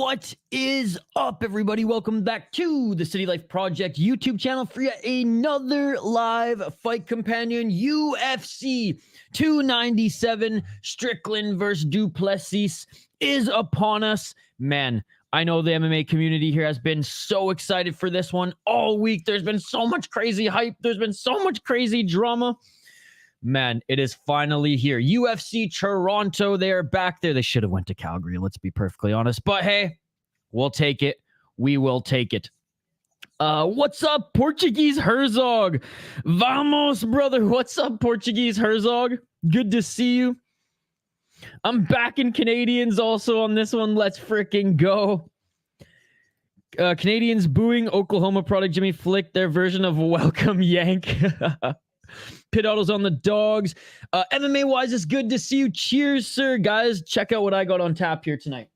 What is up, everybody? Welcome back to the City Life Project YouTube channel for yet another live fight companion. UFC 297 Strickland versus Du Plessis is upon us. Man, I know the MMA community here has been so excited for this one all week. There's been so much crazy hype. There's been so much crazy drama. Man, it is finally here. UFC Toronto, they are back there. They should have went to Calgary, let's be perfectly honest. But hey, we'll take it. We will take it. What's up, Portuguese Herzog? Vamos, brother. What's up, Portuguese Herzog? Good to see you. I'm backing Canadians also on this one. Let's freaking go. Canadians booing Oklahoma product Jimmy Flick, their version of Welcome Yank. Pit Autos on the dogs. MMA wise, it's good to see you. Cheers, sir. Guys, check out what I got on tap here tonight.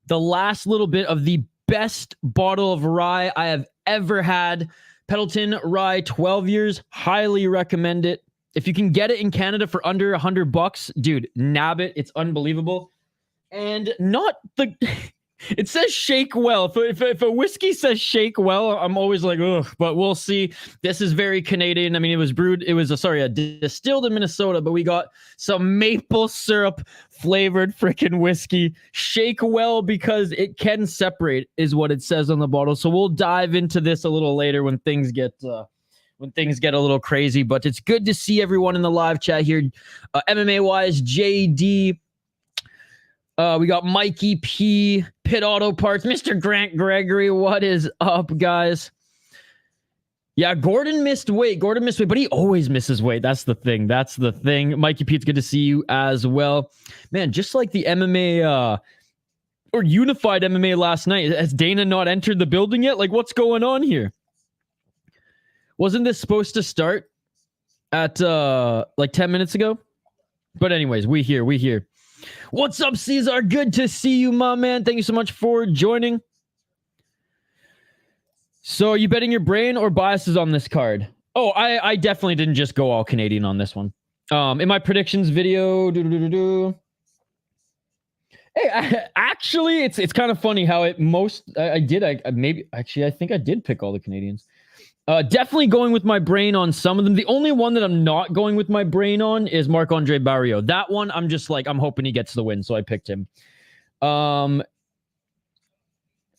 The last little bit of the best bottle of rye I have ever had. Pendleton Rye, 12 years. Highly recommend it. If you can get it in Canada for under $100, dude, nab it. It's unbelievable. And not the... It says shake well. If a whiskey says shake well, I'm always like, ugh, but we'll see. This is very Canadian. I mean, it was brewed, distilled in Minnesota, but we got some maple syrup flavored freaking whiskey. Shake well because it can separate is what it says on the bottle. So we'll dive into this a little later when things get a little crazy, but it's good to see everyone in the live chat here. MMA wise, JD, we got Mikey P, Pit Auto Parts, Mr. Grant Gregory. What is up, guys? Yeah, Gordon missed weight, but he always misses weight. That's the thing. Mikey P, it's good to see you as well. Man, just like the MMA or unified MMA last night, has Dana not entered the building yet? Like, what's going on here? Wasn't this supposed to start at like 10 minutes ago? But anyways, we here. What's up, Cesar? Good to see you, my man. Thank you so much for joining. So are you betting your brain or biases on this card? Oh, I definitely didn't just go all Canadian on this one. In my predictions video, hey, actually, it's kind of funny how I think I did pick all the Canadians. Definitely going with my brain on some of them. The only one that I'm not going with my brain on is Marc-André Barriault. That one, I'm just like, I'm hoping he gets the win, so I picked him. And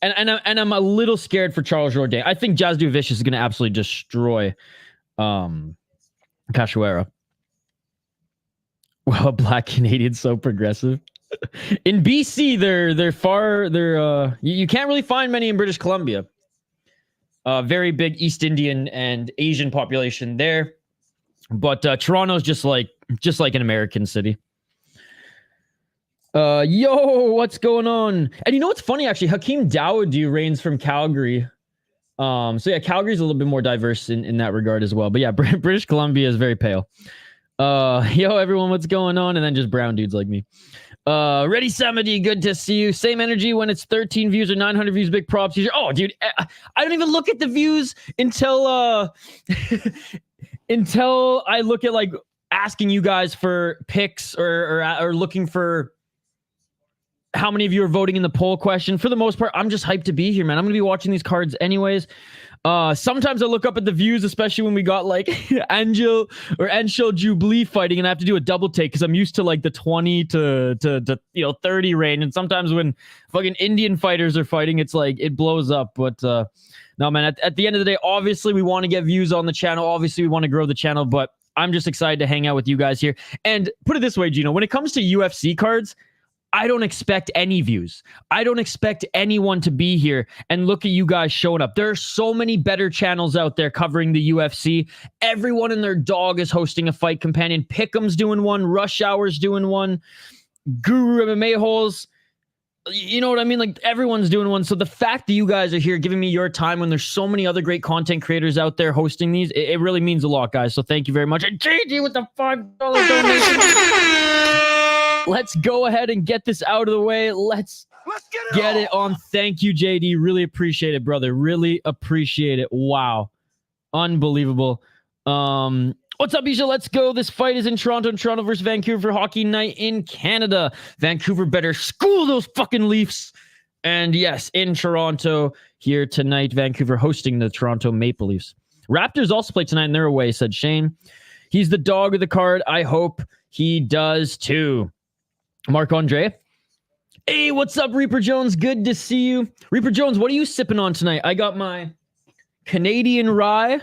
I'm a little scared for Charles Jourdain. I think Jasmine Vicious is going to absolutely destroy Cachoeira. Well, Black Canadians so progressive. In BC, you can't really find many in British Columbia. Very big East Indian and Asian population there, but Toronto's just like an American city. Yo, what's going on? And you know what's funny, actually? Hakeem Dawoudi reigns from Calgary. So yeah, Calgary's a little bit more diverse in that regard as well. But yeah, British Columbia is very pale. Yo, everyone, what's going on? And then just brown dudes like me. Ready Samedi, good to see you. Same energy when it's 13 views or 900 views. Big props. Oh, dude, I don't even look at the views until until I look at like asking you guys for picks or looking for how many of you are voting in the poll question. For the most part, I'm just hyped to be here, man. I'm gonna be watching these cards anyways. Sometimes I look up at the views, especially when we got like Angel Jubilee fighting, and I have to do a double take because I'm used to like the 20 to 30 range. And sometimes when fucking Indian fighters are fighting, it's like it blows up. But no, man, at the end of the day, obviously we want to get views on the channel. Obviously we want to grow the channel, but I'm just excited to hang out with you guys here. And put it this way, Gino, when it comes to UFC cards, I don't expect any views. I don't expect anyone to be here and look at you guys showing up. There are so many better channels out there covering the UFC. Everyone and their dog is hosting a fight companion. Pick'em's doing one. Rush Hour's doing one. Guru MMA Holes. You know what I mean? Like, everyone's doing one. So the fact that you guys are here giving me your time when there's so many other great content creators out there hosting these, it really means a lot, guys. So thank you very much. And JD with the $5 donation. Let's go ahead and get this out of the way. Let's get it on. Thank you, JD. Really appreciate it, brother. Really appreciate it. Wow. Unbelievable. What's up, Isha? Let's go. This fight is in Toronto versus Vancouver Hockey Night in Canada. Vancouver better school those fucking Leafs. And yes, in Toronto here tonight, Vancouver hosting the Toronto Maple Leafs. Raptors also play tonight and they're away, said Shane. He's the dog of the card. I hope he does too. Marc-André. Hey, what's up, Reaper Jones? Good to see you. Reaper Jones, what are you sipping on tonight? I got my Canadian rye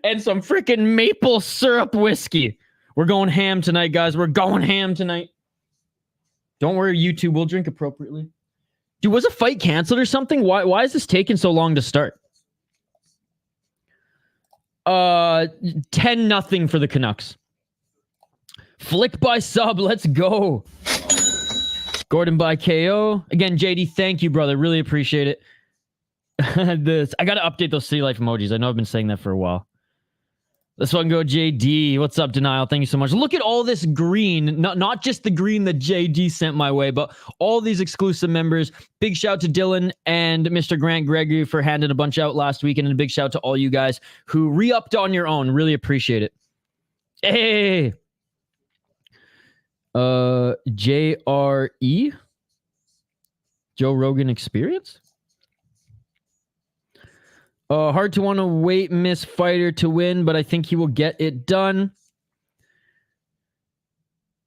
and some freaking maple syrup whiskey. We're going ham tonight, guys. We're going ham tonight. Don't worry, YouTube. We'll drink appropriately. Dude, was a fight canceled or something? Why is this taking so long to start? 10-0 for the Canucks. Flick by sub. Let's go. Gordon by KO. Again, JD, thank you, brother. Really appreciate it. I got to update those city life emojis. I know I've been saying that for a while. Let's fucking go, JD. What's up, Denial? Thank you so much. Look at all this green. Not just the green that JD sent my way, but all these exclusive members. Big shout to Dylan and Mr. Grant Gregory for handing a bunch out last week. And a big shout to all you guys who re-upped on your own. Really appreciate it. Hey. JRE? Joe Rogan Experience? Hard to want to wait miss fighter to win, but I think he will get it done.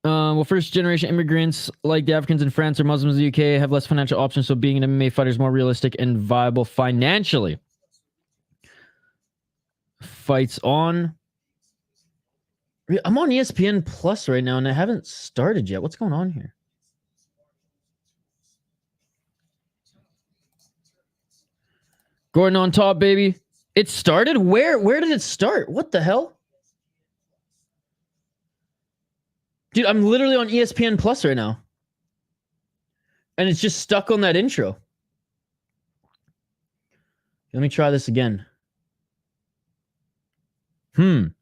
Well, first generation immigrants like the Africans in France or Muslims in the UK have less financial options, so being an MMA fighter is more realistic and viable financially. Fights on. I'm on ESPN Plus right now, and I haven't started yet. What's going on here? Gordon on top, baby. It started? Where did it start? What the hell? Dude, I'm literally on ESPN Plus right now. And it's just stuck on that intro. Let me try this again. Dude,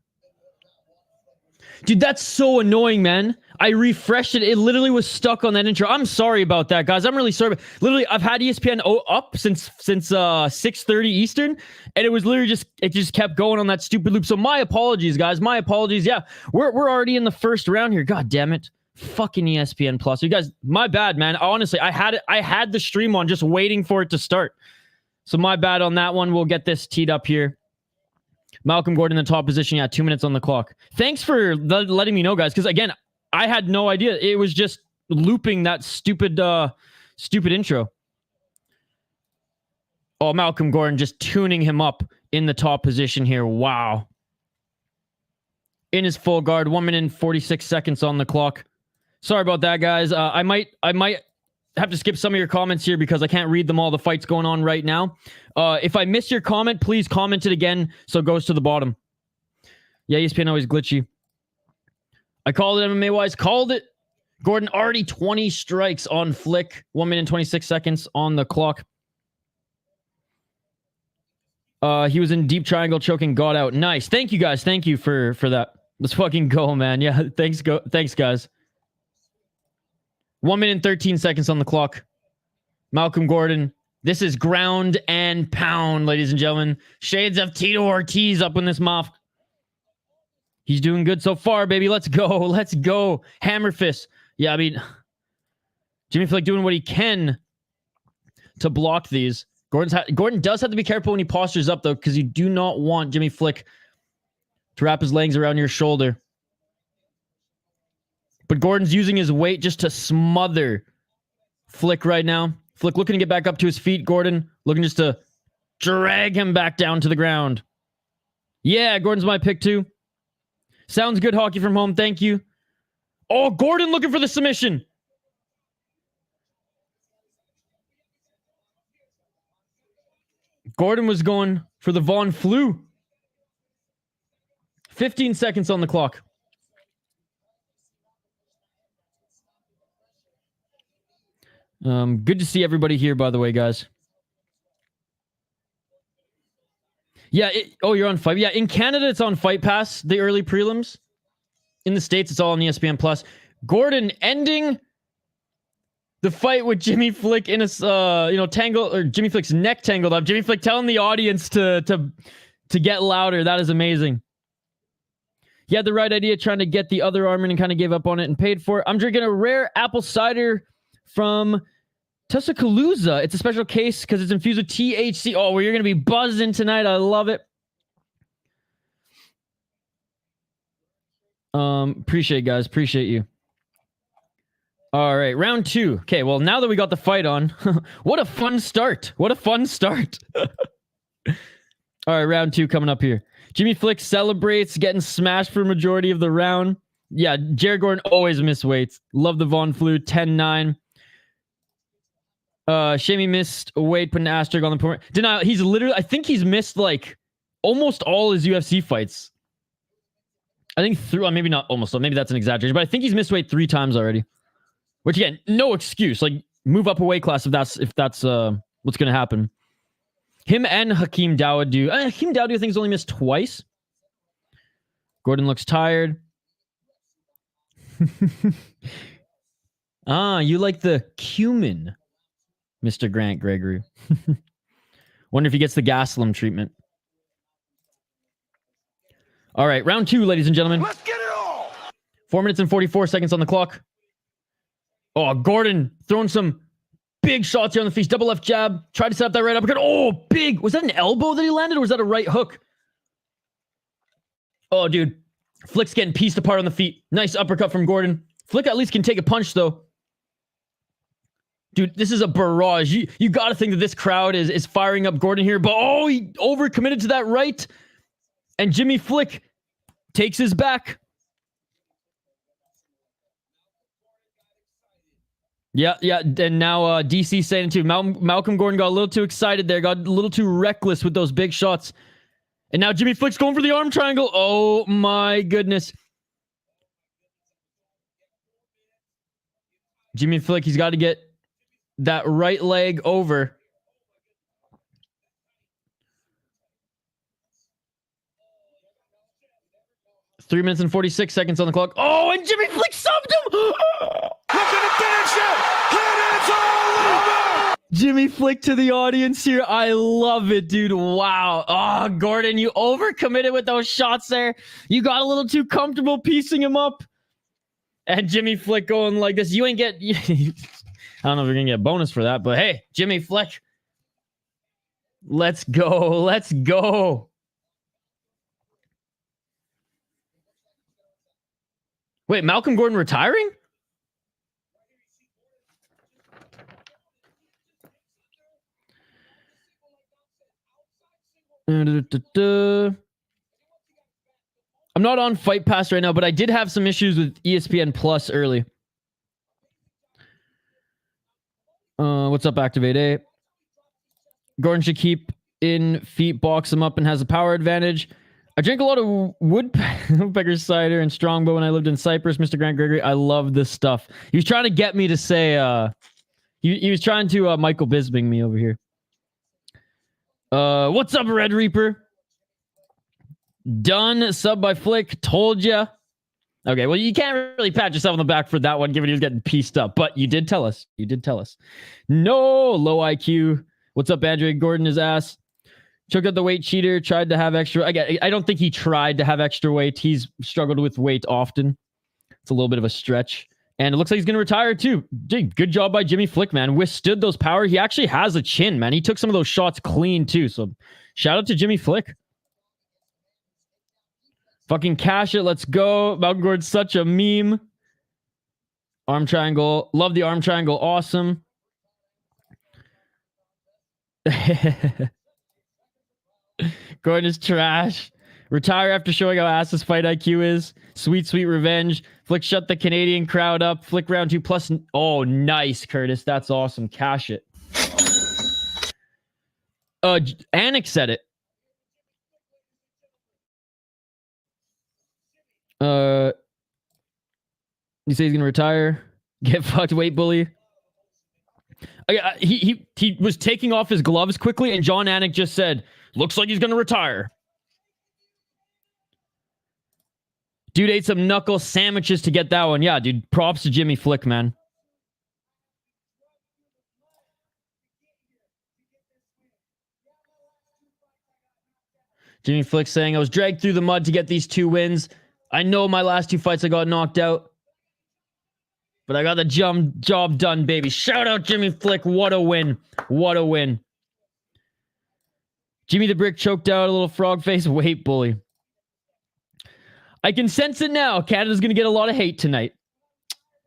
that's so annoying, man. I refreshed it. It literally was stuck on that intro. I'm sorry about that, guys. I'm really sorry. Literally, I've had ESPN up since 6:30 Eastern, and it was literally it just kept going on that stupid loop. So my apologies, guys. My apologies. Yeah, we're already in the first round here. God damn it. Fucking ESPN Plus. You guys, my bad, man. Honestly, I had the stream on just waiting for it to start. So my bad on that one. We'll get this teed up here. Malcolm Gordon in the top position. Yeah, 2 minutes on the clock. Thanks for letting me know, guys, because again, I had no idea. It was just looping that stupid intro. Oh, Malcolm Gordon just tuning him up in the top position here. Wow. In his full guard. 1 minute and 46 seconds on the clock. Sorry about that, guys. I might have to skip some of your comments here because I can't read them all. The fight's going on right now. If I miss your comment, please comment it again so it goes to the bottom. Yeah, ESPN always glitchy. I called it MMA-wise. Called it. Gordon already 20 strikes on Flick. 1 minute and 26 seconds on the clock. He was in deep triangle choking, got out. Nice. Thank you, guys. Thank you for that. Let's fucking go, man. Yeah, thanks, guys. 1 minute and 13 seconds on the clock. Malcolm Gordon. This is ground and pound, ladies and gentlemen. Shades of Tito Ortiz up in this mouth. He's doing good so far, baby. Let's go. Let's go. Hammer fist. Yeah, I mean, Jimmy Flick doing what he can to block these. Gordon does have to be careful when he postures up, though, because you do not want Jimmy Flick to wrap his legs around your shoulder. But Gordon's using his weight just to smother Flick right now. Flick looking to get back up to his feet. Gordon looking just to drag him back down to the ground. Yeah, Gordon's my pick too. Sounds good, hockey from home. Thank you. Oh, Gordon looking for the submission. Gordon was going for the Von Flu. 15 seconds on the clock. Good to see everybody here, by the way, guys. Yeah, you're on Fight. Yeah, in Canada, it's on Fight Pass, the early prelims. In the States, it's all on ESPN Plus. Gordon ending the fight with Jimmy Flick in a, tangle, or Jimmy Flick's neck tangled up. Jimmy Flick telling the audience to get louder. That is amazing. He had the right idea, trying to get the other arm in and kind of gave up on it and paid for it. I'm drinking a rare apple cider from Tuscaloosa. It's a special case because it's infused with THC. Oh, well, you're going to be buzzing tonight. I love it. Appreciate it, guys. Appreciate you. All right, round 2. Okay, well, now that we got the fight on, what a fun start. What a fun start. All right, round 2 coming up here. Jimmy Flick celebrates getting smashed for a majority of the round. Yeah, Jared Gordon always miss weights. Love the Von Flue, 10-9. Shamey missed weight, put an asterisk on the point. Denial. He's literally, I think he's missed like almost all his UFC fights. I think maybe not almost, maybe that's an exaggeration, but I think he's missed weight 3 times already. Which again, no excuse. Like, move up a weight class if that's what's gonna happen. Him and Hakeem Dawodu. Hakeem Dawodu, I think, has only missed twice. Gordon looks tired. You like the cumin, Mr. Grant Gregory. Wonder if he gets the Gaslam treatment. All right, round 2, ladies and gentlemen. Let's get it all. 4 minutes and 44 seconds on the clock. Oh, Gordon throwing some big shots here on the face. Double left jab. Tried to set up that right uppercut. Oh, big. Was that an elbow that he landed, or was that a right hook? Oh, dude. Flick's getting pieced apart on the feet. Nice uppercut from Gordon. Flick at least can take a punch, though. Dude, this is a barrage. You got to think that this crowd is firing up Gordon here. But, oh, he overcommitted to that right. And Jimmy Flick takes his back. Yeah. And now DC saying too. Malcolm Gordon got a little too excited there. Got a little too reckless with those big shots. And now Jimmy Flick's going for the arm triangle. Oh my goodness. Jimmy Flick, he's got to get that right leg over. Three minutes and 46 seconds on the clock. Oh, and Jimmy Flick subbed him. Looking to finish it. And it's all over. Jimmy Flick to the audience here. I love it, dude. Wow. Oh, Gordon, you overcommitted with those shots there. You got a little too comfortable piecing him up. And Jimmy Flick going like this. You ain't get... I don't know if you're going to get a bonus for that, but hey, Jimmy Flick. Let's go. Let's go. Wait, Malcolm Gordon retiring? I'm not on Fight Pass right now, but I did have some issues with ESPN Plus early. What's up, Activate A? Gordon should keep in feet, box him up, and has a power advantage. I drank a lot of woodpecker cider and strongbow when I lived in Cyprus, Mr. Grant Gregory. I love this stuff. He was trying to get me to say, he was trying to Michael Bisping me over here. What's up, Red Reaper? Done. Sub by Flick. Told ya. Okay, well, you can't really pat yourself on the back for that one, given he was getting pieced up. But you did tell us. You did tell us. No, low IQ. What's up, Andrew? Gordon, his ass. Choked out the weight cheater. Tried to have extra. I don't think he tried to have extra weight. He's struggled with weight often. It's a little bit of a stretch. And it looks like he's going to retire too. Dude, good job by Jimmy Flick, man. Withstood those power. He actually has a chin, man. He took some of those shots clean too. So shout out to Jimmy Flick. Fucking cash it. Let's go. Malcolm Gordon's such a meme. Arm triangle. Love the arm triangle. Awesome. Gordon is trash. Retire after showing how ass his fight IQ is. Sweet, sweet revenge. Flick shut the Canadian crowd up. Flick round 2 plus. Oh, nice, Curtis. That's awesome. Cash it. Anik said it. He says he's gonna retire. Get fucked, weight bully. He was taking off his gloves quickly, and John Anik just said, "Looks like he's gonna retire." Dude ate some knuckle sandwiches to get that one. Yeah, dude. Props to Jimmy Flick, man. Jimmy Flick saying, I was dragged through the mud to get these 2 wins. I know my last 2 fights I got knocked out. But I got the job done, baby. Shout out Jimmy Flick. What a win. What a win. Jimmy the Brick choked out a little frog face weight bully. I can sense it now. Canada's going to get a lot of hate tonight.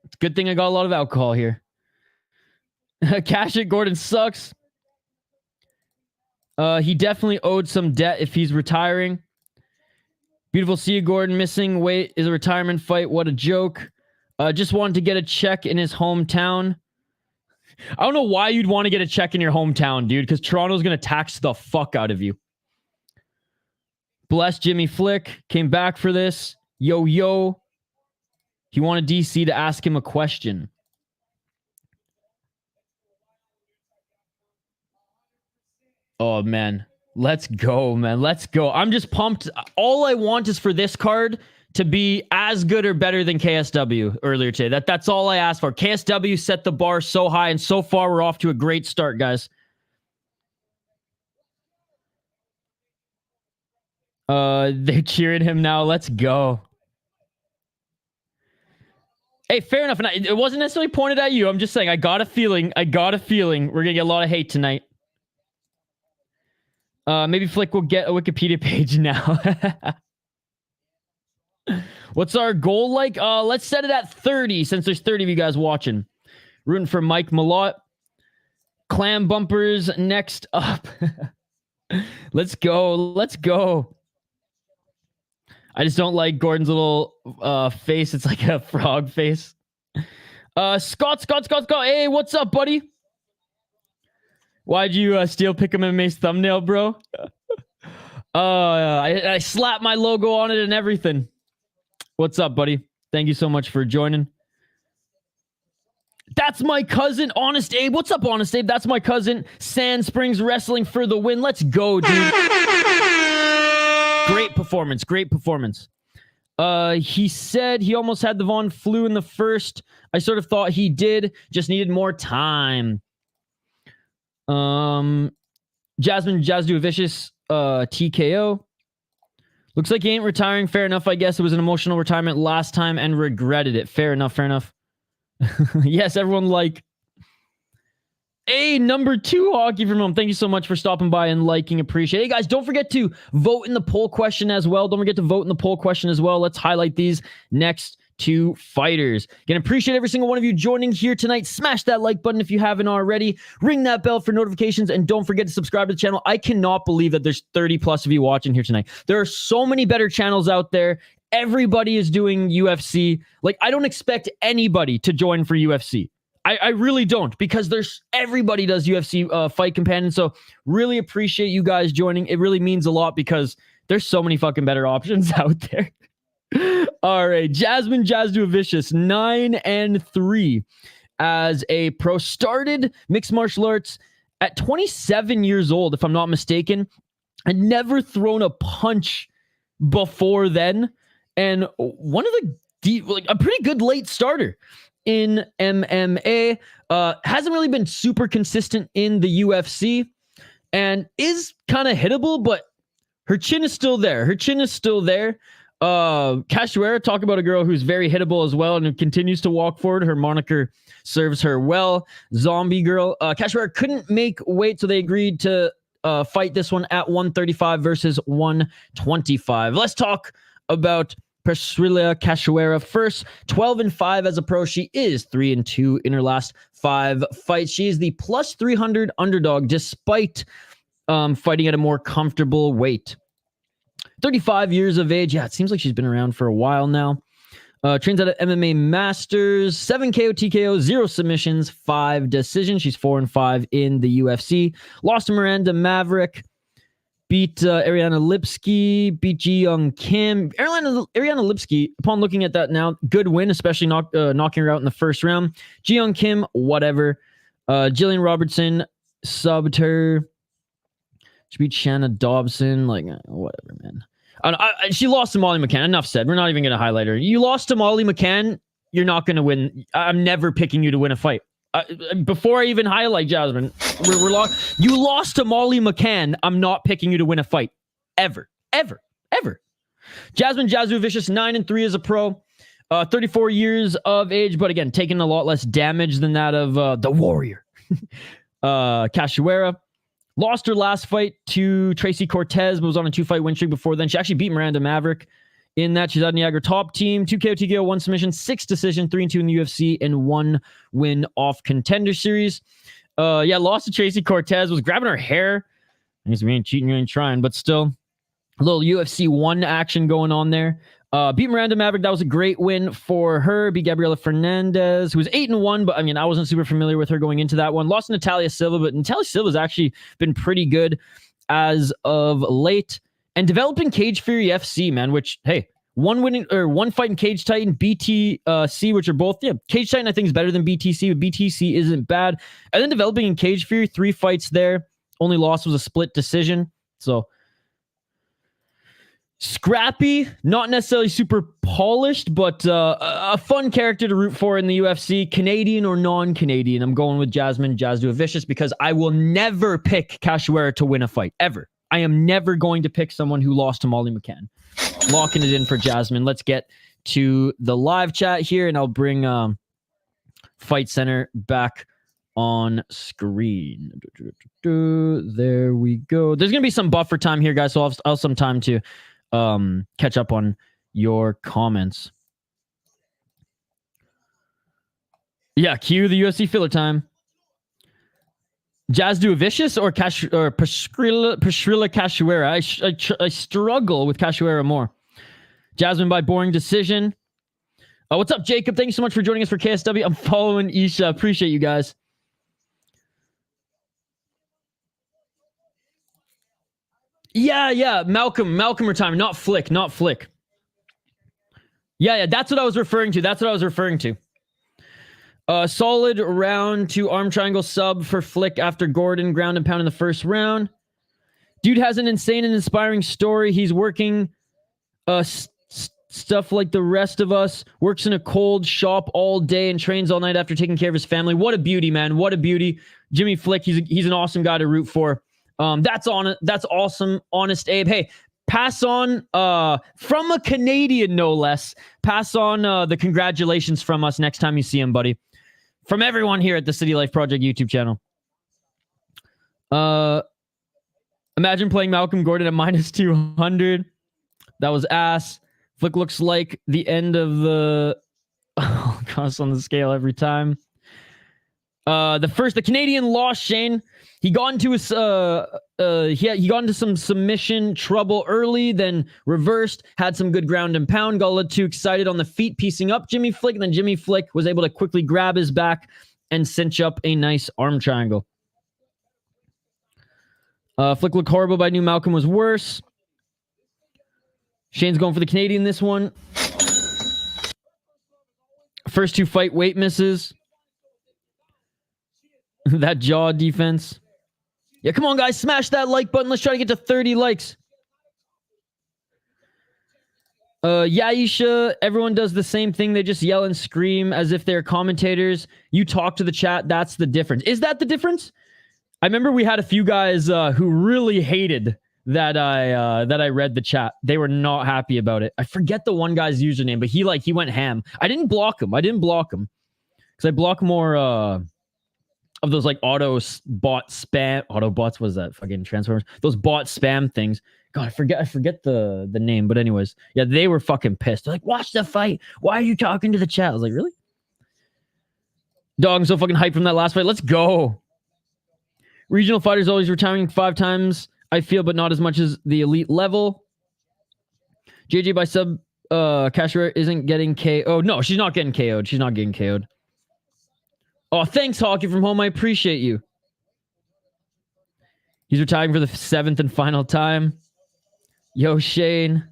It's a good thing I got a lot of alcohol here. Cash it, Gordon sucks. He definitely owed some debt if he's retiring. Beautiful see you, Gordon. Missing weight is a retirement fight. What a joke. Just wanted to get a check in his hometown. I don't know why you'd want to get a check in your hometown, dude, because Toronto's going to tax the fuck out of you. Bless Jimmy Flick. Came back for this. Yo, yo. He wanted DC to ask him a question. Oh, man. Let's go, man. Let's go. I'm just pumped. All I want is for this card to be as good or better than KSW earlier today. That's all I asked for. KSW set the bar so high, and so far we're off to a great start, guys. They're cheering him now. Let's go. Hey, fair enough. And it wasn't necessarily pointed at you. I'm just saying, I got a feeling we're going to get a lot of hate tonight. Maybe Flick will get a Wikipedia page now. What's our goal like? Let's set it at 30 since there's 30 of you guys watching. Rooting for Mike Malott. Clam bumpers next up. Let's go. Let's go. I just don't like Gordon's little face. It's like a frog face. Scott. Hey, what's up, buddy? Why'd you steal Pick'em MMA's thumbnail, bro? I slapped my logo on it and everything. What's up, buddy? Thank you so much for joining. That's my cousin, Honest Abe. What's up, Honest Abe? That's my cousin. Sand Springs Wrestling for the win. Let's go, dude. Great performance. Great performance. He said he almost had the Von flu in the first. I sort of thought he did. Just needed more time. Jasmine Jazdu Vicious TKO. Looks like he ain't retiring. Fair enough, I guess. It was an emotional retirement last time and regretted it. Fair enough, fair enough. Yes, everyone like... Hey, number 2 Hockey from Home. Thank you so much for stopping by and liking. Appreciate it. Hey, guys, don't forget to vote in the poll question as well. Don't forget to vote in the poll question as well. Let's highlight these next 2 fighters. Again, appreciate every single one of you joining here tonight. Smash that like button if you haven't already. Ring that bell for notifications, and don't forget to subscribe to the channel. I cannot believe that there's 30 plus of you watching here tonight. There are so many better channels out there. Everybody is doing UFC. Like, I don't expect anybody to join for UFC. I really don't, because everybody does UFC Fight Companion. So really appreciate you guys joining. It really means a lot because there's so many fucking better options out there. All right, Jasmine Jazdu Vicious, 9-3 as a pro. Started mixed martial arts at 27 years old, if I'm not mistaken. I'd never thrown a punch before then, and one of the a pretty good late starter in MMA. Hasn't really been super consistent in the UFC, and is kind of hittable, but her chin is still there. Cachoeira, talk about a girl who's very hittable as well and who continues to walk forward. Her moniker serves her well. Zombie girl. Cachoeira couldn't make weight, so they agreed to fight this one at 135 versus 125. Let's talk about Priscilla Cachoeira first. 12-5 as a pro. She is 3-2 in her last 5 fights. She is the plus 300 underdog despite fighting at a more comfortable weight. 35 years of age. Yeah, it seems like she's been around for a while now. Trains out of MMA Masters. 7 KO, TKO, 0 submissions, 5 decisions. She's 4-5 in the UFC. Lost to Miranda Maverick. Beat Ariana Lipsky. Beat Ji Young Kim. Ariana Lipsky, upon looking at that now, good win, especially knocking her out in the first round. Ji Young Kim, whatever. Jillian Robertson subbed her. She beat Shanna Dobson. Like, whatever, man. She lost to Molly McCann. Enough said. We're not even going to highlight her. You lost to Molly McCann. You're not going to win. I'm never picking you to win a fight. Before I even highlight Jasmine, we're lost. You lost to Molly McCann. I'm not picking you to win a fight. Ever. Jasmine Jazzu Vicious, 9-3 as a pro. 34 years of age, but again, taking a lot less damage than that of the Warrior. Cachoeira. Lost her last fight to Tracy Cortez, but was on a 2-fight win streak before then. She actually beat Miranda Maverick in that. She's out of Niagara top team. 2 KO, TKO, 1 submission, 6 decision, 3-2 in the UFC, and 1 win off Contender Series. Lost to Tracy Cortez, was grabbing her hair. I guess we ain't cheating, you ain't trying, but still a little UFC 1 action going on there. Beat Miranda Maverick. That was a great win for her. Beat Gabriela Fernandez, who was 8-1, but I mean, I wasn't super familiar with her going into that one. Lost to Natalia Silva, but Natalia Silva's actually been pretty good as of late. And developing Cage Fury FC, man, which, hey, one fight in Cage Titan, BTC, which are both, Cage Titan I think is better than BTC, but BTC isn't bad. And then developing in Cage Fury, 3 fights there. Only loss was a split decision. So scrappy, not necessarily super polished, but a fun character to root for in the UFC, Canadian or non-Canadian. I'm going with Jasmine, Jazz Vicious, because I will never pick Cachoeira to win a fight, ever. I am never going to pick someone who lost to Molly McCann. Locking it in for Jasmine. Let's get to the live chat here, and I'll bring Fight Center back on screen. There we go. There's going to be some buffer time here, guys, so I'll have some time to catch up on your comments. Yeah, cue the UFC filler time. Jazz do a Vicious or Priscilla Cachoeira? I struggle with Cachoeira more. Jasmine by boring decision. What's up, Jacob? Thank you so much for joining us for KSW. I'm following Isha. Appreciate you guys. Yeah. Malcolm retirement, not Flick. Yeah, that's what I was referring to. Solid round to arm triangle sub for Flick after Gordon ground and pound in the first round. Dude has an insane and inspiring story. He's working stuff like the rest of us. Works in a cold shop all day and trains all night after taking care of his family. What a beauty, man. What a beauty. Jimmy Flick, he's an awesome guy to root for. That's awesome, honest Abe. Hey, pass on from a Canadian, no less. Pass on the congratulations from us next time you see him, buddy. From everyone here at the City Life Project YouTube channel. Imagine playing Malcolm Gordon at minus 200. That was ass. Flick looks like the end of the cross on the scale every time. The Canadian lost, Shane. He got into his he got into some submission trouble early, then reversed, had some good ground and pound, got a little too excited on the feet, piecing up Jimmy Flick, and then Jimmy Flick was able to quickly grab his back and cinch up a nice arm triangle. Flick looked horrible, but I knew Malcolm was worse. Shane's going for the Canadian this one. First 2 fight weight misses. That jaw defense. Yeah, come on, guys. Smash that like button. Let's try to get to 30 likes. Yaisha, everyone does the same thing. They just yell and scream as if they're commentators. You talk to the chat. That's the difference. Is that the difference? I remember we had a few guys who really hated that I read the chat. They were not happy about it. I forget the one guy's username, but he went ham. I didn't block him because I block more of those like auto bots. What is that? Fucking Transformers. Those bot spam things. God, I forget the name. But anyways, yeah, they were fucking pissed. They're like, watch the fight. Why are you talking to the chat? I was like, really? Dog, I'm so fucking hyped from that last fight. Let's go. Regional fighters always retiring 5 times, I feel, but not as much as the elite level. JJ by sub Cachoeira isn't getting KO'd. Oh, no, she's not getting KO'd. She's not getting KO'd. Oh, thanks, Hockey from Home. I appreciate you. He's retiring for the 7th and final time. Yo, Shane.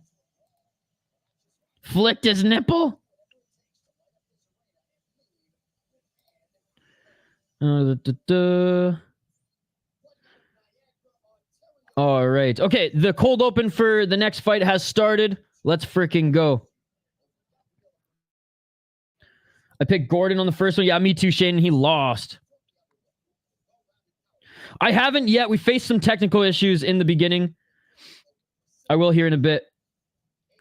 Flicked his nipple? All right. Okay, the cold open for the next fight has started. Let's freaking go. I picked Gordon on the first one. Yeah, me too, Shane. He lost. I haven't yet. We faced some technical issues in the beginning. I will here in a bit.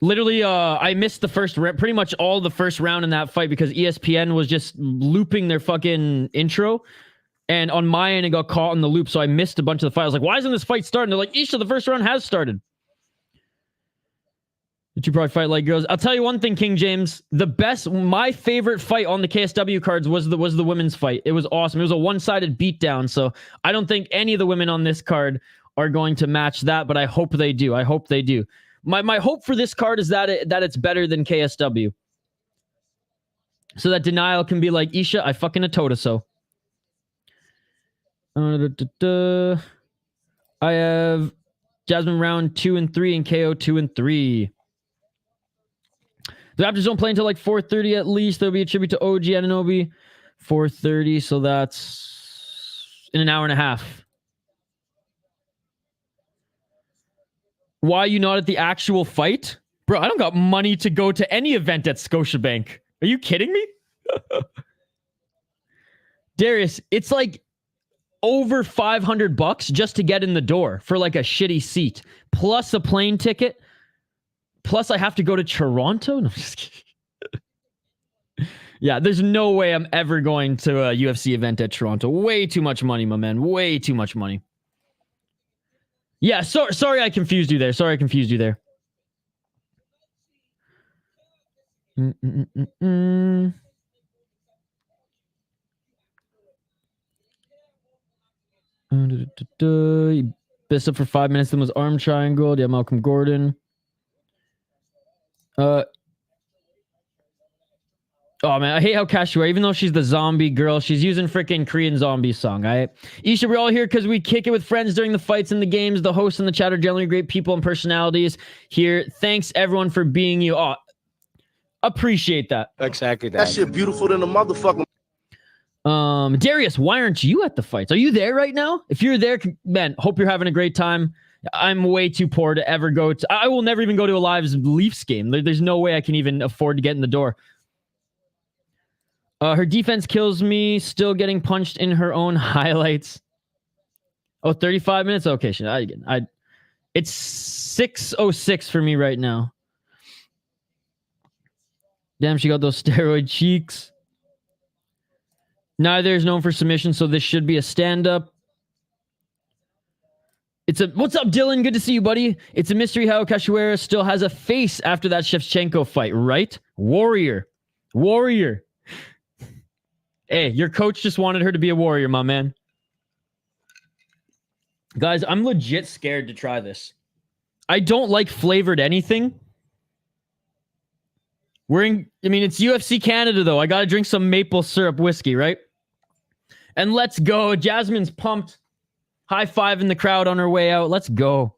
Literally, I missed the pretty much all the first round in that fight because ESPN was just looping their fucking intro. And on my end, it got caught in the loop, so I missed a bunch of the fight. I was like, why isn't this fight starting? They're like, Isha, the first round has started. Did you probably fight like girls? I'll tell you one thing, King James. My favorite fight on the KSW cards was the women's fight. It was awesome. It was a one-sided beatdown, so I don't think any of the women on this card are going to match that, but I hope they do. I hope they do. My hope for this card is that it's better than KSW. So that Denial can be like, Isha, I fucking a Totoso. I have Jasmine round 2 and 3 and KO 2 and 3. The Raptors don't play until like 4:30 at least. There'll be a tribute to OG Ananobi. 4:30, so that's in an hour and a half. Why are you not at the actual fight? Bro, I don't got money to go to any event at Scotiabank. Are you kidding me? Darius, it's like over $500 just to get in the door for like a shitty seat, plus a plane ticket, plus I have to go to Toronto. No, I'm just kidding. Yeah, there's no way I'm ever going to a UFC event at Toronto. Way too much money, my man. Way too much money. Yeah, sorry I confused you there. Sorry I confused you there. Bissell for 5 minutes, then was arm triangle. Yeah, Malcolm Gordon. Oh man, I hate how Kashiwara, even though she's the zombie girl, she's using freaking Korean zombie song. Isha, we're all here because we kick it with friends during the fights and the games. The hosts and the chat are generally great people and personalities here. Thanks everyone for being you. Oh, appreciate that. Exactly that. That shit beautiful than a motherfucker. Darius, why aren't you at the fights? Are you there right now? If you're there, man, hope you're having a great time. I'm way too poor to ever go to. I will never even go to a live Leafs game. There's no way I can even afford to get in the door. Her defense kills me. Still getting punched in her own highlights. Oh, 35 minutes? Okay, it's 6:06 for me right now. Damn, she got those steroid cheeks. Neither is known for submission, so this should be a stand-up. What's up, Dylan? Good to see you, buddy. It's a mystery how Kashiwara still has a face after that Shevchenko fight, right? Warrior. Hey, your coach just wanted her to be a warrior, my man. Guys, I'm legit scared to try this. I don't like flavored anything. It's UFC Canada, though. I got to drink some maple syrup whiskey, right? And let's go. Jasmine's pumped. High five in the crowd on her way out. Let's go.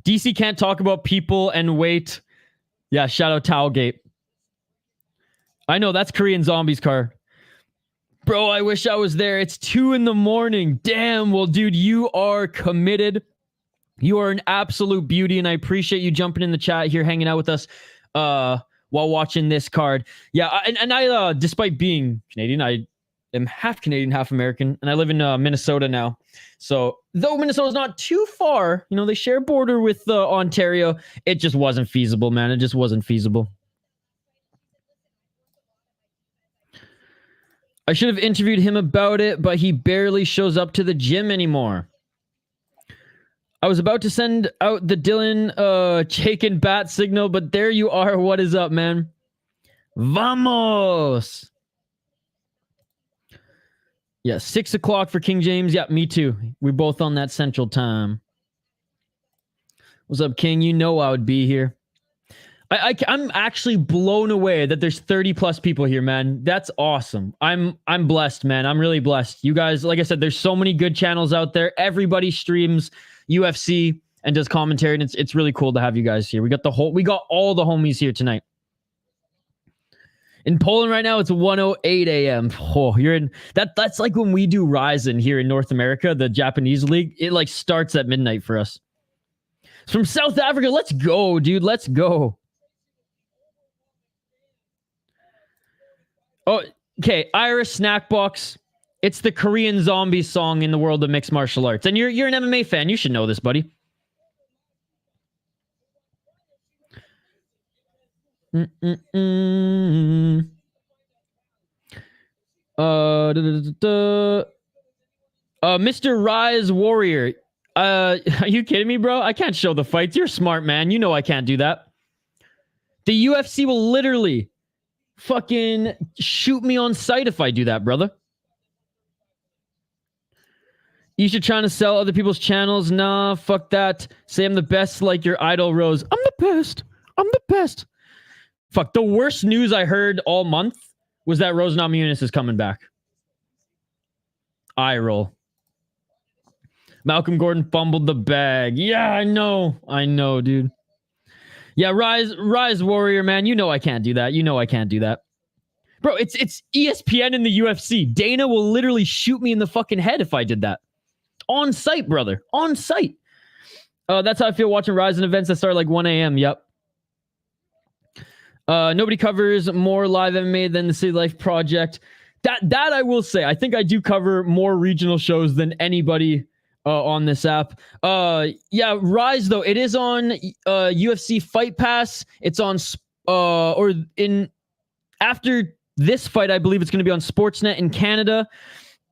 DC can't talk about people and wait. Yeah, shout out Towelgate. I know, that's Korean Zombies card. Bro, I wish I was there. It's 2 a.m. Damn, well, dude, you are committed. You are an absolute beauty, and I appreciate you jumping in the chat here, hanging out with us while watching this card. Yeah, and I despite being Canadian, I am half Canadian, half American, and I live in Minnesota now. So, though Minnesota's not too far, they share a border with Ontario, it just wasn't feasible, man. It just wasn't feasible. I should have interviewed him about it, but he barely shows up to the gym anymore. I was about to send out the Dylan Jake and Bat signal, but there you are. What is up, man? Vamos! Yeah, 6 o'clock for King James. Yeah, me too. We're both on that central time. What's up, King? You know I would be here. I'm actually blown away that there's 30 plus people here, man. That's awesome. I'm blessed, man. I'm really blessed. You guys, like I said, there's so many good channels out there. Everybody streams UFC and does commentary, and it's really cool to have you guys here. We got all the homies here tonight. In Poland right now, it's 1:08 a.m. Oh, you're in that's like when we do Ryzen here in North America, the Japanese league. It like starts at midnight for us. It's from South Africa. Let's go, dude. Let's go. Oh, okay. Iris Snackbox. It's the Korean zombie song in the world of mixed martial arts. And you're an MMA fan. You should know this, buddy. Mr. Rise Warrior. Are you kidding me, bro? I can't show the fights. You're smart, man. You know I can't do that. The UFC will literally fucking shoot me on sight if I do that, brother. You should try to sell other people's channels. Nah, fuck that. Say I'm the best like your idol, Rose. I'm the best. I'm the best. Fuck, the worst news I heard all month was that Rose Namajunas is coming back. Eye roll. Malcolm Gordon fumbled the bag. Yeah, I know. I know, dude. Yeah, Rise Warrior, man. You know I can't do that. You know I can't do that. Bro, it's ESPN and the UFC. Dana will literally shoot me in the fucking head if I did that. On site, brother. On site. That's how I feel watching Ryzen events that start like 1 a.m. Yep. Nobody covers more live MMA than the City Life Project. That I will say. I think I do cover more regional shows than anybody on this app. Yeah, Rise, though, it is on UFC Fight Pass. It's on... or in... After this fight, I believe it's going to be on Sportsnet in Canada.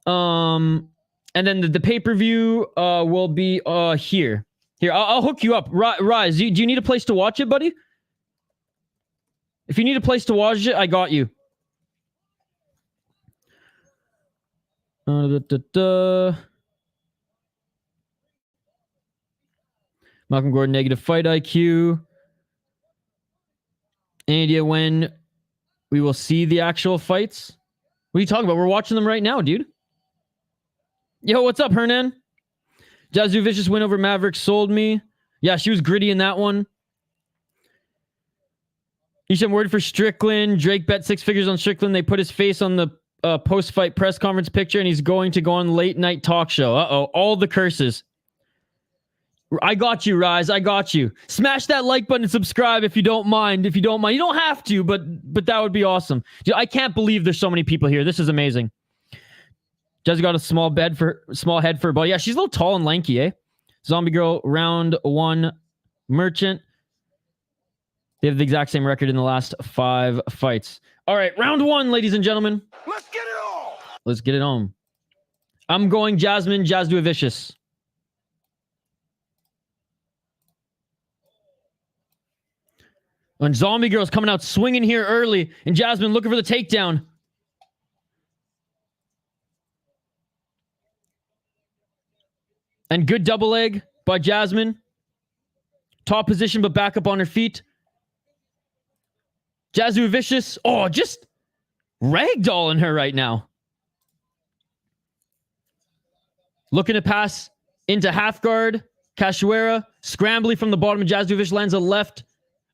And then the pay-per-view will be here. Here, I'll hook you up. Rise, do you need a place to watch it, buddy? If you need a place to watch it, I got you. Malcolm Gordon, negative fight IQ. Any idea when we will see the actual fights? What are you talking about? We're watching them right now, dude. Yo, what's up, Hernan? Yazoo Vicious win over Maverick sold me. Yeah, she was gritty in that one. You should have word for Strickland. Drake bet 6 figures on Strickland. They put his face on the post-fight press conference picture, and he's going to go on late night talk show. Uh-oh, all the curses. I got you, Rise. I got you. Smash that like button and subscribe if you don't mind. If you don't mind. You don't have to, but that would be awesome. Dude, I can't believe there's so many people here. This is amazing. Jazzy got a small head for a ball. Yeah, she's a little tall and lanky, eh? Zombie Girl, round 1, Merchant. They have the exact same record in the last 5 fights. All right, round 1, ladies and gentlemen. Let's get it on. Let's get it on. I'm going Jasmine, Jazdu Vicious. And Zombie Girl's coming out swinging here early, and Jasmine looking for the takedown. And good double leg by Jasmine. Top position, but back up on her feet. Jazzu Vicious. Oh, just ragdolling her right now. Looking to pass into half guard. Cachoeira. Scrambly from the bottom. Jazzu Vicious lands a left.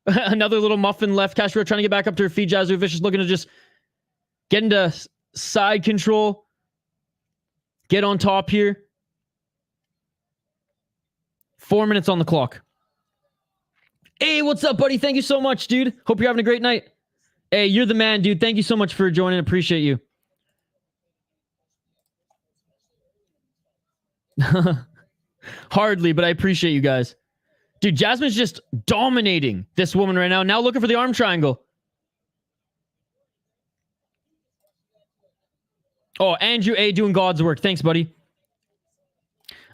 Another little muffin left. Cachoeira trying to get back up to her feet. Jazzu Vicious looking to just get into side control. Get on top here. 4 minutes on the clock. Hey, what's up, buddy? Thank you so much, dude. Hope you're having a great night. Hey, you're the man, dude. Thank you so much for joining. Appreciate you. Hardly, but I appreciate you guys. Dude, Jasmine's just dominating this woman right now. Now looking for the arm triangle. Oh, Andrew A. doing God's work. Thanks, buddy.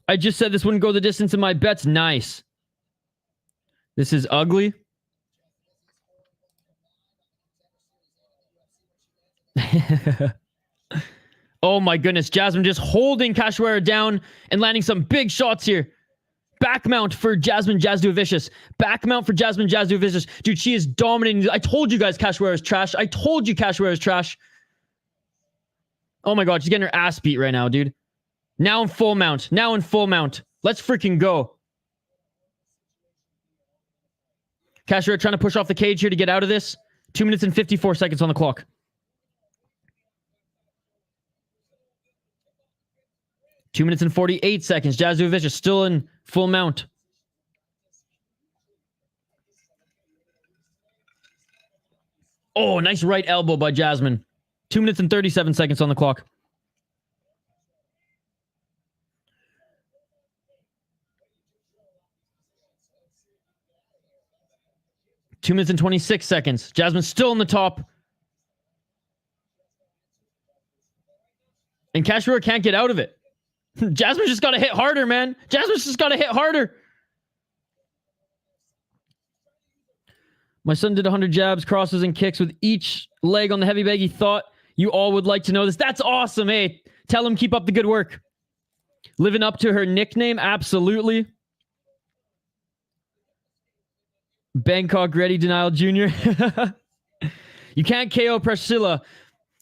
I just said this wouldn't go the distance in my bets. Nice. This is ugly. Oh my goodness. Jasmine just holding Cachoeira down and landing some big shots here. Back mount for Jasmine Jazdu Vicious. Back mount for Jasmine Jazdu Vicious. Dude, she is dominating. I told you guys Cachoeira is trash. I told you Cachoeira is trash. Oh my God. She's getting her ass beat right now, dude. Now in full mount. Now in full mount. Let's freaking go. Cachoeira trying to push off the cage here to get out of this. 2 minutes and 54 seconds on the clock. 2 minutes and 48 seconds. Jazzu Vicious still in full mount. Oh, nice right elbow by Jasmine. 2 minutes and 37 seconds on the clock. 2 minutes and 26 seconds. Jasmine's still on the top. And Cashmere can't get out of it. Jasmine's just got to hit harder, man. Jasmine's just got to hit harder. My son did 100 jabs, crosses, and kicks with each leg on the heavy bag. He thought you all would like to know this. That's awesome. Hey, tell him keep up the good work. Living up to her nickname, absolutely. Bangkok Ready Denial Jr. You can't KO Priscilla.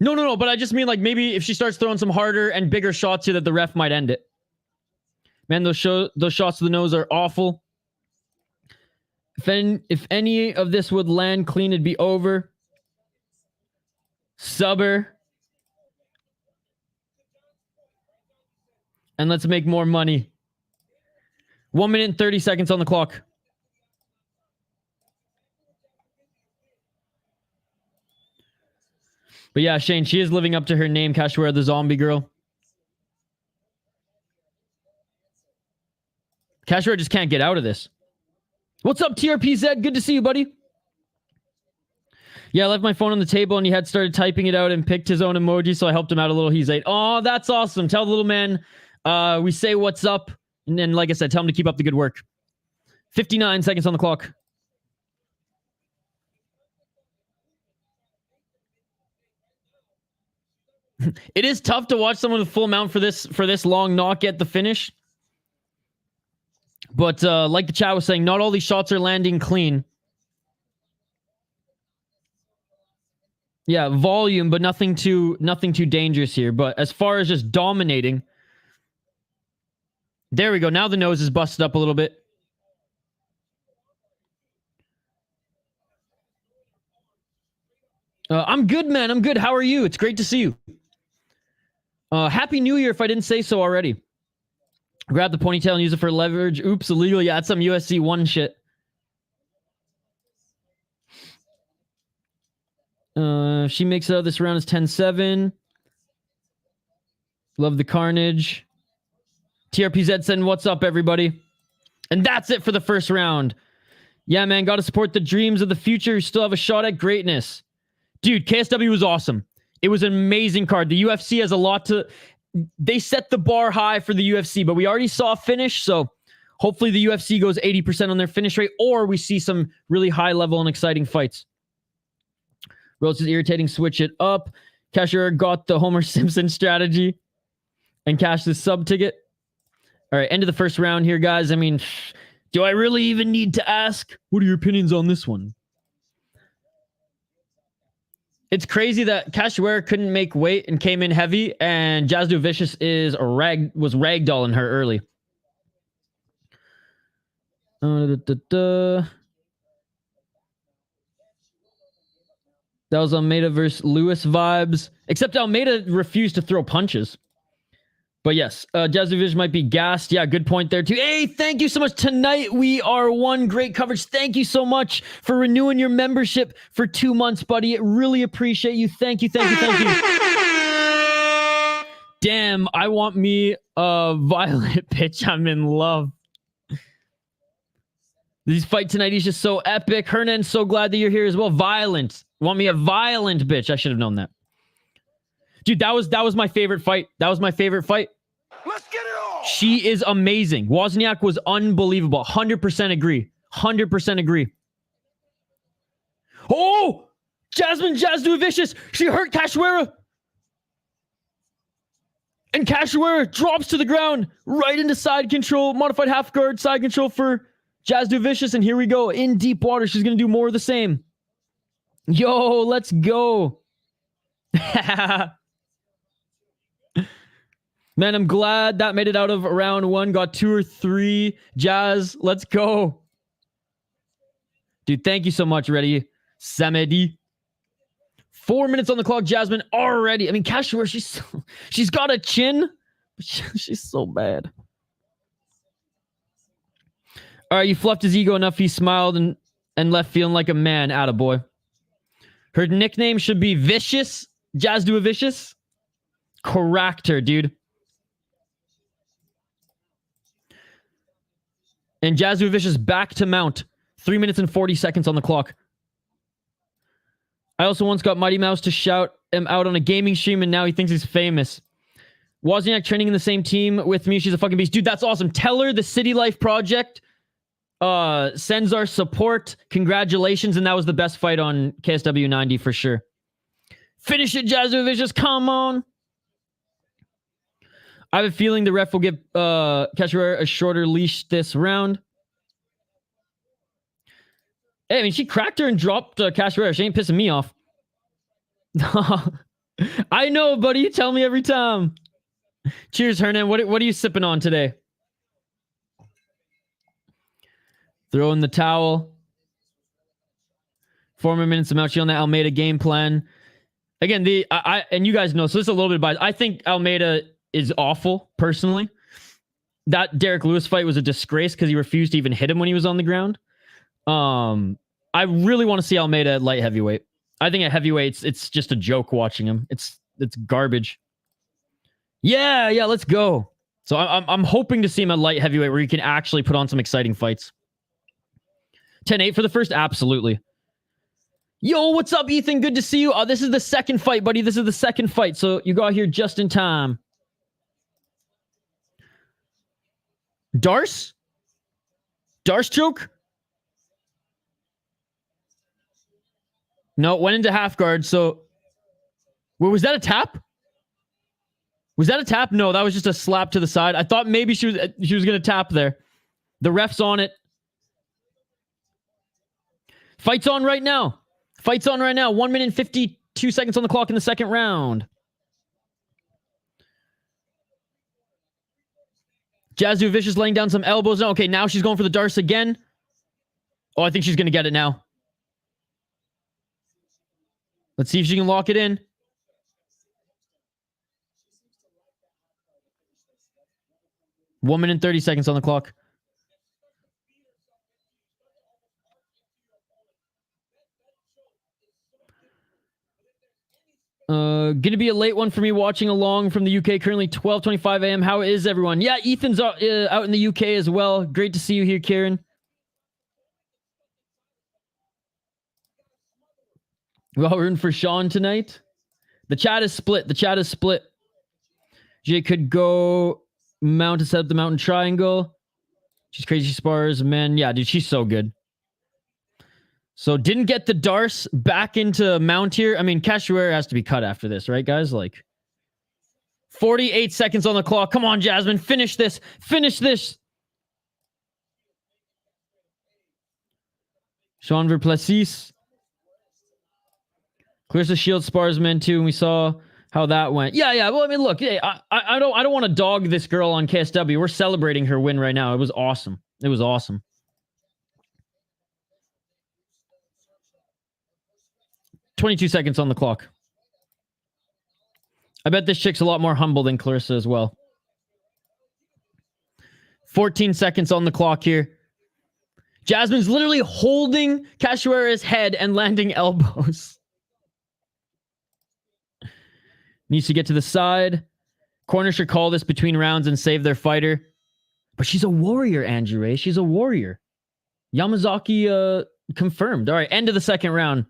No. But I just mean like maybe if she starts throwing some harder and bigger shots here that the ref might end it. Man, those shots to the nose are awful. If any of this would land clean, it'd be over. Subber. And let's make more money. 1 minute and 30 seconds on the clock. But yeah, Shane, she is living up to her name, Cachoeira, the zombie girl. Cachoeira just can't get out of this. What's up, TRPZ? Good to see you, buddy. Yeah, I left my phone on the table and he had started typing it out and picked his own emoji, so I helped him out a little. He's like, oh, that's awesome. Tell the little man we say what's up. And then, like I said, tell him to keep up the good work. 59 seconds on the clock. It is tough to watch someone with full mount for this long not get the finish. But like the chat was saying, not all these shots are landing clean. Yeah, volume, but nothing too dangerous here. But as far as just dominating, there we go. Now the nose is busted up a little bit. I'm good, man. I'm good. How are you? It's great to see you. Happy New Year if I didn't say so already. Grab the ponytail and use it for leverage. Oops, illegal. Yeah, that's some USC 1 shit. She makes it out of this round is 10-7. Love the carnage. TRPZ saying, what's up, everybody? And that's it for the first round. Yeah, man, got to support the dreams of the future who still have a shot at greatness. Dude, KSW was awesome. It was an amazing card. The UFC has a lot to... They set the bar high for the UFC, but we already saw a finish, so hopefully the UFC goes 80% on their finish rate, or we see some really high-level and exciting fights. Rhodes is irritating. Switch it up. Cashier got the Homer Simpson strategy and cashed the sub ticket. All right, end of the first round here, guys. I mean, do I really even need to ask? What are your opinions on this one? It's crazy that Cachoeira couldn't make weight and came in heavy, and Jasdu Vicious was ragdolling her early. That was Almeida versus Lewis vibes, except Almeida refused to throw punches. But yes, Jasdu Vicious might be gassed. Yeah, good point there too. Hey, thank you so much. Tonight we are one great coverage. Thank you so much for renewing your membership for 2 months, buddy. Really appreciate you. Thank you. Damn, I want me a Violet pitch. I'm in love. This fight tonight is just so epic. Hernan, so glad that you're here as well. Violent. Want me a violent bitch. I should have known that. Dude, that was my favorite fight. Let's get it on. She is amazing. Wozniak was unbelievable. 100% agree. 100% agree. Oh! Jasdu Vicious. She hurt Cachoeira. And Cachoeira drops to the ground. Right into side control. Modified half guard. Side control for Jasdu Vicious. And here we go. In deep water. She's going to do more of the same. Yo, let's go. Man, I'm glad that made it out of round 1. Got 2 or 3. Jazz, let's go. Dude, thank you so much, Ready. Samedi. 4 minutes on the clock, Jasmine already. I mean, Cachoeira, she's got a chin, but she's so bad. All right, you fluffed his ego enough. He smiled and left feeling like a man. Attaboy. Her nickname should be Vicious. Jasdu Vicious. Correct her, dude. And Jasdu Vicious back to mount. 3 minutes and 40 seconds on the clock. I also once got Mighty Mouse to shout him out on a gaming stream, and now he thinks he's famous. Wozniak training in the same team with me. She's a fucking beast. Dude, that's awesome. Tell her the City Life Project sends our support. Congratulations. And that was the best fight on KSW 90 for sure. Finish it, Jasmine Vicious. Come on. I have a feeling the ref will give Cachoeira a shorter leash this round. Hey, I mean, she cracked her and dropped Cachoeira. She ain't pissing me off. I know, buddy. You tell me every time. Cheers, Hernan. What are you sipping on today? Throw in the towel. 4 more minutes of Mouchy on the Almeida game plan. Again, and you guys know, so this is a little bit biased. I think Almeida is awful, personally. That Derek Lewis fight was a disgrace because he refused to even hit him when he was on the ground. I really want to see Almeida at light heavyweight. I think at heavyweight, it's just a joke watching him. It's garbage. Yeah, let's go. So I'm hoping to see him at light heavyweight where he can actually put on some exciting fights. 10-8 for the first? Absolutely. Yo, what's up, Ethan? Good to see you. Oh, this is the second fight, buddy. This is the second fight, so you got here just in time. Darce choke? No, went into half guard, so... Wait, was that a tap? Was that a tap? No, that was just a slap to the side. I thought maybe she was going to tap there. The ref's on it. Fight's on right now. 1 minute and 52 seconds on the clock in the second round. Jazzu Vicious laying down some elbows. No, okay, now she's going for the Darce again. Oh, I think she's going to get it now. Let's see if she can lock it in. One minute and 30 seconds on the clock. Gonna be a late one for me watching along from the UK. Currently 12:25 a.m. How is everyone? Yeah, Ethan's out in the UK as well. Great to see you here, Kieran. We're all rooting for Sean tonight. The chat is split. Jay could go Mount to set up the mountain triangle. She's crazy spars, man. Yeah, dude, she's so good. So didn't get the Darce back into Mount here. I mean, Cachoeira has to be cut after this, right, guys? Like 48 seconds on the clock. Come on, Jasmine. Finish this. Sean Plessis. Clarissa Shield spars men too, and we saw how that went. Yeah. Well, I mean, look, hey, I don't want to dog this girl on KSW. We're celebrating her win right now. It was awesome. 22 seconds on the clock. I bet this chick's a lot more humble than Clarissa as well. 14 seconds on the clock here. Jasmine's literally holding Cachoeira's head and landing elbows. Needs to get to the side. Corner should call this between rounds and save their fighter. But she's a warrior, Andrew Ray. She's a warrior. Yamazaki confirmed. All right, end of the second round.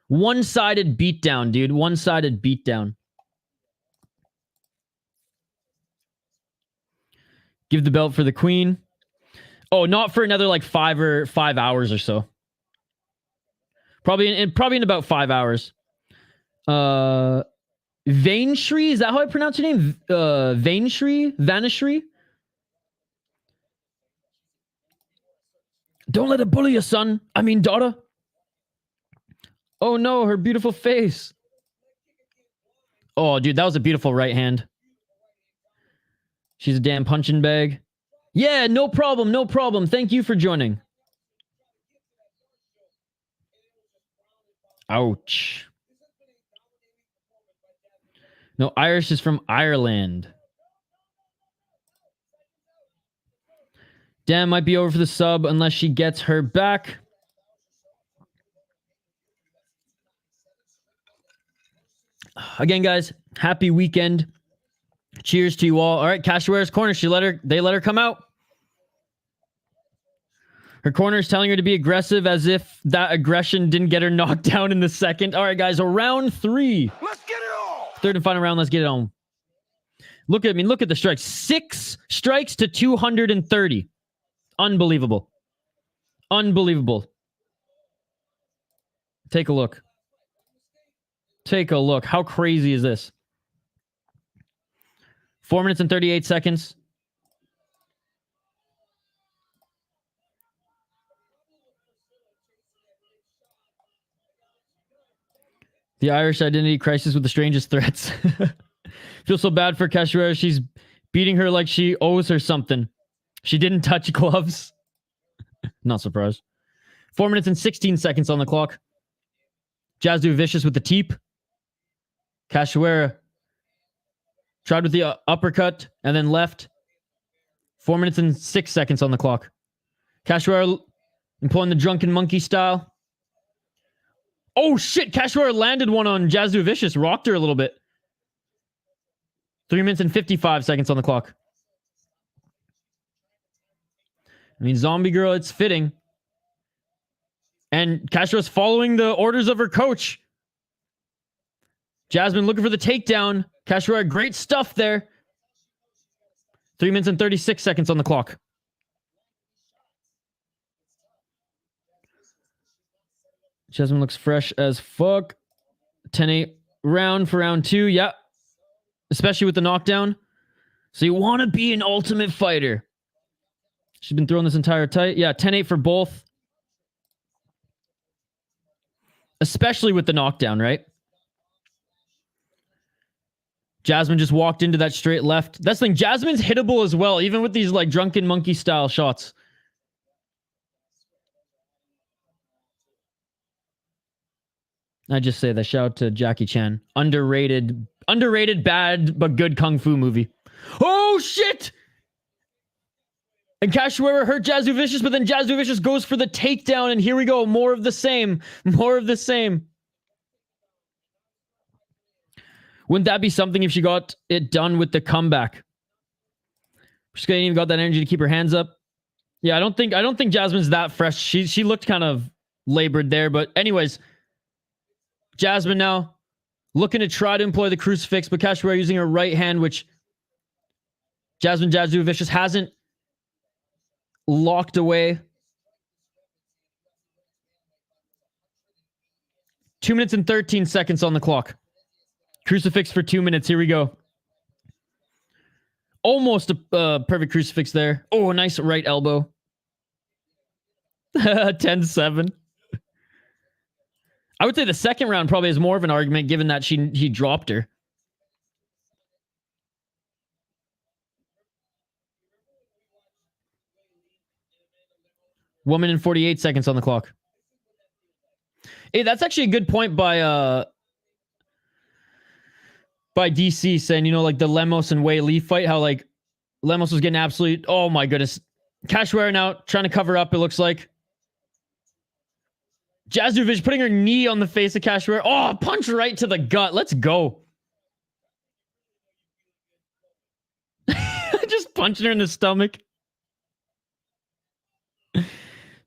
One-sided beatdown, dude. One-sided beatdown. Give the belt for the queen. Oh, not for another like 5 hours or so. Probably in about 5 hours. Vainshri, is that how I pronounce your name? Vanishri? Don't let it bully you, son. I mean, daughter. Oh no, her beautiful face. Oh, dude, that was a beautiful right hand. She's a damn punching bag. Yeah, no problem. Thank you for joining. Ouch. No, Irish is from Ireland. Damn, might be over for the sub unless she gets her back. Again, guys, happy weekend. Cheers to you all. All right, Cachoeira's corner. They let her come out. Her corner is telling her to be aggressive as if that aggression didn't get her knocked down in the second. All right, guys, round 3. Let's get it on. Third and final round. Let's get it on. Look at the strikes. 6 strikes to 230. Unbelievable. Unbelievable. Take a look. Take a look. How crazy is this? 4 minutes and 38 seconds. The Irish identity crisis with the strangest threats. Feel so bad for Cachoeira. She's beating her like she owes her something. She didn't touch gloves. Not surprised. 4 minutes and 16 seconds on the clock. Jasmine vicious with the teep. Cachoeira tried with the uppercut and then left. 4 minutes and 6 seconds on the clock. Cachoeira employing the drunken monkey style. Oh shit, Cachoeira landed one on Jasmine Vicious, rocked her a little bit. 3 minutes and 55 seconds on the clock. I mean, Zombie Girl, it's fitting. And Cachoeira's following the orders of her coach. Jasmine looking for the takedown. Cachoeira, great stuff there. 3 minutes and 36 seconds on the clock. Jasmine looks fresh as fuck. 10-8 round for round 2. Yeah. Especially with the knockdown. So you want to be an ultimate fighter. She's been throwing this entire tight. Yeah, 10-8 for both. Especially with the knockdown, right? Jasmine just walked into that straight left. That's the thing. Jasmine's hittable as well, even with these like drunken monkey style shots. I just say that. Shout out to Jackie Chan. Underrated, bad, but good kung fu movie. Oh, shit! And Cachoeira hurt Jasmine Vicious, but then Jasmine Vicious goes for the takedown, and here we go. More of the same. More of the same. Wouldn't that be something if she got it done with the comeback? She's ain't even got that energy to keep her hands up. Yeah, I don't think Jasmine's that fresh. She looked kind of labored there, but anyways, Jasmine now looking to try to employ the crucifix, but Cachoeira using her right hand, which Jasmine Vicious hasn't locked away. 2 minutes and 13 seconds on the clock. Crucifix for 2 minutes. Here we go. Almost a perfect crucifix there. Oh, a nice right elbow. 10-7. I would say the second round probably is more of an argument given that he dropped her. One minute and 48 seconds on the clock. Hey, that's actually a good point by DC saying, you know, like the Lemos and Wei Lee fight, how like Lemos was getting absolute, oh my goodness. Cachoeira now trying to cover up, it looks like. Jasmine putting her knee on the face of Cachoeira. Oh, punch right to the gut. Let's go. Just punching her in the stomach.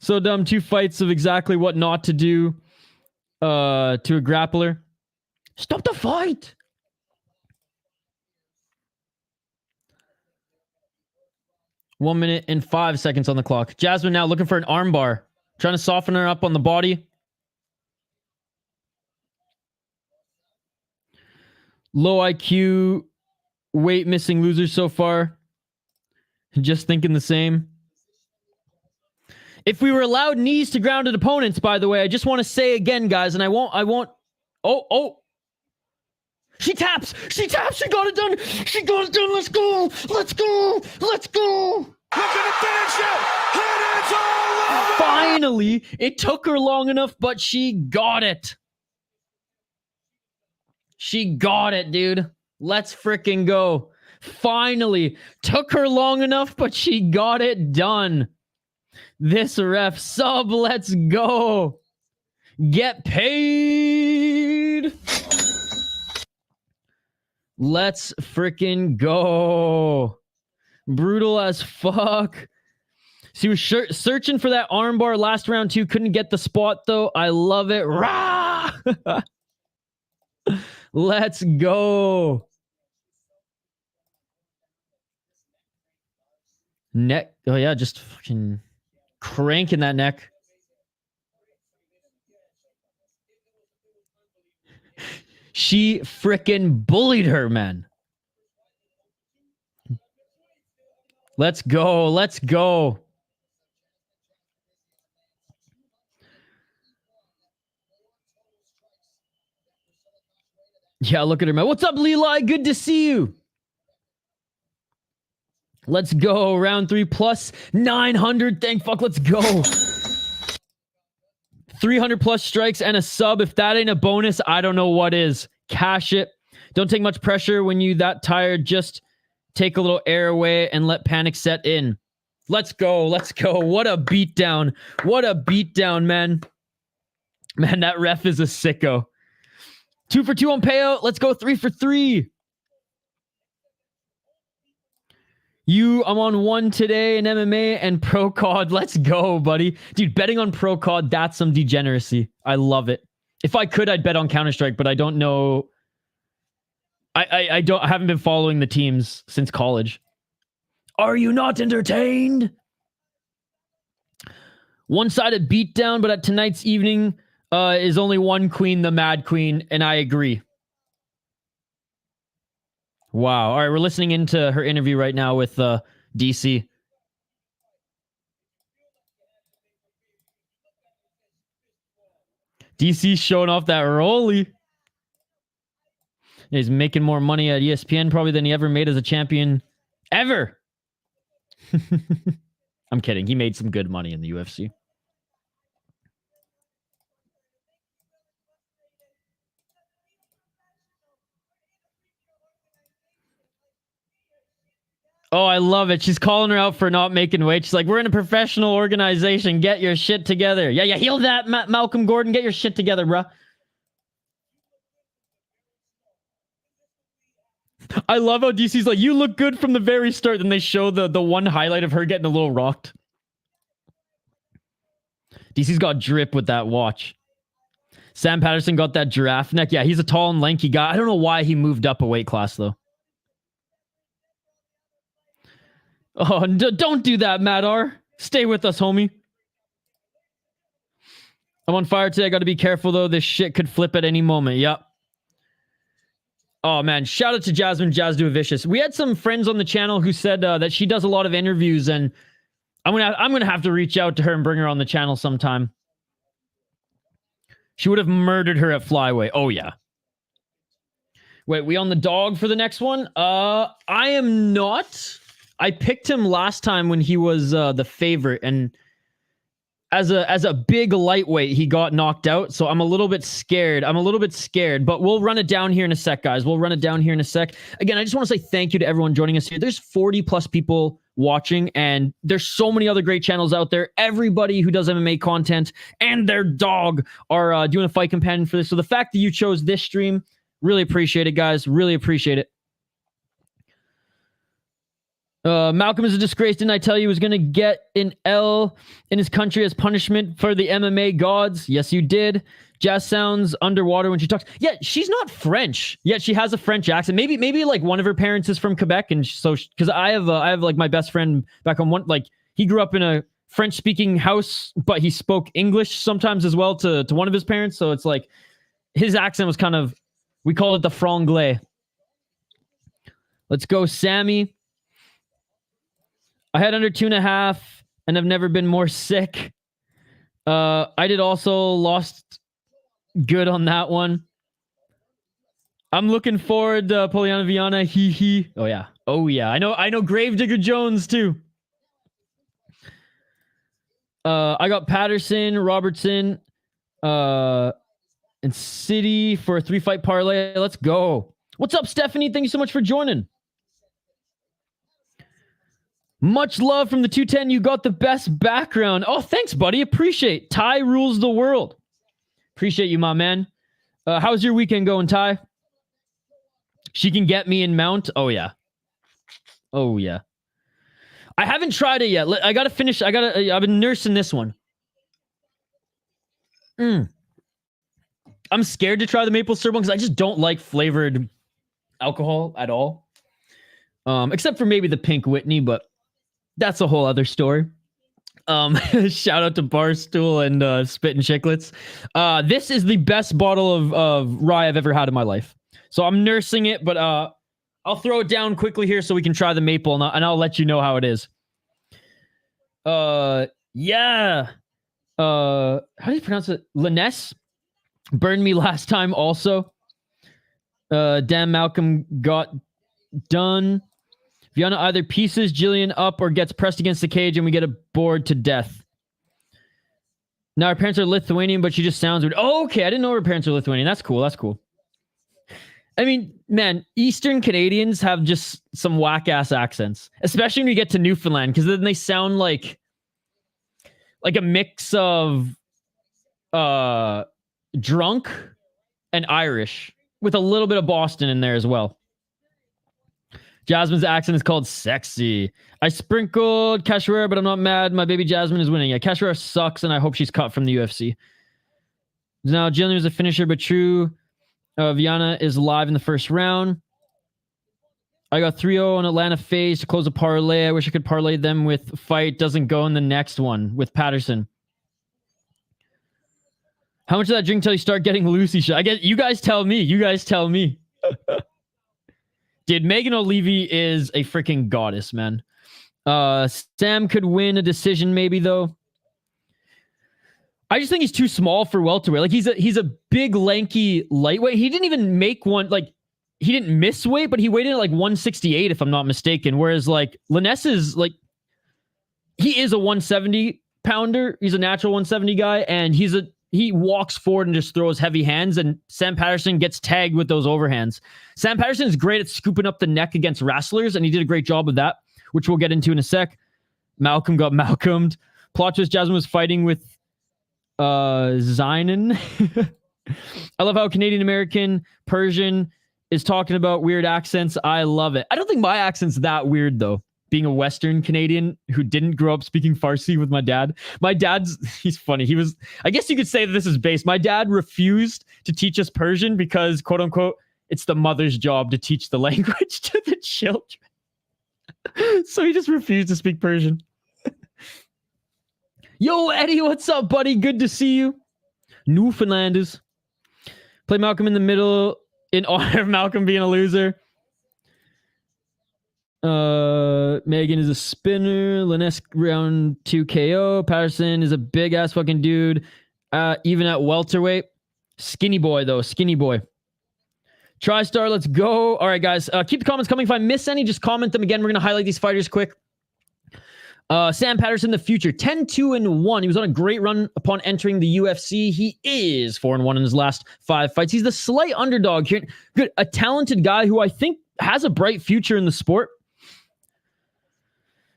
So dumb. 2 fights of exactly what not to do to a grappler. Stop the fight. One minute and 5 seconds on the clock. Jasmine now looking for an armbar. Trying to soften her up on the body. Low IQ, weight missing losers so far. Just thinking the same. If we were allowed knees to grounded opponents, by the way, I just want to say again, guys, and I won't. Oh. She taps. She got it done. Let's go. Look at the finish it. And it's all over. Finally, it took her long enough, but she got it. She got it, dude. Let's freaking go. Finally, took her long enough, but she got it done. This ref sub, let's go. Get paid. Let's freaking go. Brutal as fuck. She was searching for that armbar last round too. Couldn't get the spot though. I love it. Rah! Let's go. Neck. Oh yeah, just fucking cranking that neck. She frickin' bullied her, man. Let's go. Let's go. Yeah, look at her, man. What's up, Leeli? Good to see you. Let's go. Round 3 plus 900. Thank fuck. Let's go. 300 plus strikes and a sub. If that ain't a bonus, I don't know what is. Cash it. Don't take much pressure when you that tired. Just take a little air away and let panic set in. Let's go. Let's go. What a beatdown. What a beatdown, man. Man, that ref is a sicko. 2 for 2 on payout. Let's go 3 for 3. I'm on 1 today in MMA and Pro COD. Let's go, buddy. Dude, betting on Pro COD, that's some degeneracy. I love it. If I could, I'd bet on Counter-Strike, but I don't know. I haven't been following the teams since college. Are you not entertained? One-sided beatdown, but at tonight's evening is only one queen, the Mad Queen, and I agree. Wow. All right, we're listening into her interview right now with DC. DC's showing off that rolly. He's making more money at ESPN probably than he ever made as a champion ever. I'm kidding. He made some good money in the UFC. Oh, I love it. She's calling her out for not making weight. She's like, we're in a professional organization. Get your shit together. Yeah, heal that, Malcolm Gordon. Get your shit together, bruh. I love how DC's like, you look good from the very start. Then they show the one highlight of her getting a little rocked. DC's got drip with that watch. Sam Patterson got that giraffe neck. Yeah, he's a tall and lanky guy. I don't know why he moved up a weight class, though. Oh, don't do that, Madar. Stay with us, homie. I'm on fire today. I got to be careful, though. This shit could flip at any moment. Yep. Oh, man. Shout out to Jasmine, Jazz Do Vicious. We had some friends on the channel who said that she does a lot of interviews, and I'm gonna have to reach out to her and bring her on the channel sometime. She would have murdered her at flyweight. Oh, yeah. Wait, we on the dog for the next one? I am not. I picked him last time when he was the favorite, and as a big lightweight, he got knocked out, so I'm a little bit scared. But we'll run it down here in a sec, guys. We'll run it down here in a sec. Again, I just want to say thank you to everyone joining us here. There's 40 plus people watching, and there's so many other great channels out there. Everybody who does MMA content and their dog are doing a fight companion for this. So the fact that you chose this stream, really appreciate it, guys. Really appreciate it. Malcolm is a disgrace, didn't I tell you he was going to get an L in his country as punishment for the MMA gods? Yes, you did. Jazz sounds underwater when she talks. Yeah, she's not French. Yet she has a French accent. Maybe like one of her parents is from Quebec, and so because I have like my best friend back on one, like he grew up in a French-speaking house, but he spoke English sometimes as well to one of his parents. So it's like his accent was kind of, we call it the franglais. Let's go, Sammy. I had under 2.5 and I've never been more sick. I did also lost good on that one. I'm looking forward to Poliana Viana. Hee hee. Oh yeah. Oh yeah. I know Gravedigger Jones too. I got Patterson, Robertson, and City for a 3-fight parlay. Let's go. What's up, Stephanie? Thank you so much for joining. Much love from the 210. You got the best background. Oh, thanks, buddy. Appreciate. Ty rules the world. Appreciate you, my man. How's your weekend going, Ty? She can get me in mount. Oh, yeah. Oh, yeah. I haven't tried it yet. I gotta finish. I've been nursing this one. I'm scared to try the maple syrup one because I just don't like flavored alcohol at all. Except for maybe the Pink Whitney, but that's a whole other story. Shout out to Barstool and Spit and Chicklets. This is the best bottle of rye I've ever had in my life. So I'm nursing it, but I'll throw it down quickly here so we can try the maple, and I'll let you know how it is. Yeah. How do you pronounce it? Liness burned me last time also. Damn, Malcolm got done. Viana either pieces Jillian up or gets pressed against the cage and we get bored to death. Now her parents are Lithuanian, but she just sounds weird. Oh, okay. I didn't know her parents are Lithuanian. That's cool. That's cool. I mean, man, Eastern Canadians have just some whack-ass accents, especially when you get to Newfoundland, because then they sound like a mix of drunk and Irish with a little bit of Boston in there as well. Jasmine's accent is called sexy. I sprinkled Cachoeira, but I'm not mad. My baby Jasmine is winning. Yeah, Cachoeira sucks, and I hope she's cut from the UFC. Now, Jillian is a finisher, but true. Viana is live in the first round. I got 3-0 on Atlanta Face to close a parlay. I wish I could parlay them with fight. Doesn't go in the next one with Patterson. How much of that drink till you start getting Lucy shot? I guess you guys tell me. You guys tell me. Dude, Megan O'Leary is a freaking goddess, man. Sam could win a decision maybe, though. I just think he's too small for welterweight. Like, he's a big, lanky lightweight. He didn't even make one, like, he didn't miss weight, but he weighed in at like 168, if I'm not mistaken. Whereas, like, Liness is, like, he is a 170 pounder. He's a natural 170 guy, and he walks forward and just throws heavy hands, and Sam Patterson gets tagged with those overhands. Sam Patterson is great at scooping up the neck against wrestlers, and he did a great job of that, which we'll get into in a sec. Malcolm got Malcolmed. Plot twist, Jasmine was fighting with Zynan. I love how Canadian-American Persian is talking about weird accents. I love it. I don't think my accent's that weird, though. Being a Western Canadian who didn't grow up speaking Farsi with my dad. My dad's, he's funny. He was, I guess you could say that this is based. My dad refused to teach us Persian because, quote unquote, it's the mother's job to teach the language to the children. So he just refused to speak Persian. Yo, Eddie, what's up, buddy? Good to see you. Newfoundlanders. Play Malcolm in the middle in honor of Malcolm being a loser. Megan is a spinner. Liness round 2 KO. Patterson is a big ass fucking dude. Even at welterweight. Skinny boy though. Skinny boy. TriStar, let's go. All right, guys. Keep the comments coming. If I miss any, just comment them again. We're gonna highlight these fighters quick. Sam Patterson, the future, 10-2-1. He was on a great run upon entering the UFC. He is 4-1 in his last 5 fights. He's the slight underdog here. Good, a talented guy who I think has a bright future in the sport.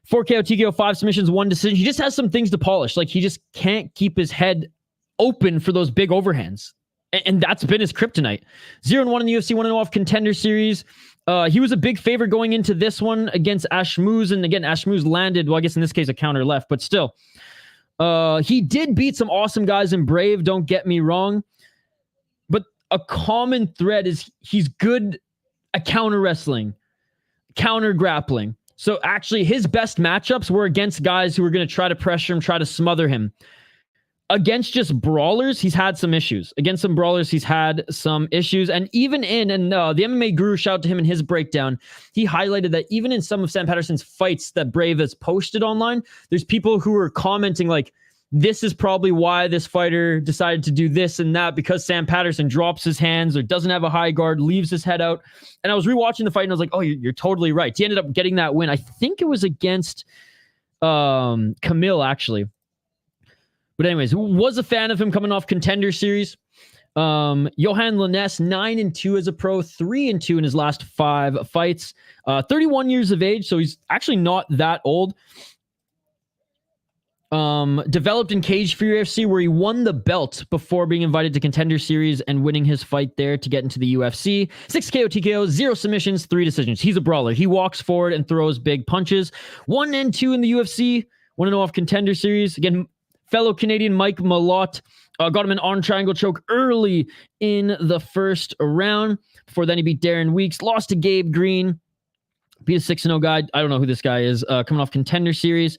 4 KO, TKO, 5 submissions, 1 decision. He just has some things to polish. Like, he just can't keep his head open for those big overhands. And that's been his kryptonite. 0-1 in the UFC, 1-0 off Contender Series. He was a big favorite going into this one against Ashmouz. And again, Ashmouz landed, well, I guess in this case, a counter left. But still, he did beat some awesome guys in Brave. Don't get me wrong. But a common thread is he's good at counter wrestling, counter grappling. So actually, his best matchups were against guys who were going to try to pressure him, try to smother him. Against just brawlers, he's had some issues. Against some brawlers, he's had some issues. And even in, and the MMA Guru, shout out to him in his breakdown, he highlighted that even in some of Sam Patterson's fights that Brave has posted online, there's people who are commenting like, this is probably why this fighter decided to do this and that, because Sam Patterson drops his hands or doesn't have a high guard, leaves his head out. And I was rewatching the fight and I was like, oh, you're totally right. He ended up getting that win. I think it was against Camille, actually. But anyways, was a fan of him coming off Contender Series. Johan Liness, 9-2 as a pro, 3-2 in his last 5 fights. 31 years of age, so he's actually not that old. Developed in Cage for UFC, where he won the belt before being invited to Contender Series and winning his fight there to get into the UFC. 6 KO TKO, 0 submissions, 3 decisions. He's a brawler. He walks forward and throws big punches. 1 and 2 in the UFC. 1-0 off Contender Series. Again, fellow Canadian Mike Malott got him an arm triangle choke early in the first round. Before then, he beat Darren Weeks. Lost to Gabe Green. Beat a 6-0 guy. I don't know who this guy is. Coming off Contender Series.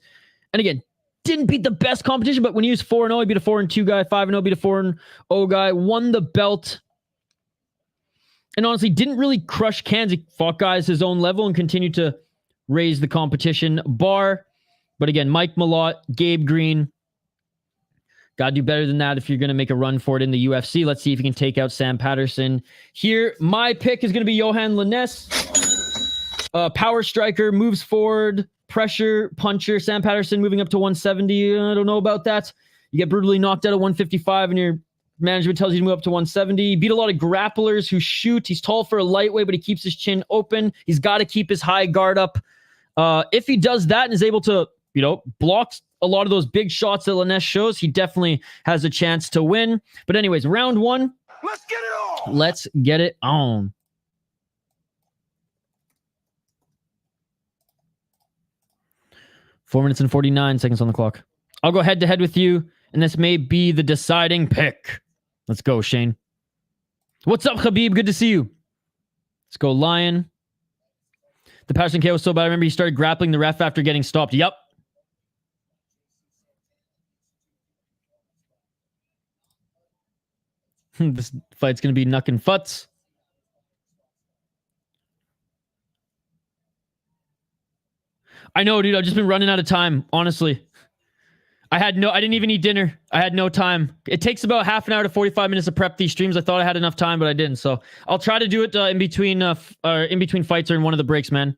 And again, didn't beat the best competition, but when he was 4-0, he beat a 4-2 guy. 5-0, beat a 4-0 guy. Won the belt. And honestly, didn't really crush cans. He fought guys his own level and continued to raise the competition bar. But again, Mike Malott, Gabe Green. Gotta do better than that if you're going to make a run for it in the UFC. Let's see if you can take out Sam Patterson here. My pick is going to be Johan Linnes. Power striker, moves forward, pressure puncher. Sam Patterson moving up to 170. I don't know about that. You get brutally knocked out at 155 and your management tells you to move up to 170. He beat a lot of grapplers who shoot. He's tall for a lightweight, but he keeps his chin open. He's got to keep his high guard up. If he does that and is able to, block a lot of those big shots that Linnes shows, he definitely has a chance to win. But anyways, round 1. Let's get it on. Let's get it on. Four minutes and 49 seconds on the clock. I'll go head to head with you, and this may be the deciding pick. Let's go, Shane. What's up, Khabib? Good to see you. Let's go, Lion. The Patterson KO was so bad. I remember he started grappling the ref after getting stopped. Yep. This fight's going to be knuck and futz. I know, dude. I've just been running out of time, honestly. I didn't even eat dinner. I had no time. It takes about half an hour to 45 minutes to prep these streams. I thought I had enough time, but I didn't. So I'll try to do it in between fights or in one of the breaks, man.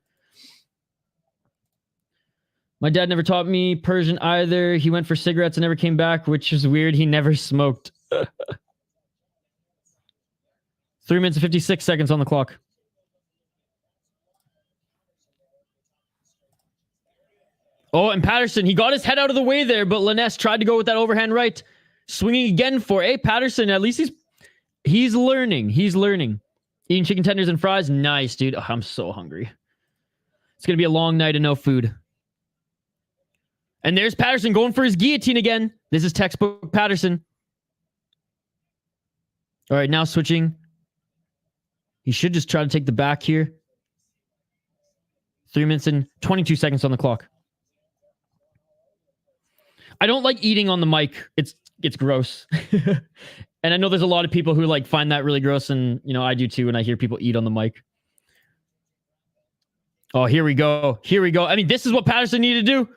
My dad never taught me Persian either. He went for cigarettes and never came back, which is weird. He never smoked. 3 minutes and 56 seconds on the clock. Oh, and Patterson, he got his head out of the way there, but Linnes tried to go with that overhand right. Swinging again for, Patterson, at least he's learning. He's learning. Eating chicken tenders and fries. Nice, dude. Oh, I'm so hungry. It's going to be a long night of no food. And there's Patterson going for his guillotine again. This is textbook Patterson. All right, now switching. He should just try to take the back here. 3 minutes and 22 seconds on the clock. I don't like eating on the mic. It's gross. And I know there's a lot of people who find that really gross, and I do too when I hear people eat on the mic. Oh, here we go. Here we go. I mean, this is what Patterson needed to do.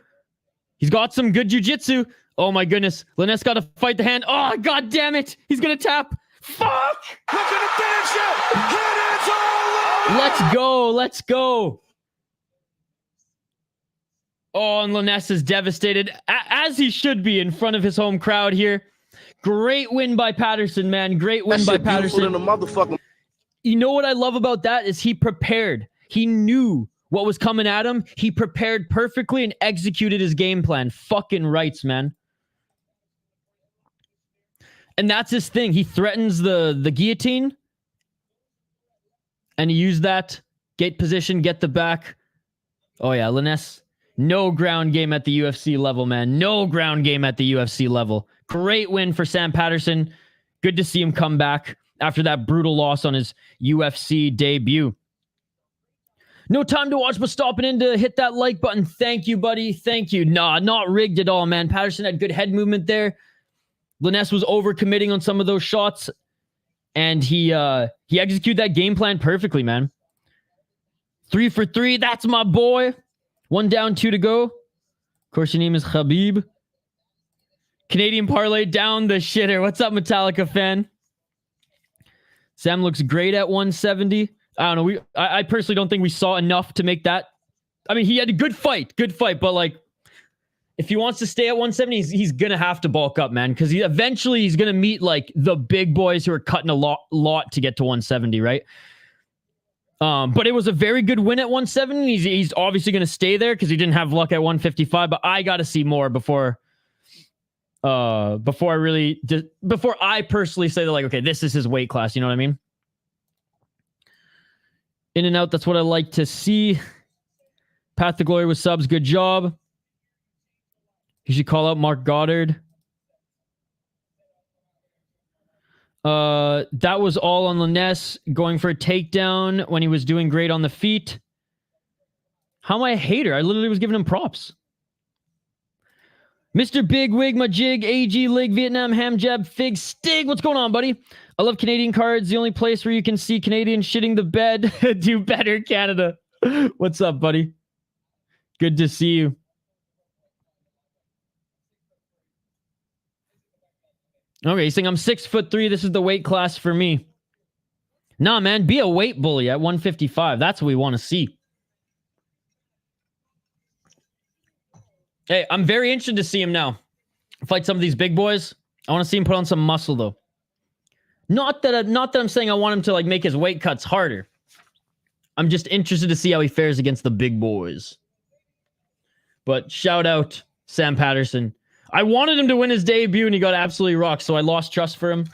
He's got some good jiu-jitsu. Oh my goodness. Linnes got to fight the hand. Oh, god damn it. He's going to tap. Fuck! Looking to finish it. It is all over. Let's go. Let's go. Oh, and Linnes is devastated, as he should be in front of his home crowd here. Great win by Patterson, man. Great win by Patterson. You know what I love about that is he prepared. He knew what was coming at him. He prepared perfectly and executed his game plan. Fucking rights, man. And that's his thing. He threatens the guillotine. And he used that. Gate position, get the back. Oh yeah, Linnes. No ground game at the UFC level, man. No ground game at the UFC level. Great win for Sam Patterson. Good to see him come back after that brutal loss on his UFC debut. No time to watch, but stopping in to hit that like button. Thank you, buddy. Thank you. Nah, not rigged at all, man. Patterson had good head movement there. Linnes was overcommitting on some of those shots, and he executed that game plan perfectly, man. 3 for 3. That's my boy. 1 down, 2 to go. Of course, your name is Khabib. Canadian parlay down the shitter. What's up, Metallica fan? Sam looks great at 170. I don't know. I personally don't think we saw enough to make that. I mean, he had a good fight, but if he wants to stay at 170, he's gonna have to bulk up, man, because eventually he's gonna meet the big boys who are cutting a lot to get to 170, right? But it was a very good win at 170. He's obviously gonna stay there because he didn't have luck at 155. But I got to see more before before I personally say that, like, okay, this is his weight class. You know what I mean? In and out. That's what I like to see. Path to Glory with subs. Good job. You should call out Mark Goddard. That was all on Liness going for a takedown when he was doing great on the feet. How am I a hater? I literally was giving him props. Mr. Big Wig, Majig, AG, Lig, Vietnam, Ham Jab, Fig, Stig. What's going on, buddy? I love Canadian cards. The only place where you can see Canadians shitting the bed. Do better, Canada. What's up, buddy? Good to see you. Okay, he's saying I'm 6'3". This is the weight class for me. Nah, man, be a weight bully at 155. That's what we want to see. Hey, I'm very interested to see him now fight some of these big boys. I want to see him put on some muscle, though. Not that I'm saying I want him to like make his weight cuts harder. I'm just interested to see how he fares against the big boys. But shout out Sam Patterson. I wanted him to win his debut, and he got absolutely rocked, so I lost trust for him.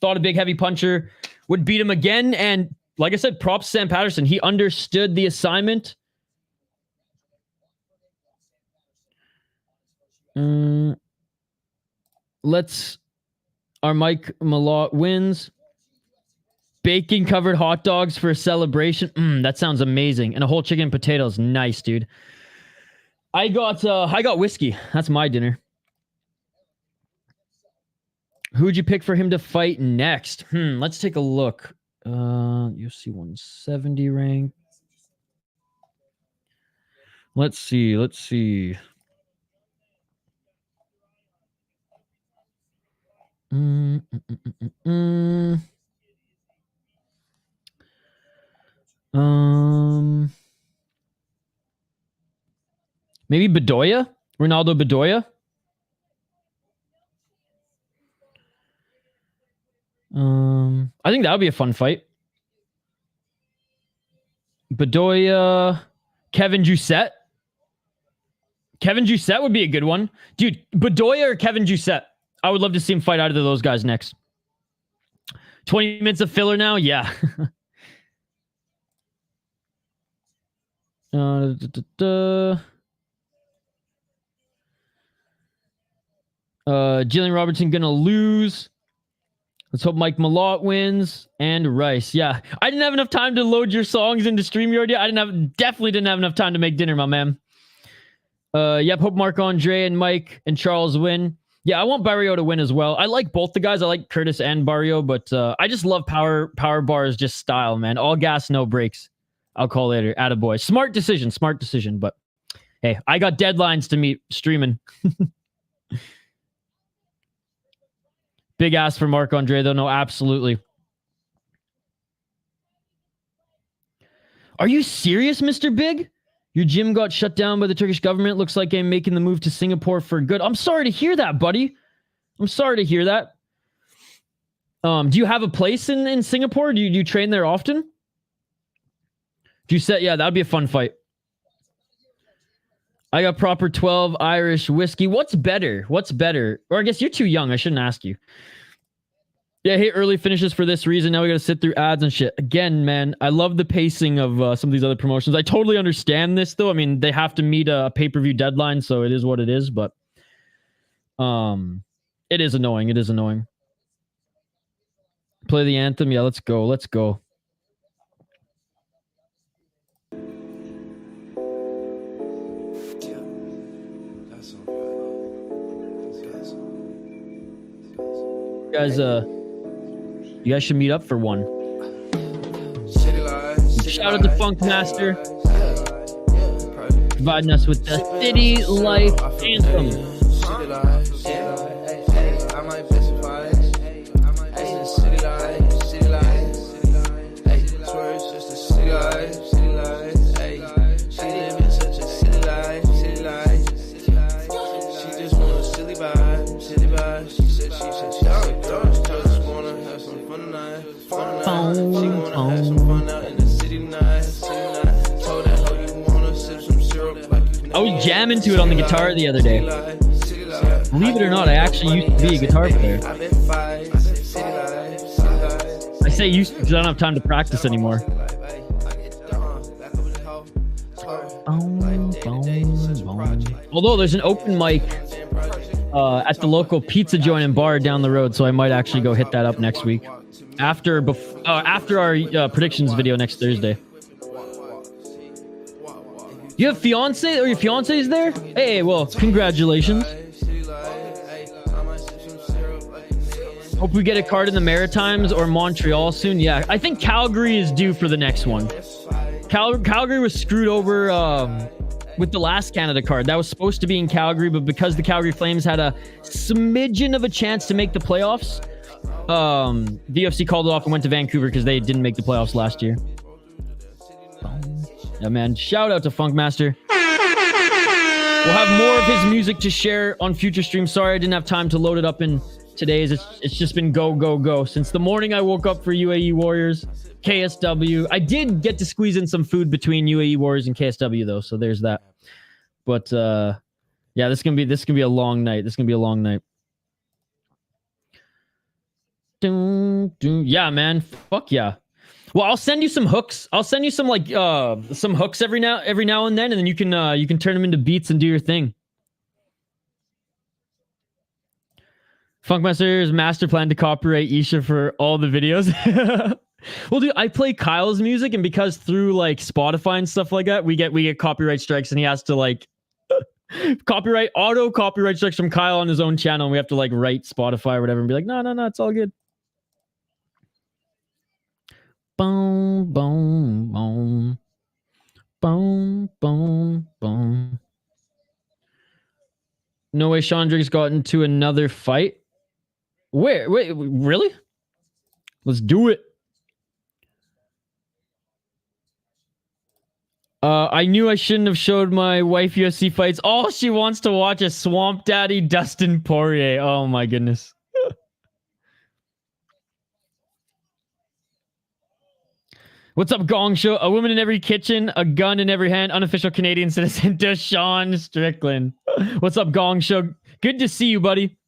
Thought a big heavy puncher would beat him again, and like I said, props Sam Patterson. He understood the assignment. Our Mike Malott wins. Bacon covered hot dogs for a celebration. That sounds amazing. And a whole chicken and potatoes. Nice, dude. I got whiskey. That's my dinner. Who'd you pick for him to fight next? Let's take a look. UFC 170 rank. Let's see. Maybe Bedoya? Ronaldo Bedoya? I think that would be a fun fight. Bedoya, Kevin Jousset. Kevin Jousset would be a good one. Dude, Bedoya or Kevin Jousset? I would love to see him fight either of those guys next. 20 minutes of filler now? Yeah. Jillian Robertson gonna lose. Let's hope Mike Malott wins. And Rice. Yeah. I didn't have enough time to load your songs into StreamYard yet. Definitely didn't have enough time to make dinner, my man. Yep, hope Marc-André and Mike and Charles win. Yeah, I want Barriault to win as well. I like both the guys. I like Curtis and Barriault, but I just love power bars, just style, man. All gas, no brakes. I'll call later. Attaboy. Smart decision. But hey, I got deadlines to meet streaming. Big ass for Marc-André, though. No, absolutely. Are you serious, Mr. Big? Your gym got shut down by the Turkish government. Looks like I'm making the move to Singapore for good. I'm sorry to hear that, buddy. I'm sorry to hear that. Do you have a place in Singapore? Do you train there often? Do you set? Yeah, that'd be a fun fight. I got proper 12 Irish whiskey. What's better? Or I guess you're too young. I shouldn't ask you. Yeah, I hate early finishes for this reason. Now we got to sit through ads and shit. Again, man, I love the pacing of some of these other promotions. I totally understand this, though. I mean, they have to meet a pay-per-view deadline, so it is what it is. But it is annoying. Play the anthem. Yeah, let's go. You guys should meet up for one. Shout out to Funk Master, providing us with the City Life Anthem. I was jamming to it on the guitar the other day. Believe it or not, I actually used to be a guitar player. I say used because I don't have time to practice anymore. Although there's an open mic at the local pizza joint and bar down the road, so I might actually go hit that up next week after our predictions video next Thursday. You have fiance or your fiance's there? Hey, well, congratulations. Hope we get a card in the Maritimes or Montreal soon. Yeah, I think Calgary is due for the next one. Calgary was screwed over with the last Canada card. That was supposed to be in Calgary, but because the Calgary Flames had a smidgen of a chance to make the playoffs, the UFC called it off and went to Vancouver because they didn't make the playoffs last year. Yeah, man. Shout out to Funkmaster. We'll have more of his music to share on future streams. Sorry I didn't have time to load it up in today's. It's just been go, go, go. Since the morning I woke up for UAE Warriors, KSW. I did get to squeeze in some food between UAE Warriors and KSW though, so there's that. But yeah, this is gonna be a long night. This is gonna be a long night. Yeah, man. Fuck yeah. Well, I'll send you some hooks. I'll send you some like some hooks every now and then, and then you can turn them into beats and do your thing. Funkmaster's master plan to copyright Isha for all the videos. Well, dude, I play Kyle's music, and because through like Spotify and stuff like that, we get copyright strikes, and he has to like auto copyright strikes from Kyle on his own channel, and we have to like write Spotify or whatever and be like, no, it's all good. Boom, boom, boom. Boom, boom, boom. No way Chandrick's got into another fight. Wait, really? Let's do it. I knew I shouldn't have showed my wife UFC fights. All she wants to watch is Swamp Daddy Dustin Poirier. Oh my goodness. What's up, Gong Show? A woman in every kitchen, a gun in every hand, unofficial Canadian citizen, Deshaun Strickland. What's up, Gong Show? Good to see you, buddy.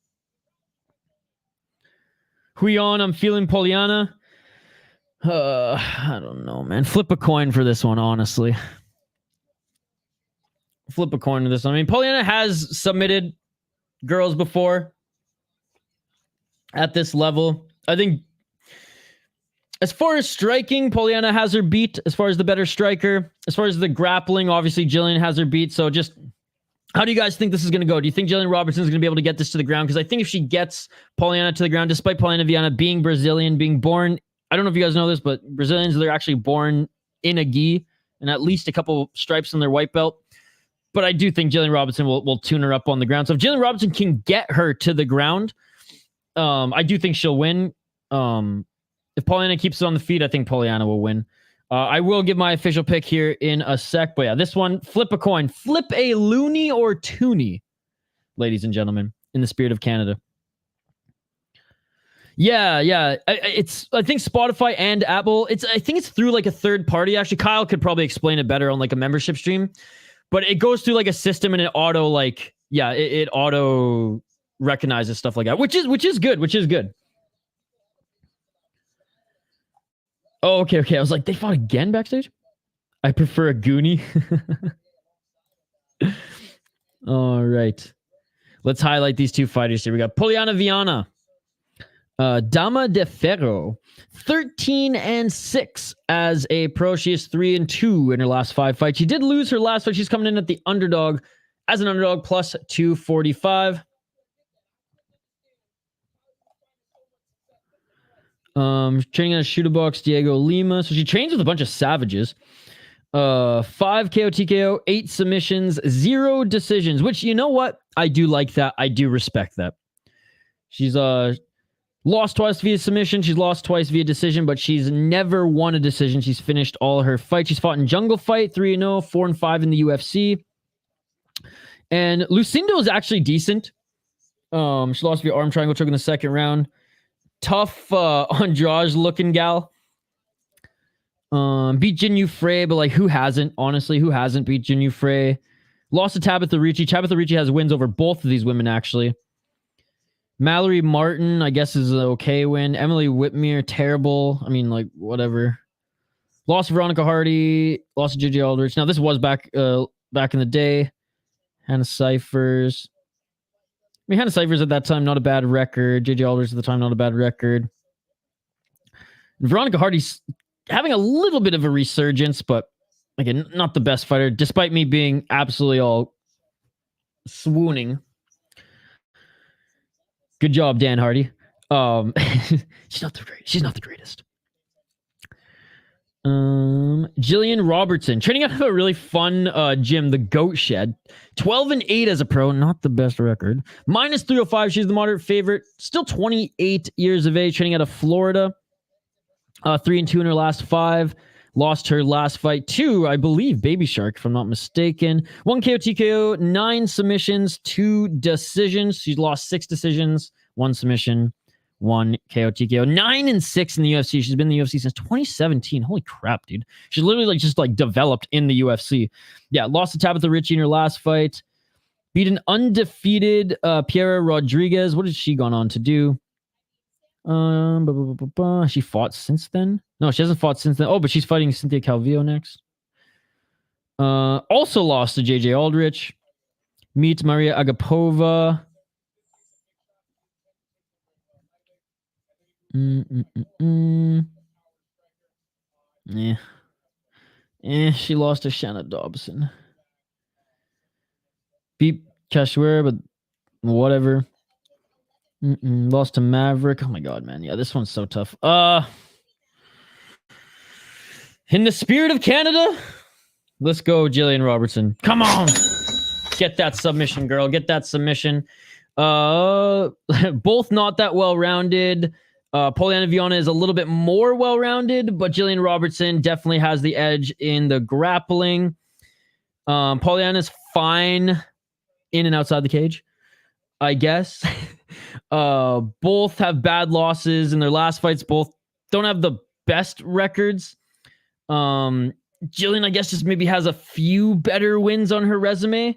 Huion, I'm feeling Poliana. I don't know, man. Flip a coin for this one, honestly. Flip a coin for this one. I mean, Poliana has submitted girls before at this level. I think as far as striking, Poliana has her beat as far as the better striker. As far as the grappling, obviously, Jillian has her beat. So just, how do you guys think this is going to go? Do you think Jillian Robertson is going to be able to get this to the ground? Because I think if she gets Poliana to the ground, despite Poliana Viana being Brazilian, being born, I don't know if you guys know this, but Brazilians, they're actually born in a gi and at least a couple stripes on their white belt. But I do think Jillian Robinson will tune her up on the ground. So if Jillian Robinson can get her to the ground, I do think she'll win. If Poliana keeps it on the feet, I think Poliana will win. I will give my official pick here in a sec. But yeah, this one, flip a coin. Flip a loony or toonie, ladies and gentlemen, in the spirit of Canada. Yeah. I think Spotify and Apple, I think it's through like a third party. Actually, Kyle could probably explain it better on like a membership stream. But it goes through like a system and it auto like, yeah, it auto recognizes stuff like that, which is good. Oh, okay. I was like, they fought again backstage? I prefer a Goonie. All right. Let's highlight these two fighters here. We got Poliana Viana. Dama de Ferro. 13-6 as a pro. She is 3-2 in her last 5 fights. She did lose her last fight. She's coming in at the underdog as an underdog plus 245. Training on a shooter box, Diego Lima. So she trains with a bunch of savages. 5 KO TKO, 8 submissions, 0 decisions, which, you know what? I do like that. I do respect that. She's lost twice via submission. She's lost twice via decision, but she's never won a decision. She's finished all her fights. She's fought in Jungle Fight, 3-0, 4-5 in the UFC. And Lucindo is actually decent. She lost via arm triangle choke in the second round. Tough Andrade looking gal. Beat Jinyu Frey, but like who hasn't? Honestly, who hasn't beat Jinyu Frey? Lost to Tabitha Ricci. Tabitha Ricci has wins over both of these women, actually. Mallory Martin, I guess, is an okay win. Emily Whitmere, terrible. I mean, like, whatever. Lost to Veronica Hardy. Lost to JJ Aldrich. Now, this was back in the day. Hannah Cyphers. I mean, Hannah Cyphers at that time, not a bad record. JJ Aldrich at the time, not a bad record. Veronica Hardy's having a little bit of a resurgence, but again, not the best fighter, despite me being absolutely all swooning. Good job, Dan Hardy. She's not the greatest. Jillian Robertson, training out of a really fun gym, the Goat Shed. 12-8 as a pro, not the best record. Minus 305, she's the moderate favorite. Still 28 years of age, training out of Florida. 3-2 in her last 5. Lost her last fight to, I believe, Baby Shark, if I'm not mistaken. 1 KO TKO, 9 submissions, 2 decisions. She's lost 6 decisions, 1 submission, 1 KO TKO. 9-6 in the UFC. She's been in the UFC since 2017. Holy crap, dude. She's literally just developed in the UFC. Yeah, lost to Tabitha Ritchie in her last fight. Beat an undefeated Piera Rodriguez. What has she gone on to do? She fought since then? No, she hasn't fought since then. Oh, but she's fighting Cynthia Calvillo next. Also lost to JJ Aldrich. Meet Maria Agapova. She lost to Shanna Dobson. Beat Kashwar, but whatever. Lost to Maverick. Oh my god, man. Yeah, this one's so tough. In the spirit of Canada, let's go, Jillian Robertson. Come on. Get that submission, girl. Get that submission. Both not that well-rounded. Poliana Viana is a little bit more well-rounded, but Jillian Robertson definitely has the edge in the grappling. Poliana's fine in and outside the cage, I guess. Both have bad losses in their last fights. Both don't have the best records. Jillian, I guess, just maybe has a few better wins on her resume.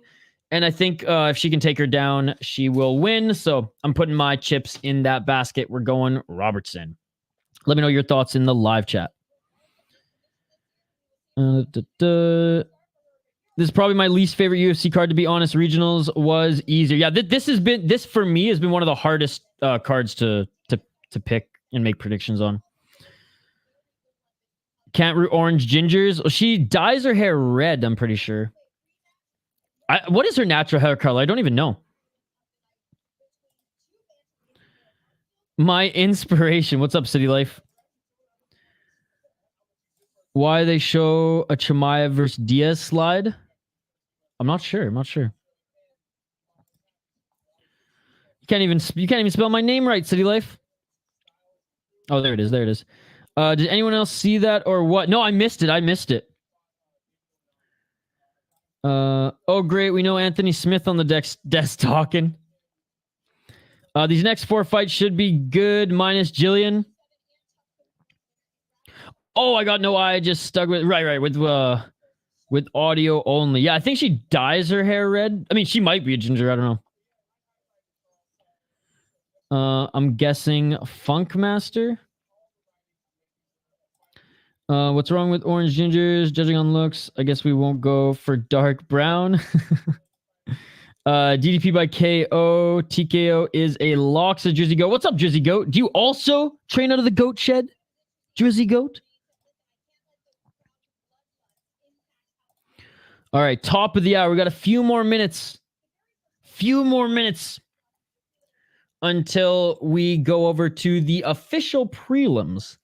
And I think if she can take her down, she will win. So I'm putting my chips in that basket. We're going Robertson. Let me know your thoughts in the live chat. This is probably my least favorite UFC card, to be honest. Regionals was easier. Yeah, this for me has been one of the hardest cards to pick and make predictions on. Can't root orange gingers. Well, she dyes her hair red, I'm pretty sure. What is her natural hair color? I don't even know. My inspiration. What's up, City Life? Why they show a Chimaev versus Diaz slide? I'm not sure. You can't even spell my name right, City Life. Oh, there it is. Did anyone else see that or what? No, I missed it. Oh, great. We know Anthony Smith on the desk talking. These next 4 fights should be good, minus Jillian. Oh, I got no eye. I just stuck with right with audio only. Yeah, I think she dyes her hair red. I mean, she might be a ginger. I don't know. I'm guessing Funk Master. What's wrong with orange gingers? Judging on looks, I guess we won't go for dark brown. DDP by KO. TKO is a lock, says Drizzy Goat. What's up, Drizzy Goat? Do you also train out of the Goat Shed? Drizzy Goat? All right, top of the hour. We got a few more minutes. Until we go over to the official prelims.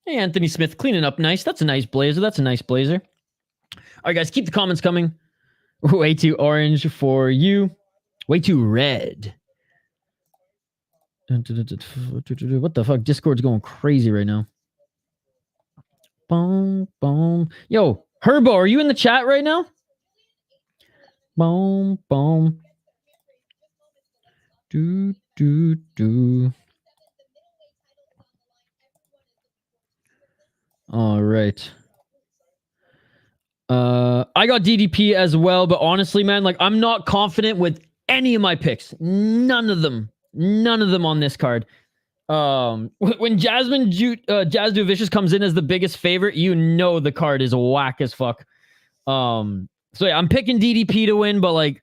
Hey, Anthony Smith, cleaning up nice. That's a nice blazer. All right, guys, keep the comments coming. Way too orange for you. Way too red. What the fuck? Discord's going crazy right now. Boom, boom. Yo, Herbo, are you in the chat right now? Boom, boom. Do. All right. I got DDP as well, but honestly, man, like I'm not confident with any of my picks. None of them on this card. When Jasmine Jazz Vicious comes in as the biggest favorite, you know the card is whack as fuck. So yeah, I'm picking DDP to win, but like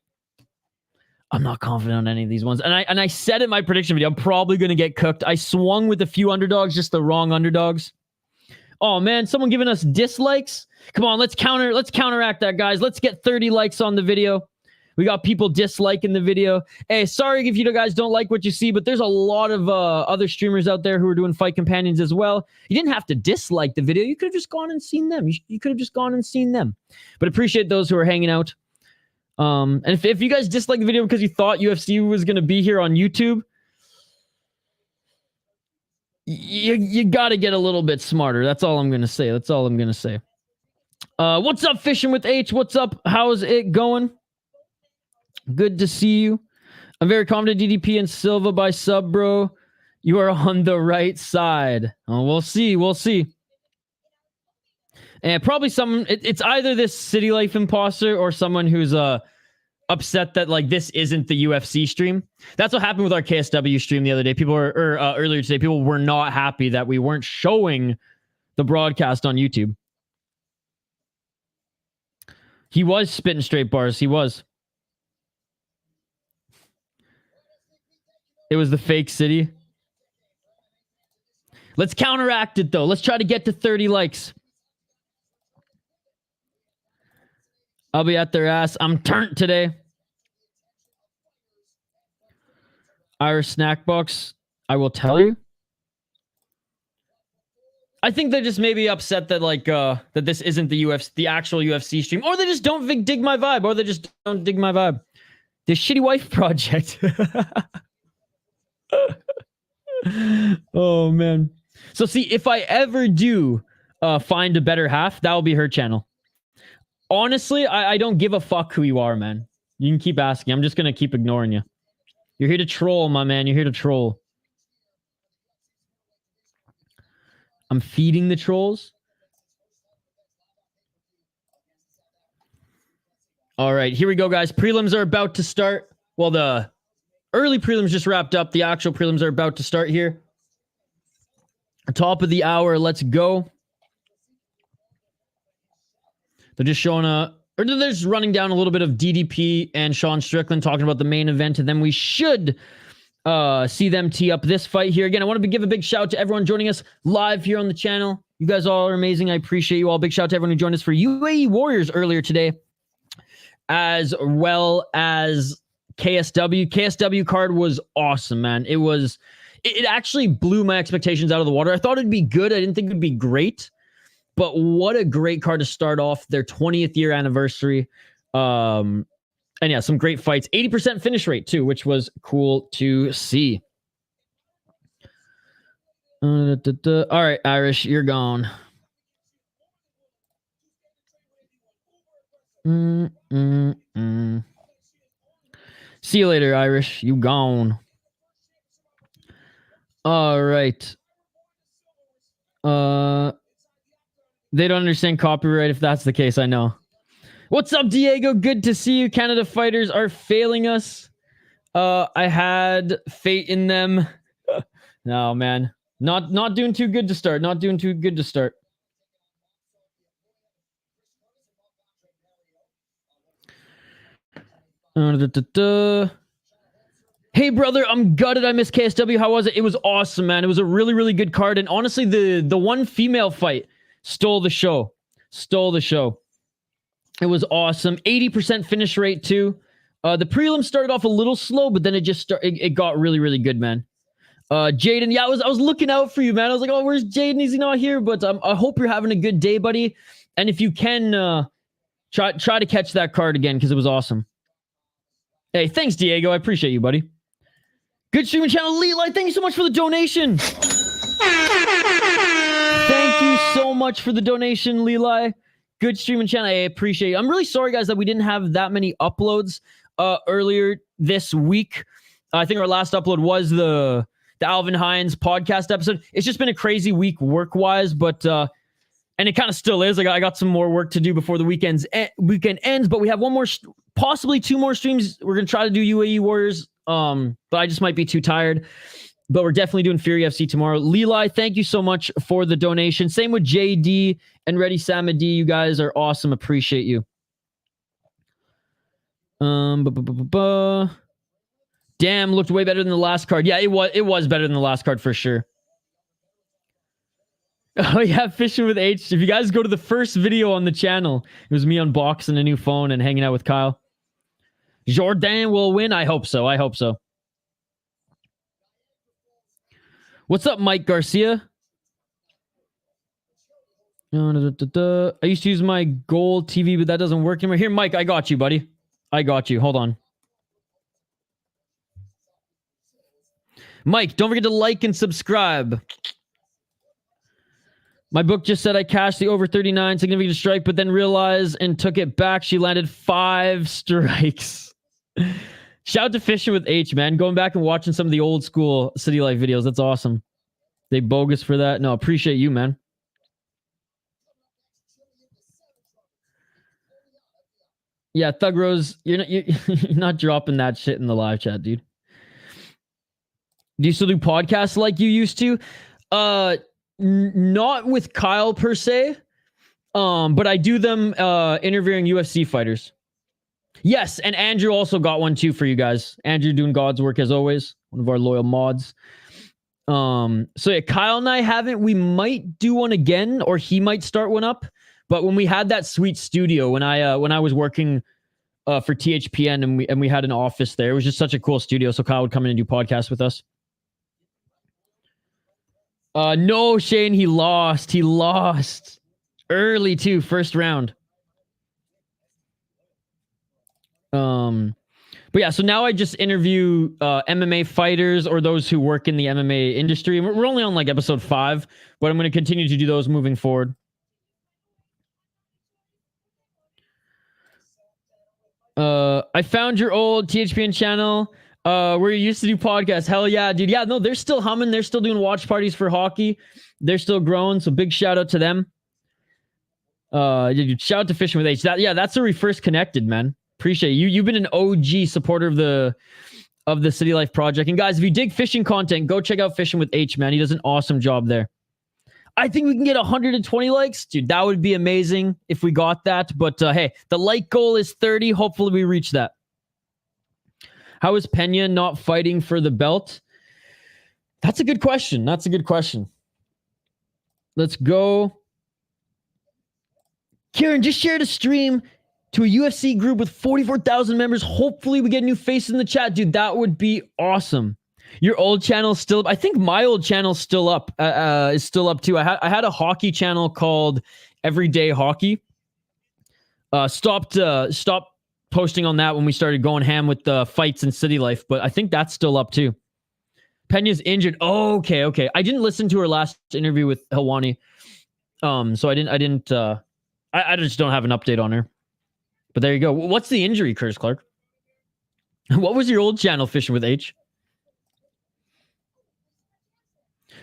I'm not confident on any of these ones. And I said in my prediction video, I'm probably gonna get cooked. I swung with a few underdogs, just the wrong underdogs. Oh man, someone giving us dislikes. Come on, let's counteract that, guys. Let's get 30 likes on the video. We got people disliking the video. Hey, sorry if you guys don't like what you see, but there's a lot of other streamers out there who are doing fight companions as well. You didn't have to dislike the video. You could have just gone and seen them. You could have just gone and seen them. But appreciate those who are hanging out. And if you guys dislike the video because you thought UFC was going to be here on YouTube, you got to get a little bit smarter. That's all I'm going to say. What's up, Fishing with H? What's up? How's it going? Good to see you. I'm very confident DDP and Silva by sub, bro. You are on the right side. Oh, we'll see. And probably it's either this City Life imposter or someone who's upset that like this isn't the UFC stream. That's what happened with our KSW stream the other day. Earlier today, people were not happy that we weren't showing the broadcast on YouTube. He was spitting straight bars. He was. It was the fake city. Let's counteract it, though. Let's try to get to 30 likes. I'll be at their ass. I'm turnt today. Irish snack box. I will tell you. I think they're just maybe upset that that this isn't the actual UFC stream, or they just don't dig my vibe, The Shitty Wife Project. Oh man. So see, if I ever do find a better half, that will be her channel. Honestly, I don't give a fuck who you are, man. You can keep asking. I'm just gonna keep ignoring you. You're here to troll, my man. You're here to troll. I'm feeding the trolls. All right, here we go, guys. Prelims are about to start. Well, the early prelims just wrapped up. The actual prelims are about to start here. Top of the hour. Let's go. They're just showing or they're just running down a little bit of DDP and Sean Strickland talking about the main event, and then we should see them tee up this fight here. Again, I want to give a big shout out to everyone joining us live here on the channel. You guys all are amazing. I appreciate you all. Big shout out to everyone who joined us for UAE Warriors earlier today, as well as KSW. KSW card was awesome, man. It actually blew my expectations out of the water. I thought it'd be good. I didn't think it'd be great, but what a great card to start off their 20th year anniversary. And yeah, some great fights. 80% finish rate too, which was cool to see. All right, Irish, you're gone. See you later, Irish. You gone. All right. They don't understand copyright if that's the case, I know. What's up, Diego? Good to see you. Canada fighters are failing us. I had fate in them. No, man. Not doing too good to start. Not doing too good to start. Hey, brother, I'm gutted I missed KSW. How was it? It was awesome, man. It was a really, really good card. And honestly, the one female fight stole the show. It was awesome. 80% finish rate, too. The prelim started off a little slow, but then it got really, really good, man. Jaden, yeah, I was looking out for you, man. I was like, oh, where's Jaden? Is he not here? But I hope you're having a good day, buddy. And if you can, try to catch that card again, because it was awesome. Hey, thanks, Diego. I appreciate you, buddy. Good streaming channel, Leeli. Thank you so much for the donation. Thank you so much for the donation, Leeli. Good streaming channel. I appreciate it. I'm really sorry, guys, that we didn't have that many uploads earlier this week. I think our last upload was the Alvin Hines podcast episode. It's just been a crazy week work-wise, but And it kind of still is. I got some more work to do before the weekend ends, but we have one more, possibly 2 more streams. We're going to try to do UAE Warriors, but I just might be too tired. But we're definitely doing Fury FC tomorrow. Leeli, thank you so much for the donation. Same with JD and Reddy Samadi. You guys are awesome. Appreciate you. Damn, looked way better than the last card. Yeah, it was better than the last card for sure. Oh yeah, Fishing with H. If you guys go to the first video on the channel, it was me unboxing a new phone and hanging out with Kyle. Jourdain will win. I hope so. I hope so. What's up, Mike Garcia? I used to use my gold TV, but that doesn't work anymore. Here, Mike, I got you, buddy. I got you. Hold on. Mike, don't forget to like and subscribe. My book just said I cashed the over 39 significant strike, but then realized and took it back. She landed 5 strikes. Shout out to Fishing with H, man. Going back and watching some of the old school City Life videos. That's awesome. They bogus for that. No, appreciate you, man. Yeah, Thug Rose, you're not dropping that shit in the live chat, dude. Do you still do podcasts like you used to? Not with Kyle per se, but I do them interviewing UFC fighters. Yes, and Andrew also got one too for you guys. Andrew doing God's work as always, one of our loyal mods. So yeah, Kyle and I haven't. We might do one again, or he might start one up. But when we had that sweet studio, when I was working for THPN and we had an office there, it was just such a cool studio. So Kyle would come in and do podcasts with us. No, Shane, he lost. He lost early too, first round. But yeah, so now I just interview MMA fighters or those who work in the MMA industry. We're only on like episode 5, but I'm going to continue to do those moving forward. I found your old THPN channel where you used to do podcasts. Hell yeah, dude. Yeah, no, they're still humming. They're still doing watch parties for hockey. They're still growing. So big shout out to them. Shout out to Fishing with H. That's where we first connected, man. Appreciate you. You've been an OG supporter of the City Life Project. And guys, if you dig fishing content, go check out Fishing with H, man. He does an awesome job there. I think we can get 120 likes. Dude, that would be amazing if we got that. But hey, the like goal is 30. Hopefully we reach that. How is Pena not fighting for the belt? That's a good question. That's a good question. Let's go. Kieran, just shared a stream to a UFC group with 44,000 members. Hopefully we get a new face in the chat. Dude, that would be awesome. Your old channel still up? I think my old channel's still up. Is still up too. I had a hockey channel called Everyday Hockey. Stopped posting on that when we started going ham with the fights in City Life, but I think that's still up too. Pena's injured. Oh, okay. I didn't listen to her last interview with Helwani. So I just don't have an update on her. But there you go. What's the injury, Curtis Clark? What was your old channel, Fishing with H?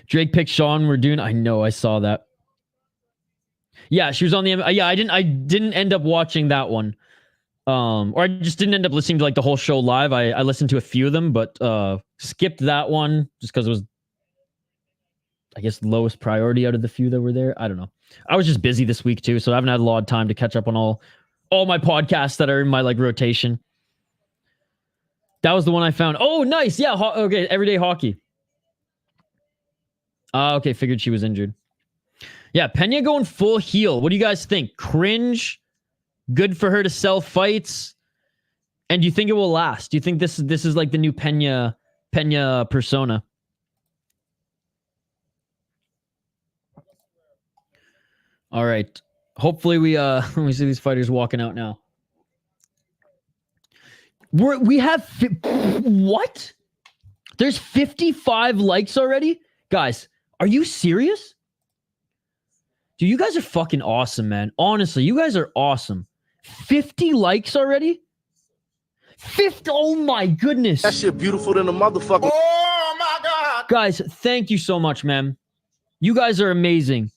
Drake picked Sean. We're doing. I know. I saw that. Yeah, she was on the. Yeah, I didn't end up watching that one. Or I just didn't end up listening to like the whole show live. I listened to a few of them, but skipped that one just because it was, I guess, lowest priority out of the few that were there. I don't know. I was just busy this week too, so I haven't had a lot of time to catch up on all my podcasts that are in my like rotation. That was the one I found. Oh, nice. Yeah. Okay. Everyday Hockey. Okay. Figured she was injured. Yeah. Pena going full heel. What do you guys think? Cringe? Good for her to sell fights? And do you think it will last? Do you think this is like the new Pena persona? All right. Hopefully we see these fighters walking out now. We have what? There's 55 likes already? Guys, are you serious? Dude, you guys are fucking awesome, man. Honestly, you guys are awesome. 50 likes already? 50? Oh my goodness. That shit beautiful than a motherfucker. Oh my God. Guys, thank you so much, man. You guys are amazing.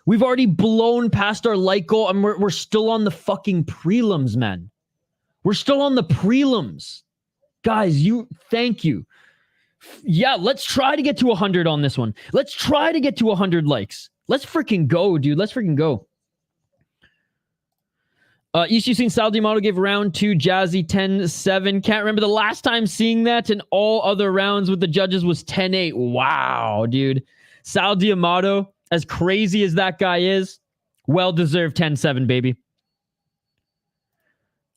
We've already blown past our like goal, and we're still on the fucking prelims, man. We're still on the prelims. Guys, thank you. Yeah, let's try to get to 100 on this one. Let's try to get to 100 likes. Let's freaking go, dude. Let's freaking go. You seen Sal D'Amato give round 2 Jazzy 10-7. Can't remember the last time seeing that, and all other rounds with the judges was 10-8. Wow, dude. Sal D'Amato, as crazy as that guy is, well-deserved 10-7, baby.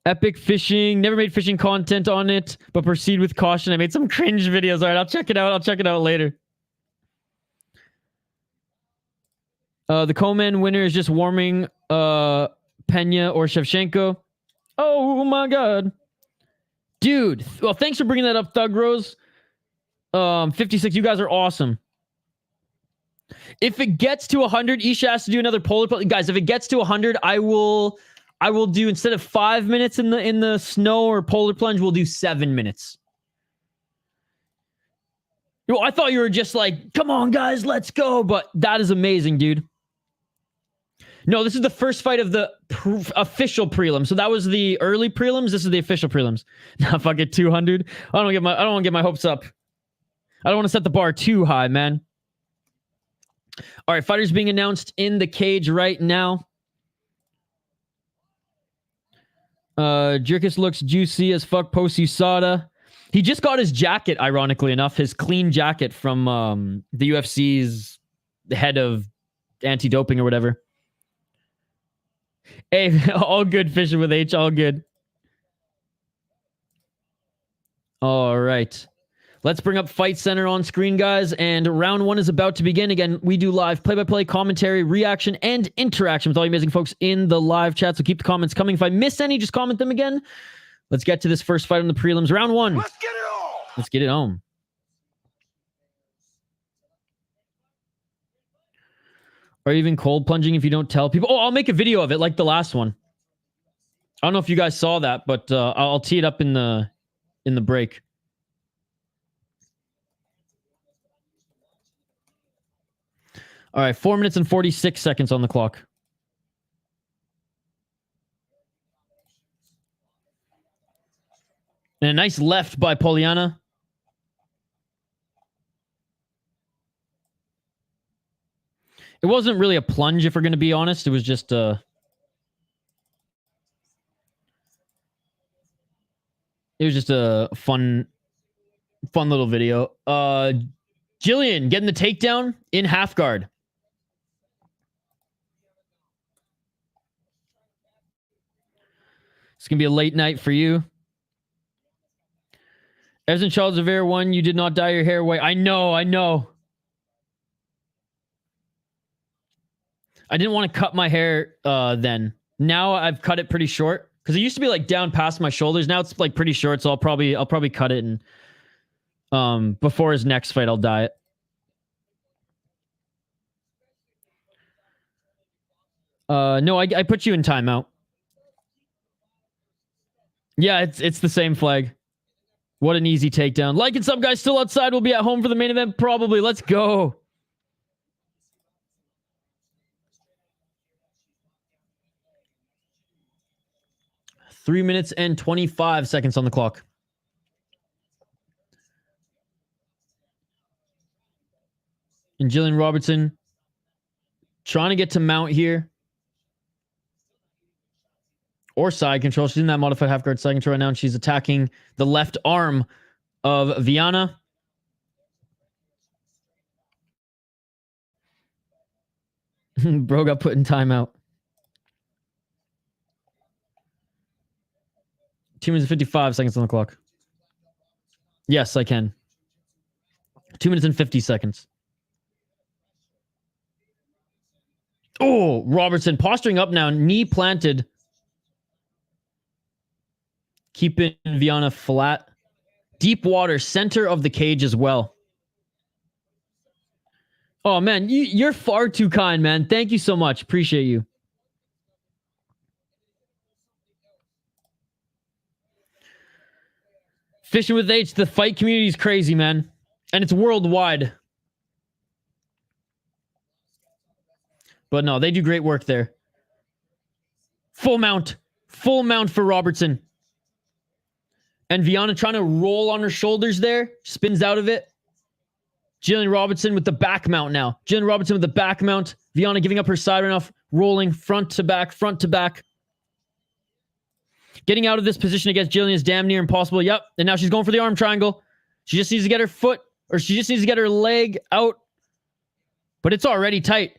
Epic fishing. Never made fishing content on it, but proceed with caution. I made some cringe videos. All right, I'll check it out. I'll check it out later. The Coleman winner is just warming Pena or Shevchenko. Oh my god. Dude. Well, thanks for bringing that up, Thug Rose. 56, you guys are awesome. If it gets to 100, Isha has to do another polar plunge. Guys, if it gets to 100, I will do, instead of 5 minutes in the snow or polar plunge, we'll do 7 minutes. Yo, I thought you were just like, come on, guys, let's go. But that is amazing, dude. No, this is the first fight of the official prelim. So that was the early prelims. This is the official prelims. Now, if I get 200, I don't want to get my hopes up. I don't want to set the bar too high, man. All right, fighters being announced in the cage right now. Dricus looks juicy as fuck post USADA. He just got his jacket, ironically enough, his clean jacket from the UFC's head of anti-doping or whatever. Hey, all good fishing with H, all good. All right. Let's bring up Fight Center on screen, guys, and round 1 is about to begin. Again, we do live play-by-play commentary, reaction, and interaction with all you amazing folks in the live chat, so keep the comments coming. If I miss any, just comment them again. Let's get to this first fight on the prelims. Round 1. Let's get it on. Let's get it on. Or even cold plunging if you don't tell people. Oh, I'll make a video of it like the last one. I don't know if you guys saw that, but I'll tee it up in the break. All right, 4 minutes and 46 seconds on the clock. And a nice left by Poliana. It wasn't really a plunge, if we're going to be honest. It was just it was just a fun little video. Jillian getting the takedown in half guard. It's going to be a late night for you. Evan Charles Rivera won. You did not dye your hair white. I know. I didn't want to cut my hair then. Now I've cut it pretty short. Because it used to be like down past my shoulders. Now it's like pretty short. So I'll probably cut it, and before his next fight, I'll dye it. No, I put you in timeout. Yeah, it's the same flag. What an easy takedown. Like and some guys still outside will be at home for the main event, probably. Let's go. Three minutes and 25 seconds on the clock. And Jillian Robertson trying to get to mount here. Or side control. She's in that modified half guard side control right now, and she's attacking the left arm of Viana. Bro got put in timeout. 2 minutes and 55 seconds on the clock. Yes, I can. 2 minutes and 50 seconds. Oh, Robertson posturing up now. Knee planted. Keeping Viana flat. Deep water, center of the cage as well. Oh, man, you're far too kind, man. Thank you so much. Appreciate you. Fishing with H, the fight community is crazy, man. And it's worldwide. But no, they do great work there. Full mount. Full mount for Robertson. And Viana trying to roll on her shoulders there. Spins out of it. Jillian Robertson with the back mount now. Jillian Robertson with the back mount. Viana giving up her side enough. Rolling front to back, front to back. Getting out of this position against Jillian is damn near impossible. Yep. And now she's going for the arm triangle. She just needs to get her foot, or she just needs to get her leg out. But it's already tight.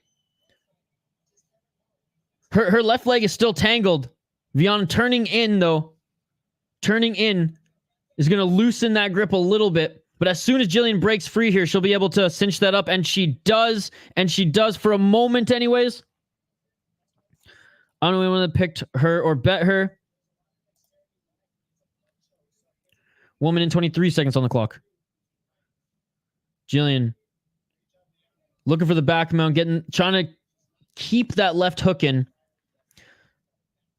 Her left leg is still tangled. Viana turning in, though. Turning in is going to loosen that grip a little bit. But as soon as Jillian breaks free here, she'll be able to cinch that up. And she does. And she does for a moment anyways. I don't know if anyone that picked her or bet her. Woman in 23 seconds on the clock. Jillian looking for the back mount, trying to keep that left hook in.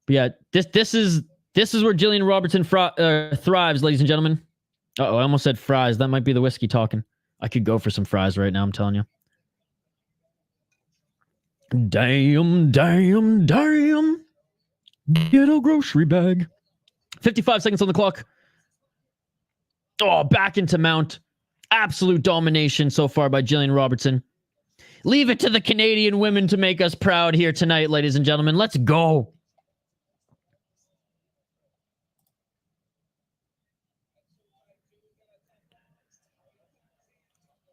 But yeah, this is where Jillian Robertson thrives, ladies and gentlemen. Uh-oh, I almost said fries. That might be the whiskey talking. I could go for some fries right now, I'm telling you. Damn. Get a grocery bag. 55 seconds on the clock. Oh, back into mount. Absolute domination so far by Jillian Robertson. Leave it to the Canadian women to make us proud here tonight, ladies and gentlemen. Let's go.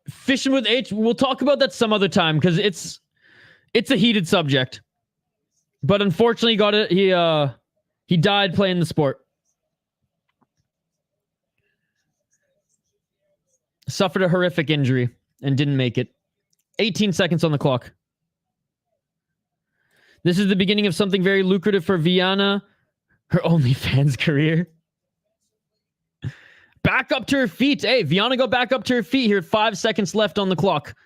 Fishing with H, we'll talk about that some other time because it's a heated subject. But unfortunately, he died playing the sport. Suffered a horrific injury and didn't make it. 18 seconds on the clock. This is the beginning of something very lucrative for Viana. Her OnlyFans career. Back up to her feet. Hey, Viana go back up to her feet here. 5 seconds left on the clock.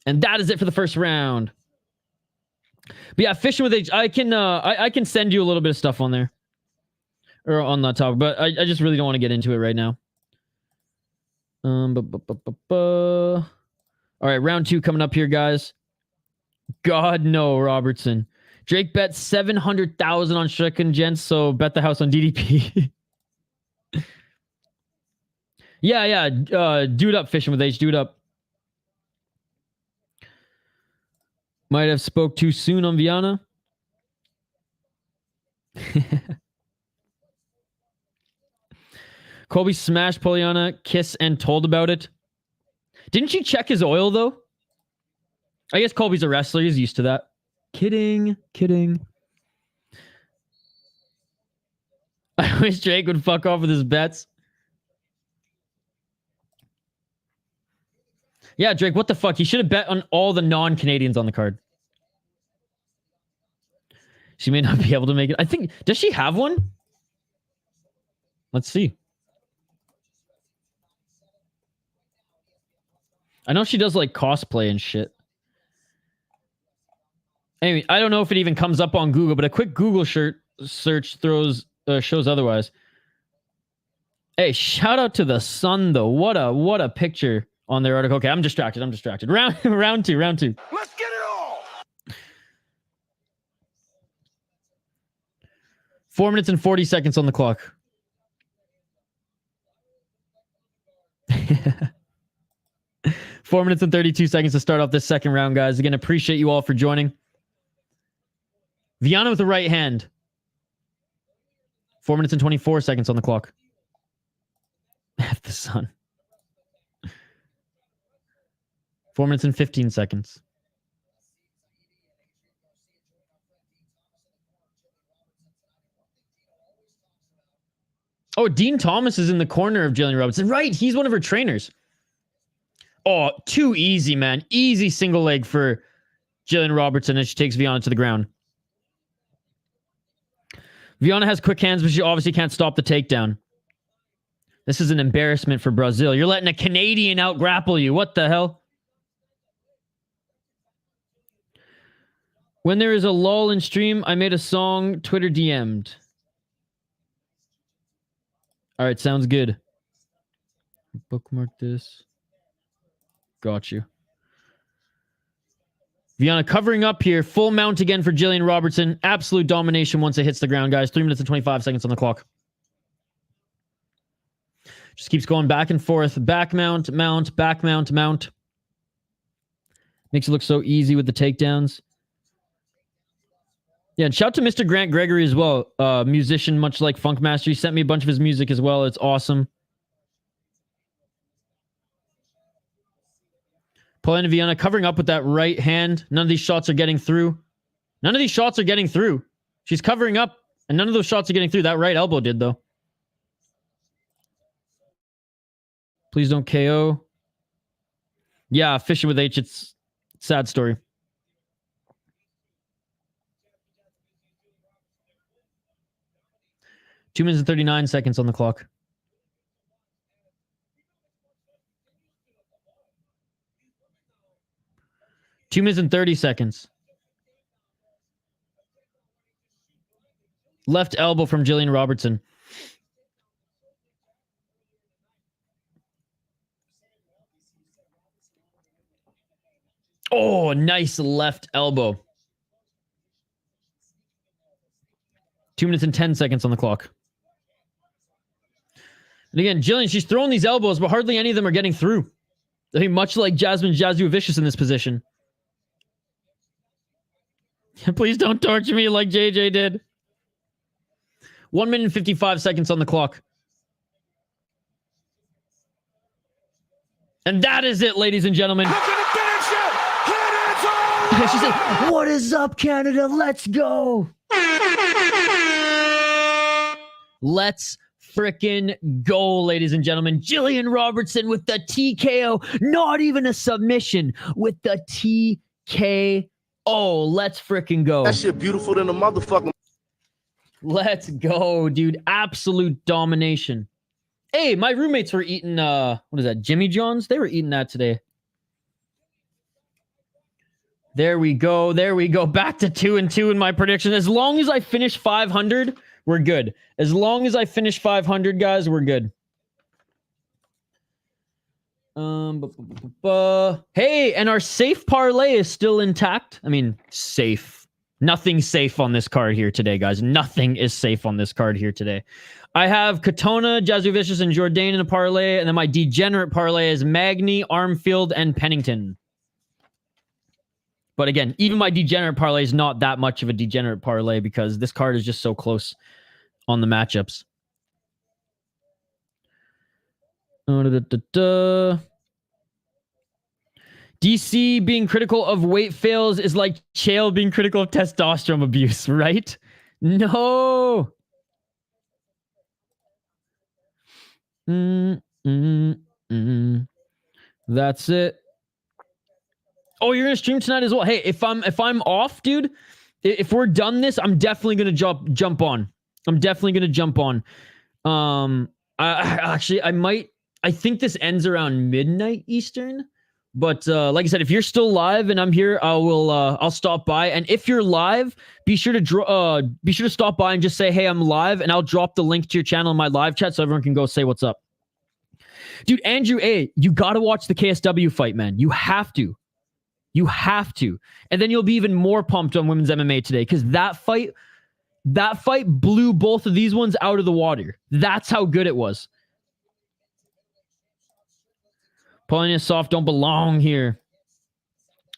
And that is it for the first round. But yeah, fishing with H. I can send you a little bit of stuff on there. Or on that topic. But I just really don't want to get into it right now. All right, round 2 coming up here, guys. God, no, Robertson. Drake bet 700,000 on Strickland, gents, so bet the house on DDP. yeah. Dude up, fishing with H. Dude up. Might have spoke too soon on Viana. Colby smashed Poliana, kiss, and told about it. Didn't you check his oil, though? I guess Colby's a wrestler. He's used to that. Kidding. I wish Drake would fuck off with his bets. Yeah, Drake, what the fuck? He should have bet on all the non-Canadians on the card. She may not be able to make it. I think... Does she have one? Let's see. I know she does like cosplay and shit. Anyway, I don't know if it even comes up on Google, but a quick Google search shows otherwise. Hey, shout out to the Sun though. What a picture on their article. Okay, I'm distracted. Round two. Let's get it all. 4 minutes and 40 seconds on the clock. 4 minutes and 32 seconds to start off this second round, guys. Again, appreciate you all for joining. Viana with the right hand. 4 minutes and 24 seconds on the clock. F the Sun. 4 minutes and 15 seconds. Oh, Dean Thomas is in the corner of Jillian Robertson. Right, he's one of her trainers. Oh, too easy, man. Easy single leg for Jillian Robertson as she takes Viana to the ground. Viana has quick hands, but she obviously can't stop the takedown. This is an embarrassment for Brazil. You're letting a Canadian out-grapple you. What the hell? When there is a lull in stream, I made a song, Twitter DM'd. All right, sounds good. Bookmark this. Got you. Viana covering up here. Full mount again for Jillian Robertson. Absolute domination once it hits the ground, guys. 3 minutes and 25 seconds on the clock. Just keeps going back and forth. Back mount, mount, back mount, mount. Makes it look so easy with the takedowns. Yeah, and shout to Mr. Grant Gregory as well. Musician, much like Funkmaster. He sent me a bunch of his music as well. It's awesome. Paulina Viana covering up with that right hand. None of these shots are getting through. None of these shots are getting through. She's covering up, and none of those shots are getting through. That right elbow did, though. Please don't KO. Yeah, fishing with H. It's a sad story. Two minutes and 39 seconds on the clock. Two minutes and 30 seconds. Left elbow from Jillian Robertson. Oh, nice left elbow. 2 minutes and 10 seconds on the clock. And again, Jillian, she's throwing these elbows, but hardly any of them are getting through. I mean, much like Jasmine Jazu Vicious in this position. Please don't torture me like JJ did. 1 minute and 55 seconds on the clock. And that is it, ladies and gentlemen. She said, "What is up, Canada? Let's go." Let's frickin' go, ladies and gentlemen. Jillian Robertson with the TKO. Not even a submission, with the TKO. Let's frickin' go. That shit beautiful than a motherfucker. Let's go, dude. Absolute domination. Hey, my roommates were eating, what is that, Jimmy John's? They were eating that today. There we go. There we go. Back to 2-2 in my prediction. As long as I finish 500, we're good. As long as I finish 500, guys, we're good. Hey, and our safe parlay is still intact. I mean, safe. Nothing's safe on this card here today, guys. Nothing is safe on this card here today. I have Katona, Jazu Vicious, and Jourdain in a parlay, and then my degenerate parlay is Magny, Armfield, and Pennington. But again, even my degenerate parlay is not that much of a degenerate parlay because this card is just so close on the matchups. DC being critical of weight fails is like Chael being critical of testosterone abuse, right? No. That's it. Oh, you're gonna stream tonight as well. Hey, if I'm off, dude, if we're done this, I'm definitely gonna jump on. I'm definitely gonna jump on. I think this ends around midnight Eastern. But like I said, if you're still live and I'm here, I'll stop by. And if you're live, be sure to stop by and just say, "Hey, I'm live," and I'll drop the link to your channel in my live chat so everyone can go say what's up. Dude, Andrew A, you gotta watch the KSW fight, man. You have to. You have to. And then you'll be even more pumped on women's MMA today because that fight blew both of these ones out of the water. That's how good it was. Paulina Soft don't belong here.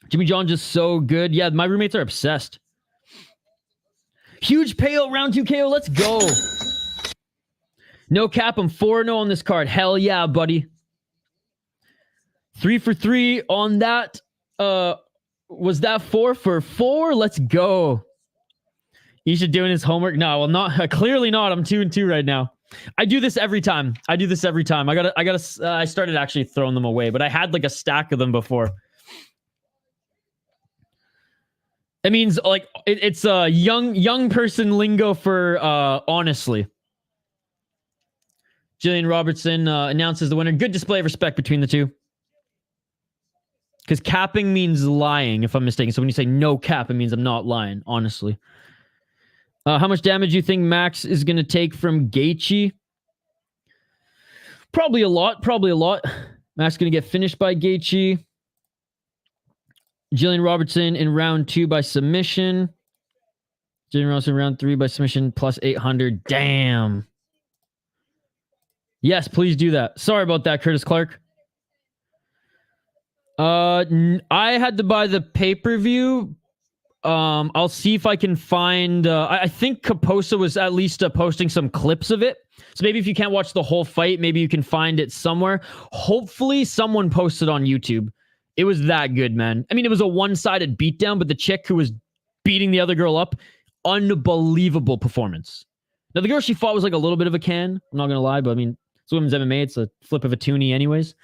Jimmy John just so good. Yeah, my roommates are obsessed. Huge payout, round 2 KO. Let's go. No cap, I'm 4-0 on this card. Hell yeah, buddy. 3 for 3 on that. Was that 4 for 4? Let's go. Isha doing his homework. No, well, not clearly not. I'm 2-2 right now. I do this every time. I started actually throwing them away, but I had like a stack of them before. It means like it's a young person lingo for honestly. Jillian Robertson announces the winner. Good display of respect between the two. Because capping means lying, if I'm mistaken. So when you say no cap, it means I'm not lying, honestly. How much damage do you think Max is going to take from Gaethje? Probably a lot. Max going to get finished by Gaethje. Jillian Robertson in round 2 by submission. Jillian Robertson round 3 by submission plus 800. Damn. Yes, please do that. Sorry about that, Curtis Clark. I had to buy the pay-per-view. I'll see if I can find... I think Kaposa was at least posting some clips of it. So maybe if you can't watch the whole fight, maybe you can find it somewhere. Hopefully someone posted on YouTube. It was that good, man. I mean, it was a one-sided beatdown, but the chick who was beating the other girl up, unbelievable performance. Now, the girl she fought was like a little bit of a can. I'm not going to lie, but I mean, it's women's MMA. It's a flip of a toonie anyways.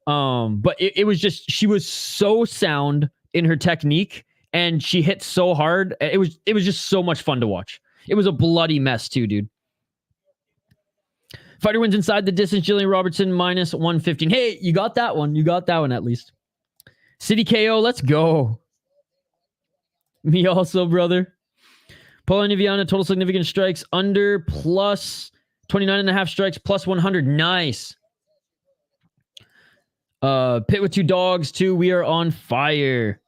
But it was just... She was so sound in her technique, and she hit so hard. It was just so much fun to watch. It was a bloody mess too, dude. Fighter wins inside the distance. Jillian Robertson minus 115. Hey, you got that one. You got that one at least. City KO, let's go. Me also, brother. Paulina Viana, total significant strikes under plus 29.5 strikes plus 100. Nice. Pit with 2 dogs too. We are on fire.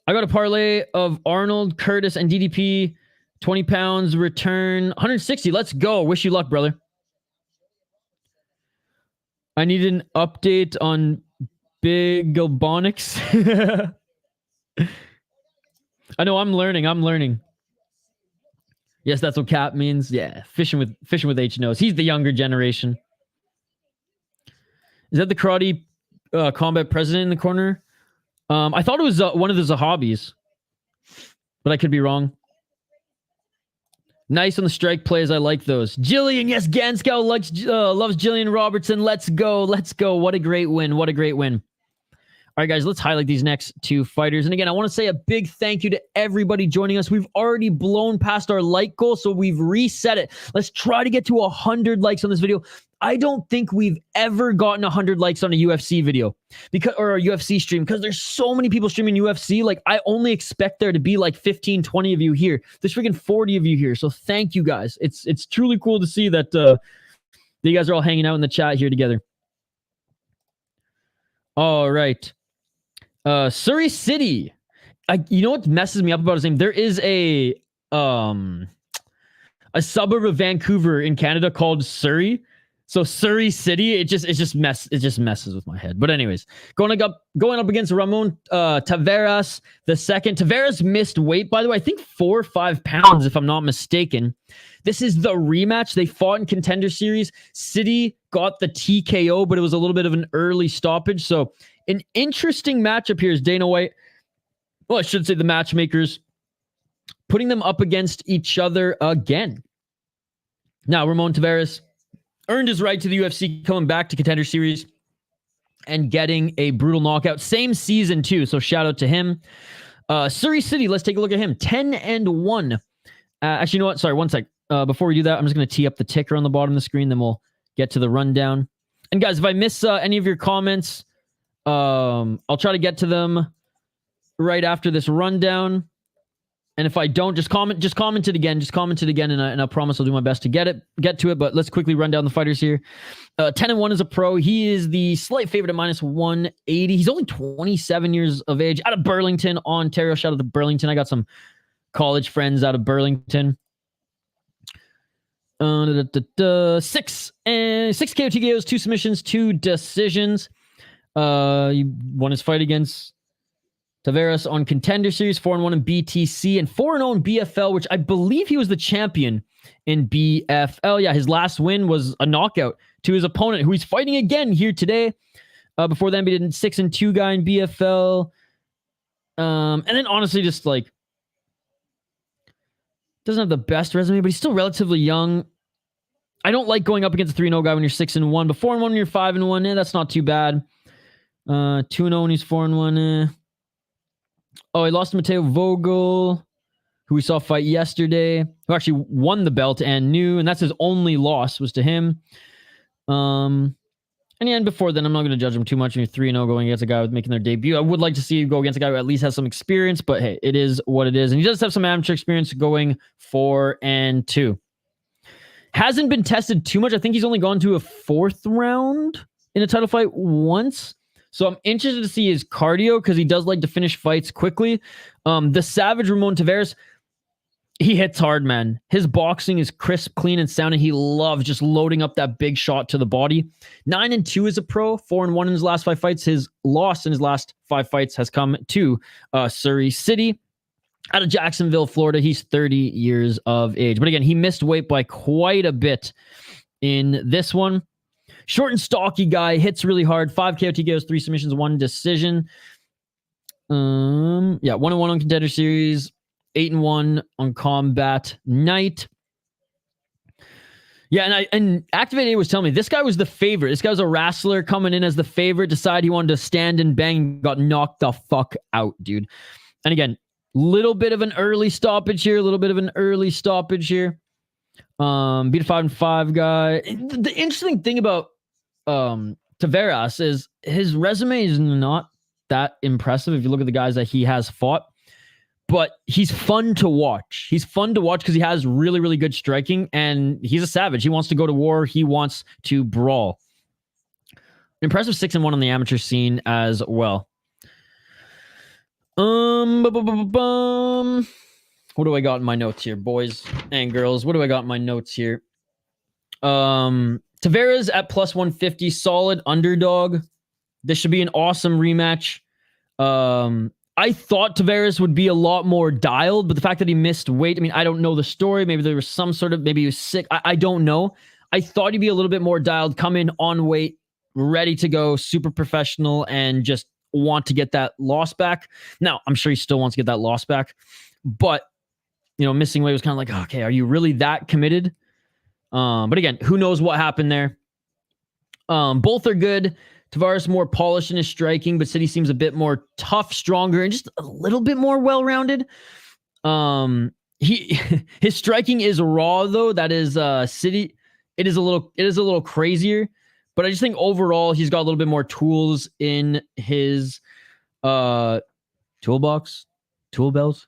I got a parlay of Arnold, Curtis, and DDP. 20 pounds return. 160. Let's go. Wish you luck, brother. I need an update on Big Galbonics. I know, I'm learning. Yes, that's what Cap means. Yeah, fishing with H knows. He's the younger generation. Is that the karate combat president in the corner? I thought it was one of the Zahabis, but I could be wrong. Nice on the strike plays. I like those. Jillian, yes, Ganskow loves Jillian Robertson. Let's go. What a great win. All right, guys, let's highlight these next 2 fighters. And again, I want to say a big thank you to everybody joining us. We've already blown past our like goal, so we've reset it. Let's try to get to 100 likes on this video. I don't think we've ever gotten 100 likes on a UFC video or a UFC stream, because there's so many people streaming UFC. Like, I only expect there to be like 15, 20 of you here. There's freaking 40 of you here. So thank you guys. It's truly cool to see that you guys are all hanging out in the chat here together. All right. Surrey City. You know what messes me up about his name? There is a suburb of Vancouver in Canada called Surrey. So Surrey City, it just messes with my head. But anyways, going up against Ramon Taveras the second. Taveras missed weight, by the way. I think 4 or 5 pounds, if I'm not mistaken. This is the rematch. They fought in Contender Series. City got the TKO, but it was a little bit of an early stoppage. So an interesting matchup here is Dana White. Well, I should say the matchmakers putting them up against each other again. Now, Ramon Taveras earned his right to the UFC, coming back to Contender Series and getting a brutal knockout. Same season, too, so shout out to him. Surrey City, let's take a look at him. 10-1. Actually, you know what? Sorry, one sec. Before we do that, I'm just going to tee up the ticker on the bottom of the screen, then we'll get to the rundown. And guys, if I miss any of your comments, I'll try to get to them right after this rundown. And if I don't, just comment it again. Just comment it again, and I promise I'll do my best to get to it. But let's quickly run down the fighters here. 10-1 as a pro. He is the slight favorite at minus 180. He's only 27 years of age. Out of Burlington, Ontario. Shout out to Burlington. I got some college friends out of Burlington. 6 KO TKOs, 2 submissions, 2 decisions. He won his fight against Taveras on Contender Series, 4-1 in BTC, and 4-0 in BFL, which I believe he was the champion in BFL. Yeah, his last win was a knockout to his opponent, who he's fighting again here today. Before then, he did a 6-2 guy in BFL. And then honestly, just like, doesn't have the best resume, but he's still relatively young. I don't like going up against a 3-0 guy when you're 6-1, but 4-1 when you're 5-1, that's not too bad. 2-0 when he's 4-1. Oh, he lost to Mateo Vogel, who we saw fight yesterday, who actually won the belt and that's his only loss was to him. And yeah, and before then, I'm not going to judge him too much when you're 3-0 going against a guy with making their debut. I would like to see you go against a guy who at least has some experience, but hey, it is what it is. And he does have some amateur experience going 4-2. Hasn't been tested too much. I think he's only gone to a 4th round in a title fight once. So I'm interested to see his cardio because he does like to finish fights quickly. The Savage Ramon Taveras, he hits hard, man. His boxing is crisp, clean, and sound, and he loves just loading up that big shot to the body. 9-2 as a pro, 4-1 in his last 5 fights. His loss in his last 5 fights has come to Surrey City out of Jacksonville, Florida. He's 30 years of age. But again, he missed weight by quite a bit in this one. Short and stocky guy, hits really hard. 5 KO TKOs, 3 submissions, 1 decision. 1-1 on Contender Series, 8-1 on Combat Night. Yeah, and Activate A was telling me this guy was the favorite. This guy was a wrestler coming in as the favorite, decided he wanted to stand and bang, got knocked the fuck out, dude. And again, little bit of an early stoppage here, Beat a 5-5 guy. The interesting thing about Taveras is his resume is not that impressive if you look at the guys that he has fought, but he's fun to watch. He's fun to watch because he has really, really good striking, and he's a savage. He wants to go to war. He wants to brawl. Impressive 6-1 on the amateur scene as well. What do I got in my notes here, boys and girls? What do I got in my notes here? Taveras at plus 150, solid underdog. This should be an awesome rematch. I thought Taveras would be a lot more dialed, but the fact that he missed weight, I mean, I don't know the story. Maybe there was some sort of, maybe he was sick. I don't know. I thought he'd be a little bit more dialed, come in on weight, ready to go, super professional, and just want to get that loss back. Now, I'm sure he still wants to get that loss back, but, you know, missing weight was kind of like, okay, are you really that committed? But again, who knows what happened there? Both are good. Taveras more polished in his striking, but City seems a bit more tough, stronger, and just a little bit more well-rounded. His striking is raw though. That is City. It is a little crazier, but I just think overall he's got a little bit more tools in his toolbox, tool belt.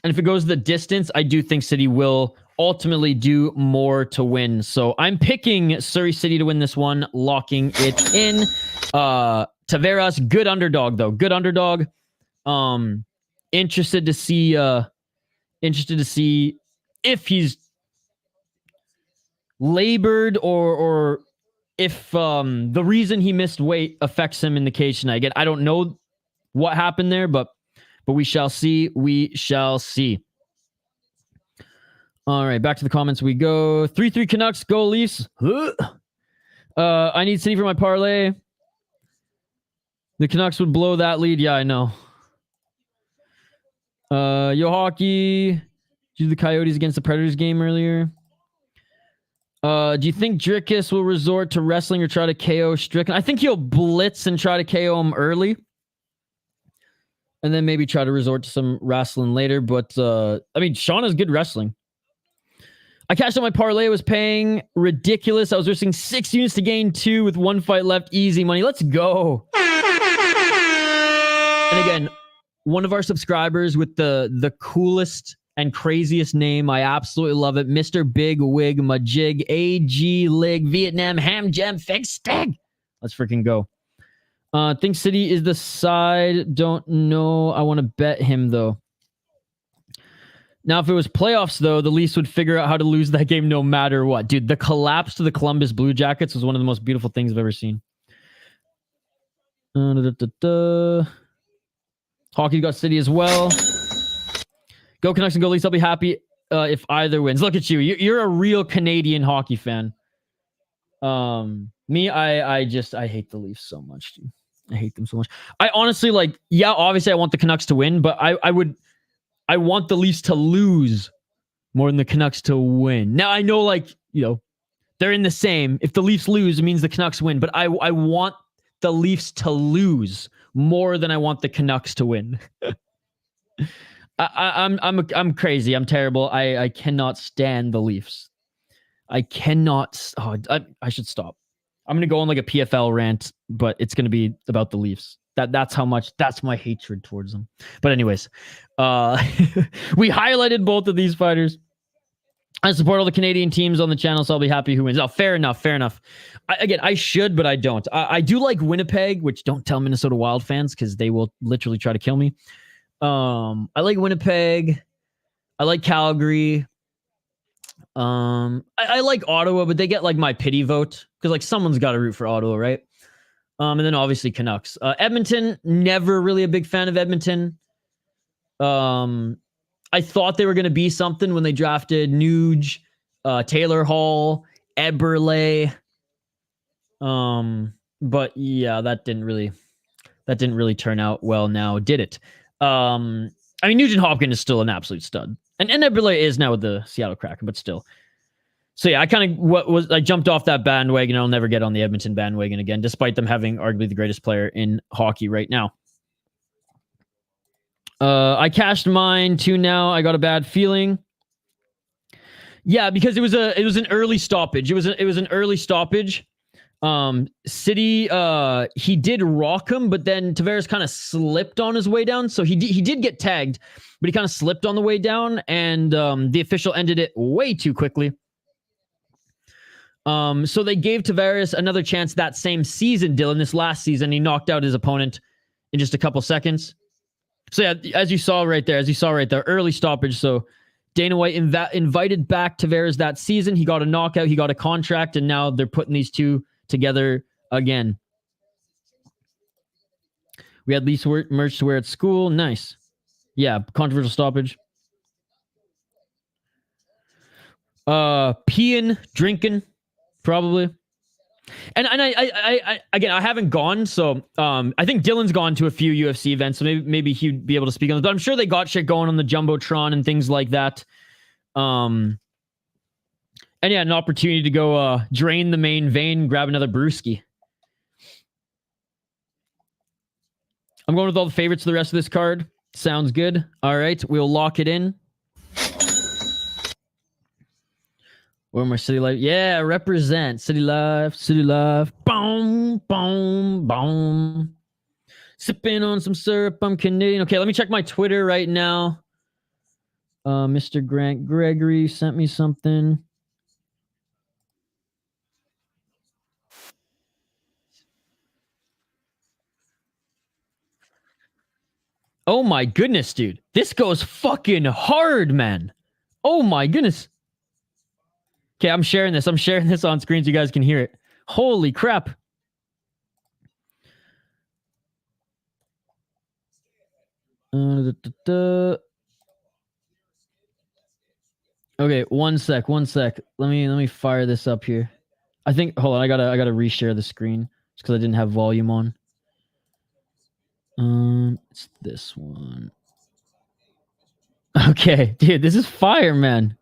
And if it goes the distance, I do think City will ultimately do more to win. So I'm picking Surrey City to win this one, locking it in. Taveras, good underdog though. Good underdog. Interested to see if he's labored or if the reason he missed weight affects him in the cage tonight. Again, I don't know what happened there, but we shall see. We shall see. All right, back to the comments we go. 3-3 Canucks, go Leafs. I need City for my parlay. The Canucks would blow that lead. Yeah, I know. Yo Hockey. Do the Coyotes against the Predators game earlier. Do you think Dricus will resort to wrestling or try to KO Strickland? I think he'll blitz and try to KO him early. And then maybe try to resort to some wrestling later. But, I mean, Sean has good wrestling. I cashed out my parlay. I was paying ridiculous. I was risking 6 units to gain 2 with 1 fight left. Easy money. Let's go. And again, one of our subscribers with the coolest and craziest name. I absolutely love it. Mr. Big Wig Majig AG Lig Vietnam Ham Jam Fix Stag. Let's freaking go. Think City is the side. Don't know. I want to bet him though. Now, if it was playoffs, though, the Leafs would figure out how to lose that game no matter what. Dude, the collapse to the Columbus Blue Jackets was one of the most beautiful things I've ever seen. Hockey got City as well. Go Canucks and go Leafs. I'll be happy if either wins. Look at you. You're a real Canadian hockey fan. Me, I hate the Leafs so much, dude. I hate them so much. I honestly, like, yeah, obviously I want the Canucks to win, but I want the Leafs to lose more than the Canucks to win. Now, I know, like, you know, they're in the same. If the Leafs lose, it means the Canucks win. But I want the Leafs to lose more than I want the Canucks to win. I'm crazy. I'm terrible. I cannot stand the Leafs. I cannot. Oh, I should stop. I'm going to go on like a PFL rant, but it's going to be about the Leafs. That's how much, that's my hatred towards them. But anyways, we highlighted both of these fighters. I support all the Canadian teams on the channel, so I'll be happy who wins. Oh, fair enough, fair enough. I should, but I don't. I do like Winnipeg, which don't tell Minnesota Wild fans because they will literally try to kill me. I like Winnipeg. I like Calgary. I like Ottawa, but they get like my pity vote because like someone's got to root for Ottawa, right? And then obviously Canucks. Edmonton, never really a big fan of Edmonton. I thought they were going to be something when they drafted Nuge, Taylor Hall, Eberle. But yeah, that didn't really turn out well now, did it? I mean, Nugent Hopkins is still an absolute stud. And Eberle is now with the Seattle Kraken, but still. So yeah, I jumped off that bandwagon. I'll never get on the Edmonton bandwagon again, despite them having arguably the greatest player in hockey right now. I cashed mine too now. I got a bad feeling. Yeah, because it was an early stoppage. It was an early stoppage. City, he did rock him, but then Tavares kind of slipped on his way down. So he did get tagged, but he kind of slipped on the way down, and the official ended it way too quickly. So they gave Tavares another chance that same season, Dylan. This last season, he knocked out his opponent in just a couple seconds. So yeah, as you saw right there, early stoppage. So Dana White invited back Tavares that season. He got a knockout, he got a contract, and now they're putting these two together again. We had least merch to wear at school. Nice. Yeah, controversial stoppage. Peeing, drinking, probably. And I again, I haven't gone, so I think Dylan's gone to a few UFC events, so maybe he'd be able to speak on this. But I'm sure they got shit going on the Jumbotron and things like that. And yeah, an opportunity to go drain the main vein, grab another brewski. I'm going with all the favorites for the rest of this card. Sounds good. All right, we'll lock it in. Where my City Life? Yeah, represent City Life, City Life. Boom, boom, boom. Sipping on some syrup. I'm Canadian. Okay, let me check my Twitter right now. Mr. Grant Gregory sent me something. Oh my goodness, dude. This goes fucking hard, man. Oh my goodness. Okay, I'm sharing this. I'm sharing this on screen so you guys can hear it. Holy crap. Okay, one sec. Let me fire this up here. I think hold on, I gotta reshare the screen just because I didn't have volume on. It's this one. Okay, dude, this is fire, man.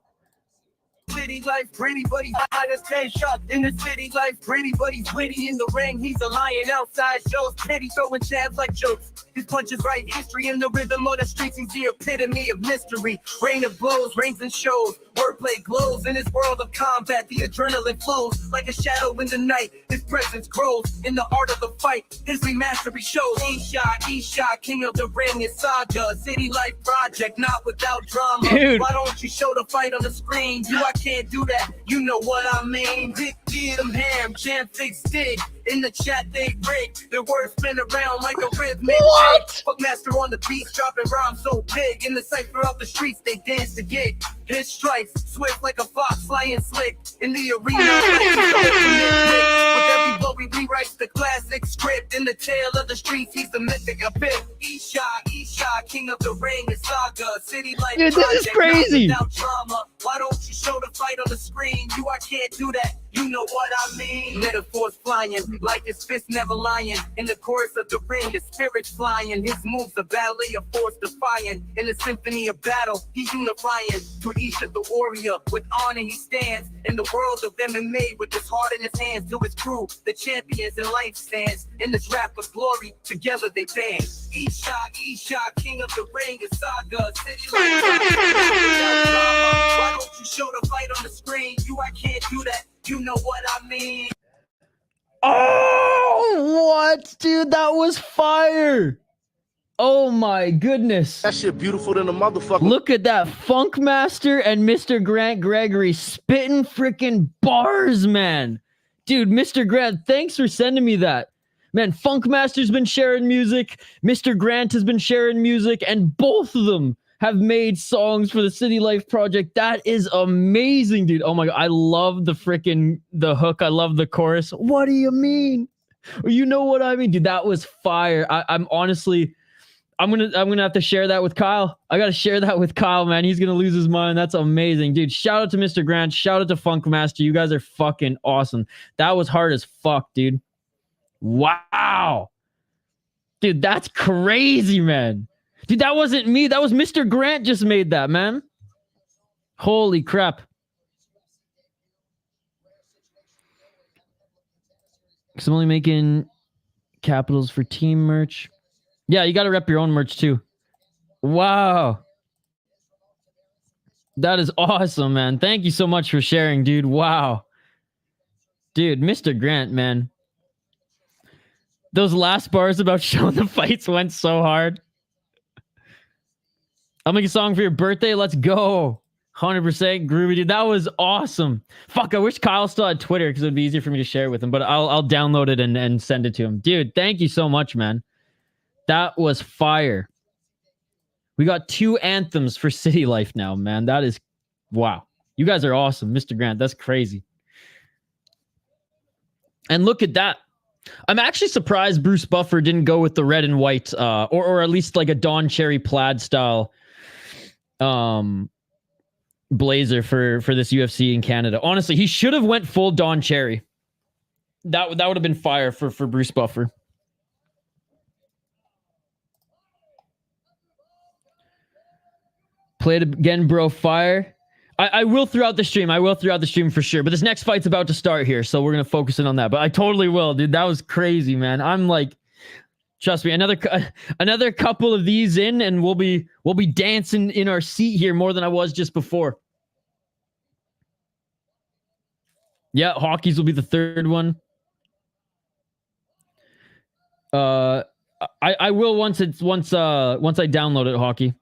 City life, pretty buddy, I just stay shot in the city life, pretty buddy's witty in the ring, he's a lion outside shows, petty throwing jabs like jokes, his punches write history in the rhythm of the streets, he's the epitome of mystery, rain of blows, rains and shows, wordplay glows, in his world of combat, the adrenaline flows, like a shadow in the night, his presence grows, in the art of the fight, his remastery shows, E-Shot, king of the ring, is saga, city life project, not without drama, dude. Why don't you show the fight on the screen, I can't do that, you know what I mean. Dick, them ham, jam, fix, stick. In the chat, they break. Their words spin around like a rhythmic. What? Fuckmaster on the beats, dropping rhymes so big. In the cipher of the streets, they dance to gig. His strikes, swift like a fox, flying slick. In the arena, with every blow, he rewrites the classic script. In the tale of the streets, he's the mythic epic. E-Shot, king of the ring, is saga. City life, dude, this is crazy. Why don't you show the fight on the screen? I can't do that. You know what I mean? Metaphors flying, like his fist never lying. In the chorus of the ring, his spirit's flying. His moves a ballet of force defying. In the symphony of battle, he's unifying. To each of the warrior, with honor he stands. In the world of MMA, with his heart in his hands. To his crew, the champions in life stands. In this rap of glory, together they dance. E-Shot, king of the ring, is saga. City life, why don't you show the fight on the screen? I can't do that. You know what I mean? Oh, what? Dude, that was fire. Oh my goodness. That shit beautiful than a motherfucker. Look at that. Funkmaster and Mr. Grant Gregory spitting freaking bars, man. Dude, Mr. Grant, thanks for sending me that. Man, Funkmaster's been sharing music. Mr. Grant has been sharing music. And both of them have made songs for the City Life Project. That is amazing, dude. Oh my God. I love the hook. I love the chorus. What do you mean? You know what I mean? Dude, that was fire. I'm honestly... I'm gonna have to share that with Kyle. I gotta share that with Kyle, man. He's gonna lose his mind. That's amazing, dude. Shout out to Mr. Grant. Shout out to Funkmaster. You guys are fucking awesome. That was hard as fuck, dude. Wow, dude, that's crazy, man. Dude, that wasn't me. That was Mr. Grant. Just made that, man. Holy crap. Because I'm only making capitals for team merch. Yeah, you got to rep your own merch too. Wow. That is awesome, man. Thank you so much for sharing, dude. Wow. Dude, Mr. Grant, man. Those last bars about showing the fights went so hard. I'll make a song for your birthday. Let's go. 100% groovy, dude. That was awesome. Fuck, I wish Kyle still had Twitter because it would be easier for me to share with him, but I'll download it and send it to him. Dude, thank you so much, man. That was fire. We got 2 anthems for City Life now, man. That is... Wow. You guys are awesome, Mr. Grant. That's crazy. And look at that. I'm actually surprised Bruce Buffer didn't go with the red and white, or at least like a Don Cherry plaid style blazer for this UFC in Canada. Honestly, he should have went full Don Cherry. That would have been fire for Bruce Buffer. Play it again, bro. Fire. I will throughout the stream. I will throughout the stream for sure. But this next fight's about to start here, so we're gonna focus in on that. But I totally will, dude. That was crazy, man. I'm like, trust me, another couple of these in, and we'll be dancing in our seat here more than I was just before. Yeah, Hockey's will be the third one. I will once I download it, Hockey.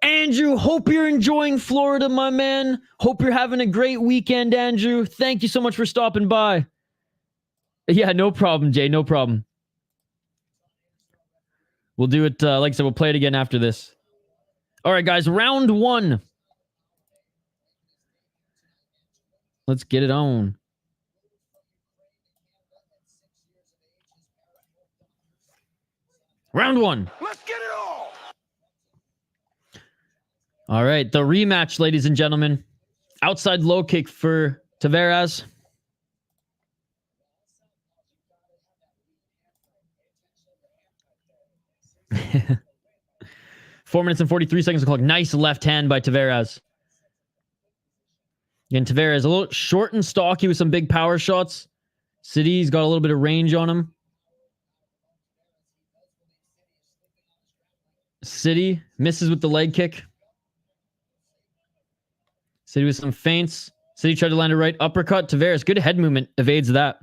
Andrew, hope you're enjoying Florida, my man. Hope you're having a great weekend, Andrew. Thank you so much for stopping by. Yeah, no problem, Jay. No problem. We'll do it, like I said, we'll play it again after this. All right, guys, round 1. Let's get it on. Round 1. Let's get it on. All right, the rematch, ladies and gentlemen. Outside low kick for Tavares. Four minutes and 43 seconds of clock. Nice left hand by Tavares. Again, Tavares a little short and stocky with some big power shots. City's got a little bit of range on him. City misses with the leg kick. City with some feints. City tried to land a right uppercut. Tavares, good head movement, evades that.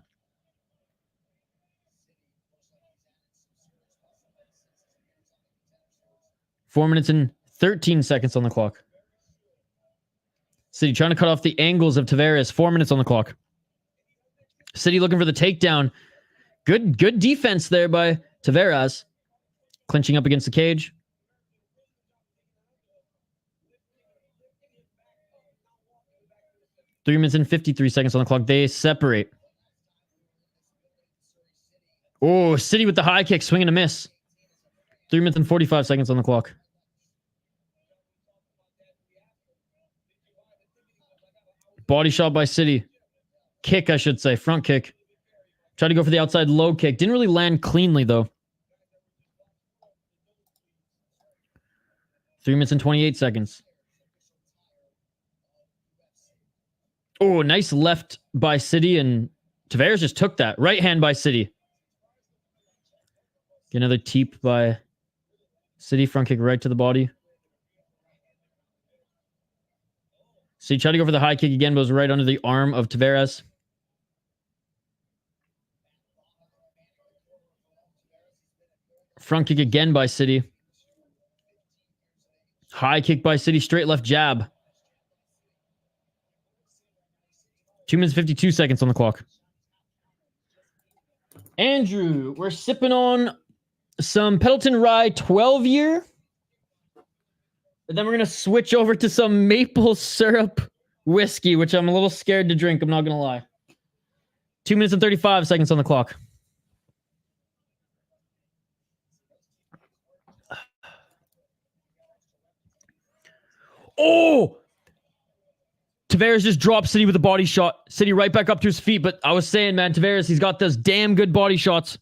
Four minutes and 13 seconds on the clock. City trying to cut off the angles of Tavares. 4 minutes on the clock. City looking for the takedown. Good defense there by Tavares. Clinching up against the cage. Three minutes and 53 seconds on the clock. They separate. Oh, City with the high kick. Swing and a miss. 3 minutes and 45 seconds on the clock. Body shot by City. Kick, I should say. Front kick. Tried to go for the outside low kick. Didn't really land cleanly, though. 3 minutes and 28 seconds. Oh, nice left by City, and Tavares just took that. Right hand by City. Get another teep by City. Front kick right to the body. City tried to go for the high kick again, but was right under the arm of Tavares. Front kick again by City. High kick by City. Straight left jab. 2 minutes, 52 seconds on the clock. Andrew, we're sipping on some Pendleton Rye 12-year. And then we're going to switch over to some maple syrup whiskey, which I'm a little scared to drink. I'm not going to lie. 2 minutes and 35 seconds on the clock. Oh! Tavares just dropped City with a body shot. City right back up to his feet. But I was saying, man, Tavares, he's got those damn good body shots.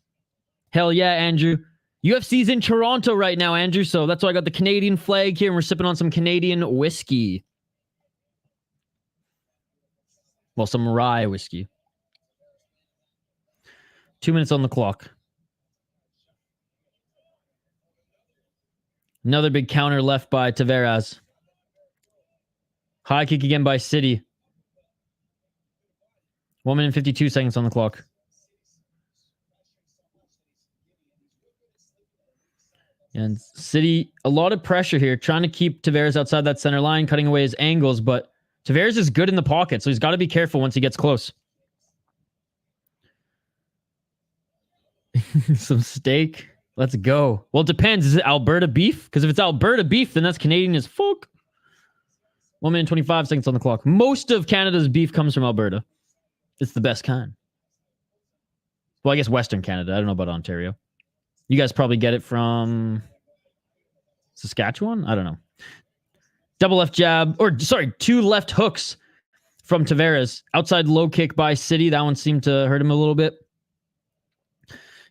Hell yeah, Andrew. UFC's in Toronto right now, Andrew. So that's why I got the Canadian flag here. And we're sipping on some Canadian whiskey. Well, some rye whiskey. 2 minutes on the clock. Another big counter left by Tavares. High kick again by City. 1 minute and 52 seconds on the clock. And City, a lot of pressure here, trying to keep Tavares outside that center line, cutting away his angles, but Tavares is good in the pocket, so he's got to be careful once he gets close. Some steak. Let's go. Well, it depends. Is it Alberta beef? Because if it's Alberta beef, then that's Canadian as fuck. 1 minute and 25 seconds on the clock. Most of Canada's beef comes from Alberta. It's the best kind. Well, I guess Western Canada. I don't know about Ontario. You guys probably get it from Saskatchewan? I don't know. Double left jab. Or, sorry, 2 left hooks from Tavares. Outside low kick by City. That one seemed to hurt him a little bit.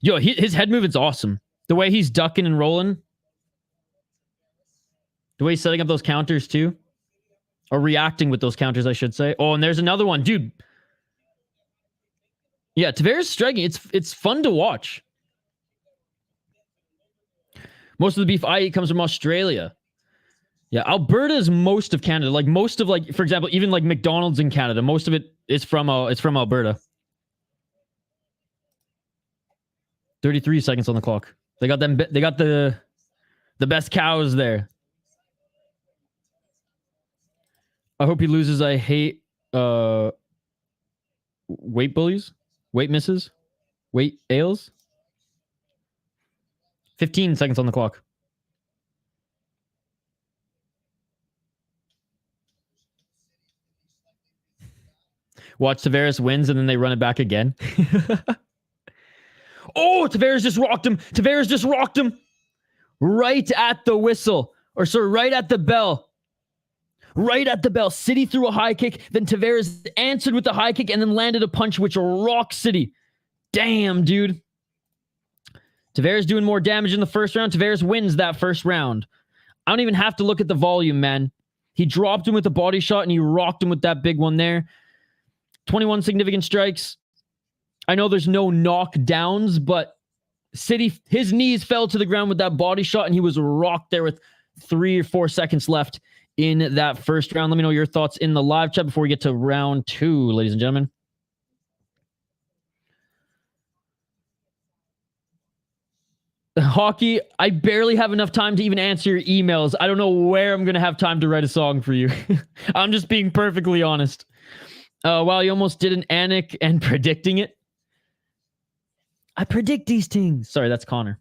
Yo, his head movement's awesome. The way he's ducking and rolling. The way he's setting up those counters, too. Or reacting with those counters, I should say. Oh, and there's another one. Dude. Yeah, Tavares striking. It's fun to watch. Most of the beef I eat comes from Australia. Yeah, Alberta is most of Canada. Like most of, like, for example, even like McDonald's in Canada, most of it is from Alberta. 33 seconds on the clock. They got them. They got the best cows there. I hope he loses. I hate weight bullies, weight misses, weight ales. 15 seconds on the clock. Watch Tavares wins and then they run it back again. Oh, Tavares just rocked him. Tavares just rocked him. Right at the whistle. Or sorry, right at the bell. Right at the bell. City threw a high kick. Then Tavares answered with the high kick and then landed a punch which rocked City. Damn, dude. Tavares doing more damage in the first round. Tavares wins that first round. I don't even have to look at the volume, man. He dropped him with a body shot and he rocked him with that big one there. 21 significant strikes. I know there's no knockdowns, but City, his knees fell to the ground with that body shot and he was rocked there with 3 or 4 seconds left in that first round. Let me know your thoughts in the live chat before we get to round 2, ladies and gentlemen. Hockey, I barely have enough time to even answer your emails. I don't know where I'm going to have time to write a song for you. I'm just being perfectly honest. Wow, you almost did an Anik and predicting it. I predict these things. Sorry, that's Connor.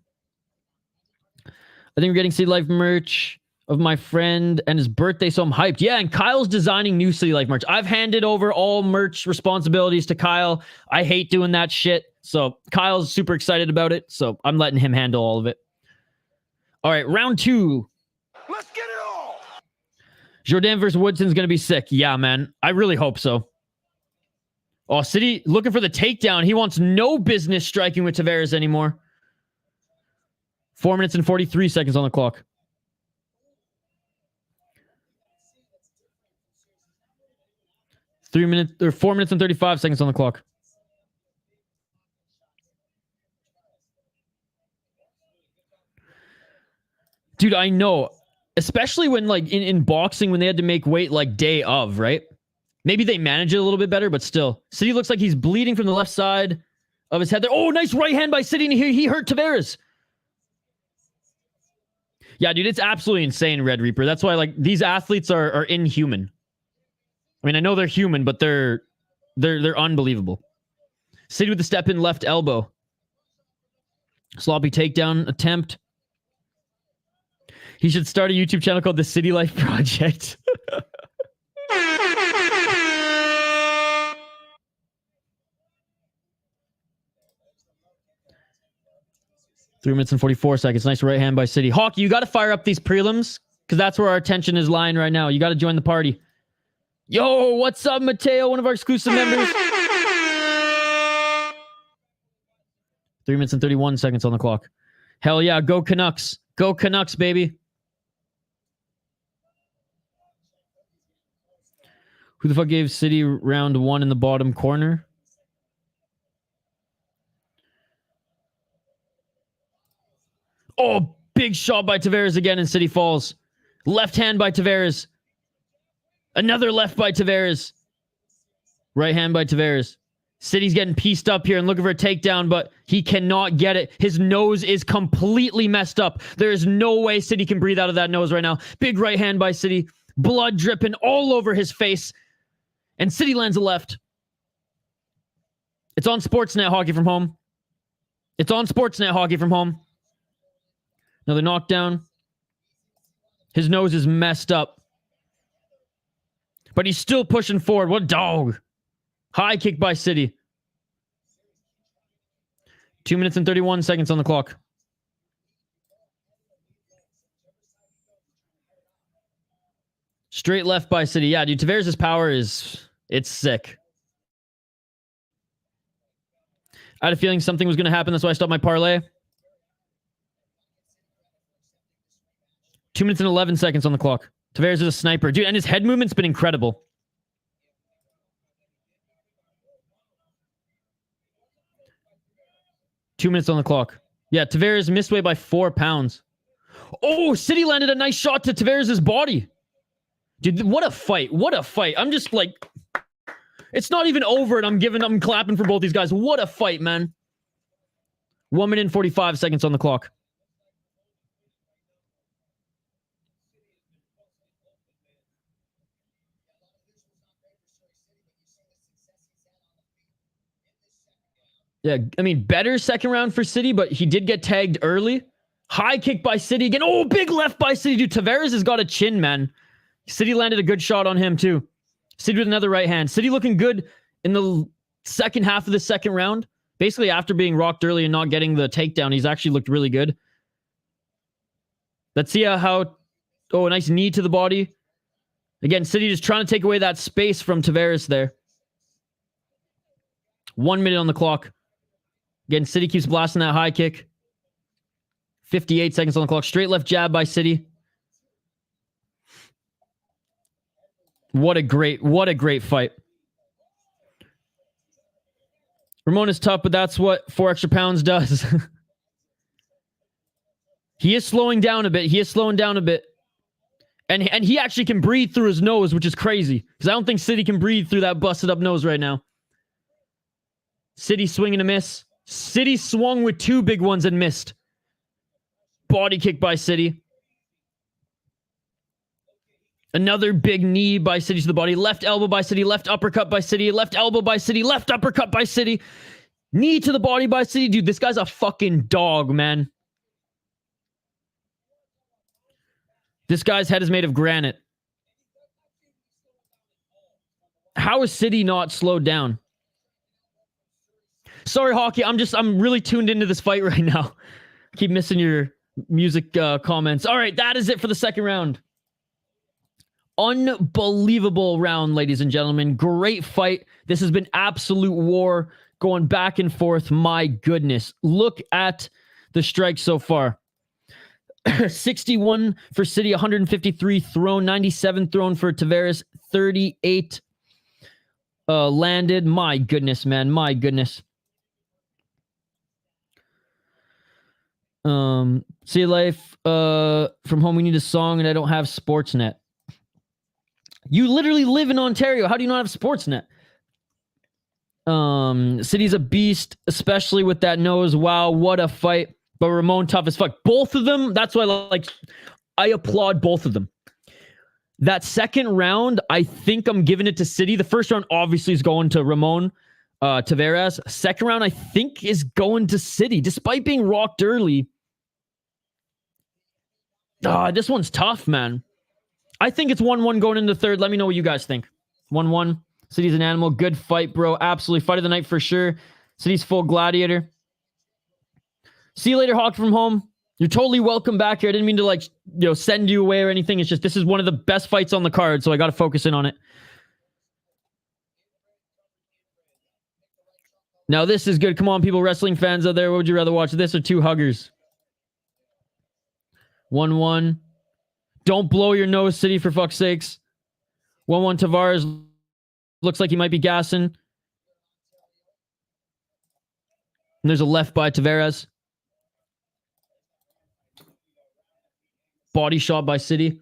I think we're getting City Life merch of my friend and his birthday, so I'm hyped. Yeah, and Kyle's designing new City Life merch. I've handed over all merch responsibilities to Kyle. I hate doing that shit. So Kyle's super excited about it. So I'm letting him handle all of it. All right, round 2. Let's get it all. Jourdain versus Woodson's going to be sick. Yeah, man. I really hope so. Oh, City looking for the takedown. He wants no business striking with Tavares anymore. 4 minutes and 43 seconds on the clock. 4 minutes and 35 seconds on the clock. Dude, I know. Especially when, like, in boxing, when they had to make weight, like, day of, right? Maybe they manage it a little bit better, but still. City looks like he's bleeding from the left side of his head there. Oh, nice right hand by City, and he hurt Tavares. Yeah, dude, it's absolutely insane, Red Reaper. That's why, like, these athletes are inhuman. I mean, I know they're human, but they're unbelievable. City with the step in left elbow. Sloppy takedown attempt. He should start a YouTube channel called The City Life Project. 3 minutes and 44 seconds. Nice right hand by City. Hockey, you got to fire up these prelims because that's where our attention is lying right now. You got to join the party. Yo, what's up, Mateo? One of our exclusive members. 3 minutes and 31 seconds on the clock. Hell yeah, go Canucks. Go Canucks, baby. Who the fuck gave City round 1 in the bottom corner? Oh, big shot by Tavares again and City falls. Left hand by Tavares. Another left by Tavares. Right hand by Tavares. City's getting pieced up here and looking for a takedown, but he cannot get it. His nose is completely messed up. There is no way City can breathe out of that nose right now. Big right hand by City. Blood dripping all over his face. And City lands a left. It's on Sportsnet Hockey from home. It's on Sportsnet Hockey from home. Another knockdown. His nose is messed up. But he's still pushing forward. What a dog. High kick by City. 2 minutes and 31 seconds on the clock. Straight left by City. Yeah, dude, Tavares' power it's sick. I had a feeling something was going to happen. That's why I stopped my parlay. 2 minutes and 11 seconds on the clock. Tavares is a sniper. Dude, and his head movement's been incredible. Two minutes on the clock. Yeah, Tavares missed weight by 4 pounds. Oh, City landed a nice shot to Tavares' body. Dude, what a fight. What a fight. I'm just like... It's not even over and I'm clapping for both these guys. What a fight, man. 1 minute and 45 seconds on the clock. Yeah, I mean, better second round for City, but he did get tagged early. High kick by City again. Oh, big left by City. Dude, Tavares has got a chin, man. City landed a good shot on him, too. City with another right hand. City looking good in the second half of the second round. Basically, after being rocked early and not getting the takedown, he's actually looked really good. Let's see how... Oh, a nice knee to the body. Again, City just trying to take away that space from Tavares there. 1 minute on the clock. Again, City keeps blasting that high kick. 58 seconds on the clock. Straight left jab by City. What a great fight. Ramon is tough, but that's what 4 extra pounds does. He is slowing down a bit. And he actually can breathe through his nose, which is crazy. Because I don't think City can breathe through that busted up nose right now. City swinging a miss. City swung with 2 big ones and missed. Body kick by City. Another big knee by City to the body. Left elbow by City. Left uppercut by City. Left elbow by City. Left uppercut by City. Knee to the body by City. Dude, this guy's a fucking dog, man. This guy's head is made of granite. How is City not slowed down? Sorry, Hockey. I'm really tuned into this fight right now. Keep missing your music comments. All right, that is it for the second round. Unbelievable round, ladies and gentlemen. Great fight. This has been absolute war going back and forth. My goodness. Look at the strikes so far. 61 for City, 153 thrown, 97 thrown for Tavares, 38 landed. My goodness, man. My goodness. See life from home. We need a song and I don't have Sportsnet. You literally live in Ontario. How do you not have Sportsnet? City's a beast, especially with that nose. Wow, what a fight. But Ramon tough as fuck. Both of them, that's why, like, I applaud both of them. That second round, I think I'm giving it to City. The first round obviously is going to Ramon Taveras. Second round, I think, is going to City, despite being rocked early. This one's tough, man. I think it's 1-1 going into the third. Let me know what you guys think. 1-1. City's an animal. Good fight, bro. Absolutely. Fight of the night for sure. City's full gladiator. See you later, Hawk from home. You're totally welcome back here. I didn't mean to send you away or anything. It's just this is one of the best fights on the card, so I got to focus in on it. Now this is good. Come on, people, wrestling fans out there. What would you rather watch, this or two huggers? 1-1. Don't blow your nose, City, for fuck's sakes. 1-1 Tavares. Looks like he might be gassing. And there's a left by Tavares. Body shot by City.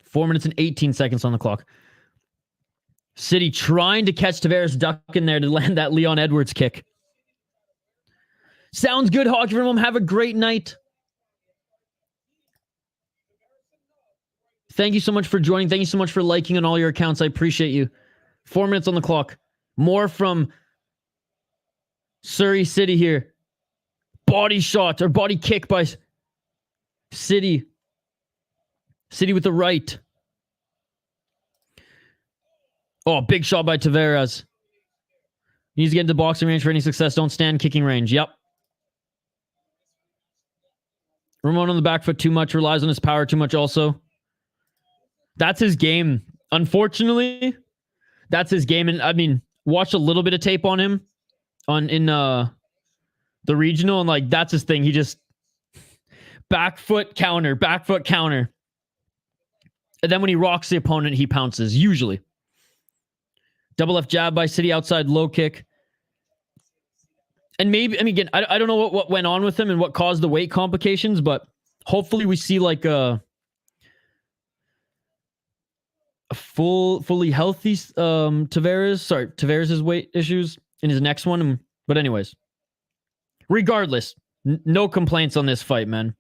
Four minutes and 18 seconds on the clock. City trying to catch Tavares ducking there to land that Leon Edwards kick. Sounds good, Hockey from home. Have a great night. Thank you so much for joining. Thank you so much for liking on all your accounts. I appreciate you. 4 minutes on the clock. More from Surrey City here. Body shot or body kick by City. City with the right. Oh, big shot by Tavares. Needs to get into boxing range for any success. Don't stand kicking range. Yep. Ramon on the back foot too much. Relies on his power too much also. That's his game. Unfortunately, that's his game. And I mean, watched a little bit of tape on him in the regional, and that's his thing. He just back foot counter. And then when he rocks the opponent, he pounces, usually. Double left jab by City, outside low kick. And maybe, I mean, again, I don't know what went on with him and what caused the weight complications, but hopefully we see a fully healthy Tavares. Sorry, Tavares' weight issues in his next one. But anyways, regardless, no complaints on this fight, man.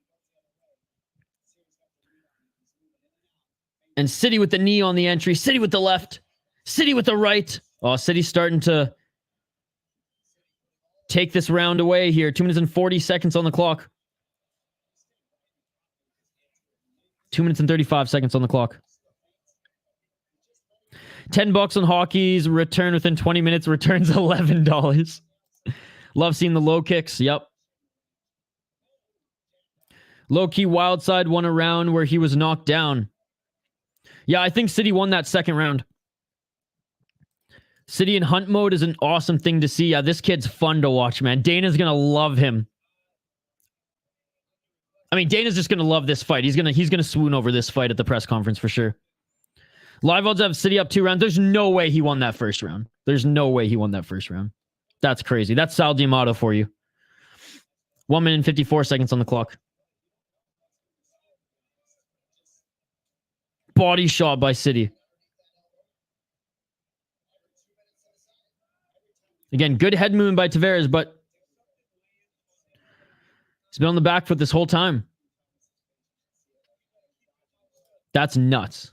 And City with the knee on the entry. City with the left. City with the right. Oh, City's starting to take this round away here. 2 minutes and 40 seconds on the clock. 2 minutes and 35 seconds on the clock. $10 on Hockey's return within 20 minutes. Returns $11. Love seeing the low kicks. Yep. Low-key wild side won a round where he was knocked down. Yeah, I think City won that second round. City in hunt mode is an awesome thing to see. Yeah, this kid's fun to watch, man. Dana's going to love him. I mean, Dana's just going to love this fight. He's going to swoon over this fight at the press conference for sure. Live odds have City up 2 rounds. There's no way he won that first round. That's crazy. That's Sal D'Amato for you. 1 minute and 54 seconds on the clock. Body shot by City. Again, good head movement by Tavares, but he's been on the back foot this whole time. That's nuts.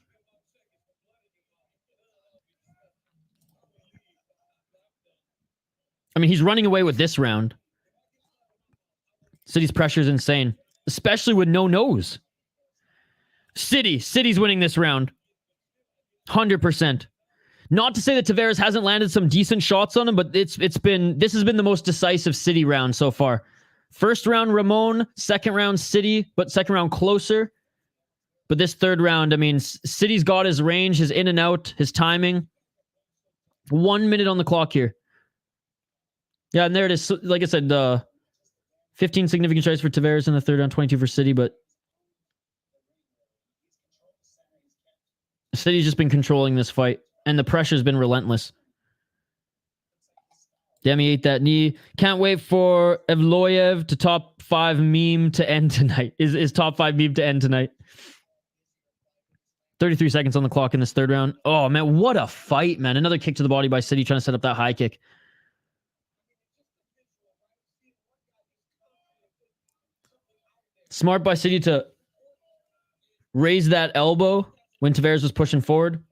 I mean, he's running away with this round. City's pressure is insane, especially with no nose. City's winning this round. 100%. Not to say that Tavares hasn't landed some decent shots on him, but this has been the most decisive City round so far. First round, Ramon. Second round, City, but second round closer. But this third round, I mean, City's got his range, his in and out, his timing. 1 minute on the clock here. Yeah, and there it is. Like I said, 15 significant strikes for Tavares in the third round, 22 for City, but City's just been controlling this fight, and the pressure's been relentless. Demi ate that knee. Can't wait for Evloev to top 5 meme to end tonight. Is top 5 meme to end tonight. 33 seconds on the clock in this third round. Oh, man, what a fight, man. Another kick to the body by City trying to set up that high kick. Smart by City to raise that elbow when Tavares was pushing forward.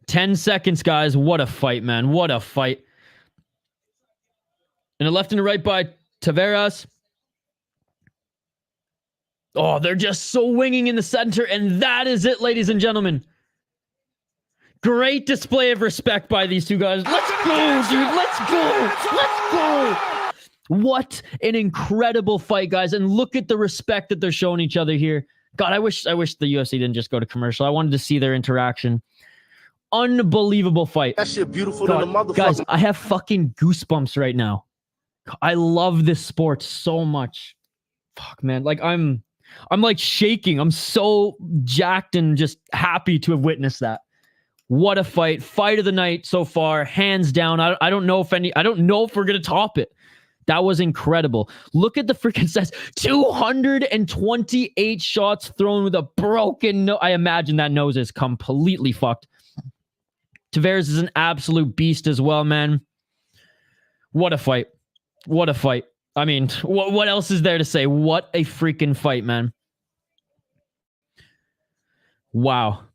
Ten seconds, guys. What a fight, man. What a fight. And a left and a right by Tavares. Oh, they're just so winging in the center. And that is it, ladies and gentlemen. Great display of respect by these two guys. Let's go, dude. Let's go. Let's go. What an incredible fight, guys. And look at the respect that they're showing each other here. God, I wish the UFC didn't just go to commercial. I wanted to see their interaction. Unbelievable fight. That shit beautiful God, than the motherfucker. guys, I have fucking goosebumps right now. I love this sport so much. Fuck, man. Like, I'm like shaking. I'm so jacked and just happy to have witnessed that. What a fight. Fight of the night so far. Hands down. I don't know if we're going to top it. That was incredible. Look at the freaking stats. 228 shots thrown with a broken nose. I imagine that nose is completely fucked. Tavares is an absolute beast as well, man. What a fight. What a fight. I mean, what else is there to say? What a freaking fight, man. Wow.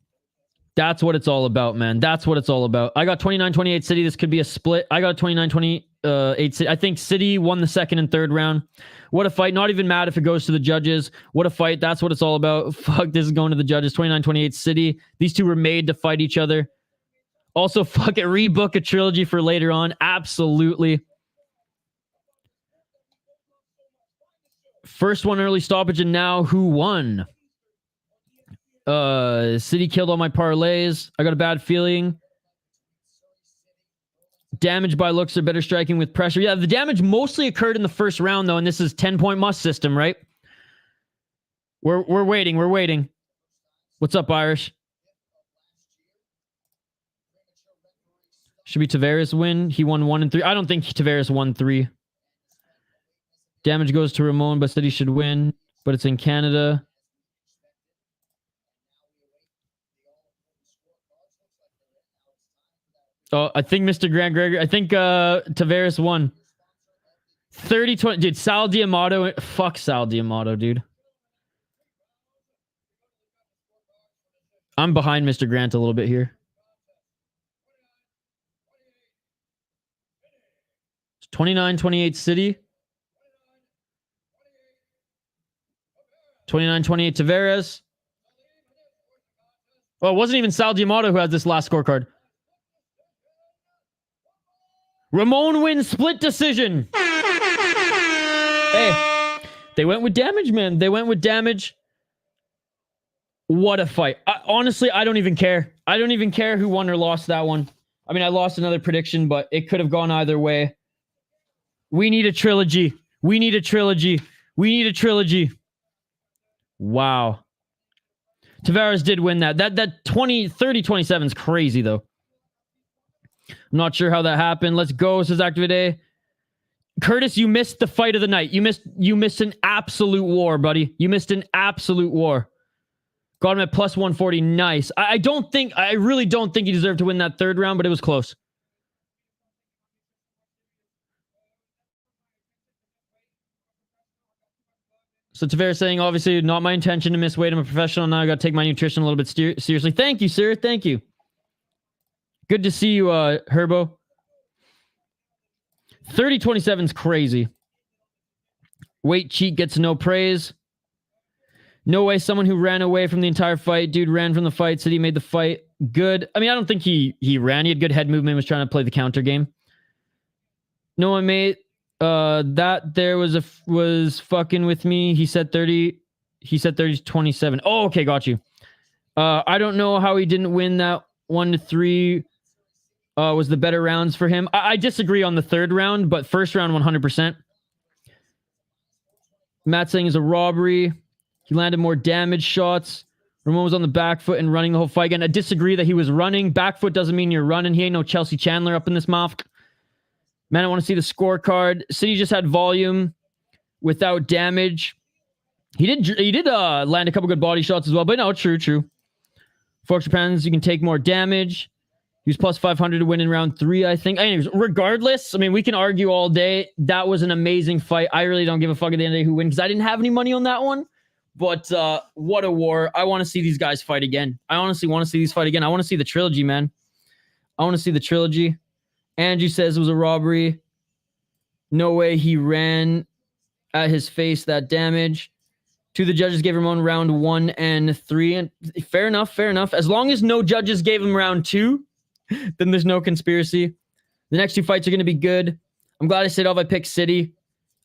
That's what it's all about, man. That's what it's all about. I got 29-28 City. This could be a split. I got 29-28 City. I think City won the second and third round. What a fight. Not even mad if it goes to the judges. What a fight. That's what it's all about. Fuck, this is going to the judges. 29-28 City. These two were made to fight each other. Also, fuck it, rebook a trilogy for later on. Absolutely. First one early stoppage, and now who won? City killed all my parlays. I got a bad feeling. Damage by looks are better striking with pressure. Yeah, the damage mostly occurred in the first round, though, and this is 10-point must system, right? We're waiting. We're waiting. What's up, Irish? Should be Tavares win. He won 1 and 3. I don't think Tavares won 3. Damage goes to Ramon, but City should win. But it's in Canada. Oh, I think Mr. Grant Gregory. I think Tavares won. 30-20. Dude, Sal D'Amato. Fuck Sal D'Amato, dude. I'm behind Mr. Grant a little bit here. 29-28 City. 29-28 Tavares. Oh, it wasn't even Sal D'Amato who had this last scorecard. Ramon wins split decision. Hey, they went with damage, man. They went with damage. What a fight. Honestly, I don't even care. I don't even care who won or lost that one. I mean, I lost another prediction, but it could have gone either way. We need a trilogy. We need a trilogy. We need a trilogy. Wow. Tavares did win that. That 30-27 is crazy, though. I'm not sure how that happened. Let's go, says Activate. Curtis, you missed the fight of the night. You missed an absolute war, buddy. You missed an absolute war. Got him at plus 140. Nice. I really don't think he deserved to win that third round, but it was close. So Tavares saying, obviously, not my intention to miss weight. I'm a professional now. I got to take my nutrition a little bit seriously. Thank you, sir. Thank you. Good to see you, Herbo. 30-27 is crazy. Weight cheat gets no praise. No way someone who ran away from the entire fight. Dude ran from the fight, said he made the fight good. I mean, I don't think he ran. He had good head movement, was trying to play the counter game. No one made that there was fucking with me. He said 30-27. Oh, okay, got you. I don't know how he didn't win that 1-3 was the better rounds for him. I disagree on the third round, but first round 100%. Matt saying is a robbery. He landed more damage shots. Ramon was on the back foot and running the whole fight. Again, I disagree that he was running. Back foot doesn't mean you're running. He ain't no Chelsea Chandler up in this mouth. Man, I want to see the scorecard. City just had volume without damage. He did land a couple good body shots as well, but no, true. Forks your pens, you can take more damage. He was plus 500 to win in round 3, I think. Anyways, regardless, I mean, we can argue all day. That was an amazing fight. I really don't give a fuck at the end of the day who wins because I didn't have any money on that one. But what a war. I want to see these guys fight again. I honestly want to see these fight again. I want to see the trilogy, man. I want to see the trilogy. Angie says it was a robbery. No way he ran at his face that damage. 2 of the judges gave him on round 1 and 3. And fair enough, fair enough. As long as no judges gave him round 2, then there's no conspiracy. The next 2 fights are going to be good. I'm glad I stayed off. I picked City.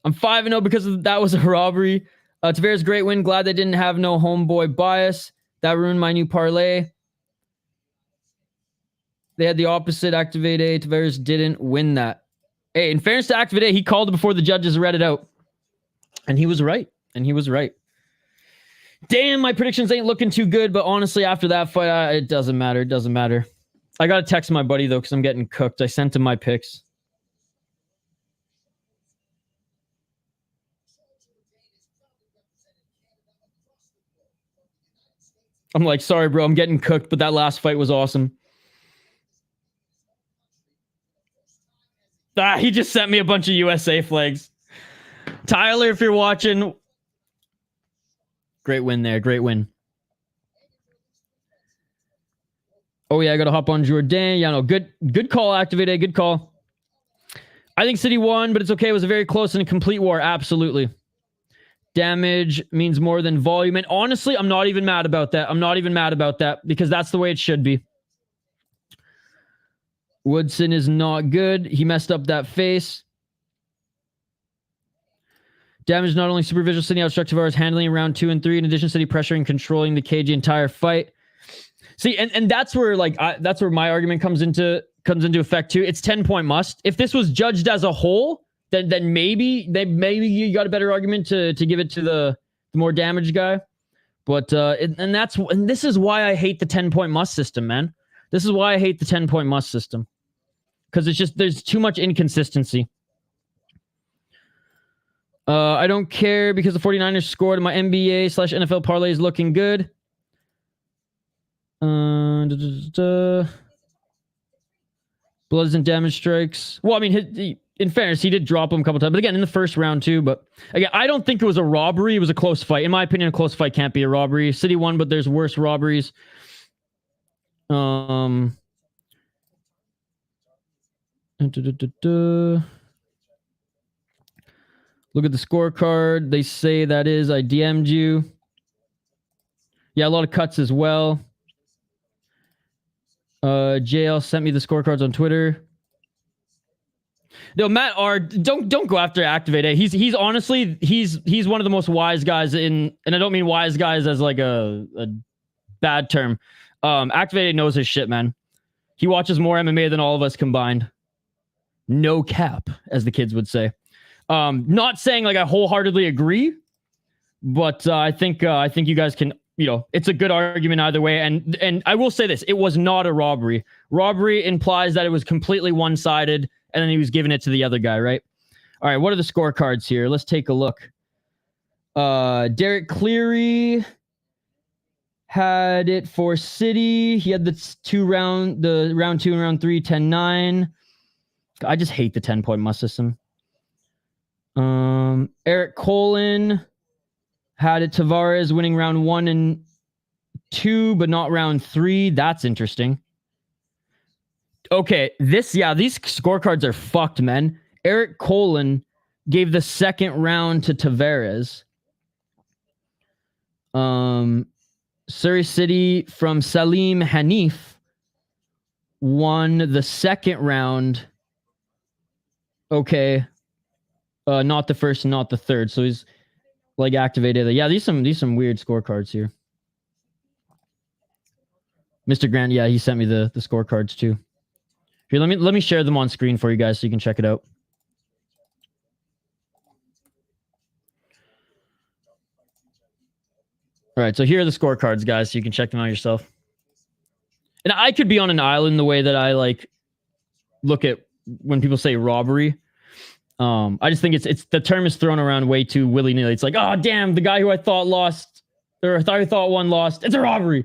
I'm 5-0 because that was a robbery. Tavares, great win. Glad they didn't have no homeboy bias. That ruined my new parlay. They had the opposite. Activate A. Tavares didn't win that. Hey, in fairness to Activate A, he called it before the judges read it out. And he was right. And he was right. Damn, my predictions ain't looking too good. But honestly, after that fight, it doesn't matter. It doesn't matter. I got to text my buddy, though, because I'm getting cooked. I sent him my picks. I'm like, sorry, bro. I'm getting cooked, but that last fight was awesome. He just sent me a bunch of USA flags. Tyler, if you're watching, great win there. Great win. Oh, yeah, I got to hop on Jourdain. Yeah, no, good call, Activate. Good call. I think City won, but it's okay. It was a very close and a complete war. Absolutely. Damage means more than volume. And honestly, I'm not even mad about that. I'm not even mad about that because that's the way it should be. Woodson is not good. He messed up that face. Damage not only super visual, City outstruck Tavares handling in round 2 and 3. In addition, City pressuring, controlling the cage the entire fight. See, and that's where that's where my argument comes into effect too. It's 10-point must. If this was judged as a whole, then maybe you got a better argument to give it to the more damaged guy. But this is why I hate the 10-point must system, man. This is why I hate the 10-point must system. Because it's just there's too much inconsistency. I don't care because the 49ers scored and my NBA/NFL parlay is looking good. Blood isn't damage strikes. Well, I mean, in fairness, he did drop him a couple times. But again, in the first round too. But again, I don't think it was a robbery. It was a close fight. In my opinion, a close fight can't be a robbery. City won, but there's worse robberies. Look at the scorecard. They say that is. I DM'd you. Yeah, a lot of cuts as well. JL sent me the scorecards on Twitter. No, Matt R, don't go after Activate A. He's honestly he's one of the most wise guys in, and I don't mean wise guys as like a bad term. Activate A knows his shit, man. He watches more MMA than all of us combined. No cap, as the kids would say. Not saying like I wholeheartedly agree, but I think you guys can, it's a good argument either way. And I will say this, it was not a robbery. Robbery implies that it was completely one-sided and then he was giving it to the other guy, right? All right, what are the scorecards here? Let's take a look. Derek Cleary had it for City. He had the round 2 and round 3, 10-9. I just hate the 10-point must system. Eric Colin had it Tavares winning round 1 and 2, but not round 3. That's interesting. Okay, these scorecards are fucked, man. Eric Colin gave the second round to Tavares. Surrey City from Salim Hanif won the second round. Okay. Not the first and not the third. So he's like activated. Yeah, these some weird scorecards here. Mr. Grant, yeah, he sent me the scorecards too. Here, let me share them on screen for you guys so you can check it out. All right, so here are the scorecards, guys, so you can check them out yourself. And I could be on an island the way that I like look at when people say robbery. I just think it's the term is thrown around way too willy-nilly. It's like, oh damn, the guy who I thought lost, or I thought won lost. It's a robbery.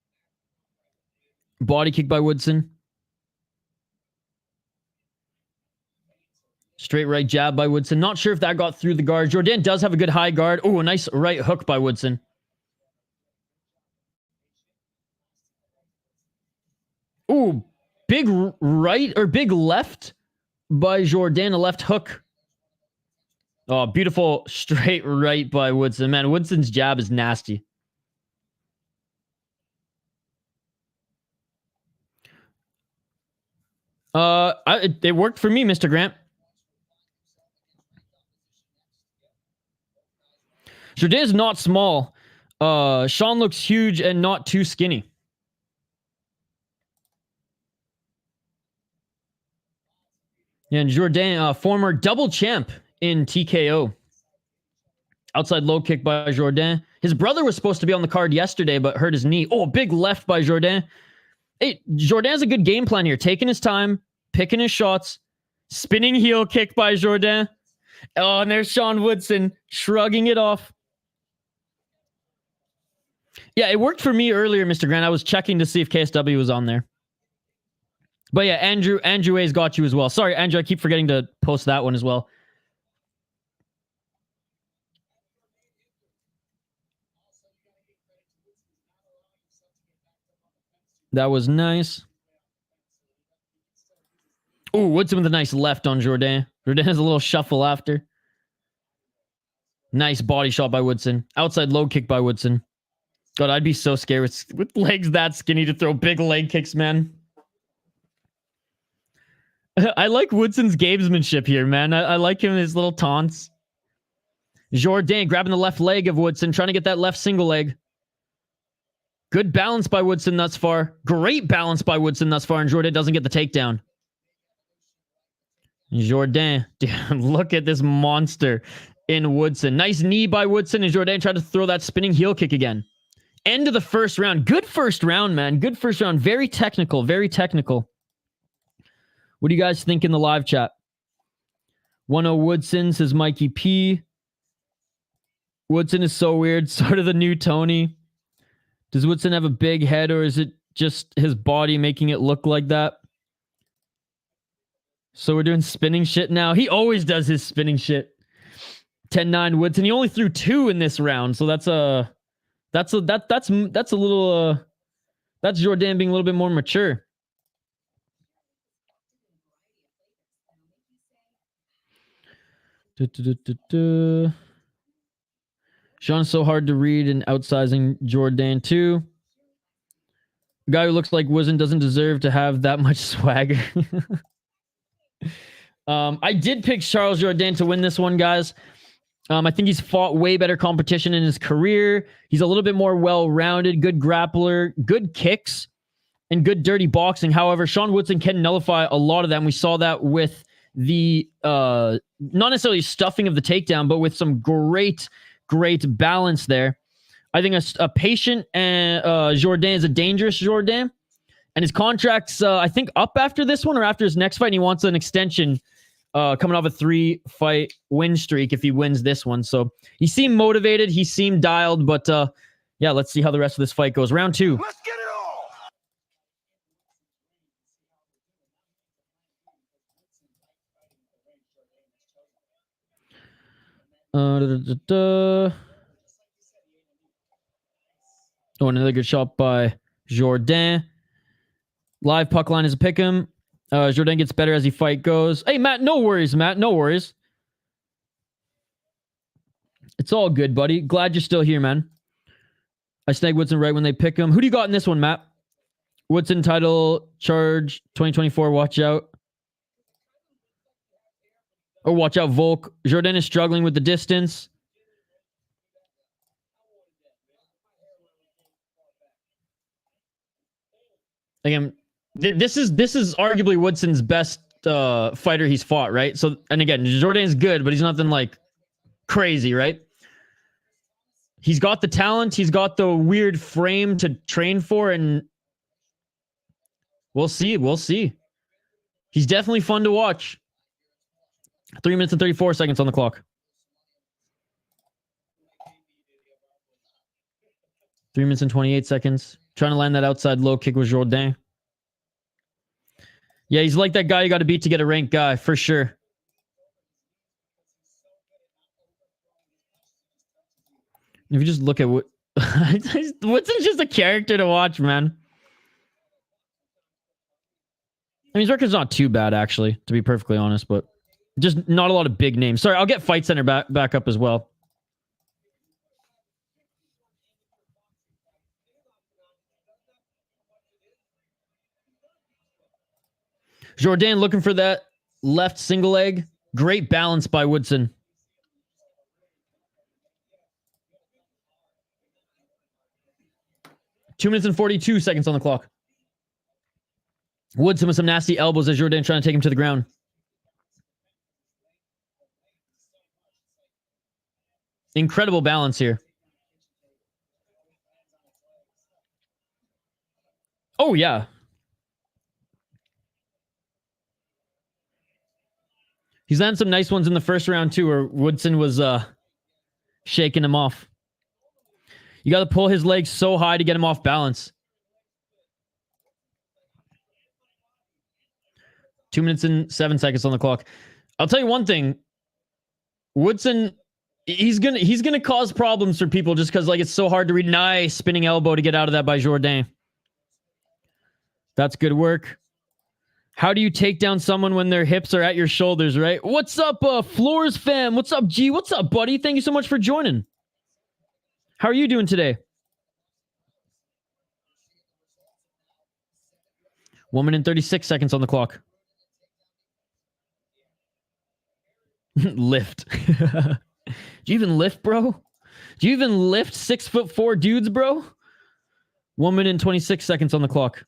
body kick by Woodson. Straight right jab by Woodson. Not sure if that got through the guard. Jourdain does have a good high guard. Oh, a nice right hook by Woodson. Oh, big right or big left by Jourdain. A left hook. Oh, beautiful straight right by Woodson. Man, Woodson's jab is nasty. It worked for me, Mr. Grant. Jourdain is not small. Sean looks huge and not too skinny. And Jourdain, former double champ in TKO. Outside low kick by Jourdain. His brother was supposed to be on the card yesterday, but hurt his knee. Oh, big left by Jourdain. Hey, Jourdain's a good game plan here. Taking his time, picking his shots. Spinning heel kick by Jourdain. Oh, and there's Sean Woodson shrugging it off. Yeah, it worked for me earlier, Mr. Grant. I was checking to see if KSW was on there. But yeah, Andrew A's got you as well. Sorry, Andrew, I keep forgetting to post that one as well. That was nice. Ooh, Woodson with a nice left on Jourdain. Jourdain has a little shuffle after. Nice body shot by Woodson. Outside low kick by Woodson. God, I'd be so scared with legs that skinny to throw big leg kicks, man. I like Woodson's gamesmanship here, man. I like him, his little taunts. Jourdain grabbing the left leg of Woodson, trying to get that left single leg. Good balance by Woodson thus far. Great balance by Woodson thus far, and Jourdain doesn't get the takedown. Jourdain, damn, look at this monster in Woodson. Nice knee by Woodson, and Jourdain tried to throw that spinning heel kick again. End of the first round. Good first round, man. Good first round. Very technical. Very technical. What do you guys think in the live chat? 1-0 Woodson, says Mikey P. Woodson is so weird. Sort of the new Tony. Does Woodson have a big head, or is it just his body making it look like that? So we're doing spinning shit now. He always does his spinning shit. 10-9 Woodson. He only threw 2 in this round, so that's a little that's Jourdain being a little bit more mature. Sean's so hard to read and outsizing Jourdain too. A guy who looks like Woodson doesn't deserve to have that much swagger. I did pick Charles Jourdain to win this one, guys. I think he's fought way better competition in his career. He's a little bit more well-rounded, good grappler, good kicks, and good dirty boxing. However, Sean Woodson can nullify a lot of them. We saw that with the, not necessarily stuffing of the takedown, but with some great balance there. I think a patient Jourdain is a dangerous Jourdain. And his contract's, I think, up after this one or after his next fight. And he wants an extension coming off a 3-fight win streak if he wins this one. So he seemed motivated. He seemed dialed. But yeah, let's see how the rest of this fight goes. Round 2. Let's get it all. Oh, another good shot by Jourdain. Live puck line is a pick 'em. Jourdain gets better as the fight goes. Hey, Matt, no worries, Matt. No worries. It's all good, buddy. Glad you're still here, man. I snag Woodson right when they pick him. Who do you got in this one, Matt? Woodson title charge 2024. Watch out. Or watch out, Volk. Jourdain is struggling with the distance. Again, this is arguably Woodson's best fighter he's fought, right? So, and again, Jourdain's good, but he's nothing like crazy, right? He's got the talent, he's got the weird frame to train for, and we'll see. He's definitely fun to watch. 3 minutes and 34 seconds on the clock. 3 minutes and 28 seconds. Trying to land that outside low kick with Jourdain. Yeah, he's like that guy you got to beat to get a ranked guy, for sure. If you just look at what... Woodson's just a character to watch, man. I mean, his record's not too bad, actually, to be perfectly honest, but just not a lot of big names. Sorry, I'll get Fight Center back up as well. Jourdain looking for that left single leg. Great balance by Woodson. Two minutes and 42 seconds on the clock. Woodson with some nasty elbows as Jourdain trying to take him to the ground. Incredible balance here. Oh, yeah. He's landed some nice ones in the first round, too, where Woodson was shaking him off. You got to pull his legs so high to get him off balance. 2 minutes and 7 seconds on the clock. I'll tell you one thing. Woodson, he's gonna cause problems for people just because like it's so hard to read. Nice spinning elbow to get out of that by Jourdain. That's good work. How do you take down someone when their hips are at your shoulders, right? What's up, Floors fam? What's up, G? What's up, buddy? Thank you so much for joining. How are you doing today? 1 minute and 36 seconds on the clock. Lift. Do you even lift, bro? Do you even lift 6'4" dudes, bro? 1 minute and 26 seconds on the clock.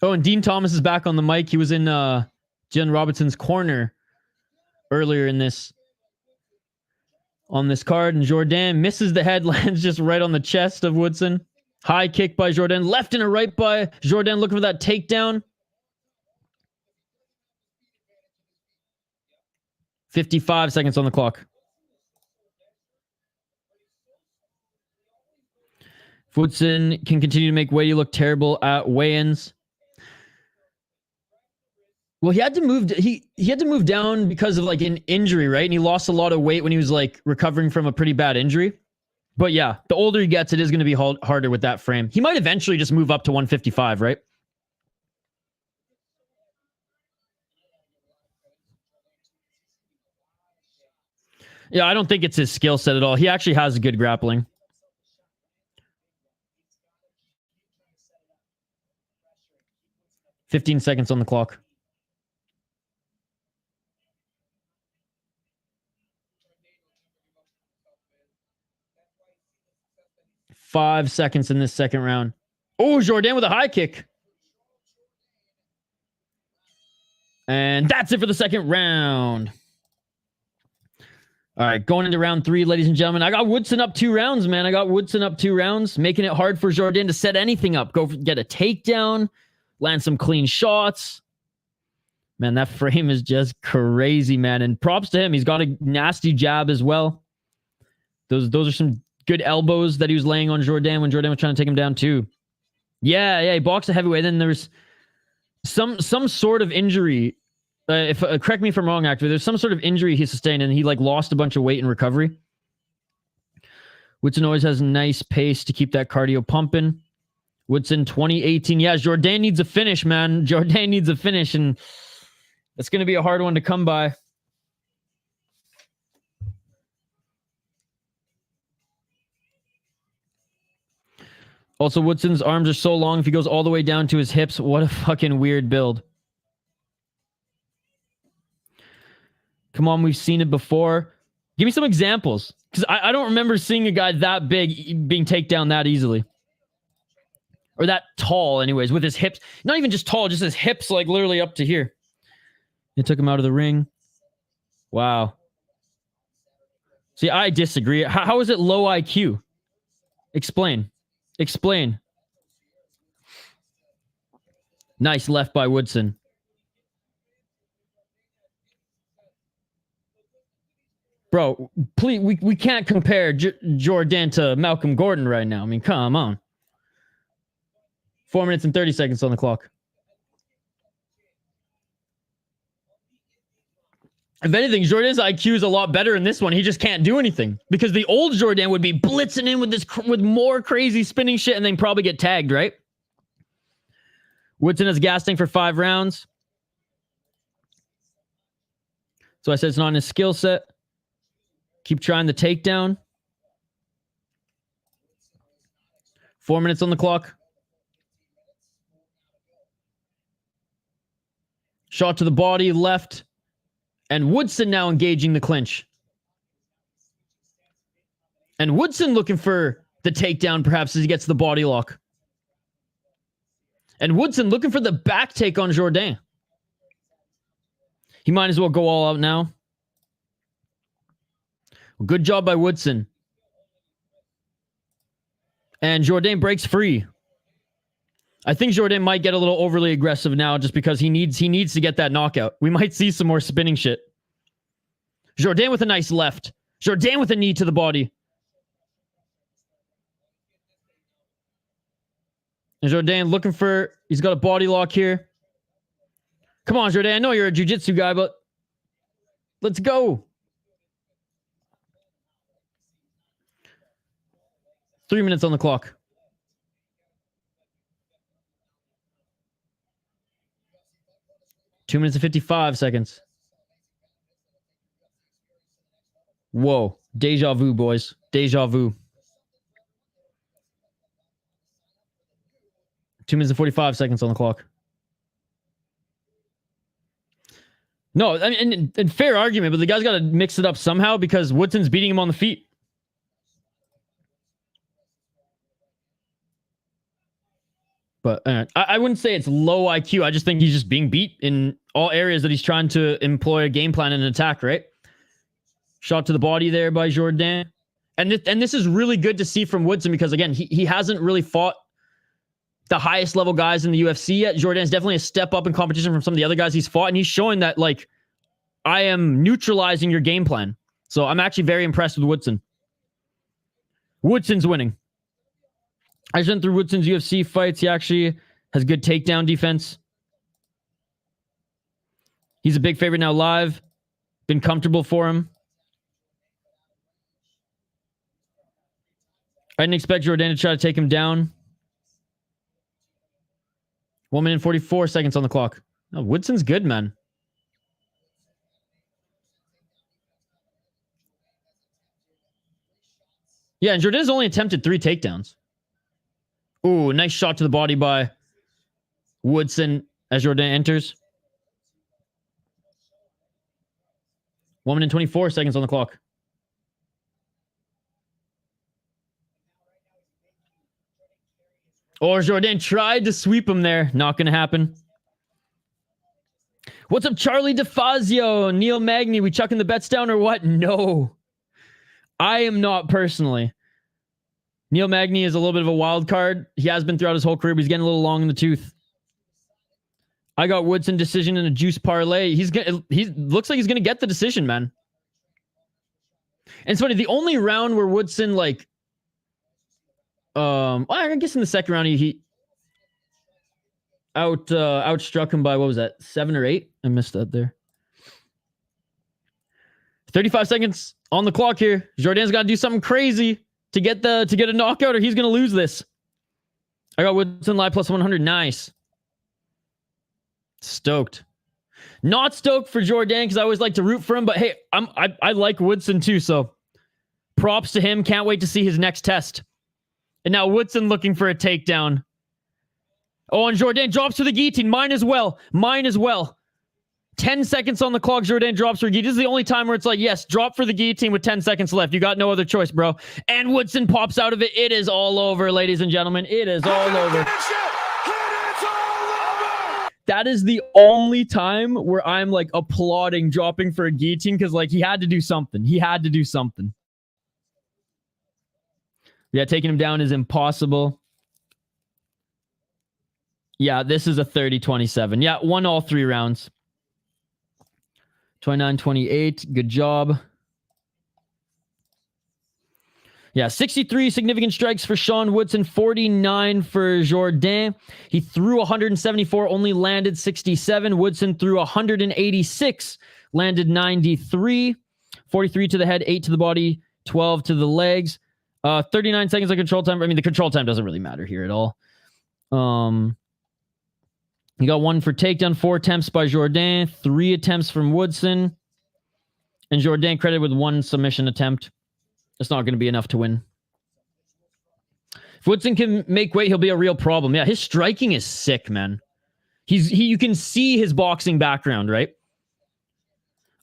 Oh, and Dean Thomas is back on the mic. He was in Jen Robinson's corner earlier in this on this card, and Jourdain misses the head, lands just right on the chest of Woodson. High kick by Jourdain, left and a right by Jourdain, looking for that takedown. 55 seconds on the clock. If Woodson can continue to make weight, he looked terrible at weigh-ins. Well, he had to move. He had to move down because of like an injury, right? And he lost a lot of weight when he was like recovering from a pretty bad injury. But yeah, the older he gets, it is going to be harder with that frame. He might eventually just move up to 155, right? Yeah, I don't think it's his skill set at all. He actually has good grappling. $15 seconds on the clock. Five seconds in this second round. Oh, Jourdain with a high kick. And that's it for the second round. All right, going into round 3, ladies and gentlemen. I got Woodson up 2 rounds, man. I got Woodson up 2 rounds, making it hard for Jourdain to set anything up. Get a takedown, land some clean shots. Man, that frame is just crazy, man. And props to him. He's got a nasty jab as well. Those are some good elbows that he was laying on Jourdain when Jourdain was trying to take him down too. Yeah, he boxed a heavyweight. Then there's some sort of injury. If correct me if I'm wrong, actually, there's some sort of injury he sustained, and he like lost a bunch of weight in recovery. Woodson always has nice pace to keep that cardio pumping. Woodson 2018. Yeah, Jourdain needs a finish, man. Jourdain needs a finish, and it's going to be a hard one to come by. Also, Woodson's arms are so long. If he goes all the way down to his hips, what a fucking weird build. Come on, we've seen it before. Give me some examples. Because I don't remember seeing a guy that big being taken down that easily. Or that tall, anyways, with his hips. Not even just tall, just his hips, like, literally up to here. It took him out of the ring. Wow. See, I disagree. How is it low IQ? Explain. Explain. Nice left by Woodson. Bro, please, we can't compare Jourdain to Malcolm Gordon right now. I mean, come on. 4 minutes and 30 seconds on the clock. If anything, Jourdain's IQ is a lot better in this one. He just can't do anything because the old Jourdain would be blitzing in with more crazy spinning shit and then probably get tagged, right? Woodson is gassing for 5 rounds. So I said it's not in his skill set. Keep trying the takedown. 4 minutes on the clock. Shot to the body, left. And Woodson now engaging the clinch. And Woodson looking for the takedown perhaps as he gets the body lock. And Woodson looking for the back take on Jourdain. He might as well go all out now. Good job by Woodson. And Jourdain breaks free. I think Jourdain might get a little overly aggressive now just because he needs to get that knockout. We might see some more spinning shit. Jourdain with a nice left. Jourdain with a knee to the body. And Jourdain looking for... He's got a body lock here. Come on, Jourdain. I know you're a jiu-jitsu guy, but... Let's go. 3 minutes on the clock. Two minutes and 55 seconds. Whoa. Deja vu, boys. Deja vu. 2 minutes and 45 seconds on the clock. No, I mean, and fair argument, but the guy's got to mix it up somehow because Woodson's beating him on the feet. But I wouldn't say it's low IQ. I just think he's just being beat in all areas that he's trying to employ a game plan and an attack, right? Shot to the body there by Jourdain. And this is really good to see from Woodson because, again, he hasn't really fought the highest level guys in the UFC yet. Jourdain's definitely a step up in competition from some of the other guys he's fought, and he's showing that, like, I am neutralizing your game plan. So I'm actually very impressed with Woodson. Woodson's winning. I just went through Woodson's UFC fights. He actually has good takedown defense. He's a big favorite now live. Been comfortable for him. I didn't expect Jourdain to try to take him down. 1 minute and 44 seconds on the clock. Oh, Woodson's good, man. Yeah, and Jourdain's only attempted 3 takedowns. Ooh, nice shot to the body by Woodson as Jourdain enters. 1 minute and 24 seconds on the clock. Or Jourdain tried to sweep him there. Not going to happen. What's up, Charlie DeFazio? Neil Magny, we chucking the bets down or what? No. I am not personally. Neil Magny is a little bit of a wild card. He has been throughout his whole career, but he's getting a little long in the tooth. I got Woodson decision in a juice parlay. He looks like he's going to get the decision, man. And it's funny, the only round where Woodson, like, I guess in the second round, he outstruck him by, what was that, 7 or 8? I missed that there. 35 seconds on the clock here. Jourdain's got to do something crazy to get a knockout, or he's going to lose this. I got Woodson live plus 100. Nice. Stoked. Not stoked for Jourdain because I always like to root for him, but hey, I like Woodson too, so props to him. Can't wait to see his next test. And now Woodson looking for a takedown. Oh, and Jourdain drops to the guillotine. Mine as well. 10 seconds on the clock. Jourdain drops for guillotine. This is the only time where it's like, yes, drop for the guillotine with 10 seconds left. You got no other choice, bro. And Woodson pops out of it. It is all over, ladies and gentlemen. It is all over. That is the only time where I'm like applauding dropping for a guillotine because like he had to do something. Yeah, taking him down is impossible. Yeah, this is a 30-27. Yeah, won all 3 rounds. 29-28. Good job. Yeah, 63 significant strikes for Sean Woodson, 49 for Jourdain. He threw 174, only landed 67. Woodson threw 186, landed 93. 43 to the head, 8 to the body, 12 to the legs. 39 seconds of control time. I mean, the control time doesn't really matter here at all. You got 1 for takedown, 4 attempts by Jourdain, 3 attempts from Woodson. And Jourdain credited with 1 submission attempt. It's not going to be enough to win. If Woodson can make weight, he'll be a real problem. Yeah, his striking is sick, man. You can see his boxing background, right?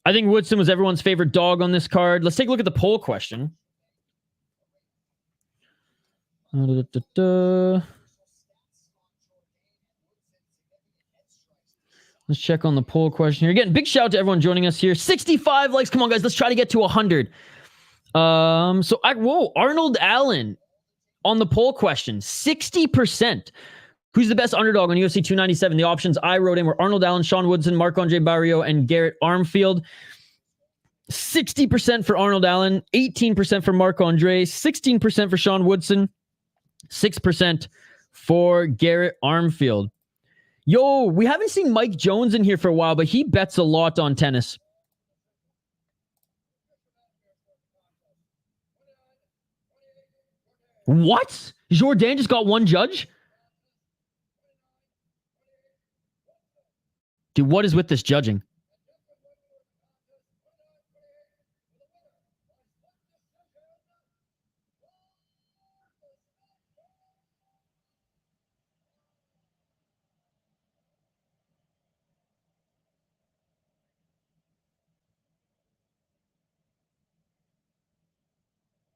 I think Woodson was everyone's favorite dog on this card. Let's take a look at the poll question. Let's check on the poll question here. Again, big shout out to everyone joining us here. 65 likes. Come on, guys. Let's try to get to 100. Arnold Allen on the poll question. 60%. Who's the best underdog on UFC 297? The options I wrote in were Arnold Allen, Sean Woodson, Marc-André Barriault, and Garrett Armfield. 60% for Arnold Allen, 18% for Marc-André, 16% for Sean Woodson, 6% for Garrett Armfield. Yo, we haven't seen Mike Jones in here for a while, but he bets a lot on tennis. What? Jourdain just got 1 judge? Dude, what is with this judging?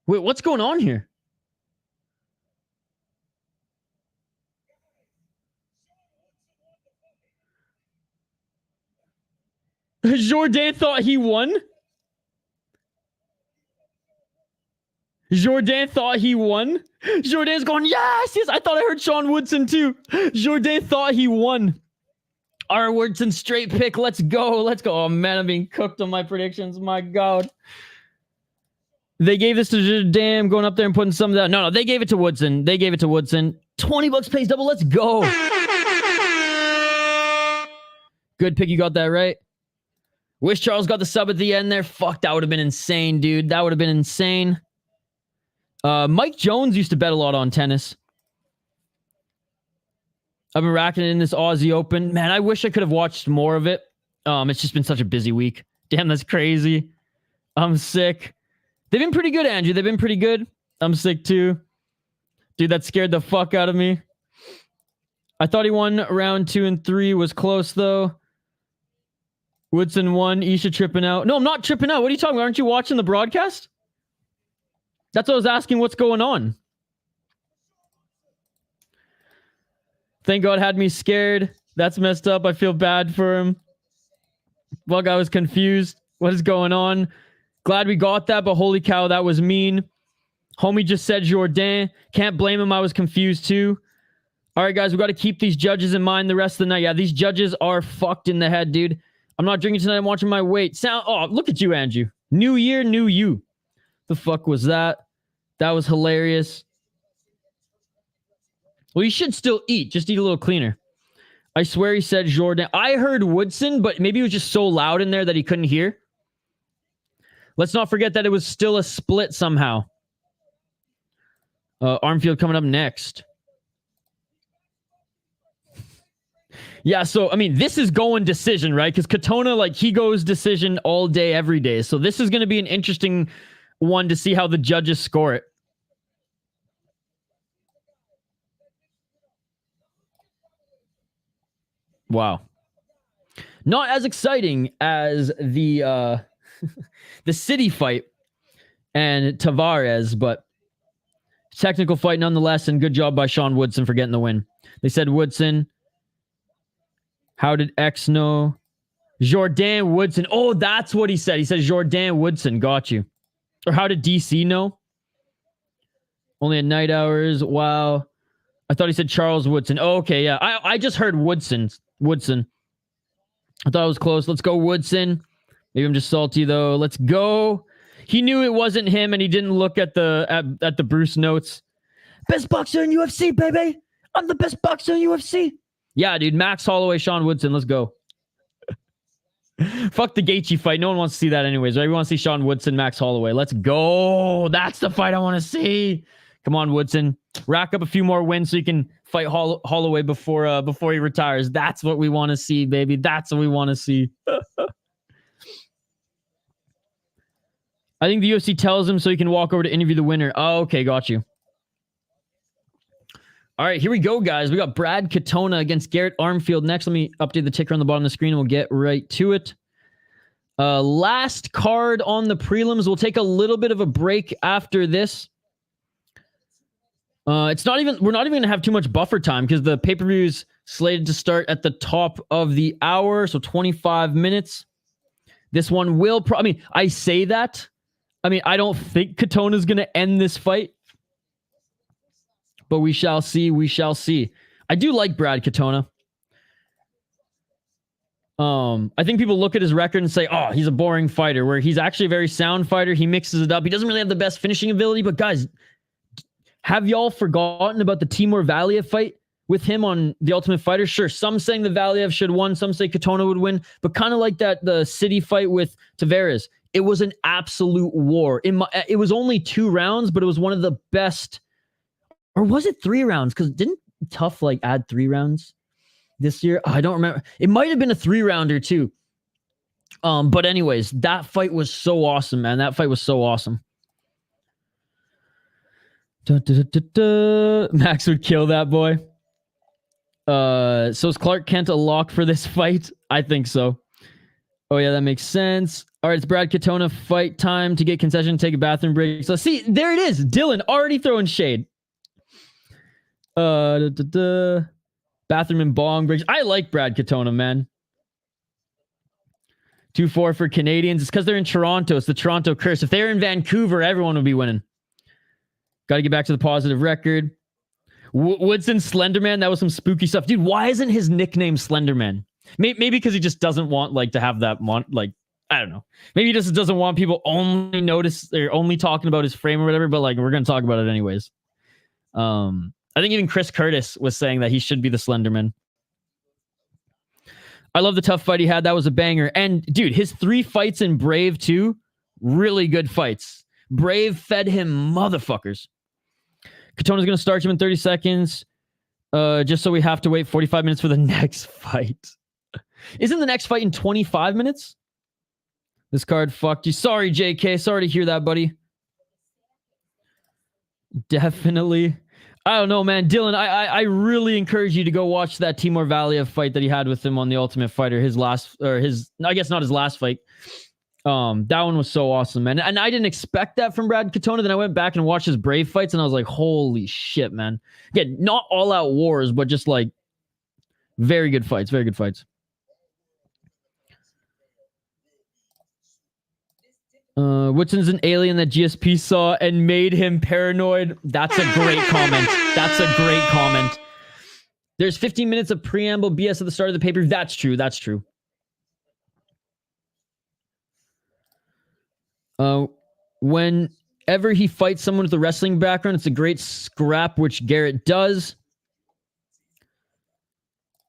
Wait, what's going on here? Jourdain thought he won? Jourdain thought he won? Jourdain's going, yes, yes. I thought I heard Sean Woodson too. Jourdain thought he won. R. Woodson straight pick. Let's go. Let's go. Oh, man, I'm being cooked on my predictions. My God. They gave this to Jourdain, going up there and putting some of that. No, they gave it to Woodson. They gave it to Woodson. $20 pays double. Let's go. Good pick. You got that right. Wish Charles got the sub at the end there. Fuck, that would have been insane, dude. That would have been insane. Mike Jones used to bet a lot on tennis. I've been racking it in this Aussie Open. Man, I wish I could have watched more of it. It's just been such a busy week. Damn, that's crazy. I'm sick. They've been pretty good, Andrew. They've been pretty good. I'm sick too. Dude, that scared the fuck out of me. I thought he won round 2 and 3. Was close, though. Woodson won. Isha tripping out. No, I'm not tripping out. What are you talking about? Aren't you watching the broadcast? That's what I was asking. What's going on? Thank God had me scared. That's messed up. I feel bad for him. Well, I was confused. What is going on? Glad we got that, but holy cow, that was mean. Homie just said Jourdain. Can't blame him. I was confused too. All right, guys, we got to keep these judges in mind the rest of the night. Yeah, these judges are fucked in the head, dude. I'm not drinking tonight. I'm watching my weight. Oh, look at you, Andrew. New year, new you. The fuck was that? That was hilarious. Well, you should still eat. Just eat a little cleaner. I swear he said Jourdain. I heard Woodson, but maybe it was just so loud in there that he couldn't hear. Let's not forget that it was still a split somehow. Armfield coming up next. Yeah, so, I mean, this is going decision, right? Because Katona, like, he goes decision all day, every day. So this is going to be an interesting one to see how the judges score it. Wow. Not as exciting as the the City fight and Tavares, but technical fight nonetheless, and good job by Sean Woodson for getting the win. They said Woodson. How did X know? Jourdain Woodson. Oh, that's what he said. He said Jourdain Woodson. Got you. Or how did DC know? Only at night hours. Wow. I thought he said Charles Woodson. Oh, okay, yeah. I just heard Woodson. I thought it was close. Let's go, Woodson. Maybe I'm just salty, though. Let's go. He knew it wasn't him, and he didn't look at the Bruce notes. Best boxer in UFC, baby. I'm the best boxer in UFC. Yeah, dude. Max Holloway, Sean Woodson. Let's go. Fuck the Gaethje fight. No one wants to see that anyways, right? We want to see Sean Woodson, Max Holloway. Let's go. That's the fight I want to see. Come on, Woodson. Rack up a few more wins so you can fight Holloway before he retires. That's what we want to see, baby. That's what we want to see. I think the UFC tells him so he can walk over to interview the winner. Oh, okay, got you. All right, here we go, guys. We got Brad Katona against Garrett Armfield next. Let me update the ticker on the bottom of the screen and we'll get right to it. Last card on the prelims. We'll take a little bit of a break after this. We're not even going to have too much buffer time because the pay-per-view is slated to start at the top of the hour, so 25 minutes. This one will I say that. I don't think Katona's going to end this fight. But we shall see. We shall see. I do like Brad Katona. I think people look at his record and say, oh, he's a boring fighter, where he's actually a very sound fighter. He mixes it up. He doesn't really have the best finishing ability, but guys, have y'all forgotten about the Timur Valiev fight with him on The Ultimate Fighter? Sure, some saying the Valiev should have won, some say Katona would win, but kind of like the City fight with Tavares. It was an absolute war. It was only 2 rounds, but it was one of the best. Or was it 3 rounds? Because didn't Tough add 3 rounds this year? I don't remember. It might have been a 3-rounder too. But anyways, that fight was so awesome, man. That fight was so awesome. Max would kill that boy. So is Clark Kent a lock for this fight? I think so. Oh yeah, that makes sense. All right, it's Brad Katona fight time to get concession, take a bathroom break. So see, there it is. Dylan already throwing shade. Bathroom and bong breaks. I like Brad Katona, man. 2-4 for Canadians. It's because they're in Toronto. It's the Toronto curse. If they're in Vancouver, everyone would be winning. Got to get back to the positive record. Woodson Slenderman. That was some spooky stuff. Dude, why isn't his nickname Slenderman? Maybe because he just doesn't want to have that I don't know. Maybe he just doesn't want people only notice or only talking about his frame or whatever, but we're going to talk about it anyways. I think even Chris Curtis was saying that he should be the Slenderman. I love the tough fight he had. That was a banger. And dude, his 3 fights in Brave too, really good fights. Brave fed him motherfuckers. Katona's going to start him in 30 seconds. Just so we have to wait 45 minutes for the next fight. Isn't the next fight in 25 minutes? This card fucked you. Sorry, JK. Sorry to hear that, buddy. Definitely. I don't know, man. Dylan, I really encourage you to go watch that Timur Valiev fight that he had with him on The Ultimate Fighter. I guess not his last fight. That one was so awesome, man. And I didn't expect that from Brad Katona. Then I went back and watched his Brave fights, and I was like, holy shit, man. Again, not all-out wars, but just very good fights. Very good fights. Woodson's an alien that GSP saw and made him paranoid. That's a great comment. That's a great comment. There's 15 minutes of preamble BS at the start of the paper. That's true. That's true. Whenever he fights someone with a wrestling background, it's a great scrap, which Garrett does.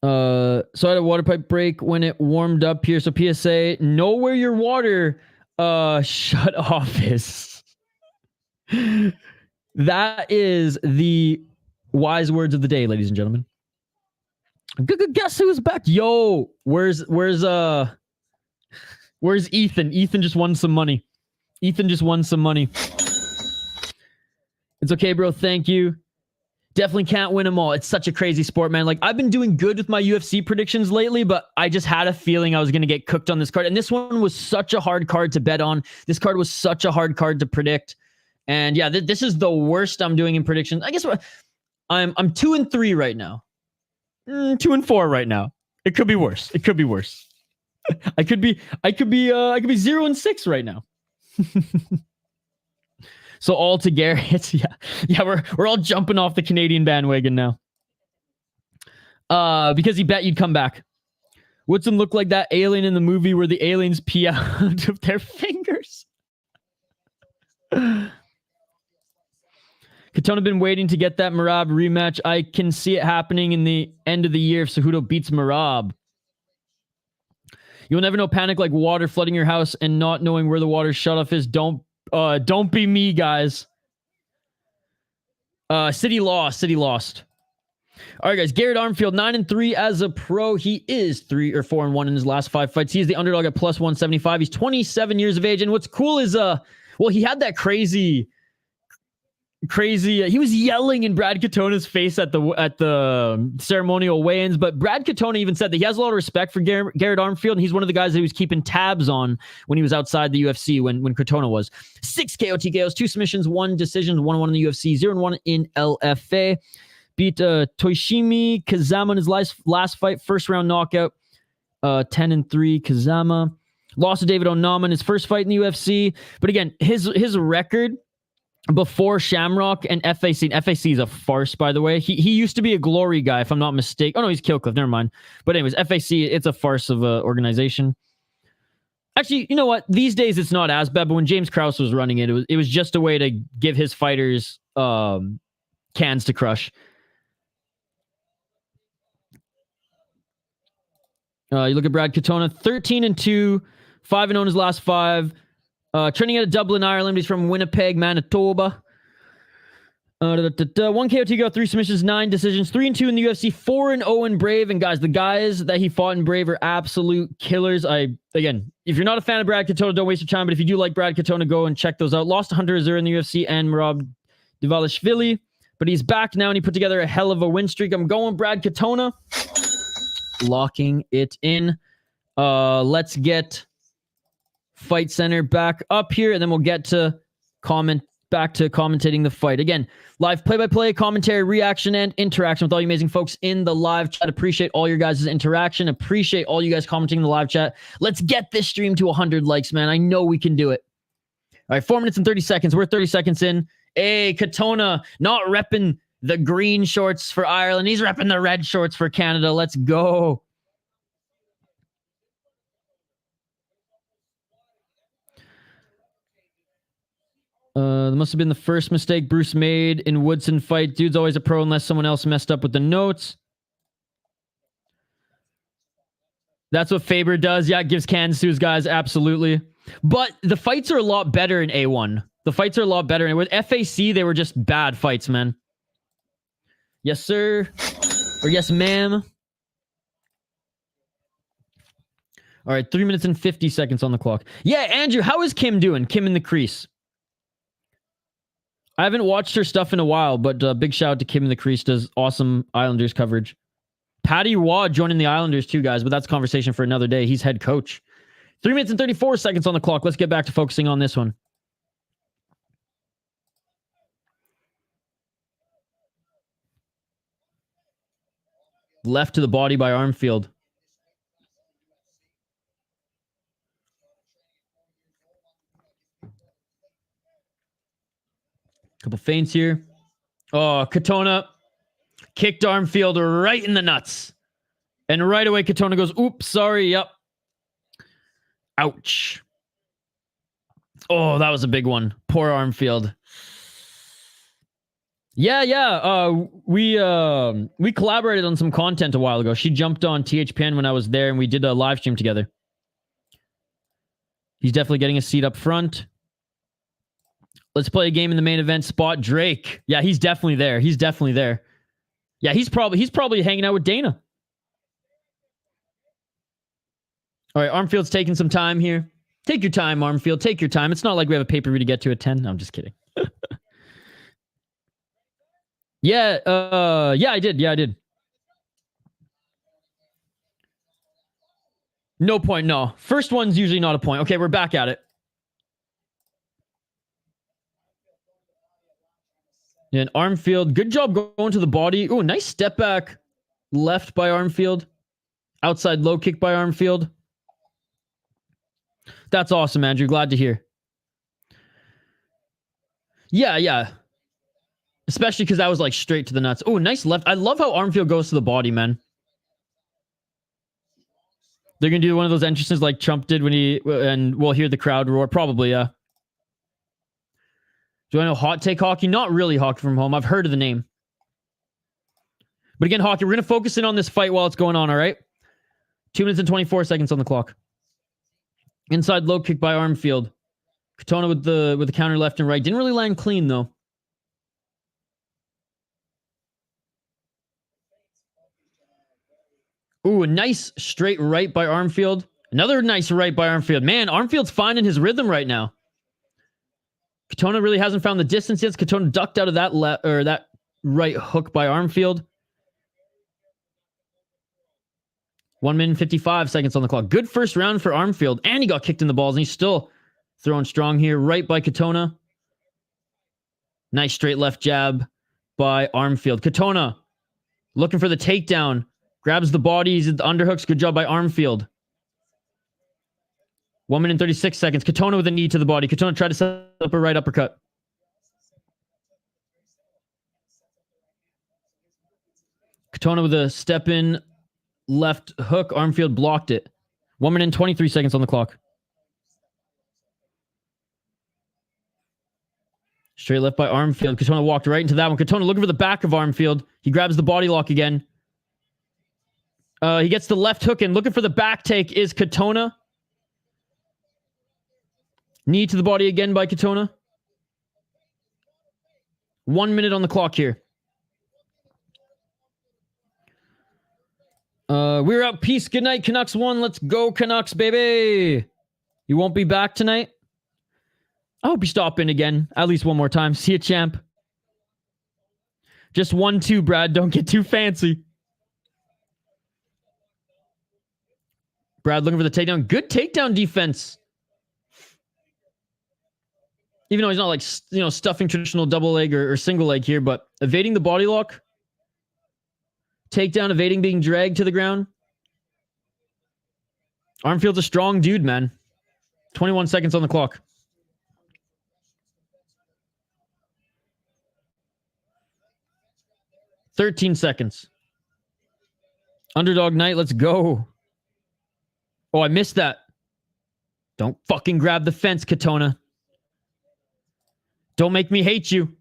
So I had a water pipe break when it warmed up here. So PSA, know where your water shut off is. That is the wise words of the day, ladies and gentlemen. Guess who's back? Yo, where's Ethan? Ethan just won some money. Ethan just won some money. It's okay, bro. Thank you. Definitely can't win them all. It's such a crazy sport, man. I've been doing good with my UFC predictions lately, but I just had a feeling I was going to get cooked on this card. And this one was such a hard card to bet on. This card was such a hard card to predict. And yeah, this is the worst I'm doing in predictions. I guess I'm 2-3 right now. 2-4 right now. It could be worse. It could be worse. I could be 0-6 right now. So all to Garrett. Yeah, we're all jumping off the Canadian bandwagon now. Because he bet you'd come back. Woodson looked like that alien in the movie where the aliens pee out of their fingers. Katona been waiting to get that Merab rematch. I can see it happening in the end of the year if Cejudo beats Merab. You'll never know panic like water flooding your house and not knowing where the water shutoff is. Don't be me, guys. City lost. All right, guys. Garrett Armfield, 9-3 as a pro. He is 4-1 in his last 5 fights. He is the underdog at plus 175. He's 27 years of age. And what's cool is, well, he had that crazy. He was yelling in Brad Katona's face at the ceremonial weigh-ins, but Brad Katona even said that he has a lot of respect for Garrett Armfield, and he's one of the guys that he was keeping tabs on when he was outside the UFC when Katona was. 6 KO TKOs, 2 submissions, 1 decision, 1-1 in the UFC, 0-1 in LFA. Beat Toshimi Kazama in his last fight, first round knockout. 10-3 Kazama. Lost to David Onama in his first fight in the UFC, but again, his record before Shamrock and FAC. And FAC is a farce, by the way. He used to be a Glory guy, if I'm not mistaken. Oh, no, he's Killcliff. Never mind. But anyways, FAC, it's a farce of an organization. Actually, you know what? These days, it's not as bad. But when James Krause was running it, it was just a way to give his fighters cans to crush. You look at Brad Katona, 13-2, 5-0 in his last 5. Training out of Dublin, Ireland. He's from Winnipeg, Manitoba. 1 KO TKO, 3 submissions, 9 decisions, 3-2 in the UFC, 4-0 in Brave. And guys, the guys that he fought in Brave are absolute killers. Again, if you're not a fan of Brad Katona, don't waste your time. But if you do like Brad Katona, go and check those out. Lost to Hunter Azur in the UFC and Merab Dvalishvili. But he's back now and he put together a hell of a win streak. I'm going Brad Katona. Locking it in. Let's get Fight Center back up here, and then we'll get to commentating the fight. Again, live play-by-play, commentary, reaction, and interaction with all you amazing folks in the live chat. Appreciate all your guys' interaction. Appreciate all you guys commenting in the live chat. Let's get this stream to 100 likes, man. I know we can do it. All right, 4 minutes and 30 seconds. We're 30 seconds in. Hey, Katona, not repping the green shorts for Ireland. He's repping the red shorts for Canada. Let's go. That must have been the first mistake Bruce made in Woodson fight. Dude's always a pro unless someone else messed up with the notes. That's what Faber does. Yeah, gives cans to his guys. Absolutely. But the fights are a lot better in A1. The fights are a lot better. And with FAC, they were just bad fights, man. Yes, sir. Or yes, ma'am. All right, 3 minutes and 50 seconds on the clock. Yeah, Andrew, how is Kim doing? Kim in the crease. I haven't watched her stuff in a while, but big shout out to Kim in the crease. Does awesome Islanders coverage. Patty Waugh joining the Islanders too, guys, but that's a conversation for another day. He's head coach. 3 minutes and 34 seconds on the clock. Let's get back to focusing on this one. Left to the body by Armfield. Couple feints here. Oh, Katona kicked Armfield right in the nuts. And right away, Katona goes, oops, sorry, yep. Ouch. Oh, that was a big one. Poor Armfield. Yeah. We collaborated on some content a while ago. She jumped on THPN when I was there, and we did a live stream together. He's definitely getting a seat up front. Let's play a game in the main event spot. Drake. Yeah, he's definitely there. He's definitely there. Yeah, he's probably hanging out with Dana. All right, Armfield's taking some time here. Take your time, Armfield. Take your time. It's not like we have a pay-per-view to get to at 10. No, I'm just kidding. Yeah, I did. Yeah, I did. No point, no. First one's usually not a point. Okay, we're back at it. And Armfield, good job going to the body. Ooh, nice step back left by Armfield. Outside low kick by Armfield. That's awesome, Andrew. Glad to hear. Yeah. Especially because that was like straight to the nuts. Oh, nice left. I love how Armfield goes to the body, man. They're going to do one of those entrances like Trump did and we'll hear the crowd roar. Probably, yeah. Do I know Hot Take Hockey? Not really Hockey from Home. I've heard of the name. But again, Hockey, we're going to focus in on this fight while it's going on, all right? 2 minutes and 24 seconds on the clock. Inside low kick by Armfield. Katona with the counter left and right. Didn't really land clean, though. Ooh, a nice straight right by Armfield. Another nice right by Armfield. Man, Armfield's finding his rhythm right now. Katona really hasn't found the distance yet. Katona ducked out of that right hook by Armfield. 1 minute and 55 seconds on the clock. Good first round for Armfield. And he got kicked in the balls, and he's still throwing strong here. Right by Katona. Nice straight left jab by Armfield. Katona looking for the takedown. Grabs the body. He's at the underhooks. Good job by Armfield. 1 minute and 36 seconds. Katona with a knee to the body. Katona tried to set up a right uppercut. Katona with a step in left hook. Armfield blocked it. 1 minute and 23 seconds on the clock. Straight left by Armfield. Katona walked right into that one. Katona looking for the back of Armfield. He grabs the body lock again. He gets the left hook in. Looking for the back take is Katona. Knee to the body again by Katona. 1 minute on the clock here. We're up. Peace. Good night. Canucks won. Let's go, Canucks, baby. You won't be back tonight? I hope you stop in again. At least one more time. See you, champ. Just 1-2, Brad. Don't get too fancy. Brad looking for the takedown. Good takedown defense. Even though he's not like, stuffing traditional double leg or single leg here, but evading the body lock. Takedown, evading being dragged to the ground. Armfield's a strong dude, man. 21 seconds on the clock. $13 seconds. Underdog night, let's go. Oh, I missed that. Don't fucking grab the fence, Katona. Don't make me hate you.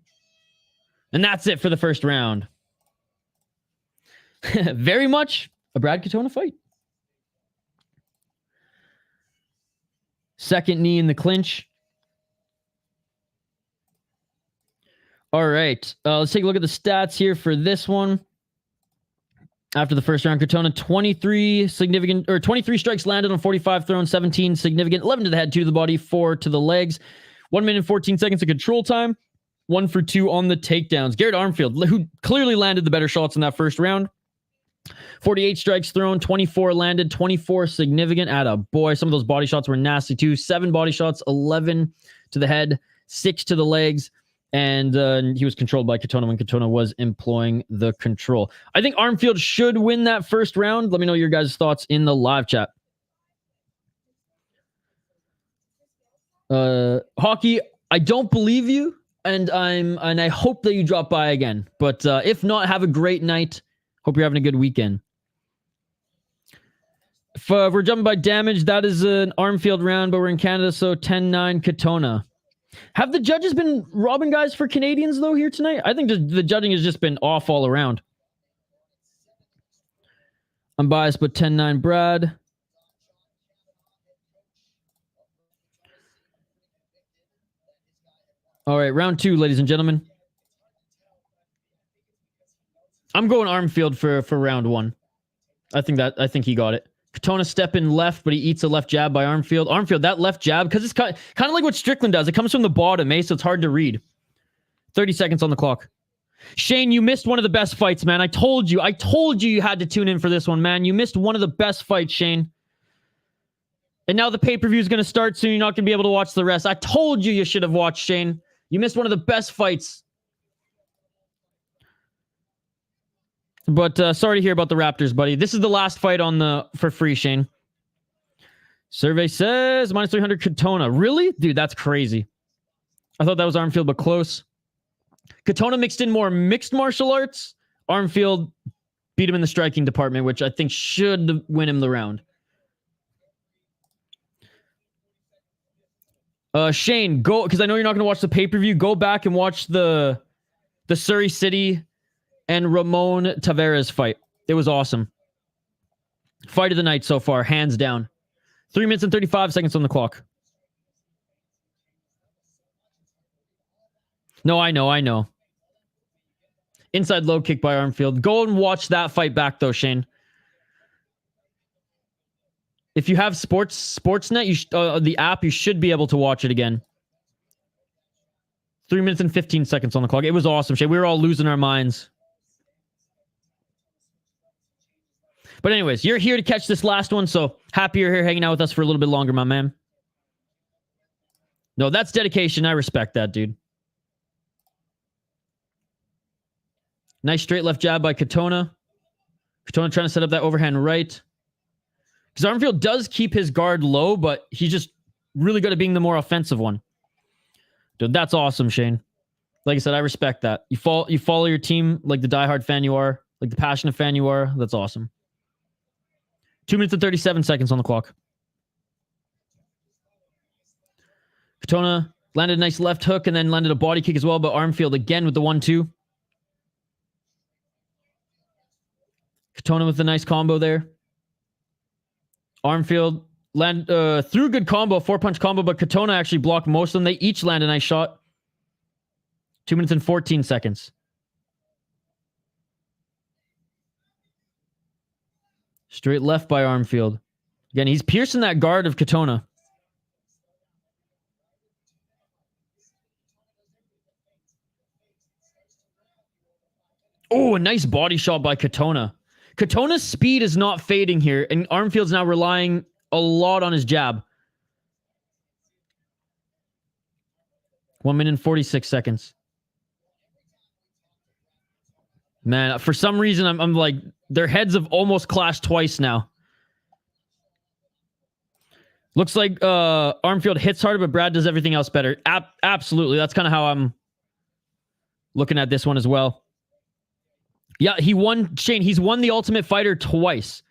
And that's it for the first round. Very much a Brad Katona fight. Second knee in the clinch. All right. Let's take a look at the stats here for this one. After the first round, Katona 23 strikes landed on 45 thrown, 17 significant, 11 to the head, 2 to the body, 4 to the legs. 1 minute and 14 seconds of control time. 1 for 2 on the takedowns. Garrett Armfield, who clearly landed the better shots in that first round. 48 strikes thrown, 24 landed, 24 significant. Attaboy. Some of those body shots were nasty too. 7 body shots, 11 to the head, 6 to the legs. And he was controlled by Katona when Katona was employing the control. I think Armfield should win that first round. Let me know your guys' thoughts in the live chat. Hockey, I don't believe you, and I hope that you drop by again. But if not, have a great night. Hope you're having a good weekend. If we're jumping by damage, that is an Armfield round, but we're in Canada, so 10-9 Katona. Have the judges been robbing guys for Canadians, though, here tonight? I think the judging has just been off all around. I'm biased, but 10-9 Brad. All right, round 2, ladies and gentlemen. I'm going Armfield for round 1. I think he got it. Katona step in left, but he eats a left jab by Armfield. Armfield, that left jab, because it's kind of like what Strickland does. It comes from the bottom, so it's hard to read. 30 seconds on the clock. Shane, you missed one of the best fights, man. I told you you had to tune in for this one, man. You missed one of the best fights, Shane. And now the pay-per-view is going to start soon. You're not going to be able to watch the rest. I told you should have watched, Shane. You missed one of the best fights. But sorry to hear about the Raptors, buddy. This is the last fight for free, Shane. Survey says minus 300 Katona. Really? Dude, that's crazy. I thought that was Armfield, but close. Katona mixed in more mixed martial arts. Armfield beat him in the striking department, which I think should win him the round. Shane, go, because I know you're not going to watch the pay-per-view. Go back and watch the Surrey City and Ramon Tavares fight. It was awesome. Fight of the night so far, hands down. 3 minutes and 35 seconds on the clock. No, I know. Inside low kick by Armfield. Go and watch that fight back, though, Shane. If you have Sportsnet, the app, you should be able to watch it again. 3 minutes and 15 seconds on the clock. It was awesome, Shane. We were all losing our minds. But anyways, you're here to catch this last one, so happy you're here hanging out with us for a little bit longer, my man. No, that's dedication. I respect that, dude. Nice straight left jab by Katona. Katona trying to set up that overhand right. Because Armfield does keep his guard low, but he's just really good at being the more offensive one. Dude, that's awesome, Shane. Like I said, I respect that. You follow your team like the diehard fan you are, like the passionate fan you are. That's awesome. 2 minutes and 37 seconds on the clock. Katona landed a nice left hook and then landed a body kick as well, but Armfield again with the 1-2. Katona with a nice combo there. Armfield threw a good combo, 4-punch combo, but Katona actually blocked most of them. They each land a nice shot. 2 minutes and 14 seconds. Straight left by Armfield. Again, he's piercing that guard of Katona. Oh, a nice body shot by Katona. Katona's speed is not fading here, and Armfield's now relying a lot on his jab. 1 minute and 46 seconds. Man, for some reason, I'm like, their heads have almost clashed twice now. Looks like Armfield hits harder, but Brad does everything else better. Absolutely. That's kind of how I'm looking at this one as well. Yeah, he won, Shane, he's won the Ultimate Fighter twice.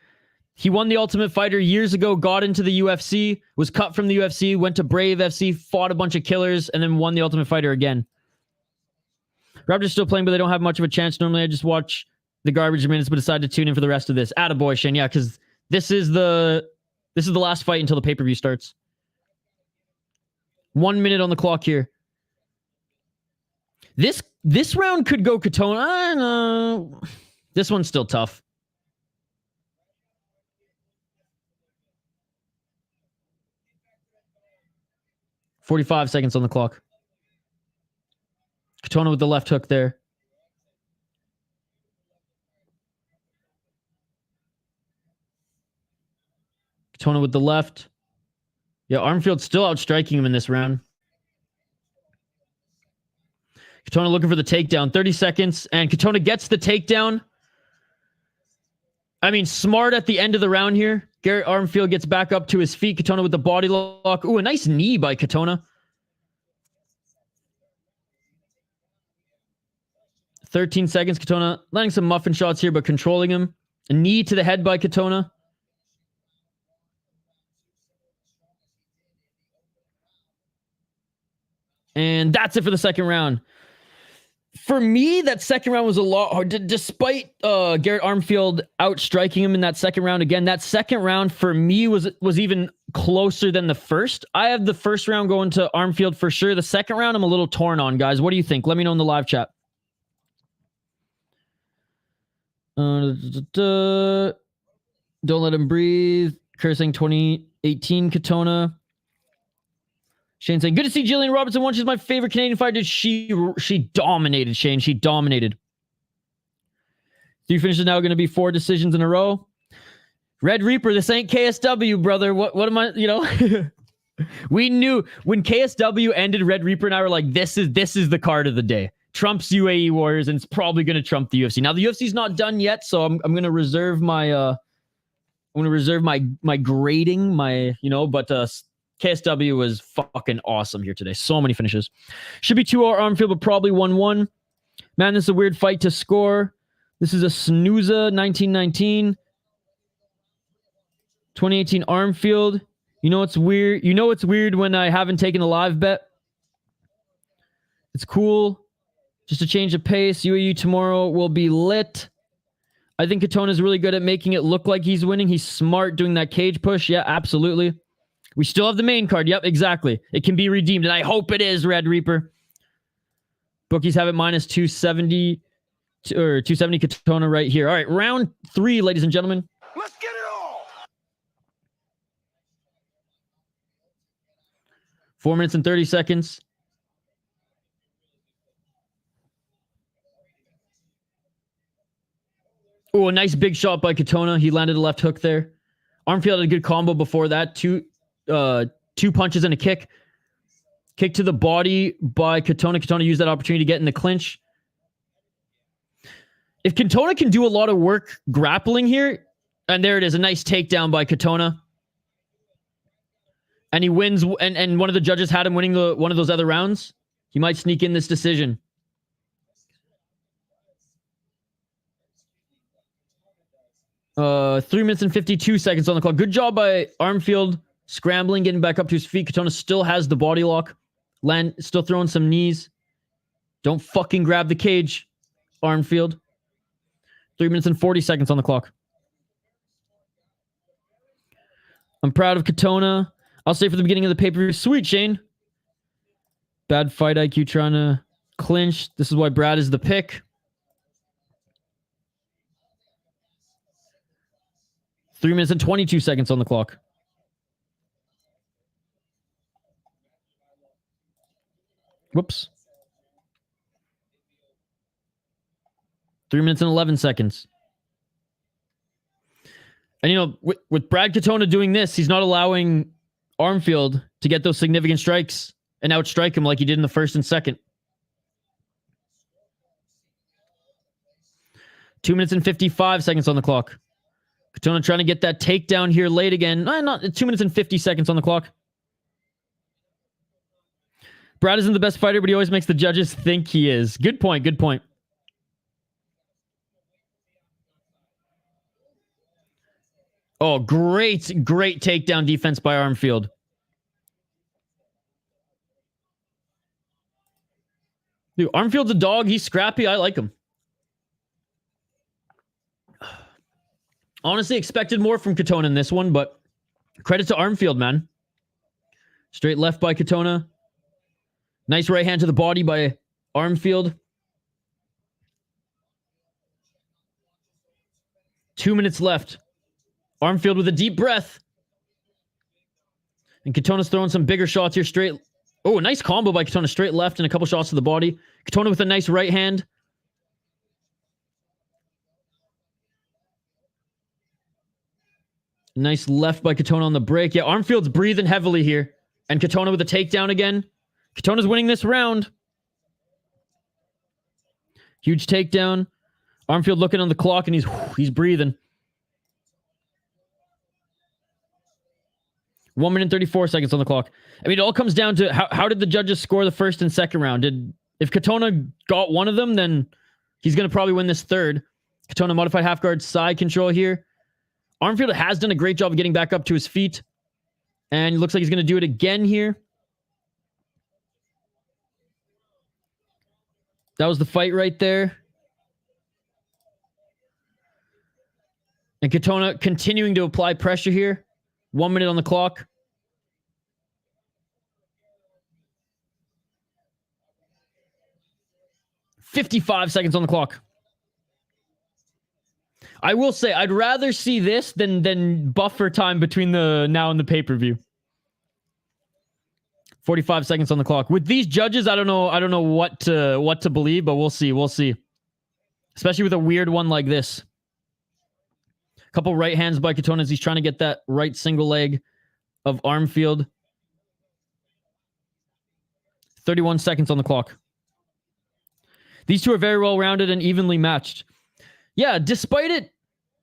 He won the Ultimate Fighter years ago, got into the UFC, was cut from the UFC, went to Brave FC, fought a bunch of killers, and then won the Ultimate Fighter again. Raptors still playing, but they don't have much of a chance. Normally, I just watch the garbage minutes, but decide to tune in for the rest of this. Attaboy, Shane. Yeah, because this is the last fight until the pay-per-view starts. 1 minute on the clock here. This round could go Katona. I don't know. This one's still tough. .45 seconds on the clock. Katona with the left hook there. Katona with the left. Yeah, Armfield still outstriking him in this round. Katona looking for the takedown. 30 seconds, and Katona gets the takedown. I mean, smart at the end of the round here. Garrett Armfield gets back up to his feet. Katona with the body lock. Ooh, a nice knee by Katona. 13 seconds. Katona landing some muffin shots here, but controlling him. A knee to the head by Katona. And that's it for the second round. For me, that second round was a lot hard. Despite Garrett Armfield outstriking him in that second round again, that second round for me was even closer than the first. I have the first round going to Armfield for sure. The second round, I'm a little torn on, guys. What do you think? Let me know in the live chat. Don't let him breathe. Cursing 2018 Katona. Shane saying, good to see Jillian Robertson won. She's my favorite Canadian fighter. She dominated, Shane. She dominated. 3 finishes now going to be 4 decisions in a row. Red Reaper, this ain't KSW, brother. What am I, you know? We knew when KSW ended, Red Reaper and I were like, this is the card of the day. Trump's UAE Warriors, and it's probably going to trump the UFC. Now, the UFC's not done yet, so I'm going to reserve my my grading, but KSW was fucking awesome here today. So many finishes. Should be 2-0 Armfield, but probably 1-1. Man, this is a weird fight to score. This is a snoozer, 1919. 2018 Armfield. You know what's weird? You know it's weird when I haven't taken a live bet? It's cool. Just to change the pace. UAU tomorrow will be lit. I think Katona's really good at making it look like he's winning. He's smart doing that cage push. Yeah, absolutely. We still have the main card. Yep, exactly. It can be redeemed, and I hope it is, Red Reaper. Bookies have it minus 270 or 270 Katona right here. All right, round 3, ladies and gentlemen. Let's get it all. 4 minutes and 30 seconds. Oh, a nice big shot by Katona. He landed a left hook there. Armfield had a good combo before that. Two punches and a kick. Kick to the body by Katona. Katona used that opportunity to get in the clinch. If Katona can do a lot of work grappling here, and there it is, a nice takedown by Katona. And he wins, and one of the judges had him winning one of those other rounds. He might sneak in this decision. Uh, 3 minutes and 52 seconds on the clock. Good job by Armfield, scrambling, getting back up to his feet. Katona still has the body lock. Still throwing some knees. Don't fucking grab the cage, Armfield. 3 minutes and 40 seconds on the clock. I'm proud of Katona. I'll say for the beginning of the pay-per-view, sweet, Shane. Bad fight IQ trying to clinch. This is why Brad is the pick. 3 minutes and 22 seconds on the clock. Whoops. 3 minutes and 11 seconds. And, you know, with Brad Katona doing this, he's not allowing Armfield to get those significant strikes and outstrike him like he did in the first and second. 2 minutes and 55 seconds on the clock. Katona trying to get that takedown here late again. Not 2 minutes and 50 seconds on the clock. Brad isn't the best fighter, but he always makes the judges think he is. Good point, good point. Oh, great takedown defense by Armfield. Dude, Armfield's a dog. He's scrappy. I like him. Honestly, expected more from Katona in this one, but credit to Armfield, man. Straight left by Katona. Nice right hand to the body by Armfield. 2 minutes left. Armfield with a deep breath. And Katona's throwing some bigger shots here straight. Oh, a nice combo by Katona. Straight left and a couple shots to the body. Katona with a nice right hand. Nice left by Katona on the break. Yeah, Armfield's breathing heavily here. And Katona with a takedown again. Katona's winning this round. Huge takedown. Armfield looking on the clock and he's breathing. 1 minute and 34 seconds on the clock. I mean, it all comes down to how did the judges score the first and second round? If Katona got one of them, then he's going to probably win this third. Katona modified half guard side control here. Armfield has done a great job of getting back up to his feet. And it looks like he's going to do it again here. That was the fight right there. And Katona continuing to apply pressure here. 1 minute on the clock. $55 seconds on the clock. I will say, I'd rather see this than buffer time between the now and the pay-per-view. 45 seconds on the clock. With these judges, I don't know what to believe, but we'll see. We'll see. Especially with a weird one like this. Couple right hands by Katona as he's trying to get that right single leg of Armfield. 31 seconds on the clock. These two are very well rounded and evenly matched. Yeah, despite it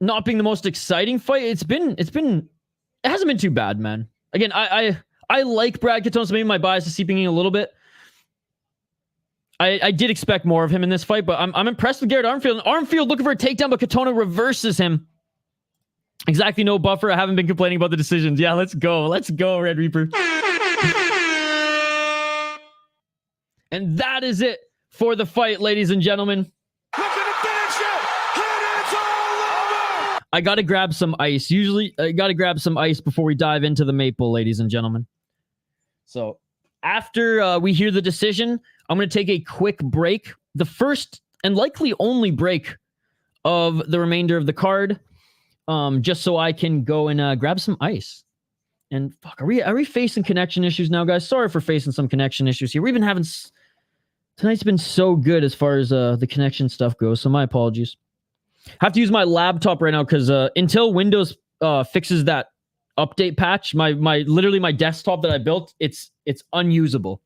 not being the most exciting fight, it hasn't been too bad, man. Again, I like Brad Katona, so maybe my bias is seeping in a little bit. I did expect more of him in this fight, but I'm impressed with Garrett Armfield. And Armfield looking for a takedown, but Katona reverses him. Exactly, no buffer. I haven't been complaining about the decisions. Yeah, let's go. Let's go, Red Reaper. And that is it for the fight, ladies and gentlemen. I got to grab some ice. Usually, I got to grab some ice before we dive into the maple, ladies and gentlemen. So, after we hear the decision, I'm going to take a quick break. The first and likely only break of the remainder of the card. Just so I can go and grab some ice. And fuck, are we facing connection issues now, guys? Sorry for facing some connection issues here. We've been having... Tonight's been so good as far as the connection stuff goes, so my apologies. I have to use my laptop right now because until Windows fixes that update patch, literally my desktop that I built, it's unusable,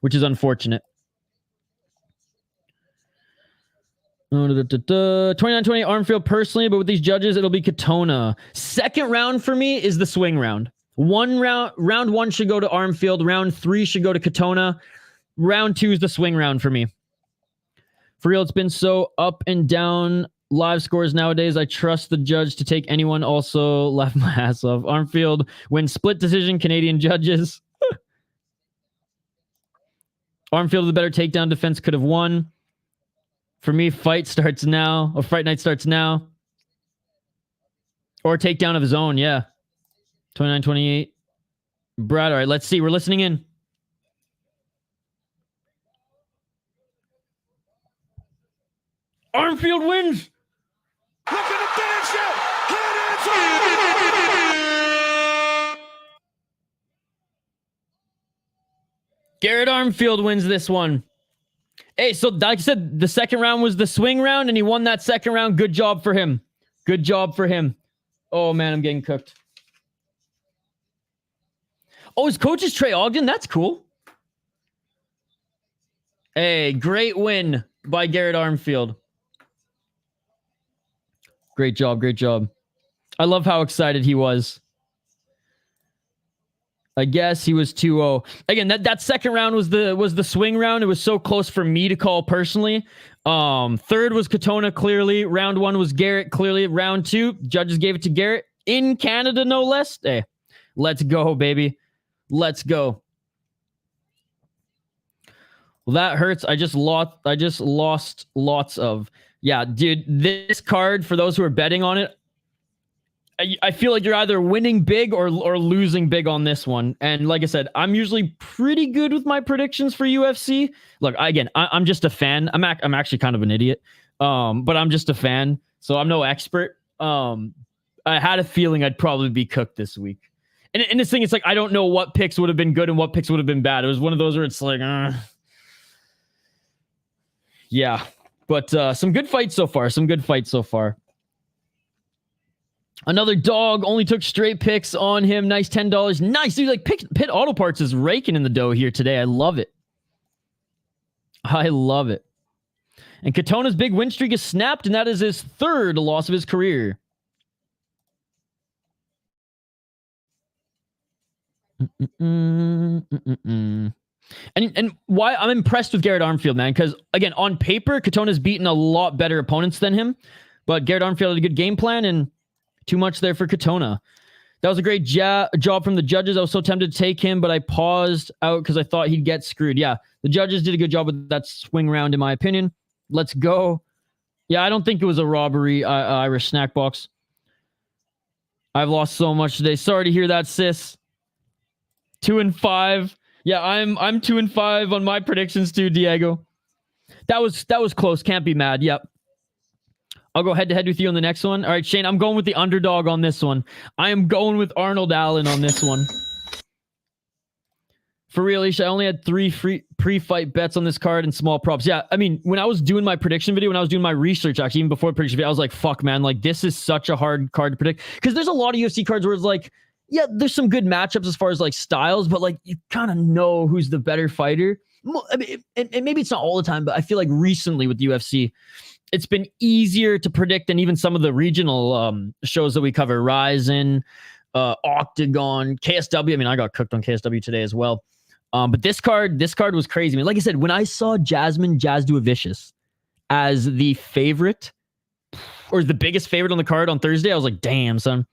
which is unfortunate. 29-20 Armfield personally, but with these judges, it'll be Katona. Second round for me is the swing round. Round one should go to Armfield. Round 3 should go to Katona. Round 2 is the swing round for me. For real, it's been so up and down live scores nowadays. I trust the judge to take anyone. Also left my ass off. Armfield wins split decision. Canadian judges. Armfield, the better takedown defense, could have won. For me, fight starts now. Or fight night starts now. Or takedown of his own, yeah. 29-28. Brad, all right, let's see. We're listening in. Armfield wins! Looking to finish it! Garrett Armfield wins this one. Hey, so like I said, the second round was the swing round, and he won that second round. Good job for him. Good job for him. Oh, man, I'm getting cooked. Oh, his coach is Trey Ogden? That's cool. Hey, great win by Garrett Armfield. Great job, great job. I love how excited he was. I guess he was 2-0. Again, that second round was the swing round. It was so close for me to call personally. Third was Katona, clearly. Round 1 was Garrett, clearly. Round 2, judges gave it to Garrett. In Canada, no less. Hey, let's go, baby. Let's go. Well, that hurts. I just lost lots of... Yeah, dude, this card, for those who are betting on it, I feel like you're either winning big or losing big on this one. And like I said, I'm usually pretty good with my predictions for UFC. Look, again, I'm just a fan. I'm actually kind of an idiot, but I'm just a fan, so I'm no expert. I had a feeling I'd probably be cooked this week. And this thing, it's like, I don't know what picks would have been good and what picks would have been bad. It was one of those where it's like, yeah. But some good fights so far. Some good fights so far. Another dog only took straight picks on him. Nice $10. Nice. Dude, like Pit Auto Parts is raking in the dough here today. I love it. I love it. And Katona's big win streak is snapped, and that is his third loss of his career. And why I'm impressed with Garrett Armfield, man, because again, on paper, Katona's beaten a lot better opponents than him, but Garrett Armfield had a good game plan, and too much there for Katona. That was a great job from the judges. I was so tempted to take him, but I paused out because I thought he'd get screwed. Yeah, the judges did a good job with that swing round, in my opinion. Let's go. Yeah, I don't think it was a robbery, Irish snack box. I've lost so much today. Sorry to hear that, sis. 2-5. Yeah, I'm 2-5 on my predictions too, Diego. That was close. Can't be mad. Yep. I'll go head to head with you on the next one. All right, Shane, I'm going with the underdog on this one. I am going with Arnold Allen on this one. For real, Isha, I only had 3 pre-fight bets on this card and small props. Yeah, I mean, when I was doing my prediction video, when I was doing my research, actually, even before prediction video, I was like, fuck, man, like, this is such a hard card to predict. Because there's a lot of UFC cards where it's like, yeah, there's some good matchups as far as, like, styles, but, like, you kind of know who's the better fighter. I mean, and maybe it's not all the time, but I feel like recently with UFC, it's been easier to predict than even some of the regional shows that we cover. Ryzen, Octagon, KSW. I mean, I got cooked on KSW today as well. But this card was crazy. I mean, like I said, when I saw Jasmine Jasduavicius as the favorite, or is the biggest favorite on the card on Thursday. I was like, damn, son.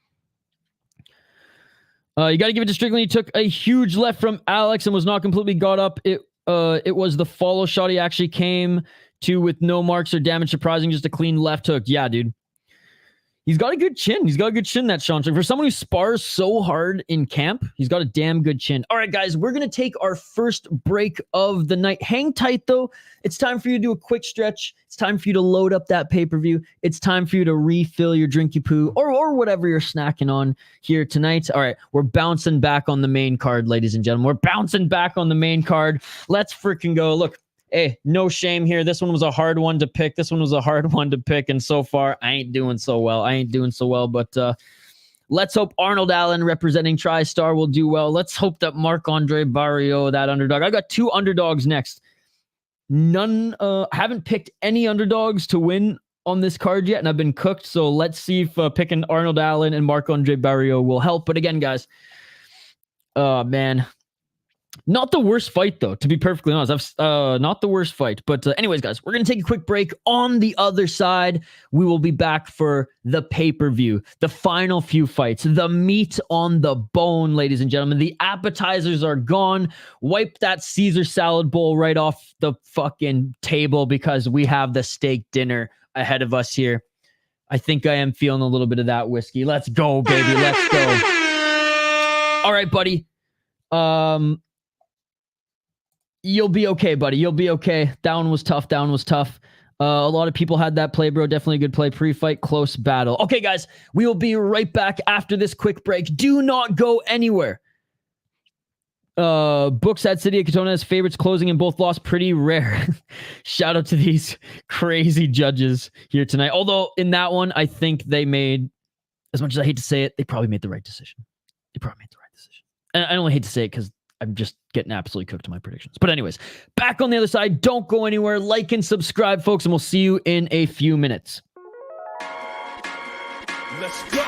You got to give it to Strickland. He took a huge left from Alex and was not completely got up. It was the follow shot he actually came to with no marks or damage, surprising, just a clean left hook. Yeah, dude. He's got a good chin. He's got a good chin, that Sean. For someone who spars so hard in camp, he's got a damn good chin. All right, guys, we're going to take our first break of the night. Hang tight, though. It's time for you to do a quick stretch. It's time for you to load up that pay-per-view. It's time for you to refill your drinky poo or whatever you're snacking on here tonight. All right, we're bouncing back on the main card, ladies and gentlemen. We're bouncing back on the main card. Let's freaking go. Look. Hey, no shame here. This one was a hard one to pick. And so far, I ain't doing so well. But let's hope Arnold Allen, representing TriStar, will do well. Let's hope that Marc-André Barriault, that underdog. I got 2 underdogs next. None, haven't picked any underdogs to win on this card yet, and I've been cooked. So let's see if picking Arnold Allen and Marc-André Barriault will help. But again, guys, man. Not the worst fight, though, to be perfectly honest. Not the worst fight. But anyways, guys, we're going to take a quick break. On the other side, we will be back for the pay-per-view, the final few fights, the meat on the bone, ladies and gentlemen. The appetizers are gone. Wipe that Caesar salad bowl right off the fucking table because we have the steak dinner ahead of us here. I think I am feeling a little bit of that whiskey. Let's go, baby. Let's go. All right, buddy. You'll be okay, buddy. You'll be okay. That one was tough. A lot of people had that play, bro. Definitely a good play. Pre-fight, close battle. Okay, guys. We will be right back after this quick break. Do not go anywhere. Books at City of Katona as favorites closing and both lost. Pretty rare. Shout out to these crazy judges here tonight. Although in that one, I think they made, as much as I hate to say it, they probably made the right decision. And I only hate to say it because I'm just getting absolutely cooked to my predictions. But anyways, back on the other side. Don't go anywhere. Like and subscribe, folks, and we'll see you in a few minutes. Let's go.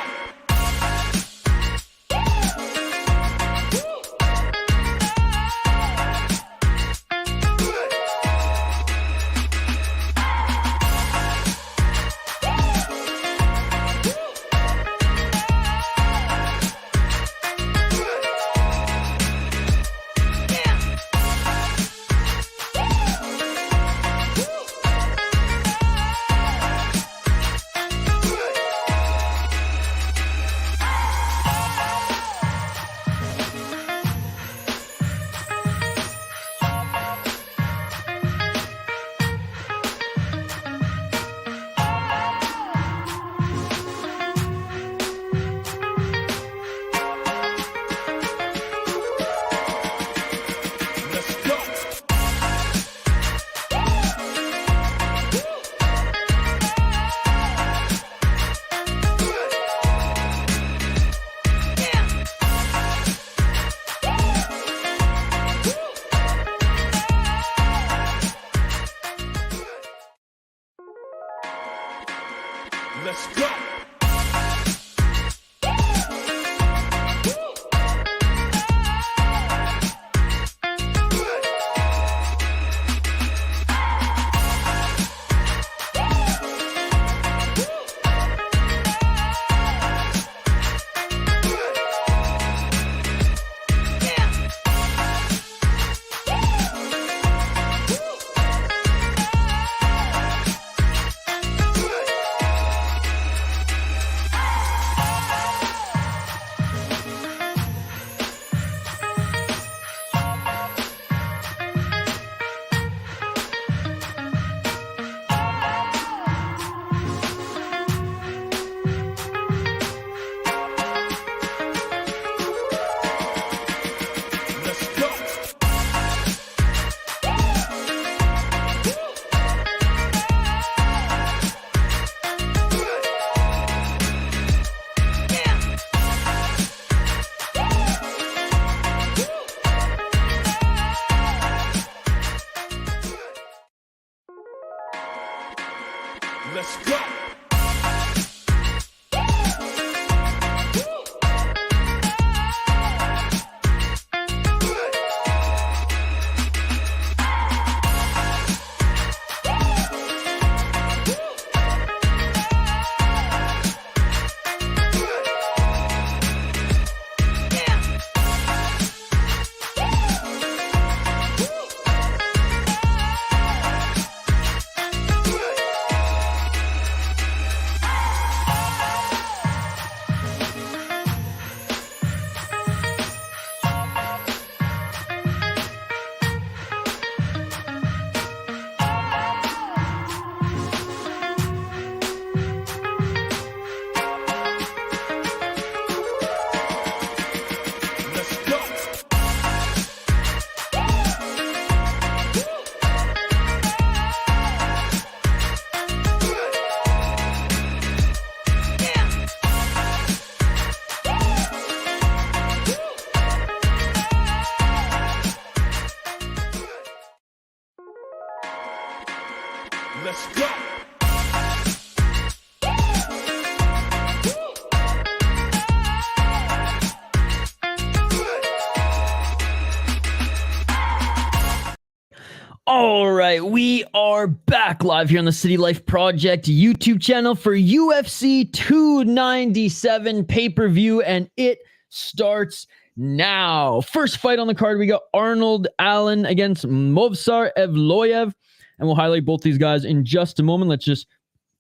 All right, we are back live here on the City Life Project YouTube channel for UFC 297 pay-per-view, and it starts now. First fight on the card, we got Arnold Allen against Movsar Evloev, and we'll highlight both these guys in just a moment. Let's just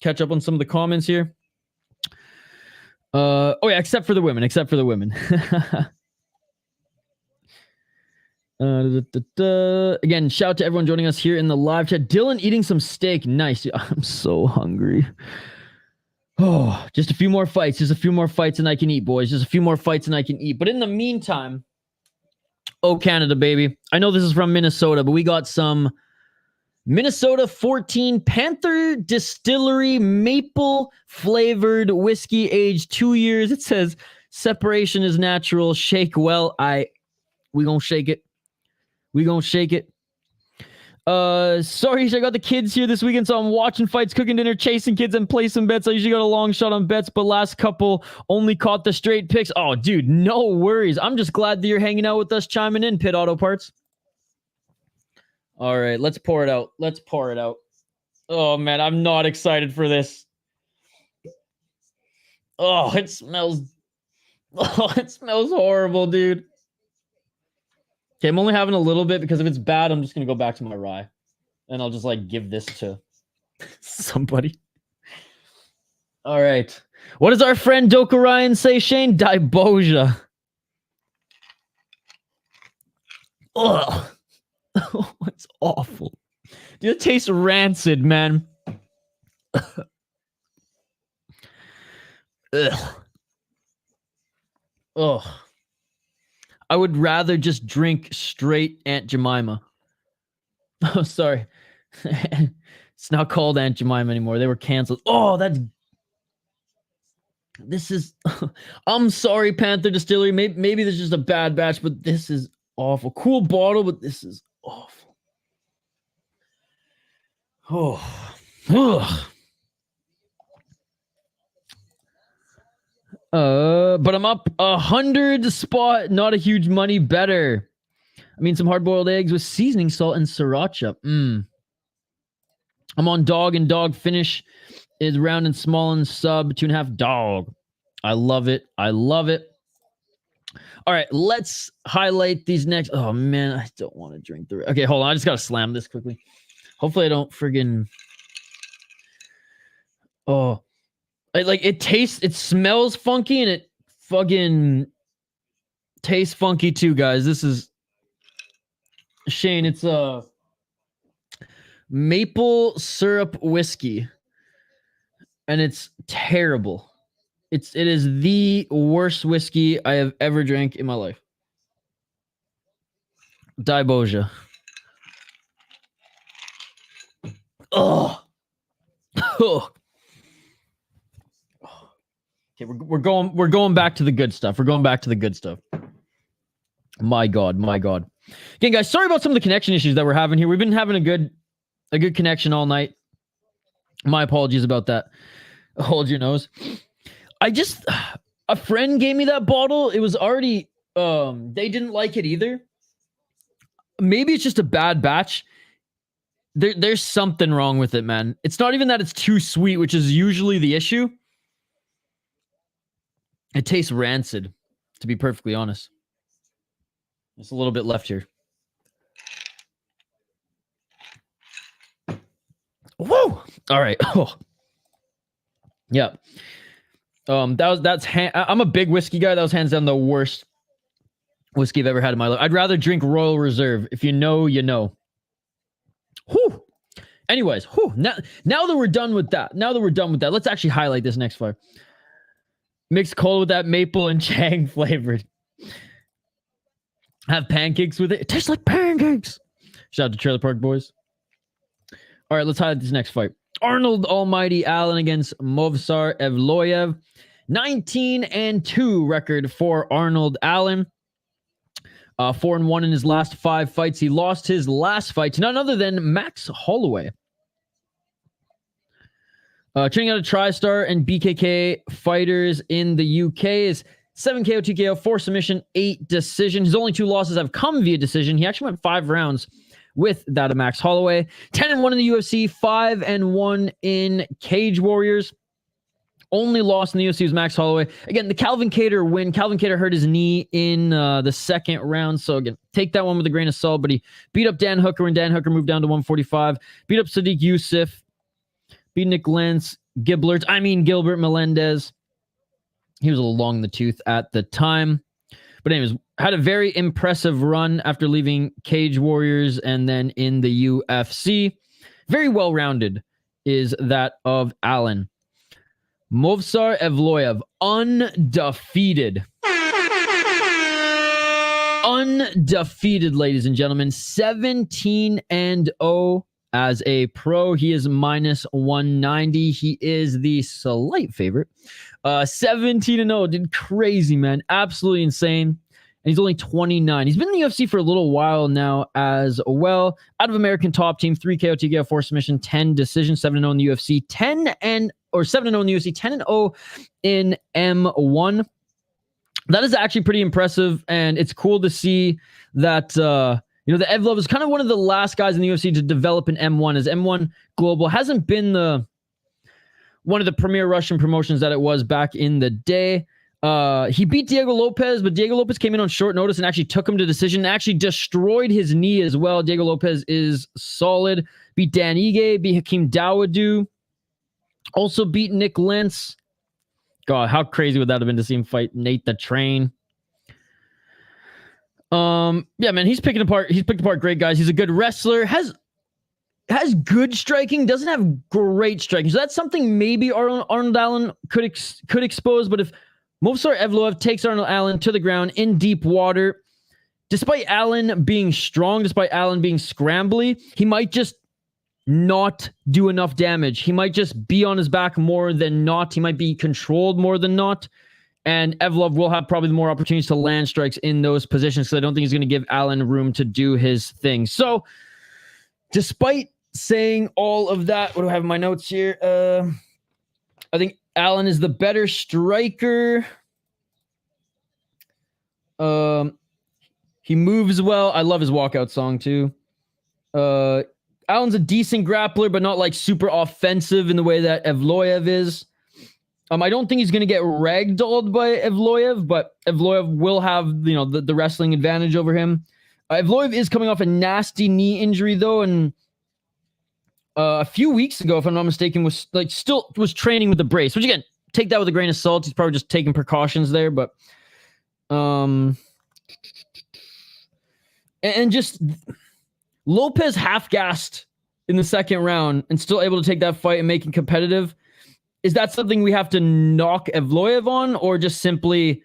catch up on some of the comments here. Oh yeah, except for the women. Again, shout out to everyone joining us here in the live chat. Dylan eating some steak. Nice. I'm so hungry. Oh, just a few more fights. Just a few more fights and I can eat, boys. Just a few more fights and I can eat. But in the meantime, oh, Canada, baby. I know this is from Minnesota, but we got some Minnesota 14 Panther Distillery maple flavored whiskey, aged 2 years. It says separation is natural. Shake well. We gonna shake it. We gonna shake it. Sorry, I got the kids here this weekend, so I'm watching fights, cooking dinner, chasing kids, and placing bets. I usually got a long shot on bets, but last couple only caught the straight picks. Oh, dude, no worries. I'm just glad that you're hanging out with us, chiming in, Pit Auto Parts. All right, let's pour it out. Let's pour it out. Oh, man, I'm not excited for this. Oh, it smells... Oh, it smells horrible, dude. Okay, I'm only having a little bit because if it's bad, I'm just going to go back to my rye. And I'll just, like, give this to somebody. All right. What does our friend Doka Ryan say, Shane? Diboja. Ugh. Oh, it's awful. Dude, it tastes rancid, man. Ugh. Ugh. I would rather just drink straight Aunt Jemima. Oh, sorry. It's not called Aunt Jemima anymore. They were canceled. Oh, this is... I'm sorry, Panther Distillery. Maybe this is just a bad batch, but this is awful. Cool bottle, but this is awful. Oh. Ugh. But I'm up 100 spot, not a huge money better. I mean, some hard-boiled eggs with seasoning salt and sriracha. I'm on dog, and dog finish is round and small and sub 2.5 dog. I love it. I love it. All right, let's highlight these next. Oh man, I don't want to drink the... Okay, hold on. I just gotta slam this quickly. Hopefully I don't friggin... Oh. It smells funky and it fucking tastes funky too, guys. This is Shane. It's a maple syrup whiskey, and it's terrible. It is the worst whiskey I have ever drank in my life. Diboja. Oh. Oh. Okay, we're going back to the good stuff. We're going back to the good stuff. My God. Again, guys, sorry about some of the connection issues that we're having here. We've been having a good connection all night. My apologies about that. Hold your nose. A friend gave me that bottle. It was already they didn't like it either. Maybe it's just a bad batch. There's something wrong with it, man. It's not even that it's too sweet, which is usually the issue. It tastes rancid, to be perfectly honest. There's a little bit left here. Whoa! All right. Oh. Yeah. I'm a big whiskey guy. That was hands down the worst whiskey I've ever had in my life. I'd rather drink Royal Reserve. If you know, you know. Whew. Anyways, whew. Now that we're done with that, let's actually highlight this next fight. Mixed cola with that maple and Chang flavored. Have pancakes with it. It tastes like pancakes. Shout out to Trailer Park Boys. All right, let's highlight this next fight. Arnold Almighty Allen against Movsar Evloev. 19-2 record for Arnold Allen. 4-1 in his last 5 fights. He lost his last fight to none other than Max Holloway. Training out of TriStar and BKK fighters in the UK is 7 KO, 2 KO, 4 submission, 8 decision. His only 2 losses have come via decision. He actually went 5 rounds with that of Max Holloway. 10-1 in the UFC, 5-1 in Cage Warriors. Only loss in the UFC was Max Holloway. Again, the Calvin Kattar win. Calvin Kattar hurt his knee in the second round. So again, take that one with a grain of salt. But he beat up Dan Hooker, and Dan Hooker moved down to 145. Beat up Sadiq Youssef. Beat Nick Lentz. Gilbert Melendez. He was a little long in the tooth at the time. But anyways, had a very impressive run after leaving Cage Warriors and then in the UFC. Very well-rounded is that of Allen. Movsar Evloev, undefeated. Undefeated, ladies and gentlemen. 17-0 as a pro. He is minus 190. He is the slight favorite. 17-0. Did crazy, man. Absolutely insane. And he's only 29. He's been in the UFC for a little while now as well. Out of American Top Team, 3 KO, TKO, 4 submission, 10 decisions, 7-0 in the UFC, 7-0 in the UFC, 10-0 in M1. That is actually pretty impressive, and it's cool to see that the Evloev is kind of one of the last guys in the UFC to develop an M1, as M1 Global hasn't been one of the premier Russian promotions that it was back in the day. He beat Diego Lopez, but Diego Lopez came in on short notice and actually took him to decision and actually destroyed his knee as well. Diego Lopez is solid. Beat Dan Ige, beat Hakeem Dawodu. Also beat Nick Lentz. God, how crazy would that have been to see him fight Nate the Train? Yeah, man, he's picked apart great guys. He's a good wrestler. Has good striking. Doesn't have great striking. So that's something maybe Arnold Allen could expose. But if Movsar Evloev takes Arnold Allen to the ground in deep water, despite Allen being strong, despite Allen being scrambly, he might just not do enough damage. He might just be on his back more than not. He might be controlled more than not. And Evloev will have probably more opportunities to land strikes in those positions, so I don't think he's going to give Allen room to do his thing. So, despite saying all of that, what do I have in my notes here? I think Allen is the better striker. He moves well. I love his walkout song, too. Allen's a decent grappler, but not like super offensive in the way that Evloev is. I don't think he's going to get ragdolled by Evloev, but Evloev will have, the wrestling advantage over him. Evloev is coming off a nasty knee injury, though, and a few weeks ago, if I'm not mistaken, was training with the brace, which again, take that with a grain of salt. He's probably just taking precautions there, but and just Lopez half-gassed in the second round and still able to take that fight and make it competitive. Is that something we have to knock Evloev on, or just simply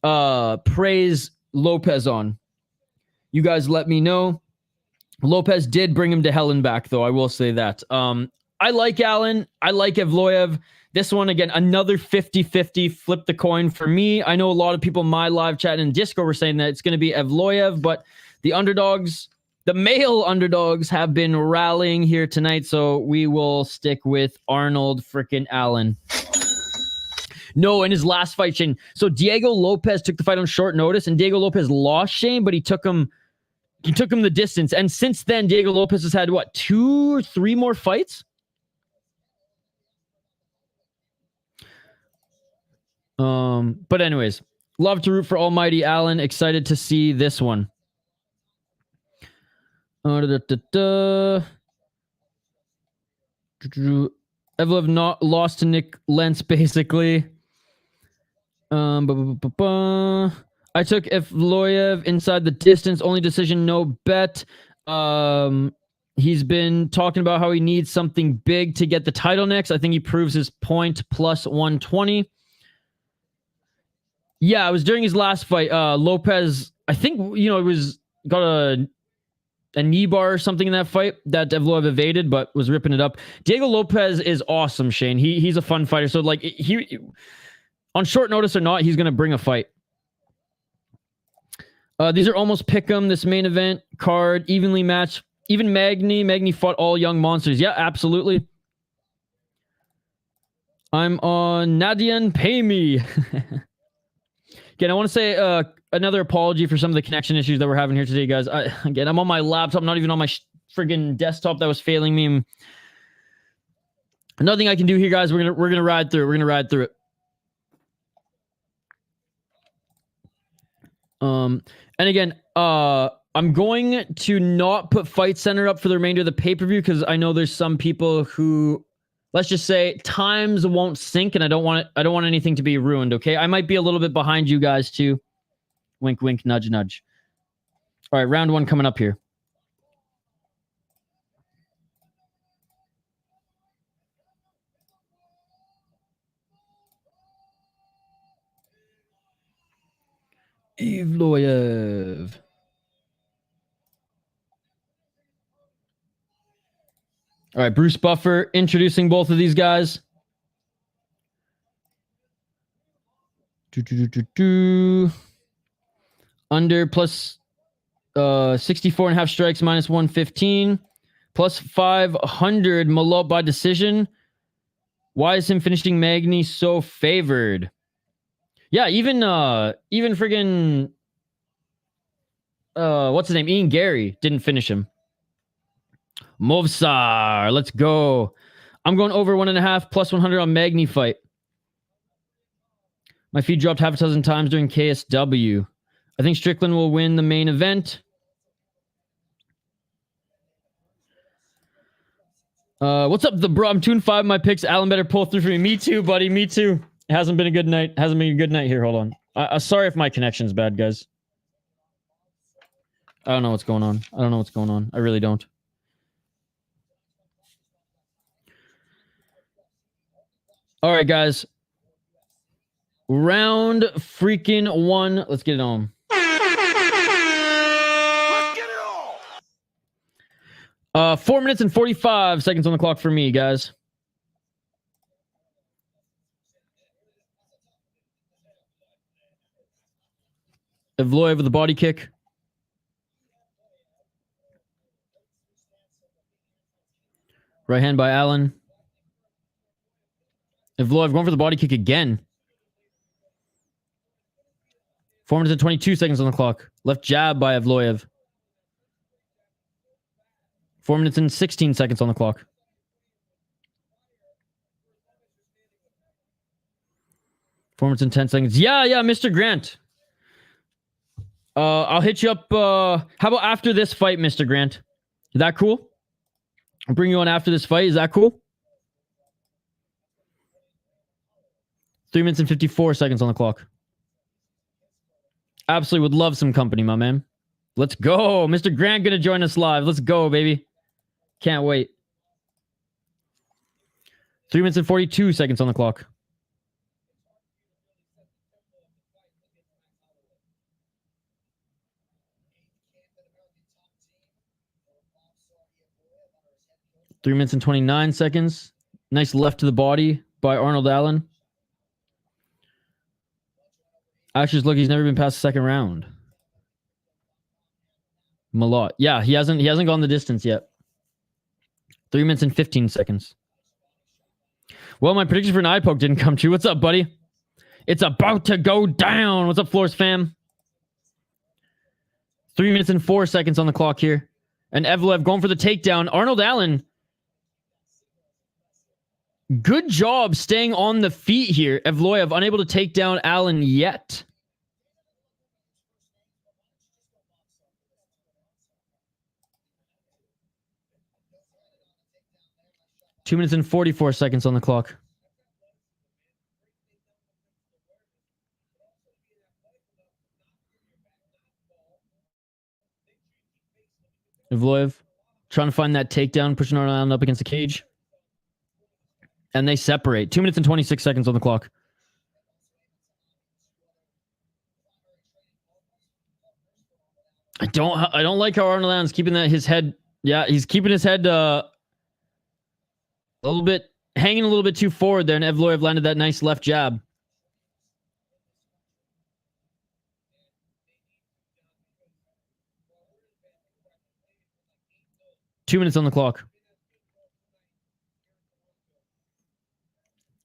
praise Lopez on? You guys let me know. Lopez did bring him to hell and back, though. I will say that. I like Allen. I like Evloev. This one, again, another 50-50. Flip the coin for me. I know a lot of people in my live chat and Discord were saying that it's going to be Evloev, but the underdogs, the male underdogs, have been rallying here tonight, so we will stick with Arnold frickin' Allen. No, in his last fight, Shane. So Diego Lopez took the fight on short notice, and Diego Lopez lost, Shane, but he took him the distance. And since then, Diego Lopez has had, 2 or 3 more fights? But anyways, love to root for Almighty Allen. Excited to see this one. Evloev not lost to Nick Lentz, basically. I took Evloev inside the distance. Only decision, no bet. He's been talking about how he needs something big to get the title next. I think he proves his point, plus 120. Yeah, it was during his last fight. Lopez, I think, it was got a knee bar or something in that fight that Evloev evaded, but was ripping it up. Diego Lopez is awesome, Shane. He's a fun fighter. So, he on short notice or not, he's going to bring a fight. These are almost pick'em. This main event card, evenly matched. Even Magny fought all young monsters. Yeah, absolutely. I'm on Nadian Pay Me. Again, I want to say another apology for some of the connection issues that we're having here today, guys. Again, I'm on my laptop, not even on my friggin' desktop that was failing me. Nothing I can do here, guys. We're gonna ride through it. We're gonna ride through it. And again, I'm going to not put Fight Center up for the remainder of the pay-per-view because I know there's some people who, let's just say, times won't sync, and I don't want anything to be ruined. Okay, I might be a little bit behind you guys too. Wink, wink, nudge, nudge. All right, round one coming up here. Evloev. All right, Bruce Buffer introducing both of these guys. Under plus 64.5 strikes, minus 115. Plus 500 Malott by decision. Why is him finishing Magny so favored? Yeah, even friggin' what's his name? Ian Gary didn't finish him. Movsar, let's go. I'm going over 1.5 plus 100 on Magny fight. My feed dropped half a dozen times during KSW. I think Strickland will win the main event. What's up, the bro? I'm 2-5 my picks. Alan better pull through for me. Me too, buddy. Me too. It hasn't been a good night. Hasn't been a good night here. Hold on. Sorry if my connection's bad, guys. I don't know what's going on. I don't know what's going on. I really don't. All right, guys. Round freaking one. Let's get it on. Let's get it on. 4 minutes and 45 seconds on the clock for me, guys. Evloev with the body kick. Right hand by Allen. Evloev going for the body kick again. 4 minutes and 22 seconds on the clock. Left jab by Evloev. 4 minutes and 16 seconds on the clock. Four minutes and 10 seconds. Yeah, Mr. Grant. I'll hit you up. How about after this fight, Mr. Grant? Is that cool? I'll bring you on after this fight. Is that cool? 3 minutes and 54 seconds on the clock. Absolutely would love some company, my man. Let's go. Mr. Grant gonna join us live. Let's go, baby. Can't wait. 3 minutes and 42 seconds on the clock. Three minutes and 29 seconds. Nice left to the body by Arnold Allen. Actually, look, he's never been past the second round. Malott. Yeah, he hasn't gone the distance yet. 3 minutes and 15 seconds. Well, my prediction for an eye poke didn't come true. What's up, buddy? It's about to go down. What's up, Floors fam? 3 minutes and 4 seconds on the clock here. And Evloev going for the takedown. Arnold Allen. Good job staying on the feet here. Evloev unable to take down Allen yet. Two minutes and 44 seconds on the clock. Evloev trying to find that takedown, pushing Arnold Allen up against the cage. And they separate. 2 minutes and 26 seconds on the clock. I don't like how Arnold Allen's keeping his head. Yeah, he's keeping his head a little bit, hanging a little bit too forward there, and Evloev landed that nice left jab. Two minutes on the clock.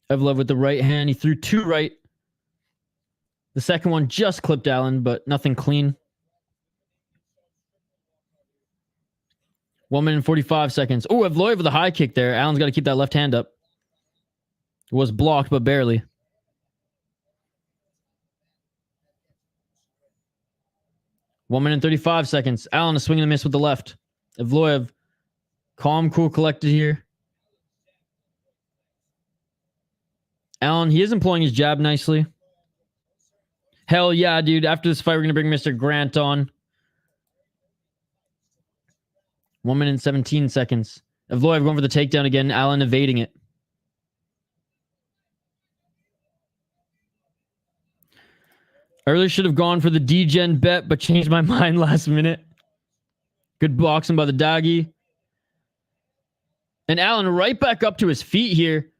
Evloev with the right hand. He threw two right. The second one just clipped Allen, but nothing clean. 1 minute and 45 seconds. Oh, Evloev with a high kick there. Allen's got to keep that left hand up. It was blocked, but barely. One minute and 35 seconds. Allen a swing and a miss with the left. Evloev, calm, cool, collected here. Allen, he is employing his jab nicely. Hell yeah, dude. After this fight, we're going to bring Mr. Grant on. 1 minute and 17 seconds. Evloev going for the takedown again. Allen evading it. I really should have gone for the D-Gen bet, but changed my mind last minute. Good boxing by the doggy. And Allen right back up to his feet here.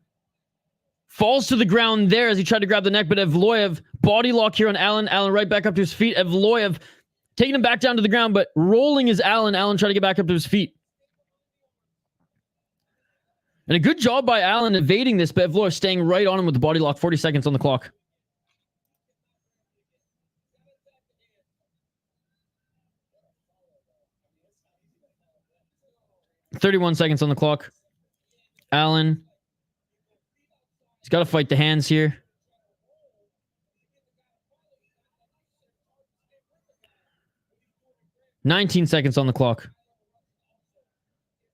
Falls to the ground there as he tried to grab the neck, but Evloev, body lock here on Allen. Allen right back up to his feet. Evloev taking him back down to the ground, but rolling is Allen. Allen trying to get back up to his feet. And a good job by Allen evading this, but Evloev staying right on him with the body lock. 40 seconds on the clock. $31 seconds on the clock. Allen. He's got to fight the hands here. $19 seconds on the clock.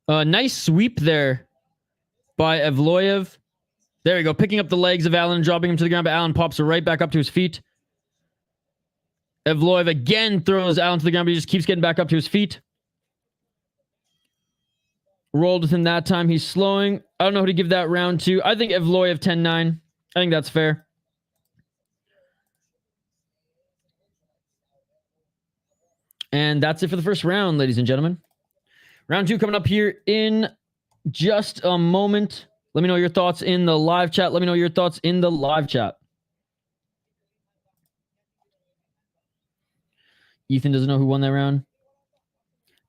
Nice sweep there by Evloev. There we go. Picking up the legs of Allen and dropping him to the ground, but Allen pops right back up to his feet. Evloev again throws Allen to the ground, but he just keeps getting back up to his feet. Rolled with him that time. He's slowing. I don't know who to give that round to. I think Evloev 10-9. I think that's fair. And that's it for the first round, ladies and gentlemen. Round 2 coming up here in just a moment. Let me know your thoughts in the live chat. Let me know your thoughts in the live chat. Ethan doesn't know who won that round.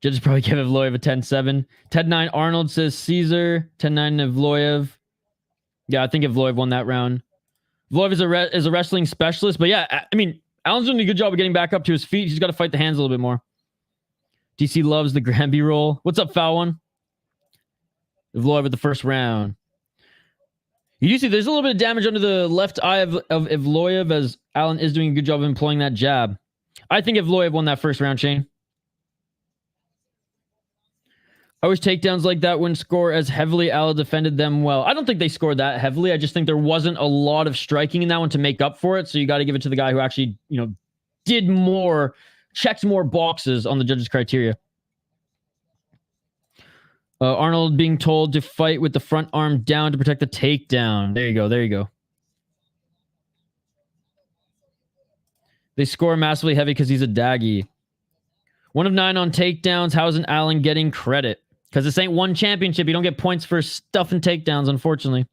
Judges probably give Evloev a 10-7. 10-9 Arnold says Caesar. 10-9 Evloev. Yeah, I think Evloev won that round. Evloev is a wrestling specialist. But yeah, I mean, Allen's doing a good job of getting back up to his feet. He's got to fight the hands a little bit more. DC loves the Granby roll. What's up, foul one? Evloev with the first round. You do see there's a little bit of damage under the left eye of Evloev as Allen is doing a good job of employing that jab. I think Evloev won that first round, Shane. I wish takedowns like that wouldn't score as heavily. Allen defended them well. I don't think they scored that heavily. I just think there wasn't a lot of striking in that one to make up for it. So you got to give it to the guy who actually, did more, checked more boxes on the judges' criteria. Arnold being told to fight with the front arm down to protect the takedown. There you go. There you go. They score massively heavy because he's a daggy. 1 of 9 on takedowns. How isn't Allen getting credit? Because this ain't one championship. You don't get points for stuffing takedowns, unfortunately.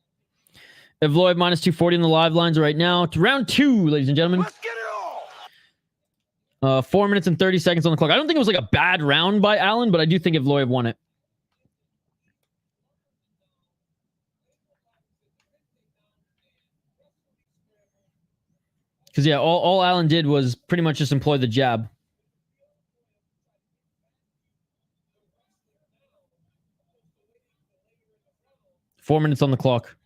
Evloev minus 240 in the live lines right now. To round 2, ladies and gentlemen. Let's get it all. 4 minutes and 30 seconds on the clock. I don't think it was like a bad round by Allen, but I do think Evloev won it. Because, yeah, all Allen did was pretty much just employ the jab. Four minutes on the clock.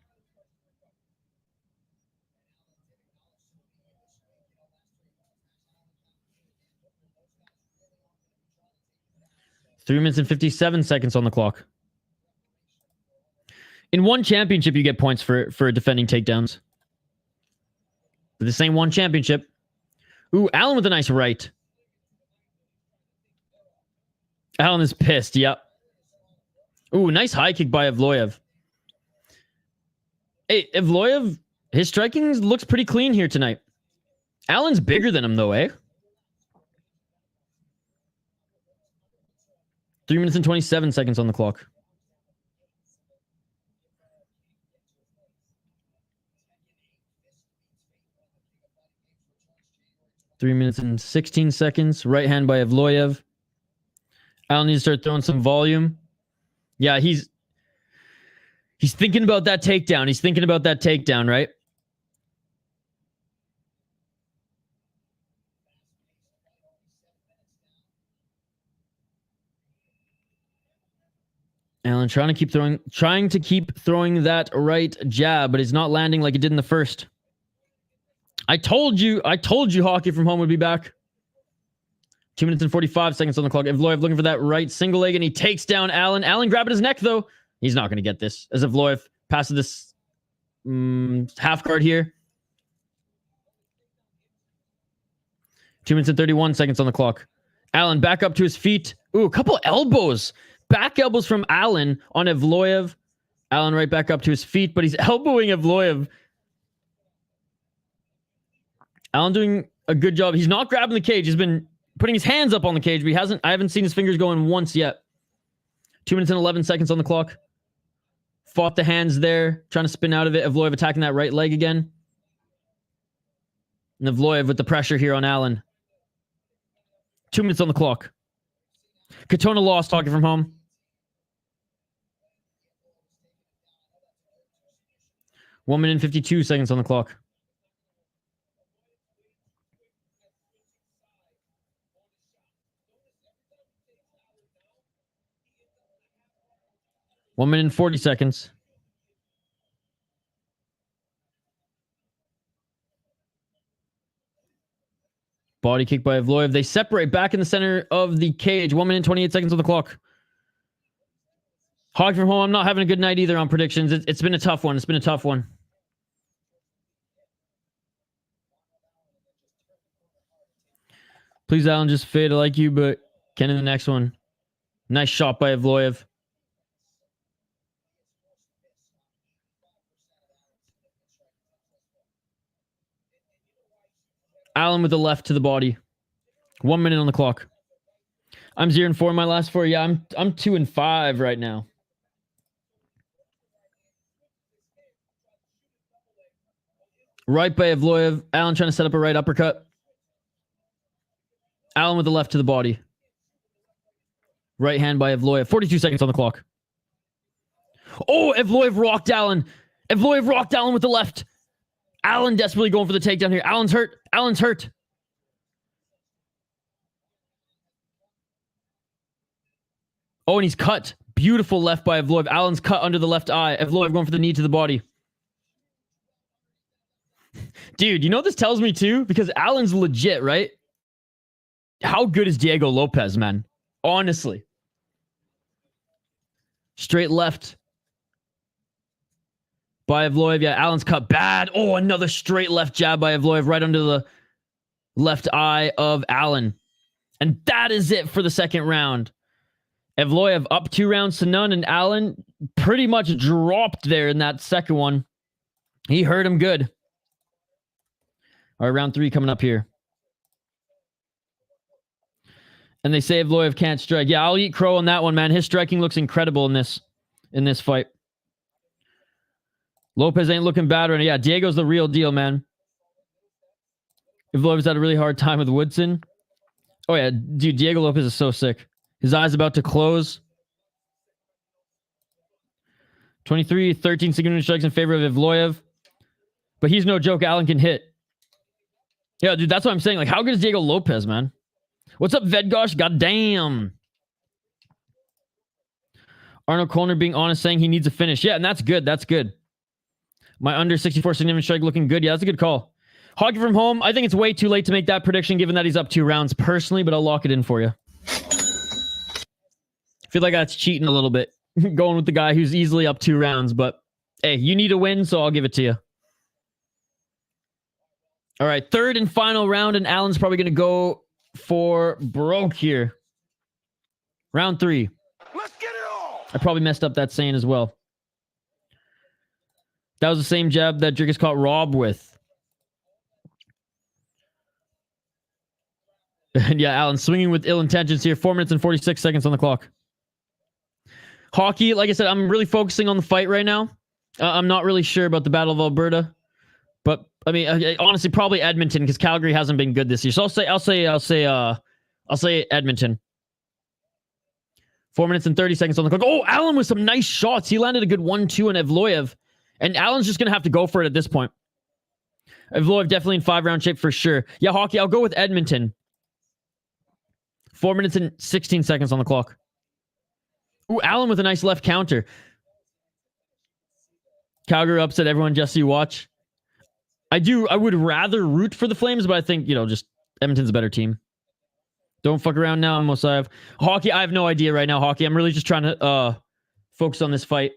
Three minutes and 57 seconds on the clock. In one championship, you get points for defending takedowns. But this ain't one championship. Ooh, Allen with a nice right. Allen is pissed, yep. Ooh, nice high kick by Evloev. Hey, Evloev, his striking looks pretty clean here tonight. Allen's bigger than him, though, eh? 3 minutes and 27 seconds on the clock. Three minutes and 16 seconds. Right hand by Evloev. Allen needs to start throwing some volume. Yeah, he's thinking about that takedown. He's thinking about that takedown, right? Allen trying to keep throwing that right jab, but it's not landing like it did in the first. I told you Hockey from Home would be back. 2 minutes and 45 seconds on the clock. Evloev looking for that right single leg, and he takes down Allen. Allen grabbing his neck, though. He's not going to get this. As Evloev passes this half guard here. 2 minutes and 31 seconds on the clock. Allen back up to his feet. Ooh, a couple elbows. Back elbows from Allen on Evloev. Allen right back up to his feet, but he's elbowing Evloev. Allen doing a good job. He's not grabbing the cage. He's been putting his hands up on the cage, but I haven't seen his fingers going once yet. 2 minutes and 11 seconds on the clock. Fought the hands there, trying to spin out of it. Evloev attacking that right leg again. And Evloev with the pressure here on Allen. 2 minutes on the clock. Katona lost, Hockey from Home. One minute and 52 seconds on the clock. One minute and 40 seconds. Body kick by Evloev. They separate back in the center of the cage. 1 minute and 28 seconds on the clock. Hockey from Home, I'm not having a good night either on predictions. It's been a tough one. It's been a tough one. Please, Allen, just fade. I like you, but can in the next one. Nice shot by Evloev. Allen with the left to the body. 1 minute on the clock. I'm 0-4 in my last 4. Yeah, I'm 2-5 right now. Right by Evloev. Allen trying to set up a right uppercut. Allen with the left to the body. Right hand by Evloev. 42 seconds on the clock. Oh, Evloev rocked Allen. Evloev rocked Allen with the left. Allen desperately going for the takedown here. Allen's hurt. Allen's hurt. Oh, and he's cut. Beautiful left by Evloev. Allen's cut under the left eye. Evloev going for the knee to the body. Dude, you know what this tells me too? Because Allen's legit, right? How good is Diego Lopez, man? Honestly. Straight left by Evloev. Yeah, Allen's cut bad. Oh, another straight left jab by Evloev right under the left eye of Allen. And that is it for the second round. Evloev up 2 rounds to none, and Allen pretty much dropped there in that second one. He hurt him good. All right, round 3 coming up here. And they say Evloev can't strike. Yeah, I'll eat crow on that one, man. His striking looks incredible in this fight. Lopez ain't looking bad right now. Yeah, Diego's the real deal, man. Evloev's had a really hard time with Woodson. Oh, yeah, dude, Diego Lopez is so sick. His eye's about to close. 23-13 signature strikes in favor of Evloev. But he's no joke. Allen can hit. Yeah, dude, that's what I'm saying. Like, how good is Diego Lopez, man? What's up, Vedgosh? God damn. Arnold Colner being honest, saying he needs a finish. Yeah, and that's good. That's good. My under 64 significant strike looking good. Yeah, that's a good call. Hockey from Home, I think it's way too late to make that prediction given that he's up 2 rounds personally, but I'll lock it in for you. I feel like that's cheating a little bit. Going with the guy who's easily up 2 rounds, but hey, you need a win, so I'll give it to you. All right, third and final round, and Allen's probably going to go for broke here. Round 3. Let's get it on. I probably messed up that saying as well. That was the same jab that Dricus caught Rob with. And yeah, Allen swinging with ill intentions here. 4 minutes and 46 seconds on the clock. Hockey, like I said, I'm really focusing on the fight right now. I'm not really sure about the Battle of Alberta. But, I mean, honestly, probably Edmonton, because Calgary hasn't been good this year. So I'll say Edmonton. 4 minutes and 30 seconds on the clock. Oh, Allen with some nice shots. He landed a good 1-2 on Evloev. And Allen's just going to have to go for it at this point. Evloev definitely in 5-round shape for sure. Yeah, Hockey, I'll go with Edmonton. 4 minutes and 16 seconds on the clock. Ooh, Allen with a nice left counter. Calgary upset everyone just so you watch. I would rather root for the Flames, but I think, just Edmonton's a better team. Don't fuck around now, Mosaev. Hockey, I have no idea right now, Hockey. I'm really just trying to focus on this fight.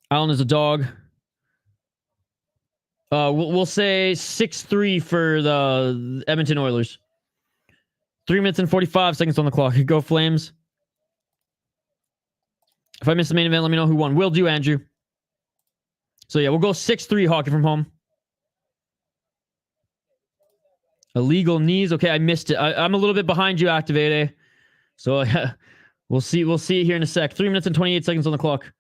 Allen is a dog. We'll say 6-3 for the Edmonton Oilers. 3 minutes and 45 seconds on the clock. Go Flames. If I miss the main event, let me know who won. Will do, Andrew. So yeah, we'll go 6-3 Hockey from home. Illegal knees. Okay, I missed it. I'm a little bit behind you, Activate. So we'll see it here in a sec. 3 minutes and 28 seconds on the clock.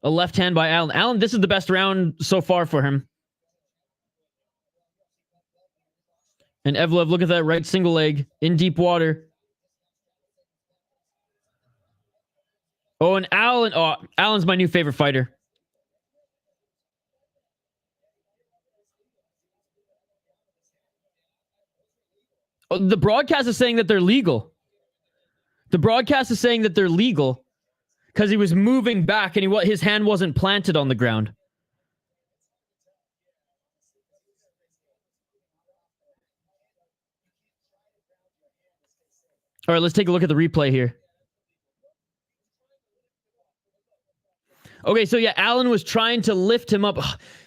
A left hand by Allen. Allen, this is the best round so far for him. And Evloev, look at that right single leg in deep water. Oh, and Allen. Oh, Allen's my new favorite fighter. Oh, the broadcast is saying that they're legal. The broadcast is saying that they're legal because he was moving back and his hand wasn't planted on the ground. All right, let's take a look at the replay here. Okay, so yeah, Allen was trying to lift him up.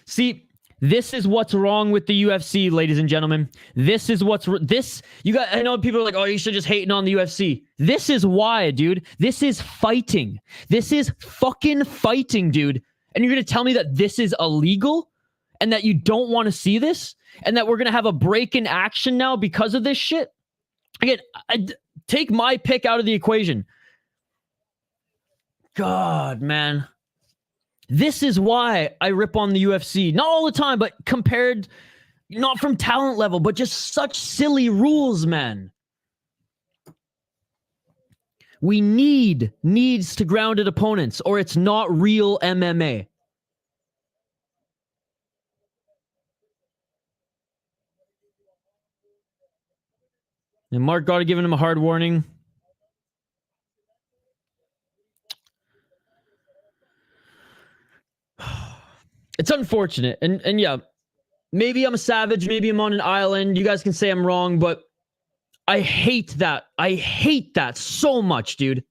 See, this is what's wrong with the UFC, ladies and gentlemen. This is what's... I know people are like, oh, you should just hating on the UFC. This is why, dude. This is fighting. This is fucking fighting, dude. And you're going to tell me that this is illegal? And that you don't want to see this? And that we're going to have a break in action now because of this shit? Again, take my pick out of the equation. God, man. This is why I rip on the UFC. Not all the time, but compared, not from talent level, but just such silly rules, man. We needs to grounded opponents, or it's not real MMA. And Mark got to give him a hard warning. It's unfortunate. And yeah, maybe I'm a savage. Maybe I'm on an island. You guys can say I'm wrong, but I hate that. I hate that so much, dude.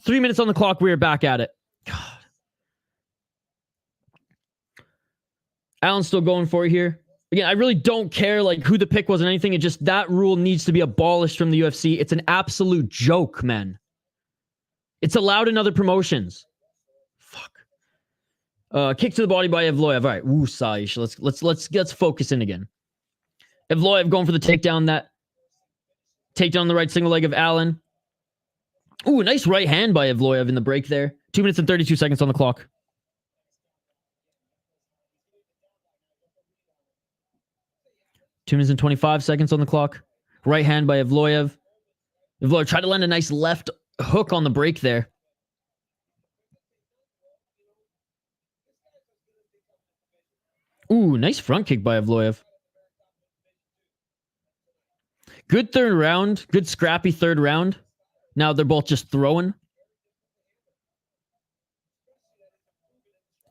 3 minutes on the clock. We are back at it. God. Allen's still going for it here. Again, I really don't care like who the pick was and anything. It just, that rule needs to be abolished from the UFC. It's an absolute joke, man. It's allowed in other promotions. Kick to the body by Evloev. All right, woo, Saish. Let's focus in again. Evloev going for the takedown. That takedown the right single leg of Allen. Ooh, nice right hand by Evloev in the break there. 2 minutes and 32 seconds on the clock. Two minutes and 25 seconds on the clock. Right hand by Evloev. Evloev tried to land a nice left hook on the break there. Ooh, nice front kick by Evloev. Good third round. Good scrappy third round. Now they're both just throwing.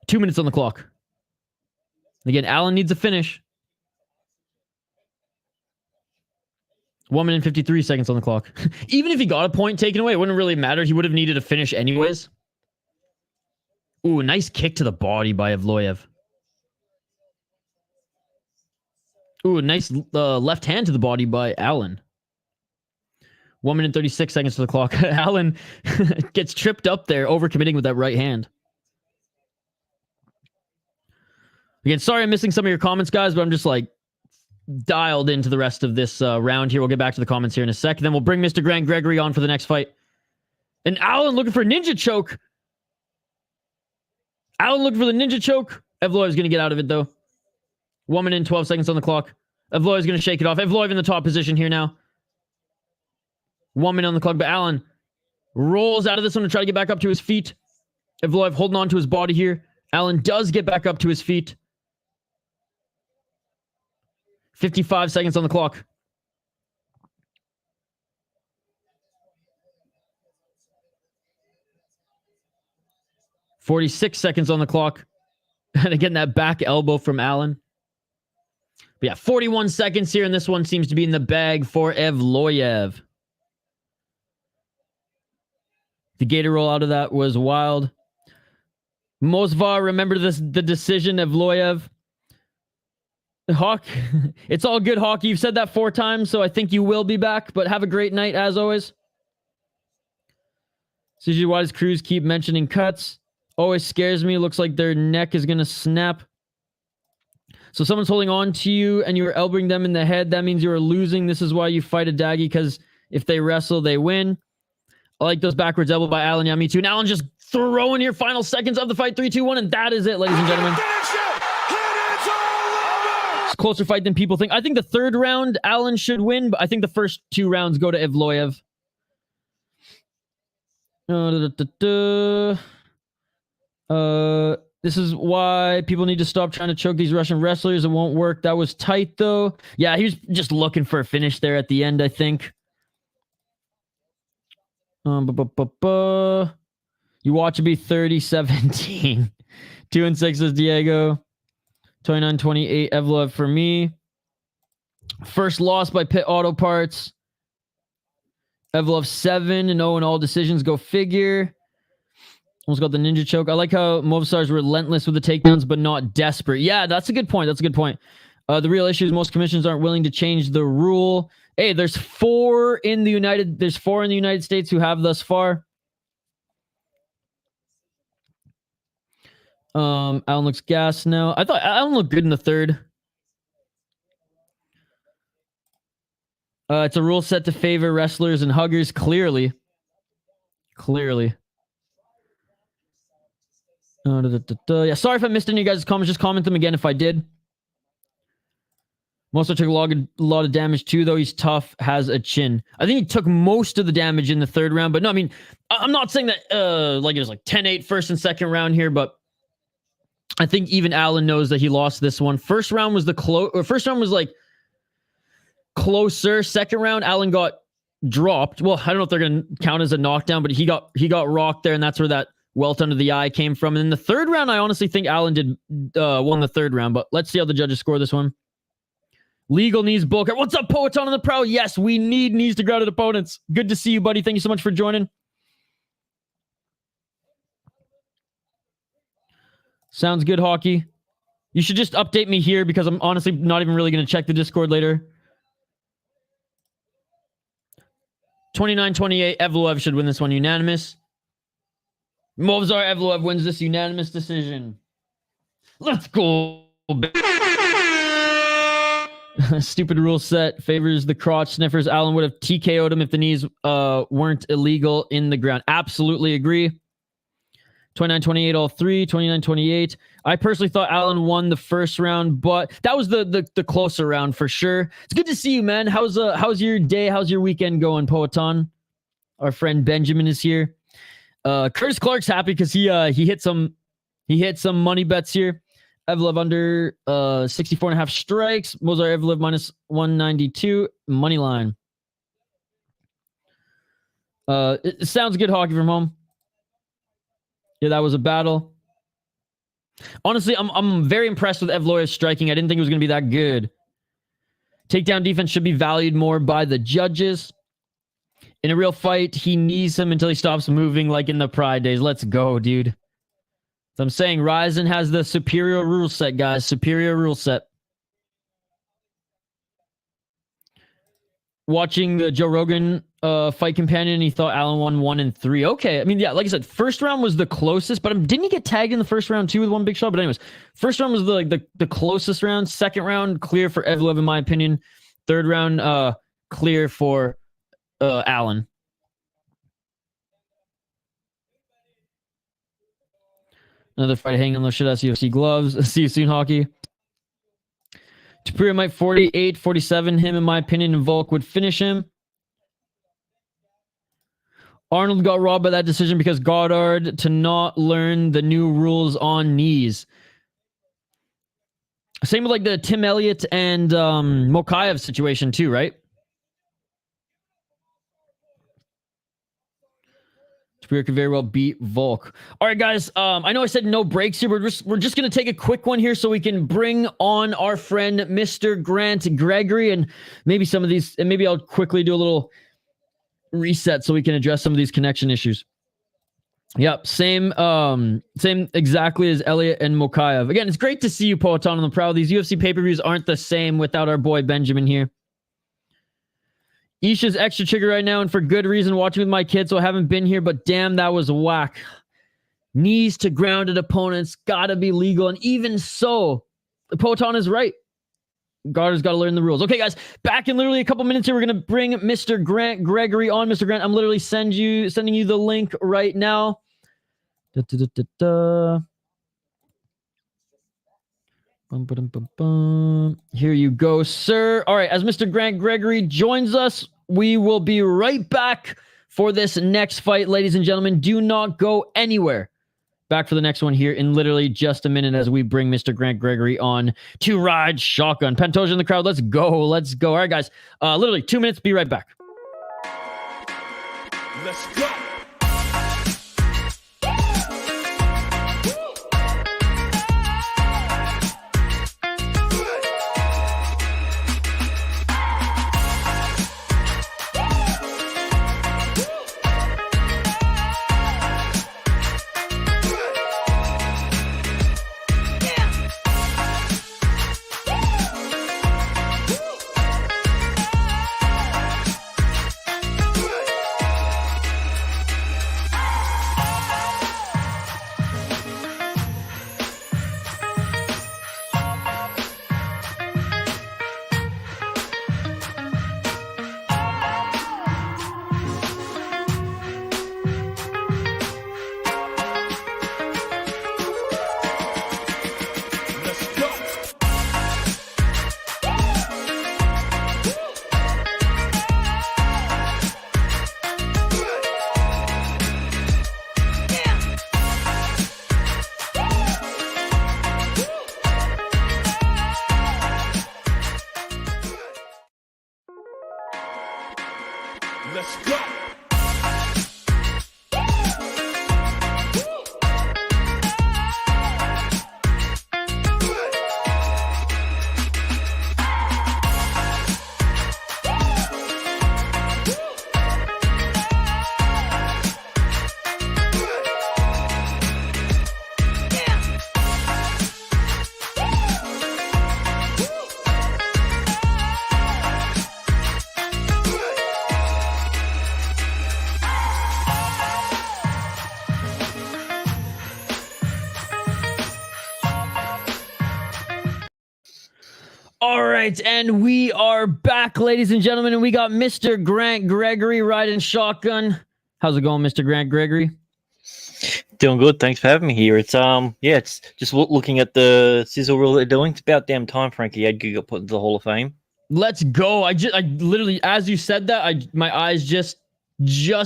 2 minutes on the clock. Again, Allen needs a finish. 1 minute and 53 seconds on the clock. Even if he got a point taken away, it wouldn't really matter. He would have needed a finish anyways. Ooh, nice kick to the body by Evloev. Ooh, nice left hand to the body by Allen. 1 minute 36 seconds to the clock. Allen gets tripped up there, overcommitting with that right hand. Again, sorry I'm missing some of your comments, guys, but I'm just like dialed into the rest of this round here. We'll get back to the comments here in a sec. Then we'll bring Mr. Grant Gregory on for the next fight. And Allen looking for a ninja choke. Allen looking for the ninja choke. Evloev's going to get out of it, though. 1 minute and 12 seconds on the clock. Evloev's going to shake it off. Evloev in the top position here now. 1 minute on the clock, but Allen rolls out of this one to try to get back up to his feet. Evloev holding on to his body here. Allen does get back up to his feet. 55 seconds on the clock. 46 seconds on the clock. And again, that back elbow from Allen. But yeah, 41 seconds here, and this one seems to be in the bag for Evloev. The gator roll out of that was wild. Movsar, remember the decision, Evloev. Hawk, it's all good, Hawk. You've said that 4 times, so I think you will be back, but have a great night, as always. CG, why does Cruz keep mentioning cuts? Always scares me. Looks like their neck is going to snap. So someone's holding on to you and you are elbowing them in the head. That means you are losing. This is why you fight a daggy, because if they wrestle, they win. I like those backwards elbow by Allen. Yeah, me too. And Allen just throwing your final seconds of the fight. 3, 2, 1. And that is it, ladies and gentlemen. It's a closer fight than people think. I think the 3rd round, Allen should win, but I think the first 2 rounds go to Evloev. This is why people need to stop trying to choke these Russian wrestlers. It won't work. That was tight, though. Yeah, he was just looking for a finish there at the end, I think. You watch it be 30-17. 2-6 is Diego. 29-28 Evloev for me. First loss by Pit Auto Parts. Evloev 7-0 in all decisions. Go figure. Almost got the ninja choke. I like how Movsar's relentless with the takedowns, but not desperate. Yeah, that's a good point. That's a good point. The real issue is most commissions aren't willing to change the rule. Hey, there's 4 in the United States who have thus far. Allen looks gassed now. I thought Allen looked good in the 3rd. It's a rule set to favor wrestlers and huggers, clearly. Clearly. Yeah, sorry if I missed any of you guys' comments. Just comment them again if I did. Movsar took a lot of damage too, though. He's tough, has a chin. I think he took most of the damage in the 3rd round, but no, I mean, I'm not saying that like it was like 10-8 first and second round here, but I think even Allen knows that he lost this one. First round was first round was like closer. Second round, Allen got dropped. Well, I don't know if they're gonna count as a knockdown, but he got rocked there, and that's where that welt under the eye came from. And in the 3rd round, I honestly think Allen won the 3rd round, but let's see how the judges score this one. Legal knees, Booker. What's up, Poeton on the prowl? Yes, we need knees to grounded opponents. Good to see you, buddy. Thank you so much for joining. Sounds good, Hockey. You should just update me here because I'm honestly not even really going to check the Discord later. 29-28. Evloev should win this one unanimous. Movsar Evloev wins this unanimous decision. Let's go. Stupid rule set favors the crotch sniffers. Allen would have TKO'd him if the knees weren't illegal in the ground. Absolutely agree. 29-28 all 3. 29-28. I personally thought Allen won the first round, but that was the closer round for sure. It's good to see you, man. How's your day? How's your weekend going, Poeton? Our friend Benjamin is here. Curtis Clark's happy because he hit some money bets here. Evloev under 64.5 strikes. Movsar Evloev minus 192 money line. It sounds good, Hockey from home. Yeah, that was a battle. Honestly, I'm very impressed with Evloev's striking. I didn't think it was going to be that good. Takedown defense should be valued more by the judges. In a real fight, he knees him until he stops moving like in the Pride days. Let's go, dude. So I'm saying Ryzen has the superior rule set, guys. Superior rule set. Watching the Joe Rogan fight companion, he thought Allen won 1 and 3. Okay, I mean, yeah, like I said, first round was the closest, but didn't he get tagged in the first round too with one big shot? But anyways, first round was the closest round. Second round, clear for Evloev, in my opinion. Third round, clear for Allen. Another fight hanging on those shit-ass UFC gloves. See you soon, Hockey. Tapria might 48-47. Him, in my opinion, and Volk would finish him. Arnold got robbed by that decision because Goddard to not learn the new rules on knees. Same with like the Tim Elliott and Mokaev situation too, right? Spear could very well beat Volk. All right, guys. I know I said no breaks here. We're just gonna take a quick one here so we can bring on our friend Mr. Grant Gregory, and maybe some of these, and maybe I'll quickly do a little reset so we can address some of these connection issues. Yep, same exactly as Elliot and Mokayev. Again, it's great to see you, Poetan, on the proud. These UFC pay-per-views aren't the same without our boy Benjamin here. Isha's extra trigger right now, and for good reason, watching with my kids, so I haven't been here, but damn, that was whack. Knees to grounded opponents, gotta be legal, and even so, the Poetan is right. Garter's got to learn the rules. Okay, guys, back in literally a couple minutes here, we're going to bring Mr. Grant Gregory on. Mr. Grant, I'm literally sending you the link right now. Here you go, sir. All right, as Mr. Grant Gregory joins us, we will be right back for this next fight, ladies and gentlemen. Do not go anywhere. Back for the next one here in literally just a minute as we bring Mr. Grant Gregory on to ride shotgun. Pantoja in the crowd. Let's go. Let's go. All right, guys. Literally 2 minutes. Be right back. Let's go. Let's go. All right, and we are back, ladies and gentlemen, and we got Mr. Grant Gregory riding shotgun. How's it going, Mr. Grant Gregory? Doing good. Thanks for having me here. It's it's just looking at the sizzle rule they're doing. It's about damn time Frankie Edgar got put into the Hall of Fame. Let's go. I literally, as you said that, my eyes just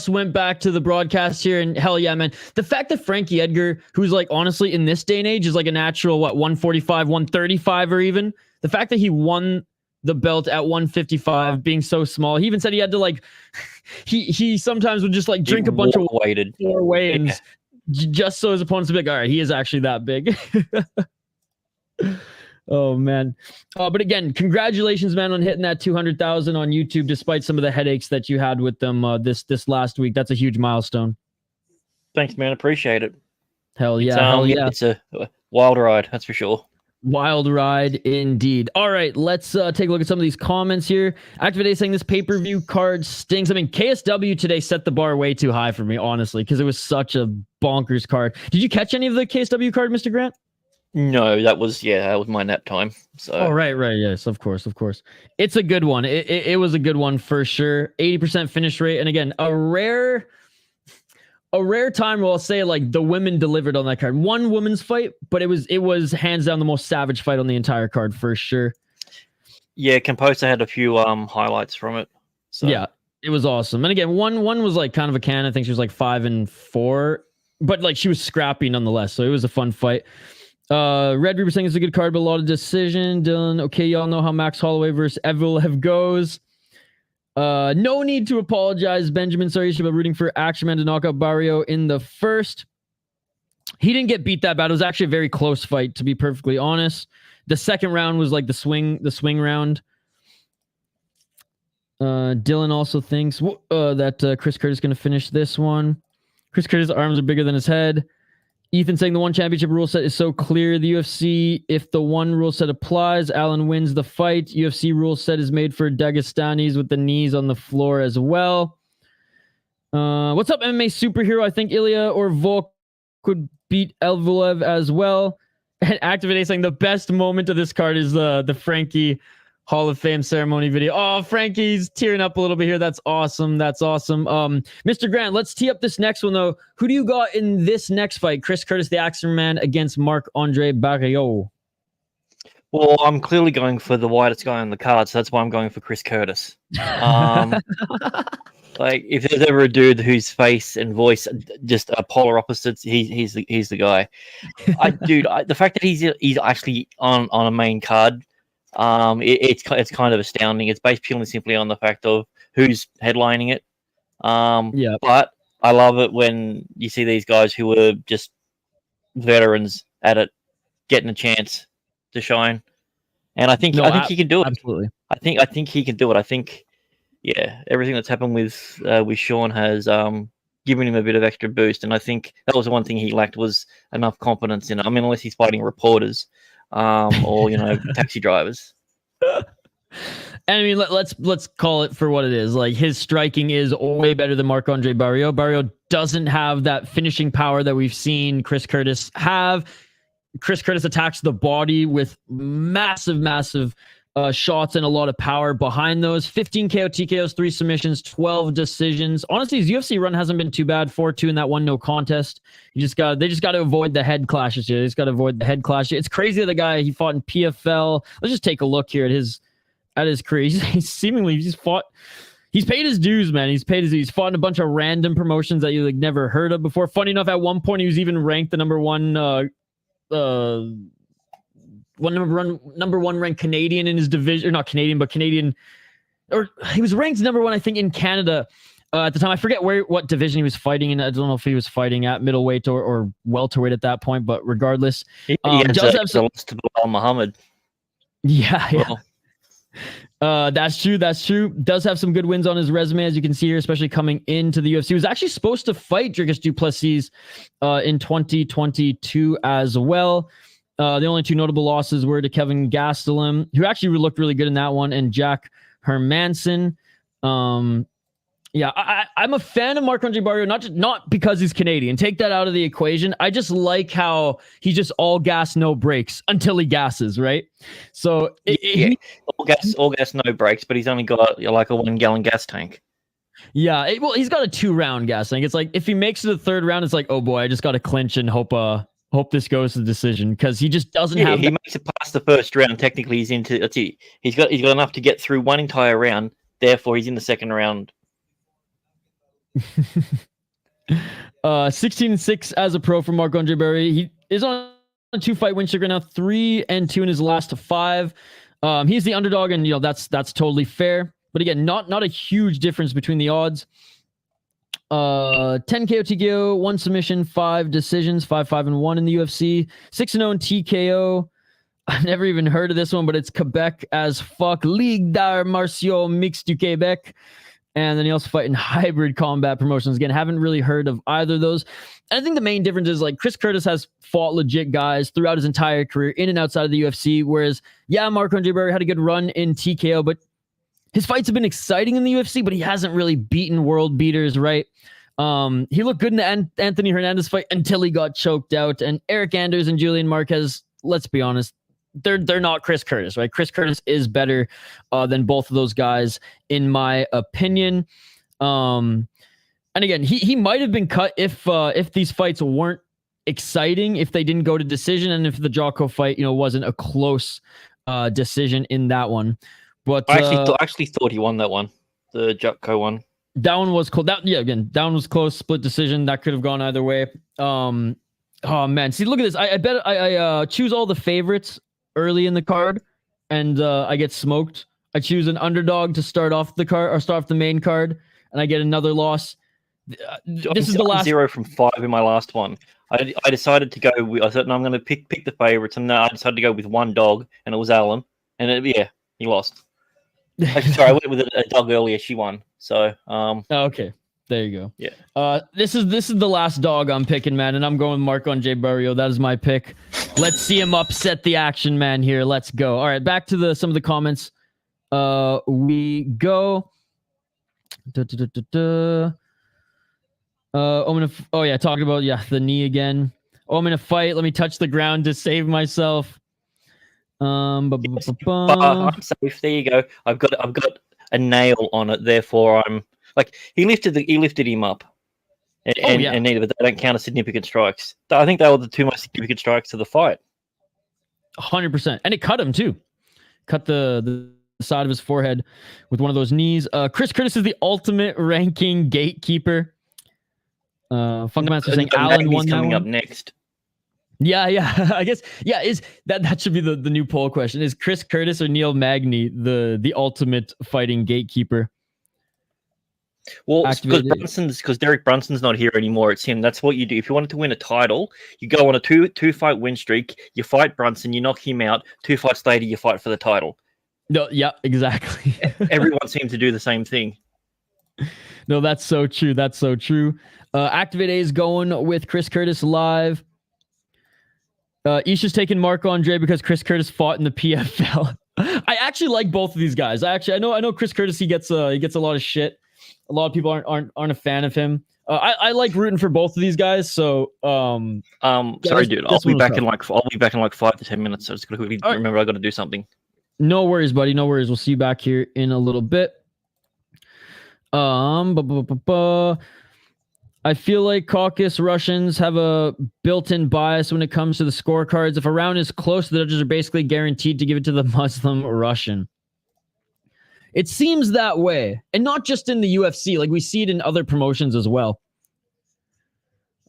went back to the broadcast here, and hell yeah, man. The fact that Frankie Edgar, who's like honestly in this day and age is like a natural 145, 135 or even, the fact that he won the belt at 155 being so small, he even said he had to like he sometimes would just like drink a bunch of weighted four weigh-ins just so his opponents would be like, all right, he is actually that big. Oh man. But again, congratulations, man, on hitting that 200,000 on YouTube, despite some of the headaches that you had with them this last week. That's a huge milestone. Thanks, man. Appreciate it. Hell yeah. Hell yeah. It's a wild ride, that's for sure. Wild ride indeed. All right, let's take a look at some of these comments here. Activate saying this pay-per-view card stinks. I mean, KSW today set the bar way too high for me, honestly, because it was such a bonkers card. Did you catch any of the KSW card, Mr. Grant? No, that was my nap time. So. Oh, right. Yes, of course. It's a good one. It was a good one for sure. 80% finish rate, and again, a rare time where I'll say like the women delivered on that card. One women's fight, but it was hands down the most savage fight on the entire card for sure. Yeah, Composer had a few highlights from it. So. Yeah, it was awesome. And again, one was like kind of a can. I think she was like 5-4, but like she was scrappy nonetheless. So it was a fun fight. Red Reaper saying it's a good card, but a lot of decision. Dylan, okay, y'all know how Max Holloway versus Evloev goes. No need to apologize, Benjamin. Sorry, but rooting for Action Man to knock out Barriault in the first. He didn't get beat that bad. It was actually a very close fight, to be perfectly honest. The second round was like the swing round. Dylan also thinks that Chris Curtis is going to finish this one. Chris Curtis' arms are bigger than his head. Ethan saying the one championship rule set is so clear. The UFC, if the one rule set applies, Allen wins the fight. UFC rule set is made for Dagestanis with the knees on the floor as well. What's up, MMA superhero? I think Ilya or Volk could beat Evloev as well. And Activate saying the best moment of this card is the Frankie Hall of Fame ceremony video. Oh, Frankie's tearing up a little bit here. That's awesome. That's awesome. Mr. Grant, let's tee up this next one, though. Who do you got in this next fight? Chris Curtis, the Action Man, against Marc-André Barriault. Well, I'm clearly going for the whitest guy on the card, so that's why I'm going for Chris Curtis. Like, if there's ever a dude whose face and voice just are polar opposites, he's the guy. The fact that he's actually on a main card, it's kind of astounding. It's based purely simply on the fact of who's headlining it. Yeah. But I love it when you see these guys who are just veterans at it getting a chance to shine. And I think he can do it. Absolutely. I think he can do it. I think, yeah, everything that's happened with Sean has given him a bit of extra boost, and I think that was the one thing he lacked was enough confidence in it. I mean, unless he's fighting reporters or taxi drivers. And I mean, let's call it for what it is. Like, his striking is way better than Marc-André Barriault. Barriault doesn't have that finishing power that we've seen Chris Curtis have. Chris Curtis attacks the body with massive shots and a lot of power behind those. 15 KO TKOs, 3 submissions, 12 decisions. Honestly, his UFC run hasn't been too bad. 4-2 in that one no contest. They just got to avoid the head clashes here. They just got to avoid the head clash. It's crazy that the guy, he fought in PFL. Let's just take a look here at his career. He's paid his dues, man. He's fought in a bunch of random promotions that you never heard of before. Funny enough, at one point he was even ranked the number one ranked Canadian in his division, or not Canadian, but Canadian, or he was ranked number one, I think, in Canada at the time. I forget what division he was fighting in. I don't know if he was fighting at middleweight or welterweight at that point, but regardless, does have some to Muhammad. Yeah. That's true. Does have some good wins on his resume, as you can see here, especially coming into the UFC. He was actually supposed to fight Dricus du Plessis in 2022 as well. The only 2 notable losses were to Kevin Gastelum, who actually looked really good in that one, and Jack Hermanson. Yeah, I'm a fan of Marc-André Barriault, not because he's Canadian. Take that out of the equation. I just like how he's just all gas, no brakes until he gasses, right? So all gas, no brakes, but he's only got like a 1-gallon gas tank. Yeah, he's got a 2-round gas tank. It's like if he makes it to the 3rd round, it's like, oh boy, I just got to clinch and hope this goes to the decision, because he just doesn't have. He makes it past the 1st round. Technically, he's into. Let's see, he's got enough to get through one entire round. Therefore, he's in the 2nd round. 16-6 as a pro for Marc-André Barriault. He is on a 2-fight win streak right now, 3-2 in his last 5. He's the underdog, and that's totally fair. But again, not a huge difference between the odds. 10 KO TKO, 1 submission, 5 decisions, 5-5-1 in the UFC, 6-0 in TKO. I've never even heard of this one, but it's Quebec as fuck. Ligue d'Arts Martiaux Mixte du Québec. And then he also fight in hybrid combat promotions. Again, haven't really heard of either of those. And I think the main difference is, like, Chris Curtis has fought legit guys throughout his entire career in and outside of the UFC. Whereas, yeah, Marc-André Barriault had a good run in TKO, but his fights have been exciting in the UFC, but he hasn't really beaten world beaters, right? He looked good in the Anthony Hernandez fight until he got choked out. And Eric Anders and Julian Marquez, let's be honest, they're not Chris Curtis, right? Chris Curtis is better than both of those guys, in my opinion. And again, he might have been cut if these fights weren't exciting, if they didn't go to decision, and if the Jocko fight, wasn't a close decision in that one. But I actually thought he won that one, the Jocko one. That one was close. That one was close, split decision. That could have gone either way. Oh man, see, look at this. I bet I choose all the favorites early in the card, and I get smoked. I choose an underdog to start off the card or start off the main card, and I get another loss. This is the last 0 from 5 in my last one. I decided to go with. I said, no, I'm going to pick the favorites, and I decided to go with one dog, and it was Alan, and he lost. Actually, sorry, I went with a dog earlier. She won. So, okay, there you go. Yeah. This is the last dog I'm picking, man, and I'm going Marc-André Barriault. That is my pick. Let's see him upset the action man here. Let's go. All right, back to some of the comments. We go. Talking about the knee again. Oh, I'm in a fight. Let me touch the ground to save myself. I'm safe. There you go. I've got a nail on it. Therefore, I'm like he lifted him up, and neither, but they don't count as significant strikes. I think they were the two most significant strikes of the fight. 100%, and it cut him too. Cut the side of his forehead with one of those knees. Chris Curtis is the ultimate ranking gatekeeper. Fundamental saying Alan won coming that up one. next. Yeah. I guess is that should be the new poll question. Is Chris Curtis or Neil Magny the ultimate fighting gatekeeper? Well, because Derek Brunson's not here anymore, it's him. That's what you do. If you wanted to win a title, you go on a two fight win streak, you fight Brunson, you knock him out, 2 fights later you fight for the title. No, yeah, exactly. Everyone seems to do the same thing. No, that's so true. That's so true. Activate A is going with Chris Curtis live. Isha's taking Marc-André because Chris Curtis fought in the PFL. I actually like both of these guys. I know Chris Curtis. He gets a lot of shit. A lot of people aren't a fan of him. I like rooting for both of these guys. So sorry, dude. I'll be back in like 5 to 10 minutes. So just gotta quickly remember I got to do something. No worries, buddy. No worries. We'll see you back here in a little bit. I feel like caucus Russians have a built-in bias when it comes to the scorecards. If a round is close, the judges are basically guaranteed to give it to the Muslim Russian. It seems that way. And not just in the UFC. Like, we see it in other promotions as well.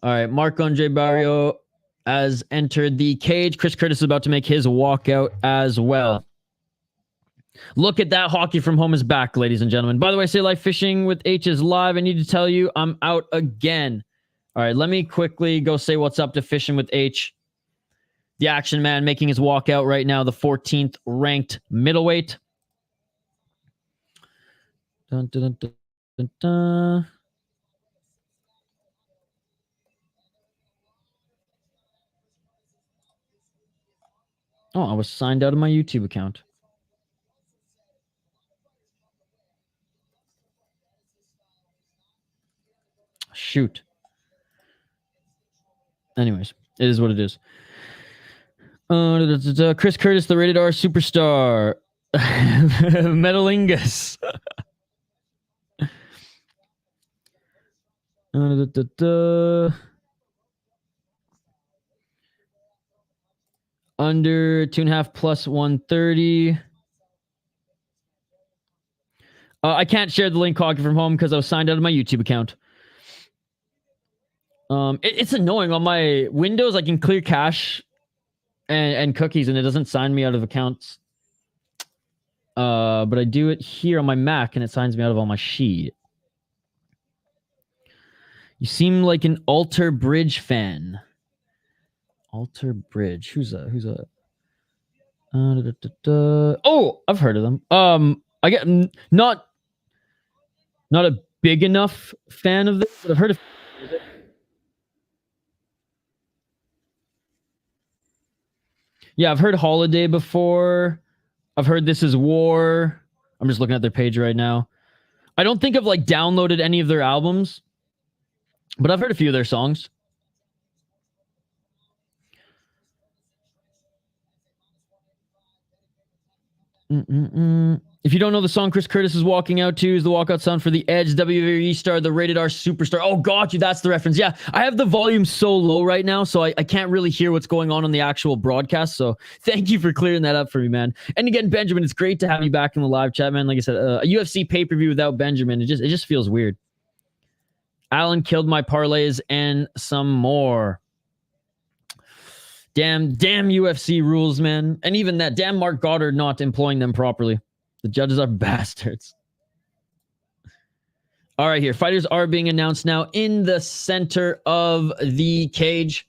All right, Marc-André Barriault has entered the cage. Chris Curtis is about to make his walkout as well. Look at that. Hockey from home is back, ladies and gentlemen. By the way, Say Life Fishing with H is live. I need to tell you, I'm out again. All right, let me quickly go say what's up to Fishing with H. The action man making his walkout right now, the 14th ranked middleweight. Dun, dun, dun, dun, dun. Oh, I was signed out of my YouTube account. Shoot. Anyways, it is what it is. Chris Curtis, the rated R superstar. Metalingus. Under 2.5 plus 130. I can't share the link hockey from home because I was signed out of my YouTube account. It's annoying. On my Windows, I can clear cache and cookies, and it doesn't sign me out of accounts. But I do it here on my Mac, and it signs me out of all my shit. You seem like an Alter Bridge fan. Alter Bridge. Who's a? Oh, I've heard of them. I get not a big enough fan of this, but I've heard of. Yeah, I've heard Holiday before. I've heard This Is War. I'm just looking at their page right now. I don't think I've like downloaded any of their albums, but I've heard a few of their songs. If you don't know the song Chris Curtis is walking out to is the walkout sound for the Edge WWE star, the rated R superstar. Oh, got you. That's the reference. Yeah, I have the volume so low right now, so I can't really hear what's going on the actual broadcast. So thank you for clearing that up for me, man. And again, Benjamin, it's great to have you back in the live chat, man. Like I said, a UFC pay-per-view without Benjamin, it just feels weird. Alan killed my parlays and some more. Damn UFC rules, man. And even that, damn Mark Goddard not employing them properly. The judges are bastards. All right, here. Fighters are being announced now in the center of the cage.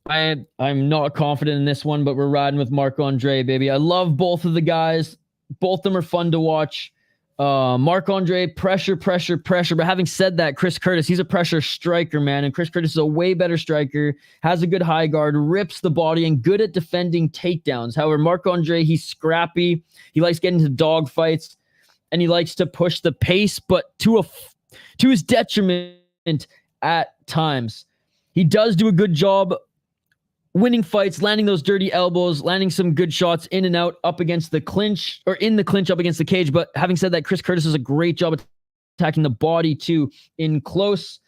I'm not confident in this one, but we're riding with Marc-André, baby. I love both of the guys. Both of them are fun to watch. Marc-André, pressure. But having said that, Chris Curtis, he's a pressure striker, man. And Chris Curtis is a way better striker, has a good high guard, rips the body, and good at defending takedowns. However, Marc-André, he's scrappy. He likes getting into dog fights, and he likes to push the pace, but to his detriment at times. He does do a good job winning fights, landing those dirty elbows, landing some good shots in and out up against the clinch, or in the clinch up against the cage. But having said that, Chris Curtis does a great job at attacking the body too in close.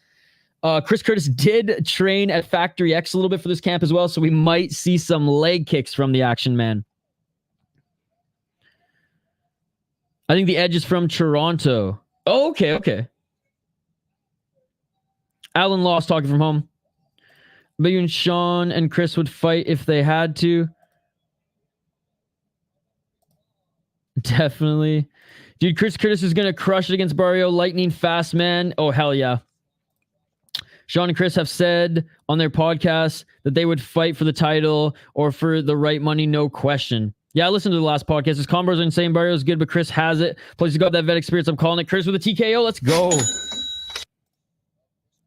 Chris Curtis did train at Factory X a little bit for this camp as well, so we might see some leg kicks from the action man. I think the edge is from Toronto. Oh, okay. Alan Lost talking from home. But you and Sean and Chris would fight if they had to. Definitely. Dude, Chris Curtis is going to crush it against Barriault. Lightning fast, man. Oh, hell yeah. Sean and Chris have said on their podcast that they would fight for the title or for the right money, no question. Yeah, I listened to the last podcast. His combos are insane. Barriault's good, but Chris has it. Plus, he's got that vet experience. I'm calling it. Chris with a TKO. Let's go.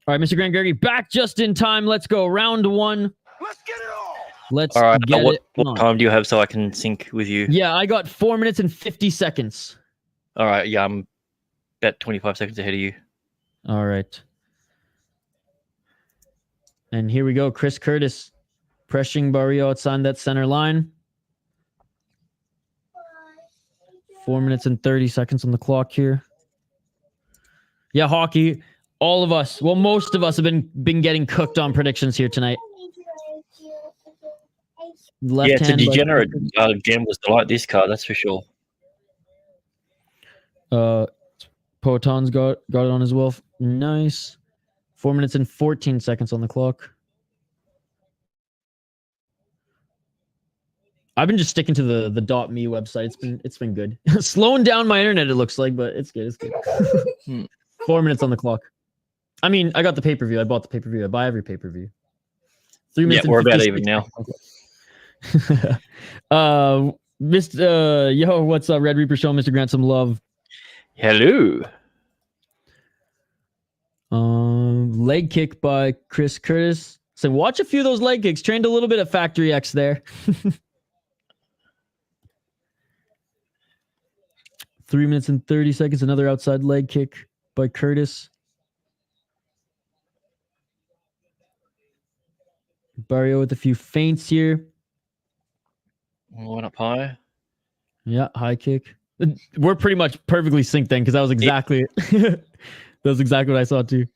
All right, Mr. Grant Gary, back just in time. Let's go. Round one. Let's get it on. Let's All right. get What on. time do you have so I can sync with you? Yeah, I got 4 minutes and 50 seconds. All right. Yeah, I'm about 25 seconds ahead of you. All right. And here we go. Chris Curtis pressuring Barriault outside that center line. 4 minutes and 30 seconds on the clock here. Yeah, hockey. All of us, well, most of us have been getting cooked on predictions here tonight. Left Yeah, it's a hand, degenerate gamblers to like this card, that's for sure. Poton's got it on as well. Nice. 4 minutes and 14 seconds on the clock. I've been just sticking to the .me website. It's been good. Slowing down my internet, it looks like, but it's good. 4 minutes on the clock. I mean, I got the pay-per-view. I bought the pay-per-view. I buy every pay-per-view. 3 minutes. Yeah, we're about even now. Yo, what's up, Red Reaper? Show Mr. Grant some love. Hello. Leg kick by Chris Curtis. So watch a few of those leg kicks. Trained a little bit at Factory X there. 3 minutes and 30 seconds. Another outside leg kick by Curtis. Barriault with a few feints here. One up high. Yeah, high kick. We're pretty much perfectly synced then, because that was exactly that was exactly what I saw too.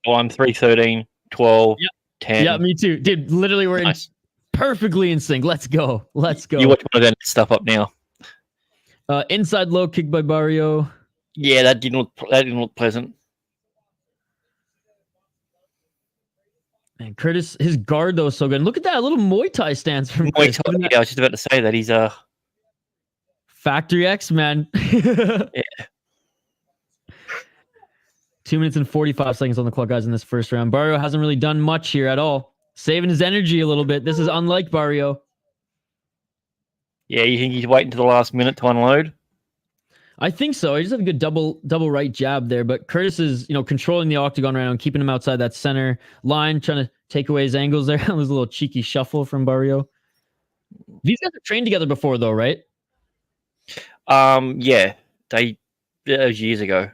Oh, I'm 3:13, 12, Yep. 10. Yeah, me too. Dude, literally we're Nice. perfectly in sync. Let's go. Let's go. You watch one of that stuff up now. Inside low kick by Barriault. Yeah, that didn't look pleasant. Man, Curtis, his guard though is so good. And look at that little Muay Thai stance from Chris. I was just about to say that he's Factory X, man. Yeah. 2 minutes and 45 seconds on the clock, guys, in this first round. Barriault hasn't really done much here at all. Saving his energy a little bit. This is unlike Barriault. Yeah, you think he's waiting to the last minute to unload? I think so. He just had a good double right jab there. But Curtis is, controlling the octagon right now and keeping him outside that center line, trying to take away his angles there. That was a little cheeky shuffle from Barriault. These guys have trained together before, though, right? Yeah, that was years ago.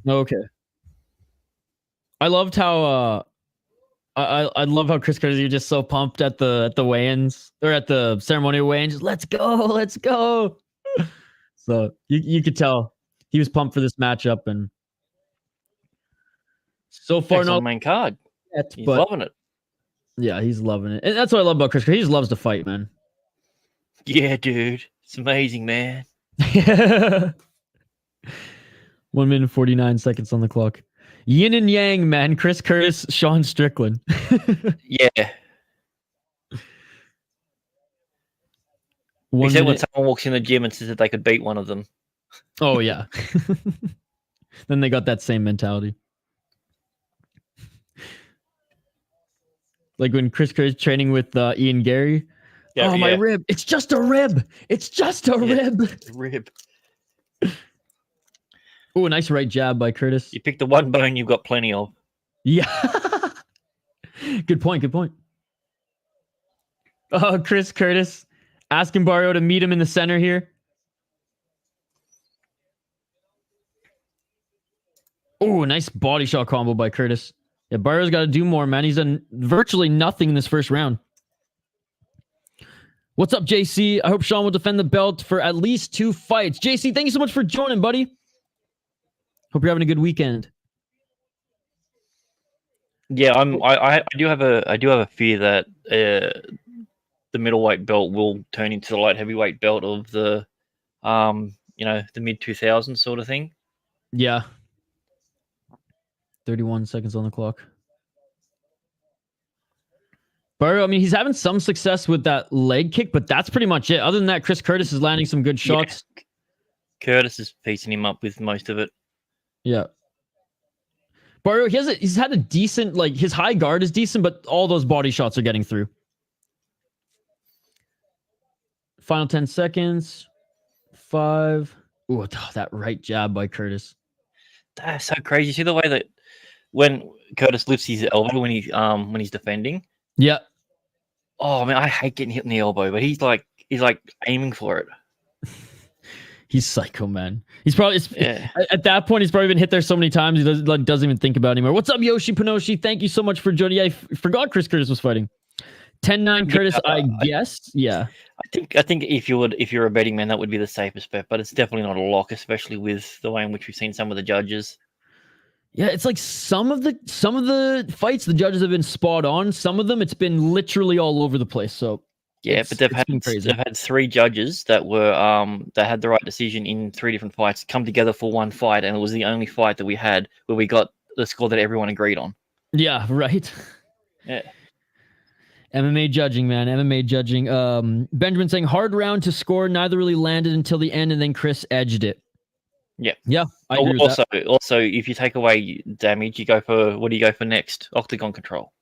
Okay. I loved how I love how Chris Curtis, you're just so pumped at the weigh-ins or at the ceremonial weigh-ins. Just, let's go. So you could tell he was pumped for this matchup, and so far Next on not the main card. yet, He's but loving it. yeah, he's loving it. And that's what I love about Chris Curtis. He just loves to fight, man. Yeah, dude. It's amazing, man. 1 minute and 49 seconds on the clock. Yin and yang, man. Chris Curtis, Sean Strickland. Yeah. Except when someone walks in the gym and says that they could beat one of them. Oh, yeah. Then they got that same mentality. Like when Chris Kerr's training with Ian Gary. Yeah, my rib. It's just a rib. It's just a rib. Rib. Oh, a nice right jab by Curtis. You pick the one bone you've got plenty of. Yeah. Good point. Good point. Oh, Chris Curtis asking Barriault to meet him in the center here. Oh, a nice body shot combo by Curtis. Yeah, Barriault's got to do more, man. He's done virtually nothing in this first round. What's up, JC? I hope Sean will defend the belt for at least 2 fights. JC, thank you so much for joining, buddy. Hope you're having a good weekend. Yeah, I do have a fear that the middleweight belt will turn into the light heavyweight belt of the the mid 2000s sort of thing. Yeah. 31 seconds on the clock. Barriault, I mean, he's having some success with that leg kick, but that's pretty much it. Other than that, Chris Curtis is landing some good shots. Yeah. Curtis is piecing him up with most of it. Yeah. Barriault, he's had a decent, like, his high guard is decent, but all those body shots are getting through. Final 10 seconds. 5. Ooh, that right jab by Curtis. That's so crazy. See the way that when Curtis lifts his elbow when he's defending? Yeah. Oh man, I hate getting hit in the elbow, but he's like aiming for it. He's psycho, man. He's probably at that point he's probably been hit there so many times he doesn't even think about it anymore. What's up, Yoshi Pinoshi? Thank you so much for joining. I forgot Chris Curtis was fighting. 10-9 Curtis, I guess. Yeah. I think if you're a betting man, that would be the safest bet, but it's definitely not a lock, especially with the way in which we've seen some of the judges. Yeah, it's like some of the fights the judges have been spot on. Some of them it's been literally all over the place. So yeah, but they've had 3 judges that were that had the right decision in 3 different fights come together for one fight, and it was the only fight that we had where we got the score that everyone agreed on. Yeah, right. Yeah. MMA judging, man. MMA judging. Benjamin saying hard round to score, neither really landed until the end, and then Chris edged it. Yeah. Yeah. I agree with that. Also, if you take away damage, you go for what do you go for next? Octagon control.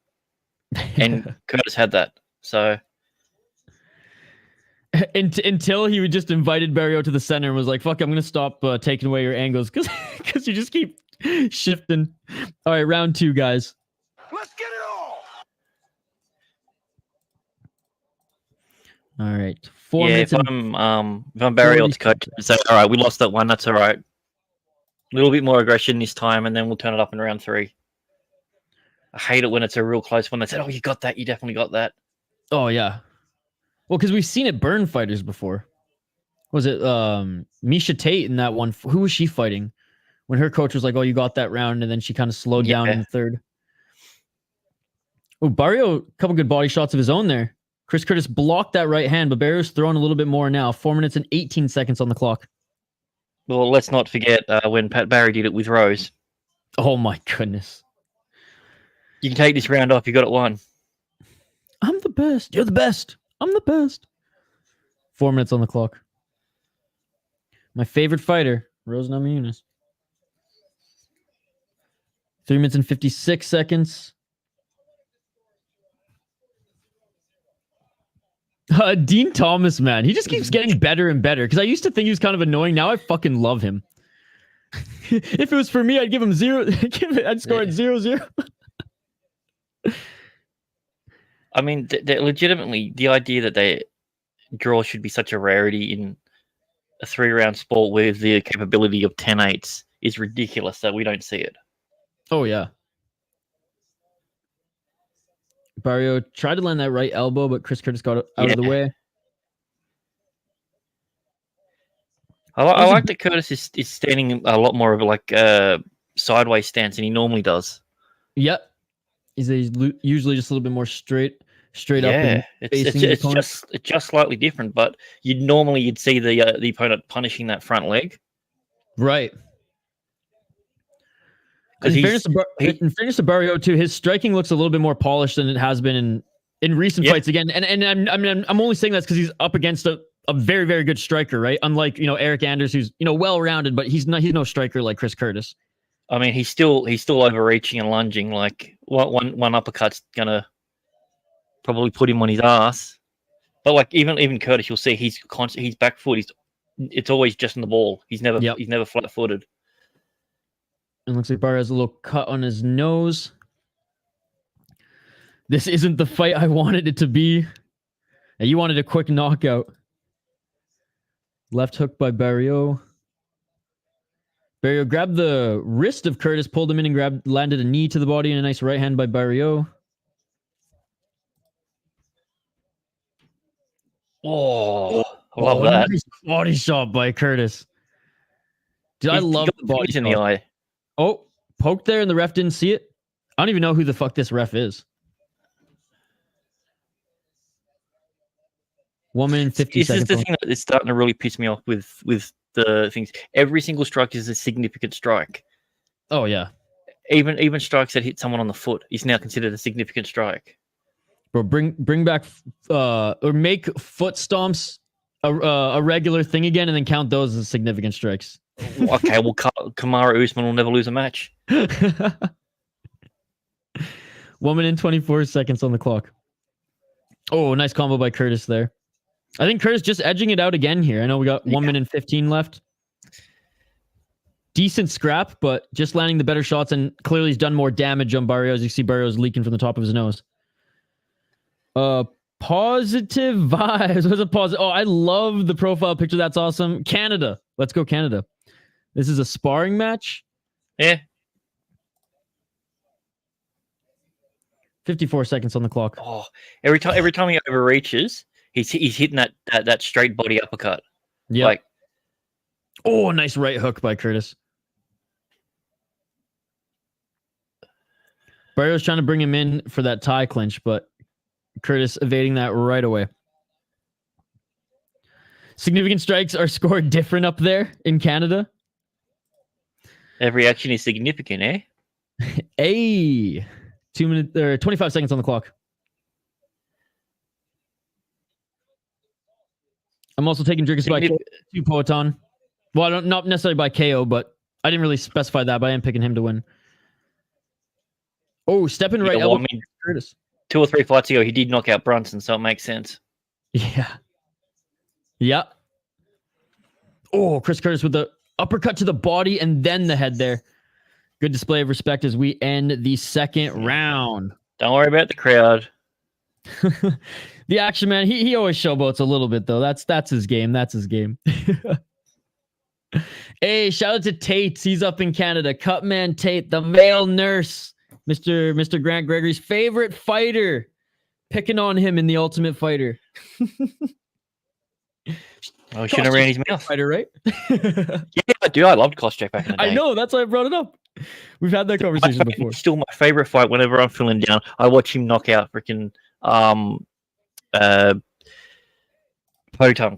And Curtis had that. So until he just invited Barriault to the center and was like, fuck, I'm gonna stop taking away your angles because you just keep shifting. All right, round 2, guys. Let's get it all. All right. 4 yeah, minutes. if I'm Barriault's coach, say, all right, we lost that one. That's all right. A little bit more aggression this time, and then we'll turn it up in round 3. I hate it when it's a real close one. They said, "Oh, you got that. You definitely got that." Oh yeah. Well, because we've seen it burn fighters before. Was it Misha Tate in that one? Who was she fighting? When her coach was like, "Oh, you got that round," and then she kind of slowed down in the third. Oh, Barriault, a couple good body shots of his own there. Chris Curtis blocked that right hand, but Barriault's throwing a little bit more now. 4 minutes and 18 seconds on the clock. Well, let's not forget when Pat Barry did it with Rose. Oh my goodness. You can take this round off. You got it won. I'm the best. You're the best. I'm the best. 4 minutes on the clock. My favorite fighter, Rose Namajunas. 3 minutes and 56 seconds. Dean Thomas, man. He just keeps getting better and better. Because I used to think he was kind of annoying. Now I fucking love him. If it was for me, I'd give him 0. I'd score at 0-0. I mean, legitimately, the idea that draw should be such a rarity in a 3-round sport with the capability of 10-8s is ridiculous that we don't see it. Oh, yeah. Barriault tried to land that right elbow, but Chris Curtis got out of the way. I like that Curtis is standing a lot more of like a sideways stance than he normally does. Yep. He's usually just a little bit more straight up. Yeah, it's just slightly different, but you'd see the opponent punishing that front leg. Right. In fairness to Barriault too, his striking looks a little bit more polished than it has been in recent fights. Again, and I'm only saying that because he's up against a a very, very good striker, right? Unlike, Eric Anders, who's, well-rounded, but he's no striker like Chris Curtis. I mean, he's still overreaching and lunging. Like one uppercut's gonna probably put him on his ass. But like even Curtis, you'll see he's back foot. It's always just on the ball. He's never flat-footed. And looks like Barriault has a little cut on his nose. This isn't the fight I wanted it to be. And you wanted a quick knockout. Left hook by Barriault. Barriault grabbed the wrist of Curtis, pulled him in and landed a knee to the body and a nice right hand by Barriault. Oh, I love that. Nice body shot by Curtis. Dude, I love the body in the eye. Oh, poked there and the ref didn't see it. I don't even know who the fuck this ref is. 1 minute 50 seconds. This is the thing that is starting to really piss me off with the things. Every single strike is a significant strike. Oh yeah. Even strikes that hit someone on the foot is now considered a significant strike. Bro, bring back or make foot stomps a regular thing again, and then count those as significant strikes. Okay, well, Kamaru Usman will never lose a match. 1 minute and 24 seconds on the clock. Oh, nice combo by Curtis there. I think Curtis just edging it out again here. I know we got 1 minute and 15 left. Decent scrap, but just landing the better shots, and clearly he's done more damage on Barriault. As you see, Barriault's leaking from the top of his nose. Positive vibes. What's a positive? Oh, I love the profile picture. That's awesome. Canada. Let's go Canada. This is a sparring match. Yeah. 54 seconds on the clock. Oh, every time he overreaches, he's hitting that straight body uppercut. Yeah. Like, oh, nice right hook by Curtis. Barriault's trying to bring him in for that tie clinch, but Curtis evading that right away. Significant strikes are scored different up there in Canada. every action is significant, eh? Hey, 2 minutes or 25 seconds on the clock. I'm also taking Dricus by KO to Poetan. Well, not necessarily by KO, but I didn't really specify that, but I am picking him to win. Oh, stepping right elbow. Well, I mean, Curtis. 2 or 3 fights ago, he did knock out Brunson, so it makes sense. Yeah. Yeah. Oh, Chris Curtis with the uppercut to the body and then the head there. Good display of respect as we end the second round. Don't worry about the crowd. The action man, he always showboats a little bit though. That's his game. That's his game. Hey, shout out to Tate. He's up in Canada. Cutman Tate, the male nurse. Mr. Grant Gregory's favorite fighter. Picking on him in the Ultimate Fighter. Oh, he shouldn't have ran his mouth. Fighter, right? Yeah, I do. I loved Koscheck back in the day. I know. That's why I brought it up. We've had that conversation before. Still my favorite fight. Whenever I'm feeling down, I watch him knock out freaking Potunk.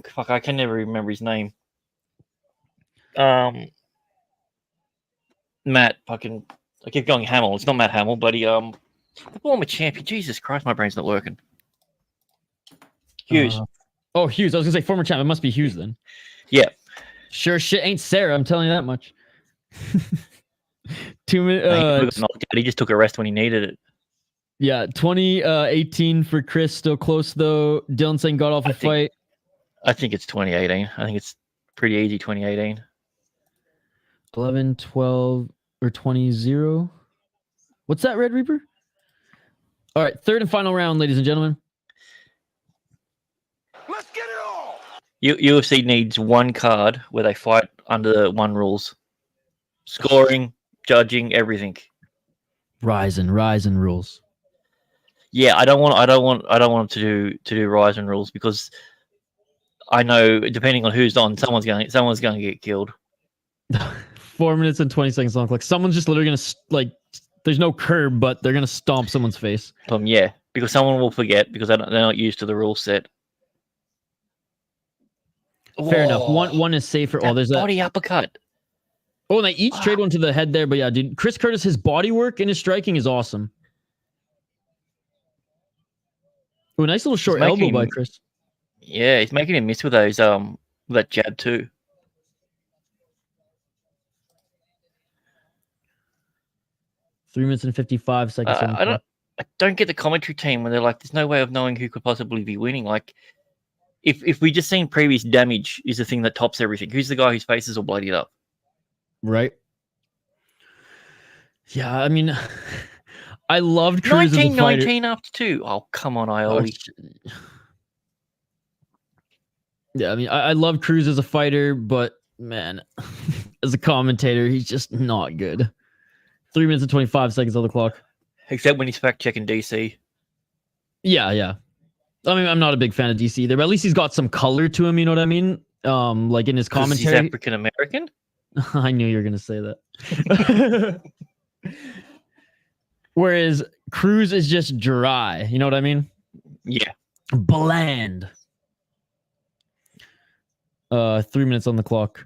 Fuck, I can never remember his name. Matt fucking. I keep going Hamill. It's not Matt Hamill, but he the former champion. Jesus Christ, my brain's not working. Hughes. Oh, Hughes. I was gonna say former champ. It must be Hughes then. Yeah. Sure shit ain't Sarah. I'm telling you that much. 2 minutes. He just took a rest when he needed it. Yeah, 2018 for Chris. Still close though. Dylan saying got off a fight. I think it's 2018. I think it's pretty easy 2018. 11, 12, or 20-0. What's that, Red Reaper? All right, third and final round, ladies and gentlemen. Let's get it all. UFC needs one card where they fight under one rules. Scoring, judging, everything. Rising rules. Yeah, I don't want to do Ryzen rules because I know depending on who's on, someone's going to get killed. 4 minutes and 20 seconds on the clock. Someone's just literally gonna there's no curb, but they're gonna stomp someone's face. Yeah, because someone will forget because they're not used to the rule set. Fair enough. One is safer. Oh, there's a body uppercut. Oh, and they each trade one to the head there, but yeah, dude, Chris Curtis, his body work and his striking is awesome. Oh, nice little short elbow by Chris. Yeah, he's making him miss with those with that jab too. Three minutes and 55 seconds. I don't get the commentary team when they're like, "There's no way of knowing who could possibly be winning." Like, if we just seen previous damage is the thing that tops everything. Who's the guy whose face is all bloodied up? Right. Yeah, I mean, I loved Cruz 19 after 2. Oh, come on, Ioli. Yeah, I mean, I love Cruz as a fighter, but man, as a commentator, he's just not good. 3 minutes and 25 seconds on the clock. Except when he's fact checking DC. Yeah. I mean, I'm not a big fan of DC either, but at least he's got some color to him. You know what I mean? Like in his commentary. He's African American. I knew you were gonna say that. Whereas Cruz is just dry. You know what I mean? Yeah. Bland. 3 minutes on the clock.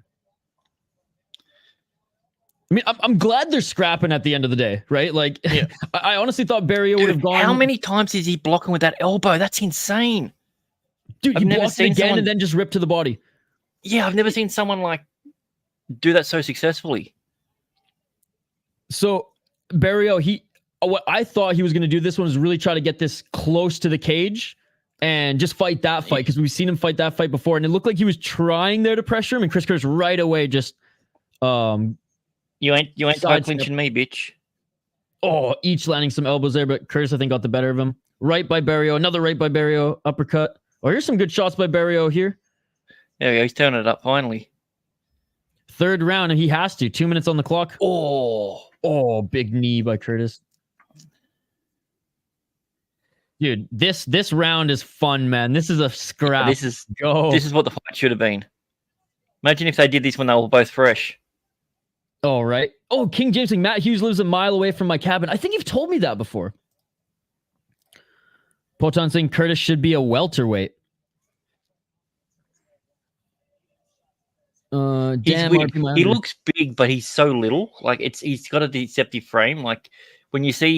I mean, I'm glad they're scrapping at the end of the day, right? Like, yeah. I honestly thought Barriault would have gone. How many times is he blocking with that elbow? That's insane. Dude, I've never seen again and then just rip to the body. Yeah, I've never seen someone like do that so successfully. So Barriault, what I thought he was going to do this one was really try to get this close to the cage and just fight that fight, because we've seen him fight that fight before, and it looked like he was trying there to pressure him, and Chris Curtis right away just You ain't toe clinching me, bitch. Oh, each landing some elbows there, but Curtis, I think, got the better of him. Right by Barriault. Another right by Barriault. Uppercut. Oh, here's some good shots by Barriault here. There we go. He's turning it up finally. Third round, and he has to. 2 minutes on the clock. Oh, big knee by Curtis. Dude, this round is fun, man. This is a scrap. This is what the fight should have been. Imagine if they did this when they were both fresh. Oh, right. Oh, King James saying Matt Hughes lives a mile away from my cabin. I think you've told me that before. Poton saying Curtis should be a welterweight. He looks big, but he's so little. Like he's got a deceptive frame. Like when you see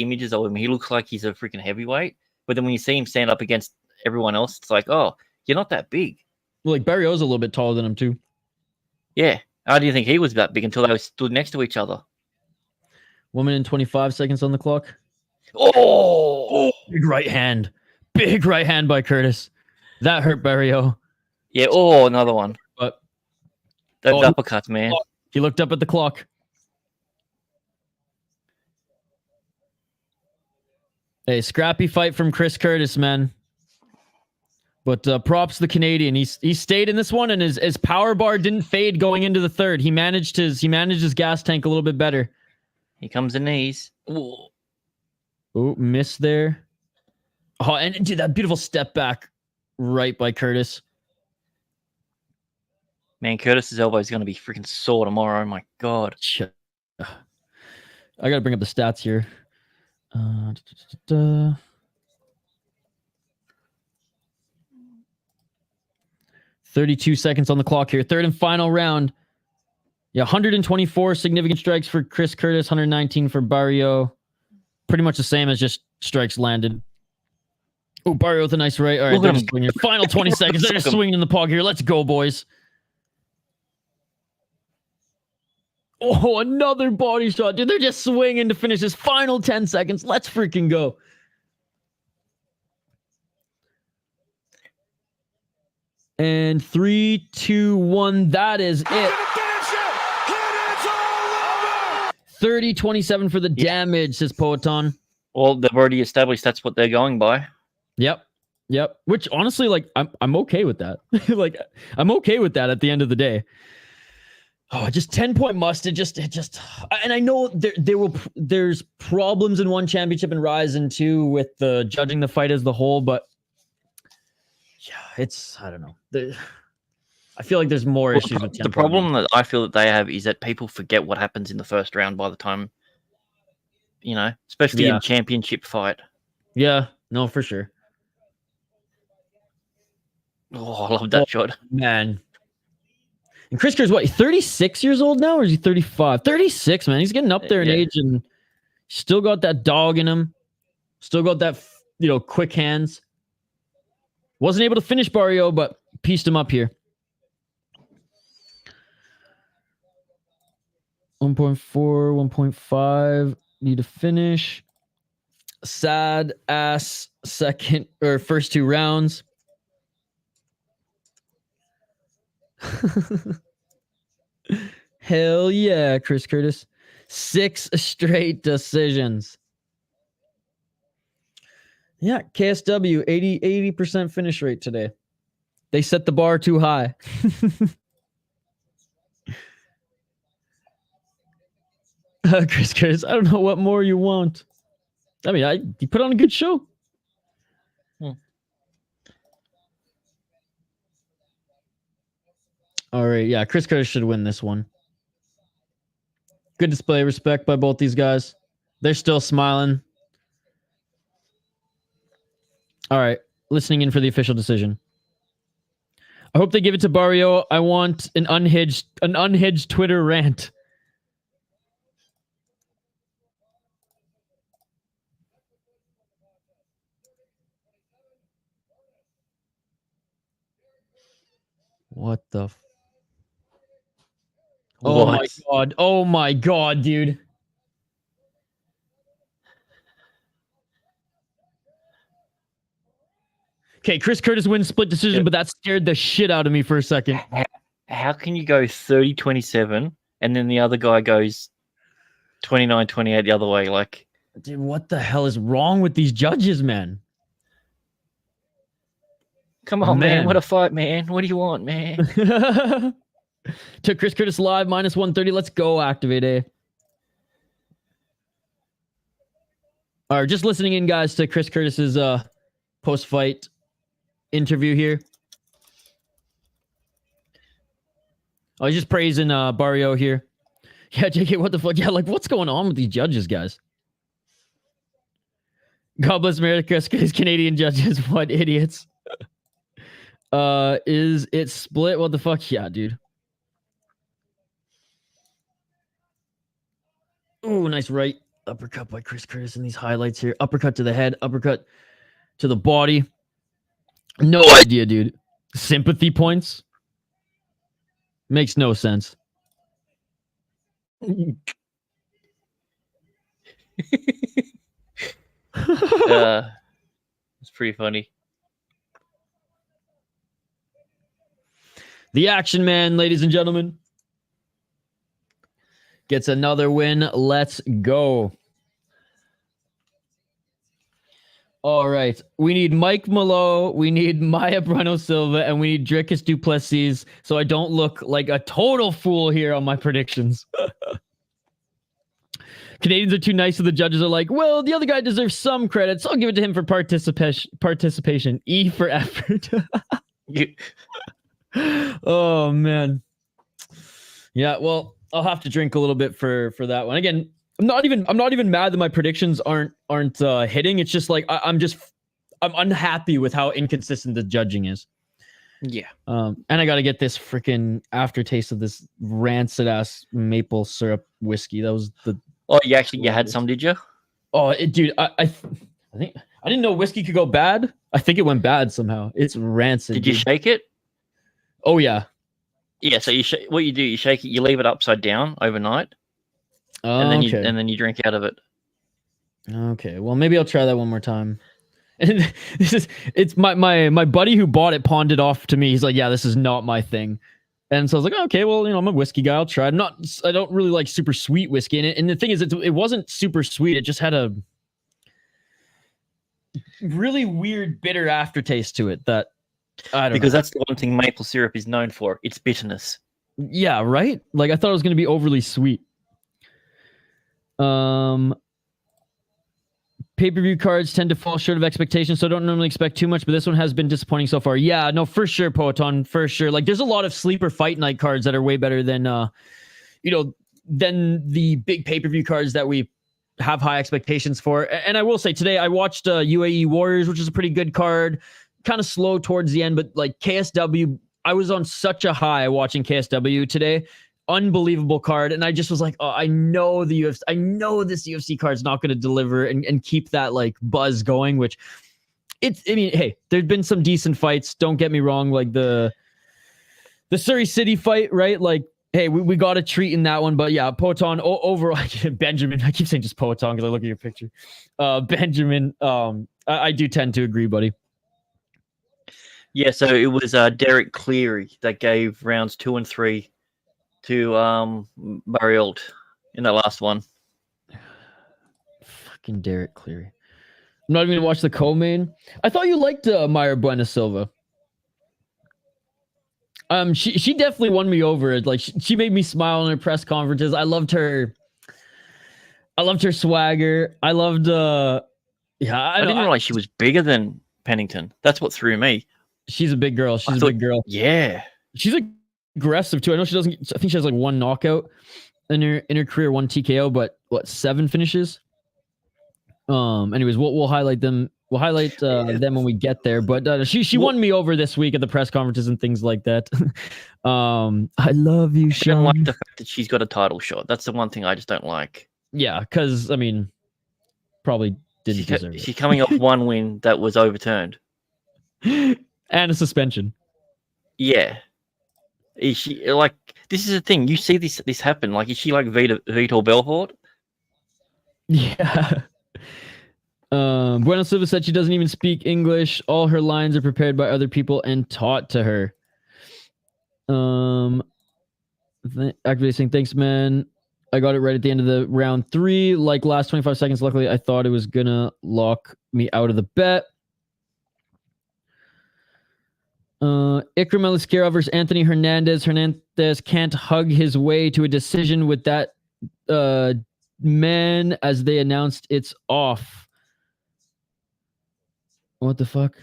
images of him, he looks like he's a freaking heavyweight. But then when you see him stand up against everyone else, it's like, oh, you're not that big. Well, like Barriault's a little bit taller than him too. Yeah. I didn't think he was that big until they stood next to each other. 1 minute and 25 seconds on the clock. Oh, big right hand. Big right hand by Curtis. That hurt Barriault. Yeah, another one. But those uppercuts, man. He looked up at the clock. Hey, scrappy fight from Chris Curtis, man. But props to the Canadian. He stayed in this one, and his power bar didn't fade going into the third. He managed his gas tank a little bit better. Here comes the knees. Oh, miss there. Oh, and dude, that beautiful step back right by Curtis. Man, Curtis's elbow is going to be freaking sore tomorrow. Oh my God. I got to bring up the stats here. 32 seconds on the clock here. Third and final round. Yeah, 124 significant strikes for Chris Curtis, 119 for Barriault. Pretty much the same as just strikes landed. Oh, Barriault with a nice right. All right, they're just swinging. Final 20 seconds. They're just swinging in the pog here. Let's go, boys. Oh, another body shot. Dude, they're just swinging to finish this. Final 10 seconds. Let's freaking go. And 3, 2, 1. That is it. 30-27 for the damage, says Poeton. Well, they've already established that's what they're going by. Yep. Which honestly, like, I'm okay with that. Like, I'm okay with that at the end of the day. Oh, just 10-point must. It just, and I know there's problems in one championship and Rise in two with the judging the fight as the whole, but yeah, I don't know. I feel like there's more issues with 10 the problem that I feel that they have is that people forget what happens in the first round by the time, especially in a championship fight. Yeah, no, for sure. Oh, I love that shot. Man. And Chris Kerr's what, 36 years old now, or is he 35? 36, man. He's getting up there in age and still got that dog in him. Still got that, quick hands. Wasn't able to finish Barriault, but pieced him up here. 1.4, 1.5. Need to finish. Sad ass first 2 rounds. Hell yeah, Chris Curtis. 6 straight decisions. Yeah, KSW, 80% finish rate today. They set the bar too high. Chris Curtis, I don't know what more you want. I mean, you put on a good show. All right, yeah, Chris Curtis should win this one. Good display of respect by both these guys. They're still smiling. All right, listening in for the official decision. I hope they give it to Barriault. I want an unhinged Twitter rant. What the? Oh my god! Oh my god, dude! Okay, Chris Curtis wins split decision, but that scared the shit out of me for a second. How can you go 30-27 and then the other guy goes 29-28 the other way? Like, dude, what the hell is wrong with these judges, man? Come on, man. What a fight, man. What do you want, man? Took Chris Curtis live, minus 130. Let's go, Activate A. All right, just listening in, guys, to Chris Curtis's post-fight interview here. Oh, he's just praising Barriault here. Yeah, JK, what the fuck? Yeah, like, what's going on with these judges, guys? God bless America, these Canadian judges. What idiots. Is it split? What the fuck? Yeah, dude. Ooh, nice right uppercut by Chris Curtis in these highlights here. Uppercut to the head, uppercut to the body. No idea, dude. Sympathy points? Makes no sense. It's pretty funny. The Action Man, ladies and gentlemen, gets another win. Let's go. All right. We need Mike Malott. We need Maya Bueno Silva. And we need Dricus du Plessis. So I don't look like a total fool here on my predictions. Canadians are too nice, so the judges are like, well, the other guy deserves some credit, so I'll give it to him for participation. E for effort. Oh, man. Yeah, well, I'll have to drink a little bit for that one. Again, I'm not even mad that my predictions aren't hitting. It's just like I'm unhappy with how inconsistent the judging is. Yeah. And I got to get this freaking aftertaste of this rancid ass maple syrup whiskey. That was the. Oh, you had some, did you? Oh, dude, I think I didn't know whiskey could go bad. I think it went bad somehow. It's rancid. Did you shake it? Oh yeah. Yeah. So what you do, you shake it, you leave it upside down overnight, and then you drink out of it. Okay. Well, maybe I'll try that one more time. And it's my buddy who bought it pawned it off to me. He's like, yeah, this is not my thing. And so I was like, oh, okay, well, I'm a whiskey guy. I'll try. I don't really like super sweet whiskey. And the thing is, it wasn't super sweet. It just had a really weird bitter aftertaste to it that I don't know. Because that's the one thing maple syrup is known for. It's bitterness. Yeah, right? Like I thought it was going to be overly sweet. Pay-per-view cards tend to fall short of expectations, so I don't normally expect too much, but this one has been disappointing so far. Yeah, no, for sure, Poeton, for sure. Like, there's a lot of sleeper fight night cards that are way better than, than the big pay-per-view cards that we have high expectations for. And I will say, today I watched UAE Warriors, which is a pretty good card. Kind of slow towards the end, but like KSW, I was on such a high watching KSW today. Unbelievable card, and I just was like, oh, I know this UFC card's not going to deliver and keep that like buzz going, which I mean, hey, there's been some decent fights. Don't get me wrong. Like the Surrey City fight, right? Like, hey, we got a treat in that one. But yeah, Poton overall, Benjamin. I keep saying just Poton because I look at your picture. Benjamin, I do tend to agree, buddy. Yeah, so it was Derek Cleary that gave rounds 2 and 3 to Barriault in that last one. Fucking Derek Cleary. I'm not even gonna watch the co-main. I thought you liked Mayra Bueno Silva. She definitely won me over. Like she made me smile in her press conferences. I loved her swagger. I loved I didn't realize she was bigger than Pennington. That's what threw me. She's a big girl. She's a big girl. Yeah. She's aggressive too. I know she doesn't. I think she has like 1 knockout in her career, 1 TKO, but what, 7 finishes? Anyways, we'll highlight them. We'll highlight them when we get there. But she won me over this week at the press conferences and things like that. I love you, Sean. I don't like the fact that she's got a title shot. That's the one thing I just don't like. Yeah, because I mean, probably didn't deserve it. She's coming off 1 win that was overturned. And a suspension. Yeah. Is she like, this is the thing. You see this happen. Like, is she like Vitor Belfort? Yeah. Bueno Silva said she doesn't even speak English. All her lines are prepared by other people and taught to her. Actively saying, thanks, man. I got it right at the end of the round 3. Like last 25 seconds. Luckily, I thought it was gonna lock me out of the bet. Ikram Elisquera versus Anthony Hernandez. Hernandez can't hug his way to a decision with that man as they announced it's off. What the fuck?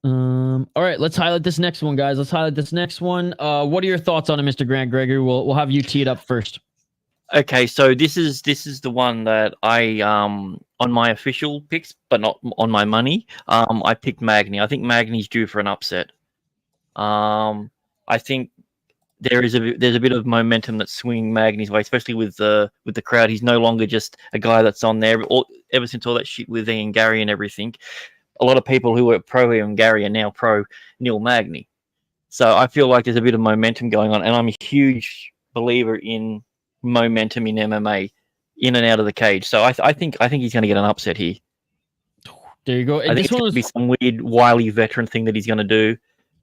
All right, let's highlight this next one, guys. Let's highlight this next one. What are your thoughts on it, Mr. Grant Gregory? We'll have you tee it up first. Okay, so this is the one that I on my official picks, but not on my money. I picked Magny. I think Magny's due for an upset. I think there's a bit of momentum that's swinging Magny's way, especially with the crowd. He's no longer just a guy that's on there. Ever since all that shit with Ian Gary and everything, a lot of people who were pro Ian Gary are now pro Neil Magny. So I feel like there's a bit of momentum going on, and I'm a huge believer in momentum in MMA, in and out of the cage. So I think he's going to get an upset here. There you go. I think it's going to be some weird wily veteran thing that he's going to do.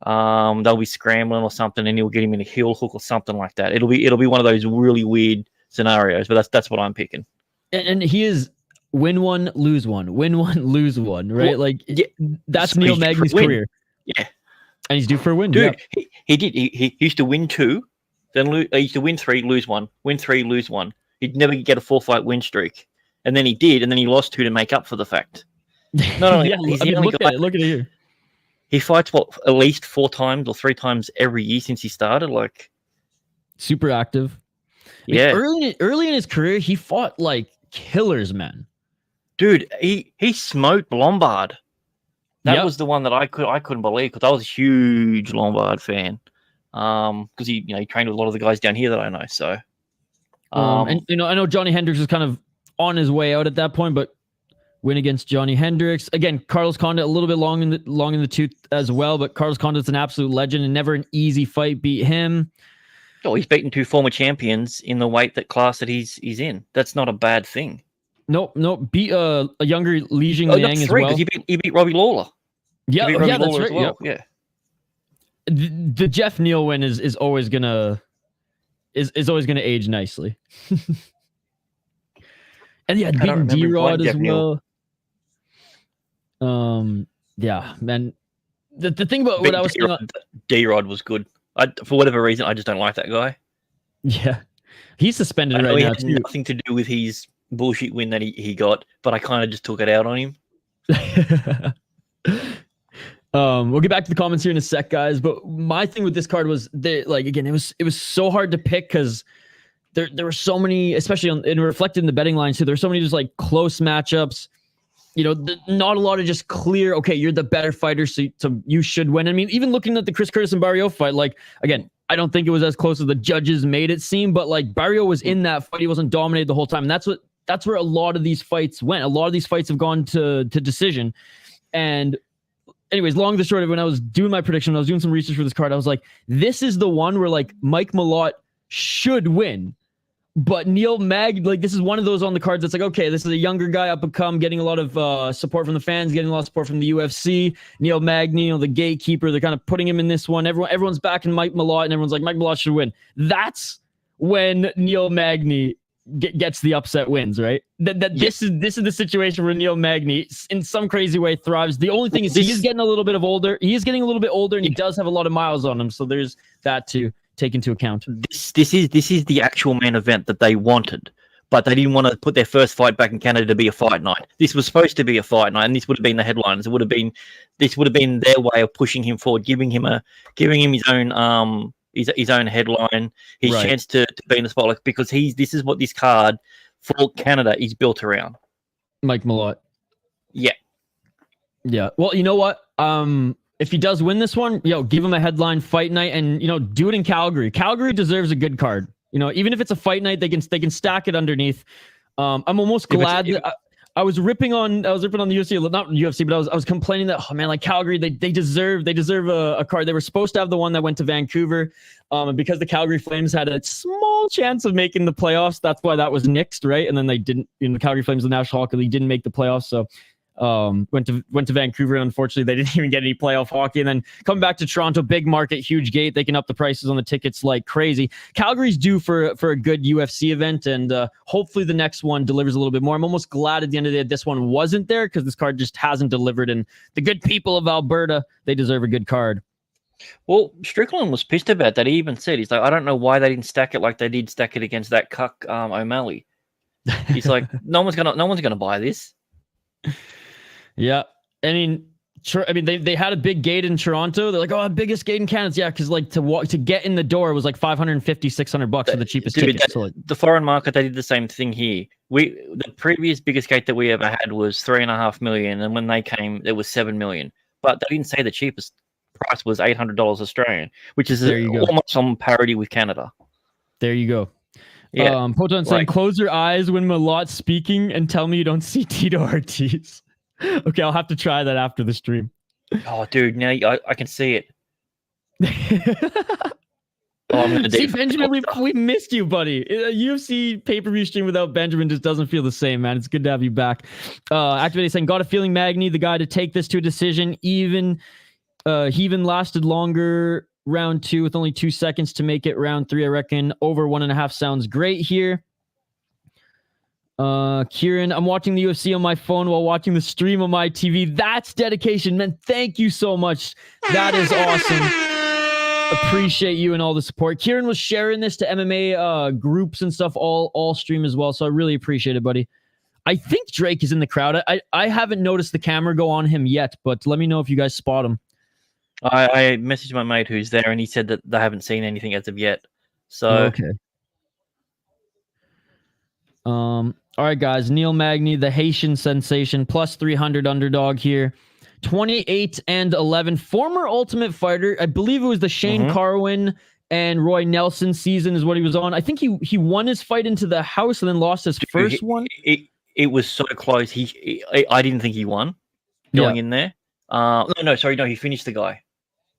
They'll be scrambling or something, and he'll get him in a heel hook or something like that. It'll be one of those really weird scenarios. But that's what I'm picking. And he is win 1, lose 1, win 1, lose 1, right? Well, like yeah, that's Neil Magny's career. Yeah, and he's due for a win, dude. Yeah. He used to win 2, then he used to win 3, lose 1, win 3, lose 1. He'd never get a 4-fight win streak, and then he did, and then he lost 2 to make up for the fact. No, yeah, he's I mean, look at it here. He fights at least 4 times or 3 times every year since he started. Like, super active. Yeah, early in his career, he fought like killers, man. Dude, he smoked Lombard. That was the one that I couldn't believe, because I was a huge Lombard fan. Because he trained with a lot of the guys down here that I know. So, and I know Johnny Hendricks was kind of on his way out at that point, but win against Johnny Hendricks again. Carlos Condit a little bit long in the tooth as well, but Carlos Condit's an absolute legend and never an easy fight. Beat him. Oh, he's beaten 2 former champions in the class that he's in. That's not a bad thing. Nope. Beat a younger Li Jingliang as well. He beat Robbie Lawler. Yeah, that's right. Well. Yeah. The Jeff Neal win is always gonna age nicely. And yeah, beating D-Rod as well. Yeah, man. The thing about what I was saying, D-Rod was good. For whatever reason, I just don't like that guy. Yeah, he's suspended right now. It had nothing to do with his bullshit win that he got, but I kind of just took it out on him. We'll get back to the comments here in a sec, guys. But my thing with this card was again, it was so hard to pick because there were so many, especially and reflected in the betting lines too. There's so many just like close matchups. Not a lot of just clear. Okay, you're the better fighter, so you should win. I mean, even looking at the Chris Curtis and Barriault fight, like again, I don't think it was as close as the judges made it seem. But like Barriault was in that fight, he wasn't dominated the whole time, and that's where a lot of these fights went. A lot of these fights have gone to decision. And anyways, long the short of it, when I was doing my prediction, when I was doing some research for this card, I was like, this is the one where like Mike Malott should win. But Neil Magny, like this is one of those on the cards that's like, okay, this is a younger guy up and come, getting a lot of support from the fans, getting a lot of support from the UFC. Neil Magny, the gatekeeper, they're kind of putting him in this one. Everyone's backing Mike Malott, and everyone's like, Mike Malott should win. That's when Neil Magny gets the upset wins, right? This is the situation where Neil Magny, in some crazy way, thrives. The only thing is he is getting a little bit older. He is getting a little bit older, and he does have a lot of miles on him. So there's that too. Take into account. This is the actual main event that they wanted, but they didn't want to put their first fight back in Canada to be a fight night. This was supposed to be a fight night, and this would have been the headlines. This would have been their way of pushing him forward, giving him his own his own headline, his chance to be in the spotlight, because this is what this card for Canada is built around. Mike Malott. Yeah. Well, you know what? If he does win this one, give him a headline fight night, and do it in Calgary. Calgary deserves a good card. Even if it's a fight night, they can stack it underneath. I'm almost glad that I was ripping on the UFC, not UFC, but I was complaining that, oh man, like Calgary, they deserve a card. They were supposed to have the one that went to Vancouver, and because the Calgary Flames had a small chance of making the playoffs, that's why that was nixed, right? And then they didn't. The Calgary Flames, the National Hockey League, didn't make the playoffs, so. Went to Vancouver, and unfortunately they didn't even get any playoff hockey. And then coming back to Toronto, big market, huge gate, they can up the prices on the tickets like crazy. Calgary's due for a good UFC event, and hopefully the next one delivers a little bit more. I'm almost glad at the end of the day this one wasn't there, because this card just hasn't delivered, and the good people of Alberta, they deserve a good card. Well, Strickland was pissed about that. He even said, he's like, I don't know why they didn't stack it like they did stack it against that cuck O'Malley. He's like, no one's gonna buy this. Yeah, I mean, they had a big gate in Toronto. They're like, oh, biggest gate in Canada. Yeah, because like to get in the door was like $550, $600 for the cheapest ticket. So the foreign market, they did the same thing here. The previous biggest gate that we ever had was $3.5 million, and when they came, it was $7 million. But they didn't say the cheapest price was $800 Australian, which is almost on parity with Canada. There you go. Yeah, Poton saying, close your eyes when Malott's speaking and tell me you don't see Tito Ortiz. Okay, I'll have to try that after the stream. Oh, dude, now I can see it. See, Benjamin, we missed you, buddy. A UFC pay-per-view stream without Benjamin just doesn't feel the same, man. It's good to have you back. Activated saying, got a feeling Magny, the guy to take this to a decision. He even lasted longer round 2 with only 2 seconds to make it round 3. I reckon over 1.5 sounds great here. Kieran, I'm watching the UFC on my phone while watching the stream on my TV. That's dedication, man. Thank you so much. That is awesome. Appreciate you and all the support. Kieran was sharing this to MMA groups and stuff all stream as well, so I really appreciate it, buddy. I think Drake is in the crowd. I haven't noticed the camera go on him yet, but let me know if you guys spot him. I messaged my mate who's there, and he said that they haven't seen anything as of yet. So okay. All right, guys. Neil Magny, the Haitian sensation, plus 300 underdog here. 28-11. Former Ultimate Fighter. I believe it was the Shane Carwin and Roy Nelson season is what he was on. I think he won his fight into the house and then lost his first one. It was so close. I didn't think he won going in there. No, sorry, no, he finished the guy.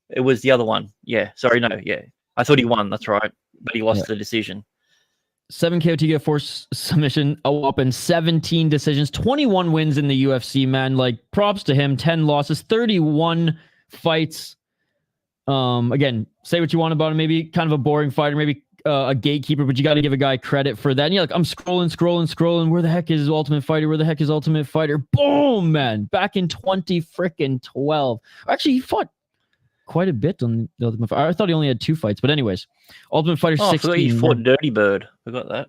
It was the other one. Yeah, sorry, no, yeah. I thought he won. That's right, but he lost the decision. 7 KO force submission, a whopping 17 decisions, 21 wins in the UFC, man. Like, props to him. 10 losses, 31 fights. Again, say what you want about him. Maybe kind of a boring fighter, maybe a gatekeeper, but you got to give a guy credit for that. And you're like, I'm scrolling. Where the heck is Ultimate Fighter? Where the heck is Ultimate Fighter? Boom, man. Back in 2012. Actually, he fought quite a bit on the Ultimate Fighter. I thought he only had 2 fights, but anyways, Ultimate Fighter 16. I forgot he fought Dirty Bird. Forgot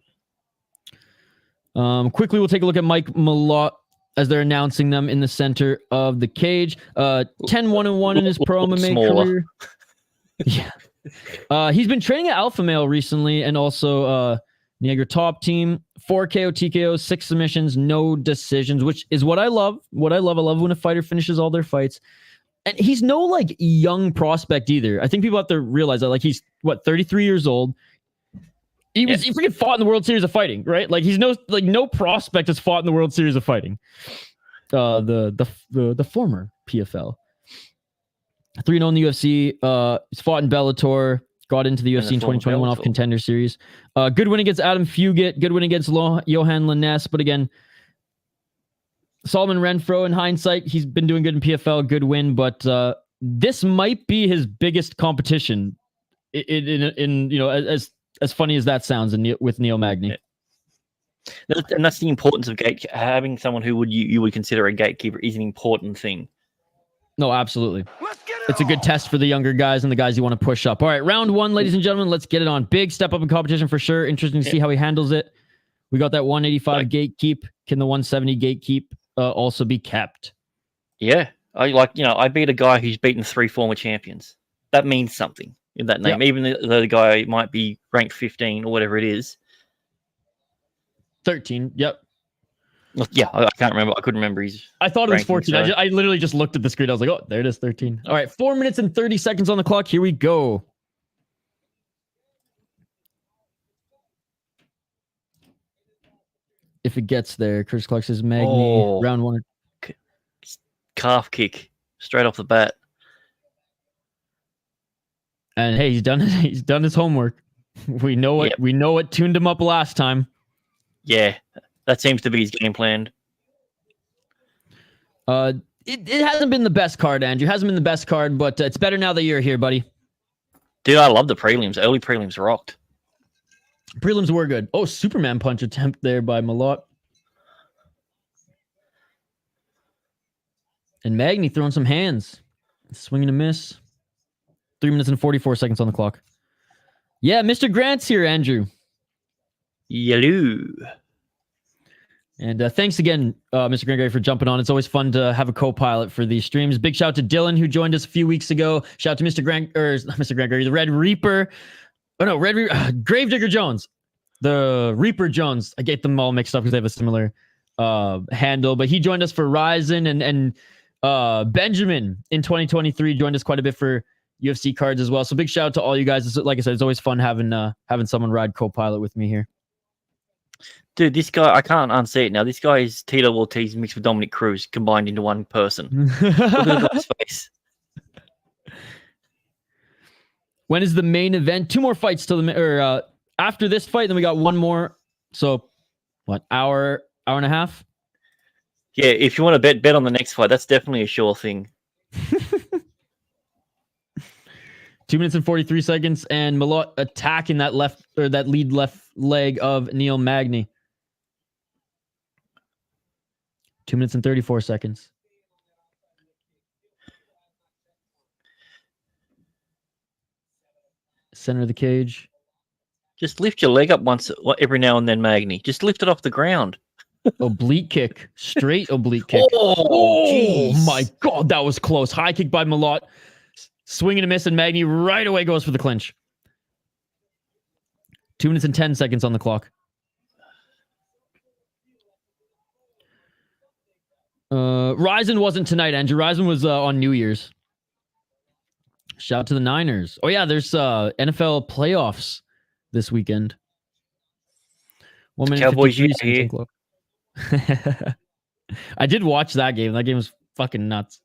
that. Quickly, we'll take a look at Mike Malott as they're announcing them in the center of the cage. 10-1-1 in his pro MMA career. Yeah. He's been training at Alpha Male recently, and also Niagara Top Team. 4 KO TKOs, 6 submissions, no decisions, which is what I love. I love when a fighter finishes all their fights. And he's no like young prospect either. I think people have to realize that. Like, he's 33 years old. He freaking fought in the World Series of Fighting, right? Like, he's no prospect has fought in the World Series of Fighting. The former. PFL. 3-0 in the UFC. He's fought in Bellator. Got into the UFC in 2021 off Contender Series. Good win against Adam Fugit. Good win against Johan Liness. But again, Solomon Renfro, in hindsight, he's been doing good in PFL. Good win. But this might be his biggest competition. In you know, as funny as that sounds, with Neil Magny. And that's the importance of having someone who you would consider a gatekeeper is an important thing. No, absolutely. It's a good test for the younger guys and the guys you want to push up. All right, round 1, ladies and gentlemen. Let's get it on. Big step up in competition for sure. Interesting to see how he handles it. We got that 185 gatekeep. Can the 170 gatekeep also be kept? Yeah. I beat a guy who's beaten 3 former champions. That means something in that name. Yep. Even though the guy might be ranked 15 or whatever it is. 13. Yep. Yeah, I can't remember. I couldn't remember his. I thought it was 14. So. I literally just looked at the screen. I was like, oh, there it is, 13. All right, 4 minutes and 30 seconds on the clock. Here we go. If it gets there, Chris Clark says Magny, round 1. Calf kick straight off the bat. And hey, he's done his homework. We know what tuned him up last time. Yeah. That seems to be his game plan. It hasn't been the best card, Andrew. It hasn't been the best card, but it's better now that you're here, buddy. Dude, I love the prelims. Early prelims rocked. Prelims were good. Oh, Superman punch attempt there by Malott. And Magny throwing some hands. Swing and a miss. 3 minutes and 44 seconds on the clock. Yeah, Mr. Grant's here, Andrew. Yellow. And thanks again, Mr. Grant, for jumping on. It's always fun to have a co-pilot for these streams. Big shout out to Dylan, who joined us a few weeks ago. Shout out to Mr. Grant, or not Mr. Grant, the Red Reaper. Oh no, Gravedigger Jones. The Reaper Jones. I get them all mixed up because they have a similar handle. But he joined us for Ryzen, and Benjamin in 2023 joined us quite a bit for UFC cards as well. So big shout out to all you guys. Like I said, it's always fun having someone ride co-pilot with me here. Dude, this guy, I can't unsee it now. This guy is Tito Ortiz mixed with Dominic Cruz combined into one person. Look at the guy's face. When is the main event? 2 more fights till after this fight, then we got 1 more. So, what, hour and a half? Yeah, if you want to bet on the next fight, that's definitely a sure thing. 2 minutes and 43 seconds, and Malott attacking that lead left leg of Neil Magny. 2 minutes and 34 seconds. Center of the cage. Just lift your leg up every now and then, Magny. Just lift it off the ground. Oblique kick. Straight oblique kick. Oh my God, that was close. High kick by Malott. Swing and a miss, and Magny right away goes for the clinch. 2 minutes and 10 seconds on the clock. Ryzen wasn't tonight, Andrew. Ryzen was on New Year's. Shout out to the Niners. Oh yeah, there's NFL playoffs this weekend. 1 minute Cowboys here. I did watch that game. That game was fucking nuts.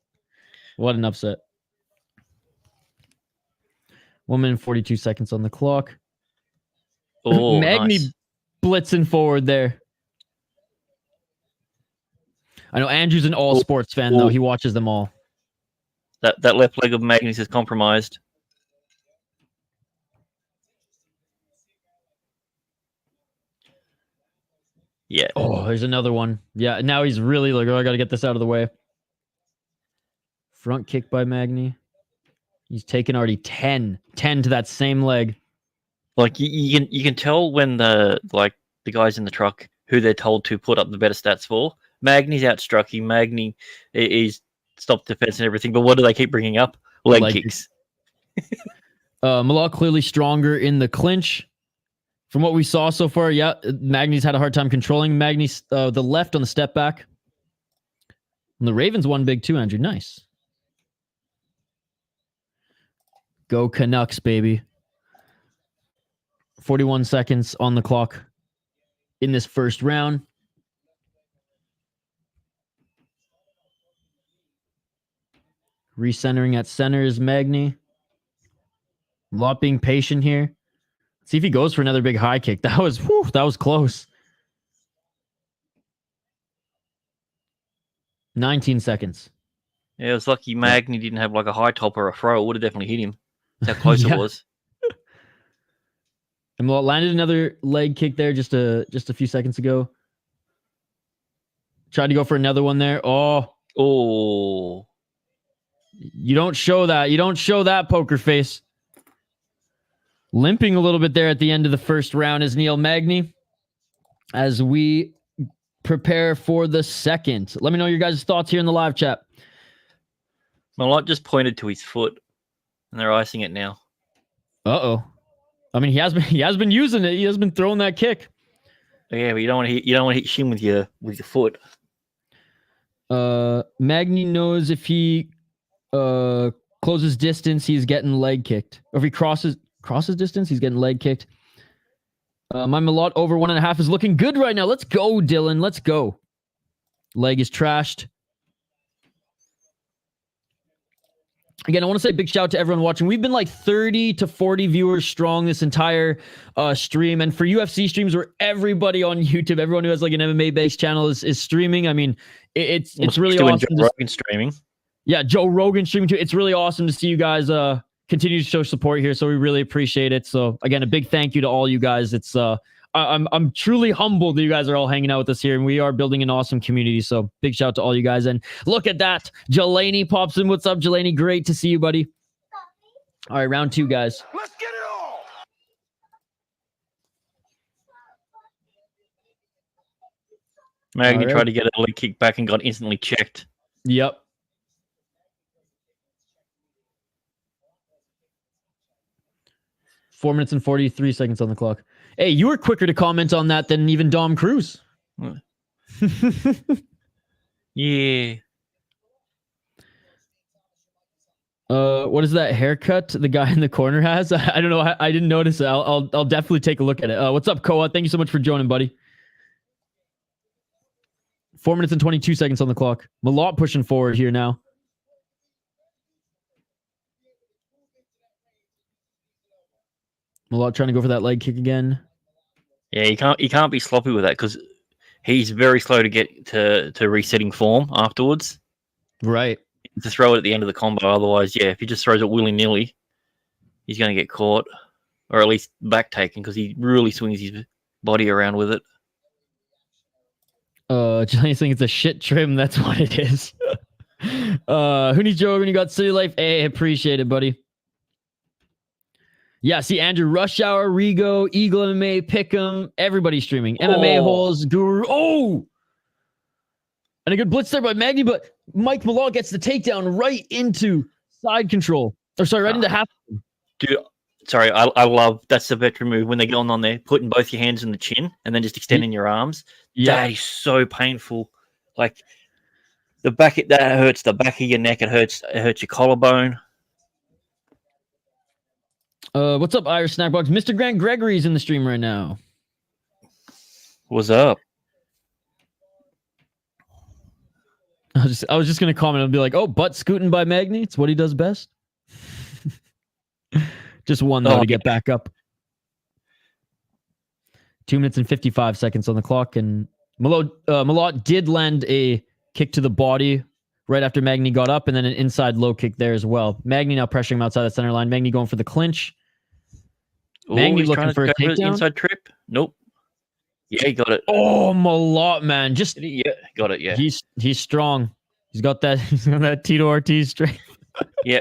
What an upset. 1 minute and 42 seconds on the clock. Oh, Magny nice. Blitzing forward there. I know Andrew's an all sports fan, though. He watches them all. That left leg of Magny's is compromised. Yeah. Oh, there's another one. Yeah, now he's really like, oh, I got to get this out of the way. Front kick by Magny. He's taken already 10 to that same leg. Like you can tell when the guys in the truck who they're told to put up the better stats for. Magny's outstruck him. Magny is stopped defense and everything. But what do they keep bringing up? Leg kicks. Malott clearly stronger in the clinch. From what we saw so far, yeah, Magny's had a hard time controlling Magny's the left on the step back. And the Ravens won big too, Andrew. Nice. Go Canucks, baby. 41 seconds on the clock in this first round. Recentering at center is Magny. Malott being patient here. See if he goes for another big high kick. That was close. 19 seconds. Yeah, it was lucky Magny didn't have like a high top or a throw. It would have definitely hit him. That's how close it was. And Malott landed another leg kick there just a few seconds ago. Tried to go for another one there. Oh. You don't show that. You don't show that, poker face. Limping a little bit there at the end of the first round is Neil Magny. As we prepare for the second. Let me know your guys' thoughts here in the live chat. Malott just pointed to his foot, and they're icing it now. Uh-oh. I mean, he has been using it. He has been throwing that kick. Yeah, but you don't want to hit Shin with your foot. Magny knows if he closes distance, he's getting leg kicked. Or if he crosses distance, he's getting leg kicked. My Malott over 1.5 is looking good right now. Let's go, Dylan. Let's go. Leg is trashed. Again, I want to say a big shout out to everyone watching. We've been like 30 to 40 viewers strong this entire stream. And for UFC streams where everybody on YouTube, everyone who has like an MMA-based channel is streaming, I mean, it's really awesome. Joe Rogan streaming. Yeah, Joe Rogan streaming too. It's really awesome to see you guys continue to show support here. So we really appreciate it. So again, a big thank you to all you guys. It's I'm truly humbled that you guys are all hanging out with us here, and we are building an awesome community. So big shout out to all you guys. And look at that. Jelani pops in. What's up, Jelani? Great to see you, buddy. All right, round 2, guys. Let's get it all. Magny tried to get a leg kick back and got instantly checked. Yep. Four minutes and 43 seconds on the clock. Hey, you were quicker to comment on that than even Dom Cruz. Yeah. What is that haircut the guy in the corner has? I don't know. I didn't notice it. I'll definitely take a look at it. What's up, Koa? Thank you so much for joining, buddy. 4 minutes and 22 seconds on the clock. Malott pushing forward here now. Malott trying to go for that leg kick again. Yeah, you can't be sloppy with that because he's very slow to get to resetting form afterwards. Right. To throw it at the end of the combo. Otherwise, yeah, if he just throws it willy-nilly, he's going to get caught. Or at least back taken because he really swings his body around with it. Johnny's saying it's a shit trim. That's what it is. Who needs Joe when you got City Life? Hey, appreciate it, buddy. Yeah, see Andrew, Rush Hour, Rigo, Eagle MMA, Pick'em, everybody streaming. MMA Holes, Guru. Oh! And a good blitz there by Magny, but Mike Malott gets the takedown right into side control. Or sorry, right into half. Dude, sorry, I love, that's the veteran move when they get on there, putting both your hands in the chin and then just extending your arms. Yeah. That is so painful. Like, that hurts the back of your neck. It hurts your collarbone. What's up, Irish Snackbox? Mr. Grant Gregory's in the stream right now. What's up? I was just gonna comment and be like, "Oh, butt scooting by Magny. It's what he does best." Just one though to get back up. 2 minutes and 55 seconds on the clock, and Malott did land a kick to the body right after Magny got up, and then an inside low kick there as well. Magny now pressuring him outside the center line. Magny going for the clinch. Magny looking for a takedown. Inside trip. Nope. Yeah, he got it. Oh, Malott, man. Got it, yeah. He's strong. He's got that Tito Ortiz strength. Yeah,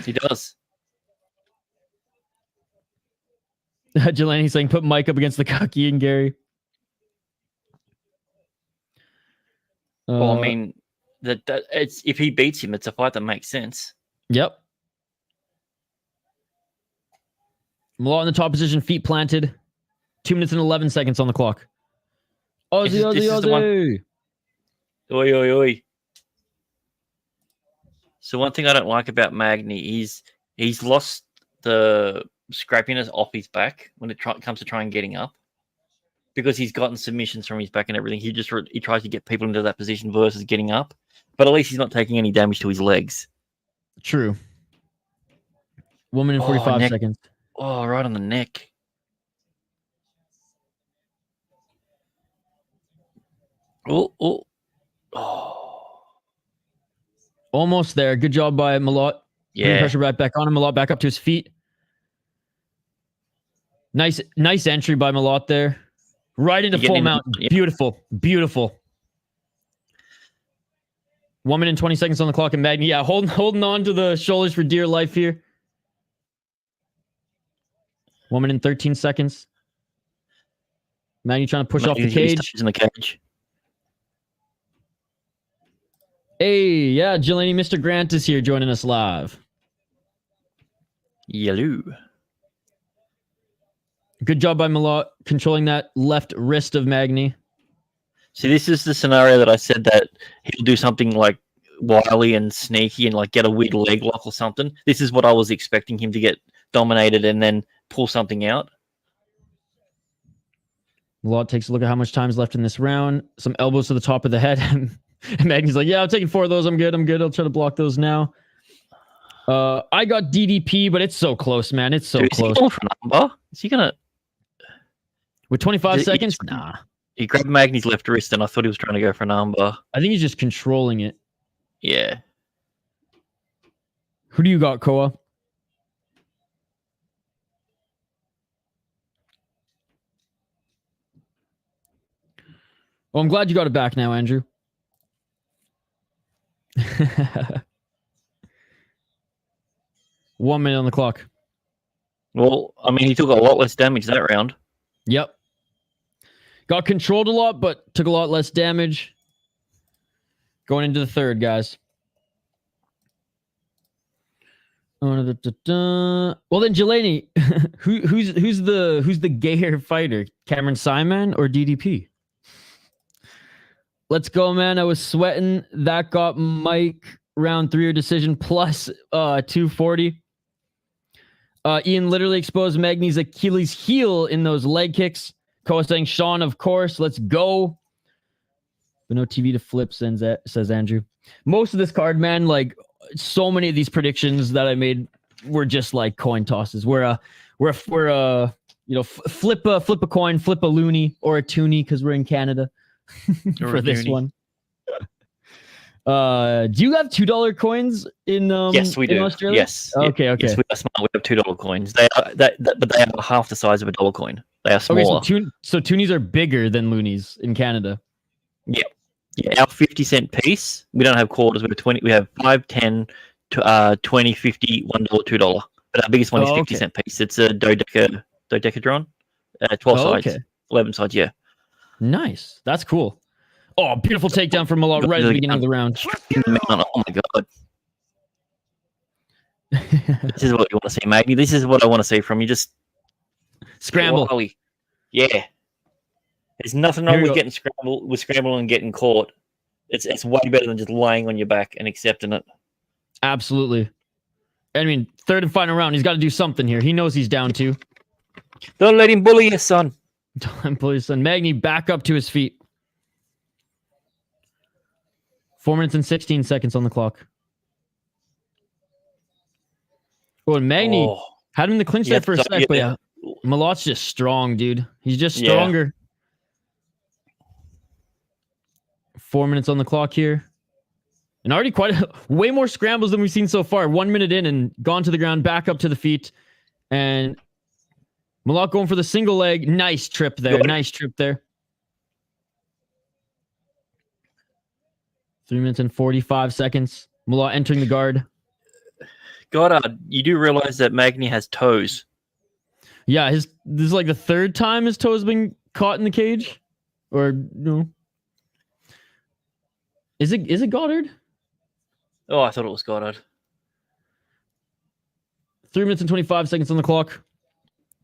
he does. Jelani saying, put Mike up against the cocky and Gary. Well, I mean, it's if he beats him, it's a fight that makes sense. Yep. Malott in the top position, feet planted. 2 minutes and 11 seconds on the clock. Aussie. Oi. So one thing I don't like about Magny is he's lost the scrappiness off his back when it comes to trying getting up. Because he's gotten submissions from his back and everything. He tries to get people into that position versus getting up. But at least he's not taking any damage to his legs. True. 1 minute 45 neck. seconds. Oh, right on the neck. Oh. Almost there. Good job by Malott. Putting Yeah. pressure right back on him. Malott back up to his feet. Nice entry by Malott there. Right into full mount. Yeah. Beautiful. 1 minute and 20 seconds on the clock, and Magny, holding on to the shoulders for dear life here. 1 minute and 13 seconds. Magny trying to push off the cage. In the cage. Hey, yeah, Jelani, Mr. Grant is here joining us live. Yellow. Good job by Malott controlling that left wrist of Magny. See, this is the scenario that I said that he'll do something like wily and sneaky and like get a weird leg lock or something. This is what I was expecting him to get dominated and then pull something out. Malott takes a look at how much time's left in this round. Some elbows to the top of the head. And Magny's like, yeah, I'm taking 4 of those. I'm good. I'll try to block those now. I got DDP, but it's so close, man. It's so close. Is he going for an armbar? Is he going to... With 25 seconds? Nah. He grabbed Magny's left wrist, and I thought he was trying to go for an armbar. I think he's just controlling it. Yeah. Who do you got, Koa? Well, I'm glad you got it back now, Andrew. 1 minute on the clock. Well, I mean, he took a lot less damage that round. Yep. Got controlled a lot, but took a lot less damage. Going into the third, guys. Well, then, Jelani, who's the gayer fighter? Cameron Simon or DDP? Let's go, man. I was sweating. That got Mike round 3 or decision plus 240. Ian literally exposed Magny's Achilles heel in those leg kicks. Koa saying Sean, of course. Let's go. But no TV to flip, says Andrew. Most of this card, man, like so many of these predictions that I made were just like coin tosses. We're flip a coin, flip a loony or a toonie because we're in Canada for this one. Do you have $2 coins in yes, we do. Australia? Yes. Okay. Yes, we are smart. We have $2 coins. They are but they are half the size of a dollar coin. They are smaller. Okay, so toonies are bigger than loonies in Canada. Yeah. Our 50-cent piece. We don't have quarters. We have 20. We have 5, 10, 20, 50, $1, $2. But our biggest one is 50-cent piece. It's a dodecadron, 12 sides, okay. 11 sides. Yeah. Nice. That's cool. Oh, beautiful takedown from Malott right at the beginning of the round. Oh my god. This is what you want to see, Magny. This is what I want to see from you. Just scramble. Wally. Yeah. There's nothing wrong with getting scramble and getting caught. It's way better than just laying on your back and accepting it. Absolutely. I mean, third and final round. He's got to do something here. He knows he's down 2. Don't let him bully you, son. Don't bully his son. Magny back up to his feet. 4 minutes and 16 seconds on the clock. Oh, and Magny had him in the clinch there for a sec, but yeah, Malott's just strong, dude. He's just stronger. 4 minutes on the clock here. And already way more scrambles than we've seen so far. 1 minute in and gone to the ground, back up to the feet. And Malott going for the single leg. Nice trip there. Nice trip there. 3 minutes and 45 seconds. Malott entering the guard. God, you do realize that Magny has toes. Yeah, this is like the third time his toes been caught in the cage. Or no. Is it Goddard? Oh, I thought it was Goddard. 3 minutes and 25 seconds on the clock.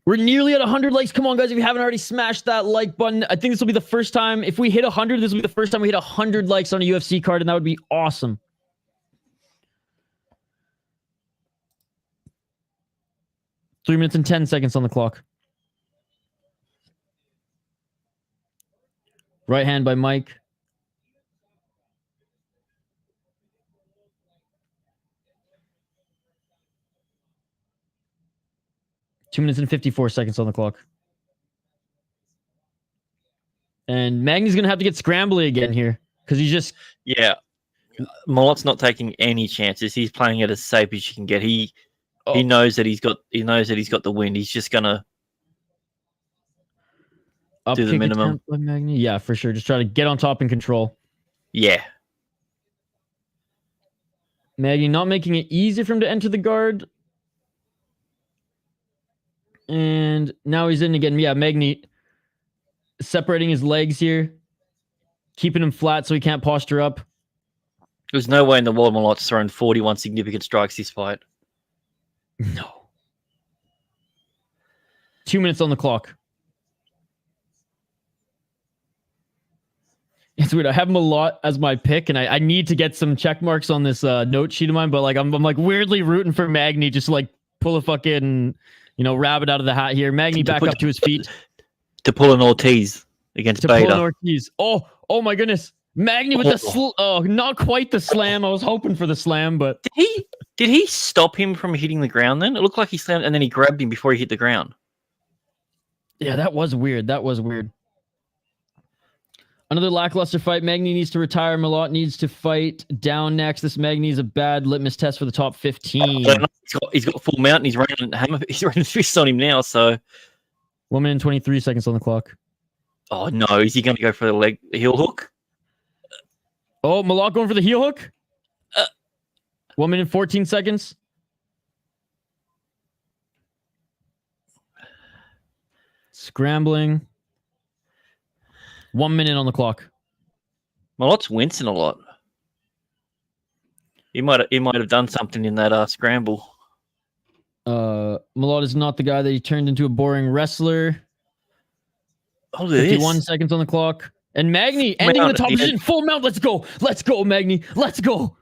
We're nearly at 100 likes. Come on, guys. If you haven't already smashed that like button, I think this will be the first time. If we hit 100, this will be the first time we hit 100 likes on a UFC card, and that would be awesome. Three minutes and 10 seconds on the clock. Right hand by Mike. 2 minutes and 54 seconds on the clock. And Magny's going to have to get scrambly again here because he's just... Yeah. Malott's not taking any chances. He's playing it as safe as you can get. He knows that he's got the win. He's just going to do the minimum. By Magny. Yeah, for sure. Just try to get on top and control. Yeah. Magny not making it easy for him to enter the guard. And now he's in again. Yeah, Magny separating his legs here. Keeping him flat so he can't posture up. There's no way in the world Malott's thrown 41 significant strikes this fight. No. 2 minutes on the clock. It's weird. I have Malott as my pick, and I need to get some check marks on this note sheet of mine, but like I'm like weirdly rooting for Magny just to like pull a fucking, rabbit out of the hat here. Magny back up to his feet. To pull an Ortiz against Beta. Pull an Ortiz. Oh my goodness. Magny with the not quite the slam. I was hoping for the slam, but did he stop him from hitting the ground then? It looked like he slammed and then he grabbed him before he hit the ground. Yeah, that was weird. Another lackluster fight. Magny needs to retire. Malott needs to fight down next. This Magny is a bad litmus test for the top 15. He's got full mount and he's running fists on him now, so 1 minute and 23 seconds on the clock. Oh no, is he going to go for the heel hook? Oh, Malott going for the heel hook? 1 minute and 14 seconds. Scrambling. 1 minute on the clock. Malott's wincing a lot. He might have done something in that scramble. Malott is not the guy that he turned into a boring wrestler. Oh, 51 seconds on the clock. And Magny ending the top position. Full mount. Let's go. Let's go, Magny. Let's go.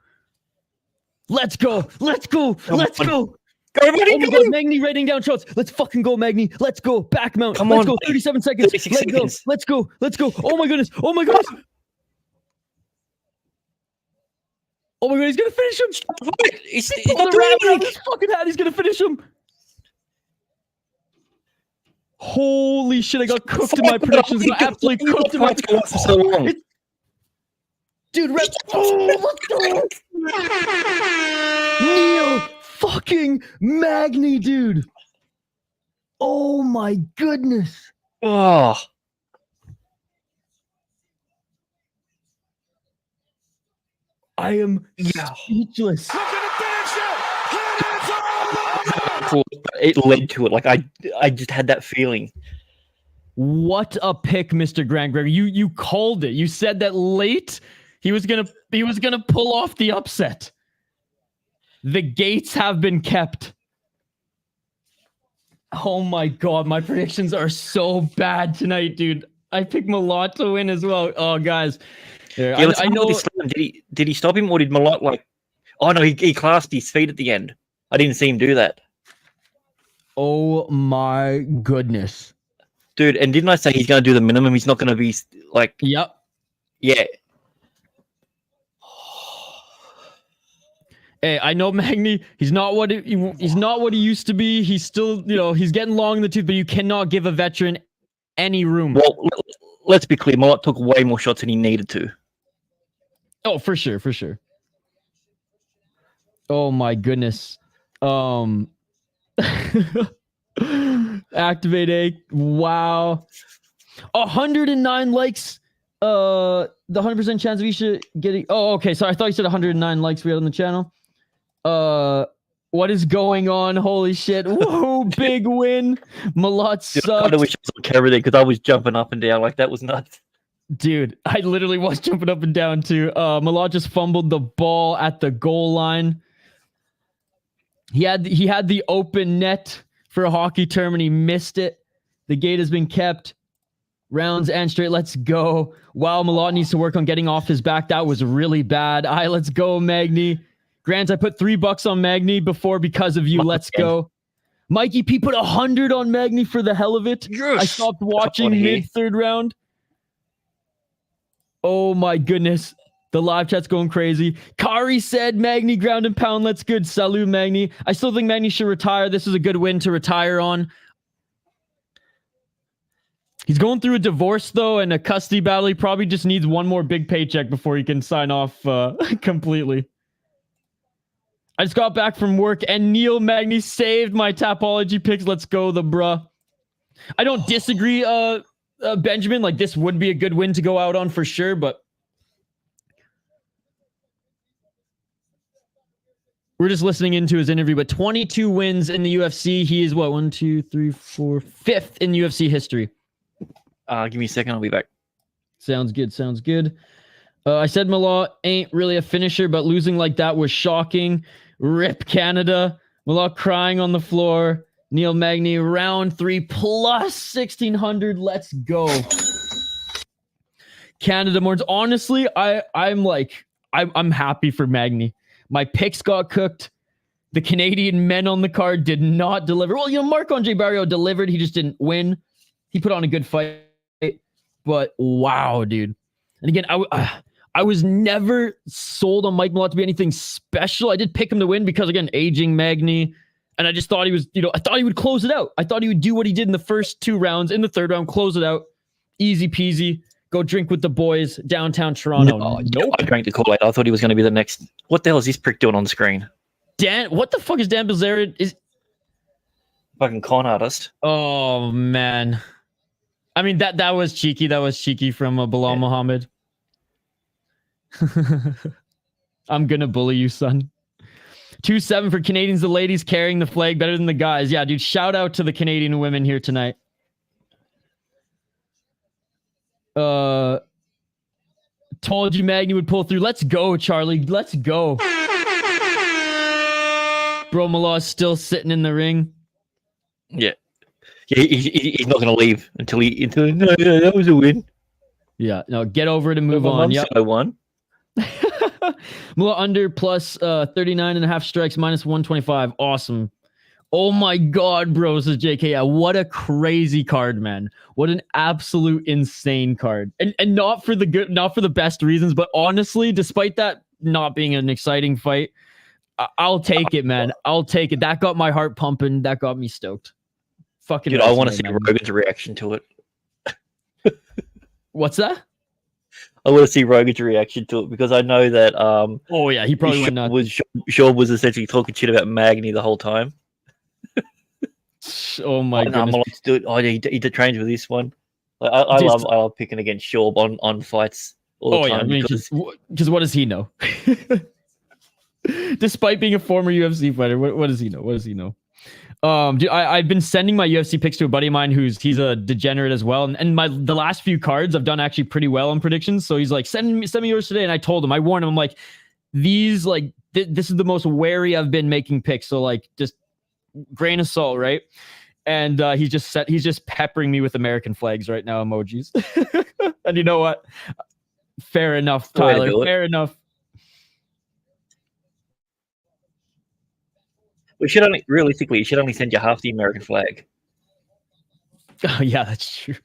Let's go. Let's go. Let's go. Go, everybody, oh my God, Magny writing down shots. Let's fucking go, Magny. Let's go. Back mount. Let's go. 37 seconds. Let's go. Let's go. Let's go. Oh my goodness. Oh my goodness. Oh my God, he's going to finish him. He's not doing anything. His fucking hat. He's going to finish him. Holy shit, I got cooked in my predictions. I got absolutely cooked in my for so long. Dude, let's go. Neil fucking Magny, dude. Oh my goodness. Oh. I am speechless. It led to it. Like I just had that feeling. What a pick, Mr. Grant Gregory. You called it. You said that late he was gonna pull off the upset. The gates have been kept. Oh my God, my predictions are so bad tonight, dude. I picked Malott to win as well. Oh, guys. Yeah, I know. Did he stop him or did Malott like? Oh no, he clasped his feet at the end. I didn't see him do that. Oh my goodness, dude! And didn't I say he's going to do the minimum? He's not going to be like. Yep. Yeah. Hey, I know Magny. He's not what he used to be. He's still, he's getting long in the tooth. But you cannot give a veteran any room. Well, let's be clear. Malott took way more shots than he needed to. Oh, for sure. Oh my goodness. Activate A. Wow. 109 likes. The 100% chance of Isha getting. Oh, okay. Sorry, I thought you said 109 likes we had on the channel. What is going on? Holy shit. Whoa, big win. Malott sucks. I kind of wish I was on camera there because I was jumping up and down. Like, that was nuts. Dude, I literally was jumping up and down too. Malott just fumbled the ball at the goal line. He had the open net for a hockey term and he missed it. The gate has been kept. Rounds and straight. Let's go. Wow, Malott needs to work on getting off his back. That was really bad. All right, let's go, Magny. Grant, I put $3 on Magny before because of you. Let's go. Mikey P put 100 on Magny for the hell of it. Yes. I stopped watching mid-third round. Oh my goodness. The live chat's going crazy. Kari said, Magny ground and pound. Let's good. Salut, Magny. I still think Magny should retire. This is a good win to retire on. He's going through a divorce, though, and a custody battle. He probably just needs one more big paycheck before he can sign off completely. I just got back from work, and Neil Magny saved my Tapology picks. Let's go, the bruh. I don't disagree, Benjamin. Like, this would be a good win to go out on for sure, but we're just listening into his interview. But 22 wins in the UFC. He is what? 1, 2, 3, 4, 5th in UFC history. Give me a second. I'll be back. Sounds good. Sounds good. I said Malott ain't really a finisher, but losing like that was shocking. Rip Canada. Malott crying on the floor. Neil Magny, round 3 plus 1,600. Let's go. Canada Morns. Honestly, I'm happy for Magny. My picks got cooked. The Canadian men on the card did not deliver. Well, Marc-André Barriault delivered. He just didn't win. He put on a good fight. But wow, dude. And again, I was never sold on Mike Malott to be anything special. I did pick him to win because, again, aging Magny. And I just thought he was, I thought he would close it out. I thought he would do what he did in the first 2 rounds. In the 3rd round, close it out. Easy peasy. Go drink with the boys downtown Toronto. Nope. I drank the Kool-Aid. I thought he was going to be the next. What the hell is this prick doing on the screen? What the fuck is Dan Bilzerian? Fucking con artist. Oh, man. I mean, that was cheeky. That was cheeky from Bilal Muhammad. I'm going to bully you, son. 2-7 for Canadians. The ladies carrying the flag better than the guys. Yeah, dude. Shout out to the Canadian women here tonight. Told you Magny would pull through. Let's go, Charlie. Let's go. Bro Malott's still sitting in the ring. Yeah. He's not going to leave until no, that was a win. Yeah, no, get over it and move on. Yep. I won. Malott under plus 39.5 strikes, minus 125. Awesome. Oh my God, bro, says JK. Yeah, what a crazy card, man. What an absolute insane card. And not for the good, not for the best reasons, but honestly, despite that not being an exciting fight, I'll take it, man. I'll take it. That got my heart pumping. That got me stoked. Fucking dude, I want to see Rogan's reaction to it. What's that? I want to see Rogan's reaction to it because I know that oh yeah, he probably went nuts. Sean was essentially talking shit about Magny the whole time. Oh my goodness. He did trains with this one. I love picking against Shaw on fights all the time. Yeah, because what does he know? Despite being a former UFC fighter, what does he know? What does he know? Dude, I've been sending my UFC picks to a buddy of mine he's a degenerate as well, and the last few cards I've done actually pretty well on predictions. So he's like, send me yours today, and I told him, I warned him, I'm like, these this is the most wary I've been making picks, so like just grain of salt, right? And he's just peppering me with American flags right now, emojis. And you know what? Fair enough, Tyler. Fair enough. We should realistically send you half the American flag. Oh yeah, that's true.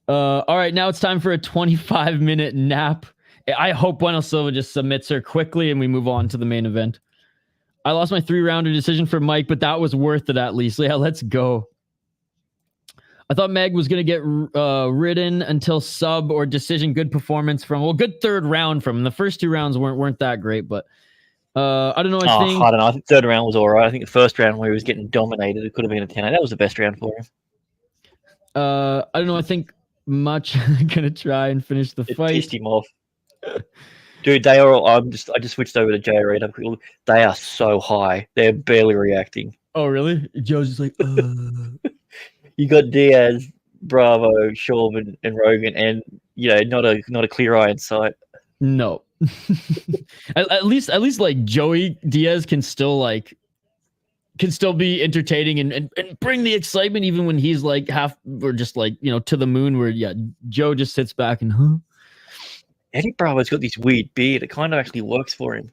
All right, now it's time for a 25-minute nap. I hope Bueno Silva just submits her quickly and we move on to the main event. I lost my 3-rounder decision for Mike, but that was worth it at least. Yeah, let's go. I thought Meg was going to get ridden until sub or decision. Good performance good 3rd round from him. The first 2 rounds weren't that great, but I don't know. I don't know. I think 3rd round was all right. I think the 1st round where he was getting dominated, it could have been a 10. That was the best round for him. I don't know. I think much going to try and finish the fight. Pissed him off. Dude, they are all, I just switched over to J-Reed. They are so high. They're barely reacting. Oh, really? Joe's just like, You got Diaz, Bravo, Shawman, and Rogan, and not a clear eye in sight. No. at least like Joey Diaz can still be entertaining and bring the excitement even when he's like half or just like to the moon, where Joe just sits back and Eddie Bravo's got this weird beard. It kind of actually works for him.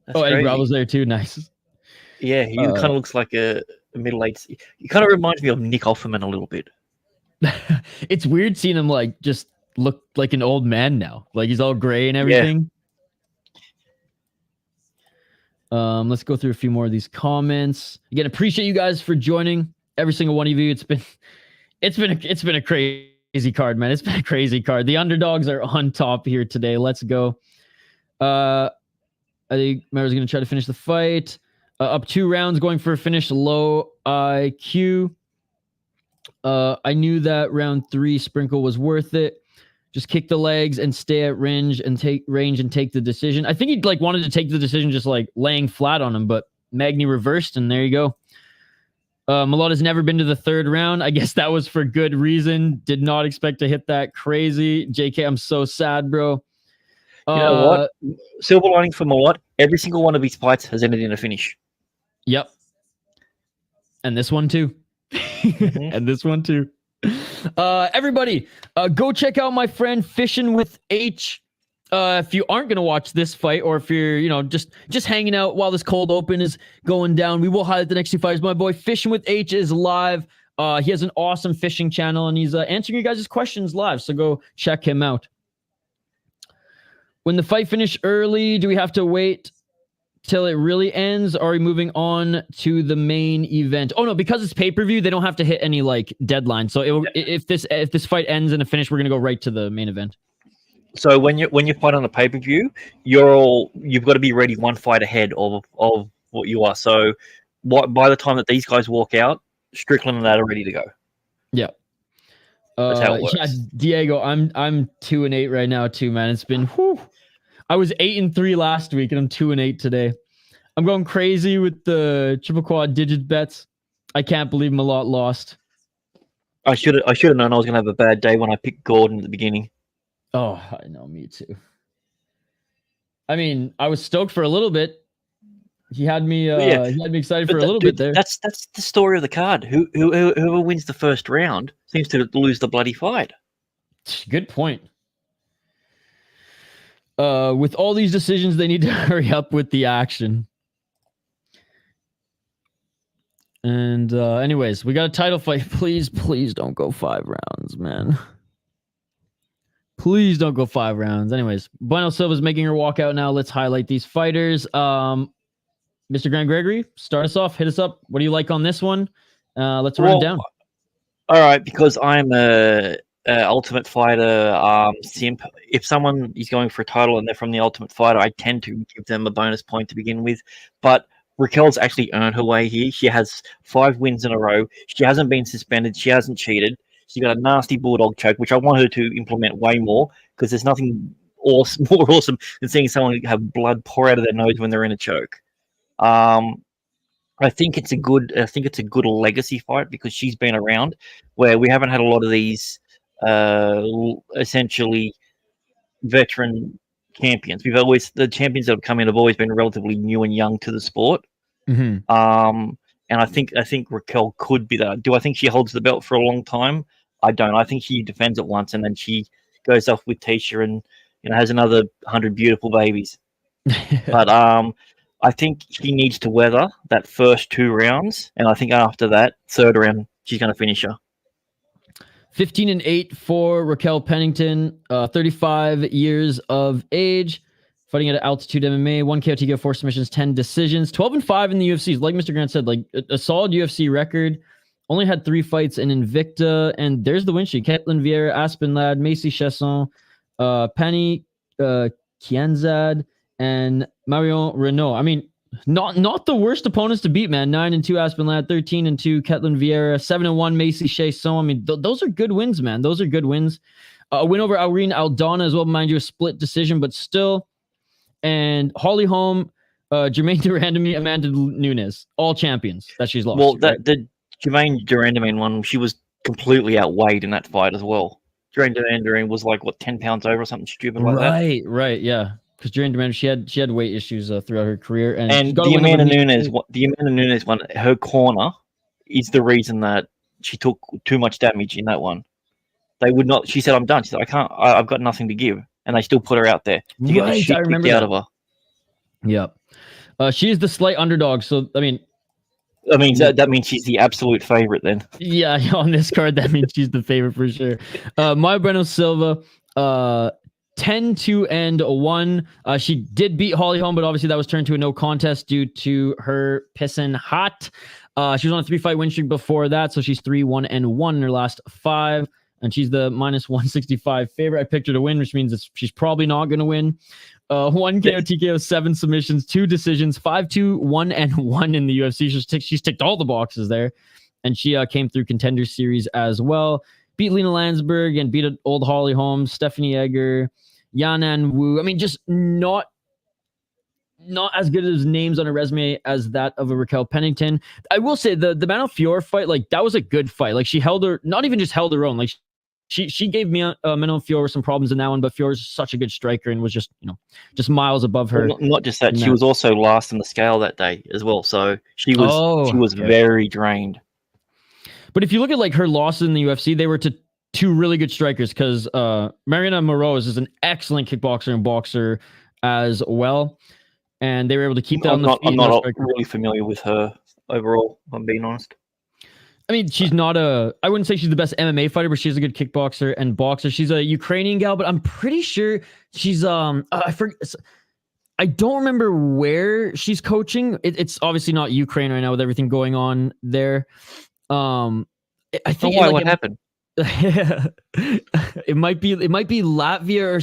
That's Eddie Bravo's there too. Nice. Yeah, he kind of looks like a middle-aged. He kind of reminds me of Nick Offerman a little bit. It's weird seeing him like just look like an old man now. Like he's all gray and everything. Yeah. Let's go through a few more of these comments. Again, appreciate you guys for joining. Every single one of you. It's been a crazy card, man. It's been a crazy card. The underdogs are on top here today. Let's go. I think Mayra's going to try to finish the fight. Up 2 rounds, going for a finish, low IQ. I knew that round 3 sprinkle was worth it. Just kick the legs and stay at range and take the decision. I think he wanted to take the decision just laying flat on him, but Magny reversed, and there you go. Malott has never been to the 3rd round. I guess that was for good reason. Did not expect to hit that crazy. JK, I'm so sad, bro. You know what? Silver lining for Malott, every single one of his fights has ended in a finish. Yep. And this one too. And this one too. Everybody, go check out my friend Fishing with H. If you aren't going to watch this fight, or if you're, just hanging out while this cold open is going down, we will highlight the next 2 fights. My boy Fishing with H is live. He has an awesome fishing channel, and he's answering you guys' questions live. So go check him out. When the fight finished early, do we have to wait till it really ends? Or are we moving on to the main event? Oh no, because it's pay-per-view, they don't have to hit any deadline. So if this fight ends in a finish, we're gonna go right to the main event. So when you fight on a pay-per-view, you've got to be ready 1 fight ahead of what you are. So by the time that these guys walk out, Strickland and that are ready to go. Yeah. That's how it works. Yeah, Diego, I'm 2-8 right now too, man. It's been I was 8-3 last week, and I'm 2-8 today. I'm going crazy with the triple quad digit bets. I can't believe Malott lost. I should have known I was gonna have a bad day when I picked Gordon at the beginning. Oh, I know, me too. I mean, I was stoked for a little bit. He had me excited for a little bit there. That's the story of the card. Whoever wins the first round seems to lose the bloody fight. Good point. With all these decisions, they need to hurry up with the action. And anyways, we got a title fight. Please don't go 5 rounds, man. Please don't go 5 rounds. Anyways, Bueno Silva's making her walk out now. Let's highlight these fighters. Mr. Grant Gregory, start us off. Hit us up. What do you like on this one? Let's run it down. All right, because I'm a Ultimate Fighter simp. If someone is going for a title and they're from the Ultimate Fighter, I tend to give them a bonus point to begin with. But Raquel's actually earned her way here. She has 5 wins in a row. She hasn't been suspended. She hasn't cheated. She got a nasty bulldog choke, which I want her to implement way more, because there's nothing more awesome than seeing someone have blood pour out of their nose when they're in a choke. I think it's a good legacy fight, because she's been around where we haven't had a lot of these essentially veteran champions. The champions that have come in have always been relatively new and young to the sport. Mm-hmm. And I think Raquel could be that. Do I think she holds the belt for a long time? I don't. I think she defends it once and then she goes off with Tisha and has another 100 beautiful babies. But I think she needs to weather that first 2 rounds, and I think after that 3rd round she's going to finish her. 15-8 for Raquel Pennington, 35 years of age, fighting at Altitude MMA, 1 KO TKO, 4 submissions, 10 decisions, 12-5 in the UFC. Like Mr. Grant said, a solid UFC record. Only had 3 fights in Invicta, and there's the win sheet. Ketlin Vieira, Aspen Ladd, Macy Chasson, Penny Kianzad, and Marion Renault. I mean, not the worst opponents to beat, man. 9-2 Aspen Ladd, 13-2 Ketlin Vieira, 7-1 Macy Chasson. I mean, those are good wins, man. Those are good wins. A win over Irene Aldana as well, mind you, a split decision, but still. And Holly Holm, Jermaine Durandamy, Amanda Nunes, all champions that she's lost. Well, right? the Jermaine Durandamy one, she was completely outweighed in that fight as well. Jermaine Durandamy was 10 pounds over or something stupid like that. Right, yeah. Because Jermaine Durandamy, she had weight issues throughout her career, and the Amanda Nunes one, her corner is the reason that she took too much damage in that one. They would not. She said, "I'm done." She said, "I can't. I've got nothing to give," and they still put her out there to get the shit kicked out of her. Yeah, she is the slight underdog. So I mean, that means she's the absolute favorite then. Yeah, on this card, that means she's the favorite for sure. My Bueno Silva, 10-2-1. She did beat Holly Holm, but obviously that was turned to a no contest due to her pissing hot. She was on a 3-fight win streak before that, so she's 3-1-1 in her last 5, and she's the minus 165 favorite. I picked her to win, which means she's probably not going to win. 1 KO, TKO, 7 submissions, 2 decisions, 5-2-1-1 in the UFC. She's ticked all the boxes there, and she came through Contender Series as well. Beat Lena Landsberg and beat old Holly Holm, Stephanie Egger, Yanan Wu. I mean, just not as good as names on a resume as that of a Raquel Pennington. I will say the Manon Fior fight, like that was a good fight. Like she held her, not even just held her own. Like she gave me Manon Fior some problems in that one, but Fior's such a good striker and was just just miles above her. Well, not just that, she was also last on the scale that day as well. So she was very drained. But if you look at like her losses in the UFC, they were to 2 really good strikers because Mariana Moroz is an excellent kickboxer and boxer as well. And they were able to keep that on the feet. I'm not really familiar with her overall, if I'm being honest. I mean, she's not I wouldn't say she's the best MMA fighter, but she's a good kickboxer and boxer. She's a Ukrainian gal, but I'm pretty sure she's, I don't remember where she's coaching. It's obviously not Ukraine right now with everything going on there. I think what happened? It might be Latvia or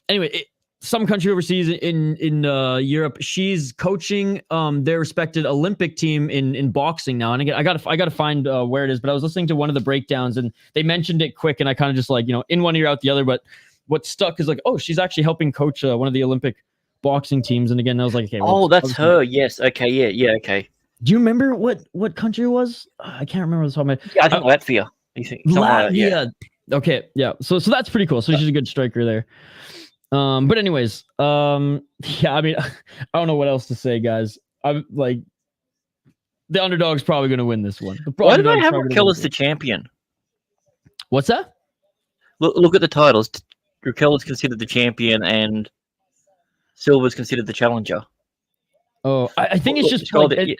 anyway, some country overseas in Europe. She's coaching their respected Olympic team in boxing now. And again, I gotta find where it is. But I was listening to one of the breakdowns and they mentioned it quick, and I kind of just like in one ear out the other. But what stuck is like, oh, she's actually helping coach one of the Olympic boxing teams. And again, I was like, okay, well, that's her. Yes. Okay. Yeah. Okay. Do you remember what country it was? I can't remember the top of my head. Yeah, I think Latvia. You think Latvia? Okay, yeah. So that's pretty cool. So she's a good striker there. But anyways, yeah. I mean, I don't know what else to say, guys. I'm like, the underdog's probably going to win this one. Why did I have Raquel as the champion? What's that? Look at the titles. Raquel is considered the champion, and Silva is considered the challenger. Oh, I think it's just like,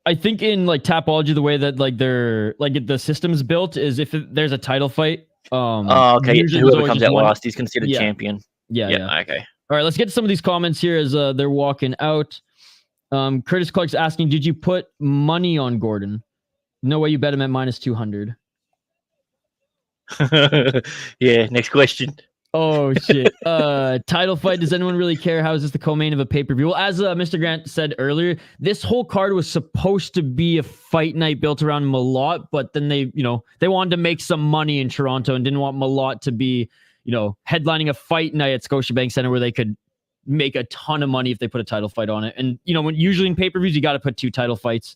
I think in like Tapology, the way that like they're like the system's built is if there's a title fight. Okay. Whoever comes out last, he's considered champion. Yeah. Okay. All right, let's get to some of these comments here as they're walking out. Curtis Clark's asking, did you put money on Gordon? No way you bet him at minus 200. Yeah, next question. Oh, shit. Title fight. Does anyone really care? How is this the co-main of a pay-per-view? Well, as Mr. Grant said earlier, this whole card was supposed to be a fight night built around Malott, but then they wanted to make some money in Toronto and didn't want Malott to be, headlining a fight night at Scotiabank Center where they could make a ton of money if they put a title fight on it. And, when usually in pay-per-views, you got to put 2 title fights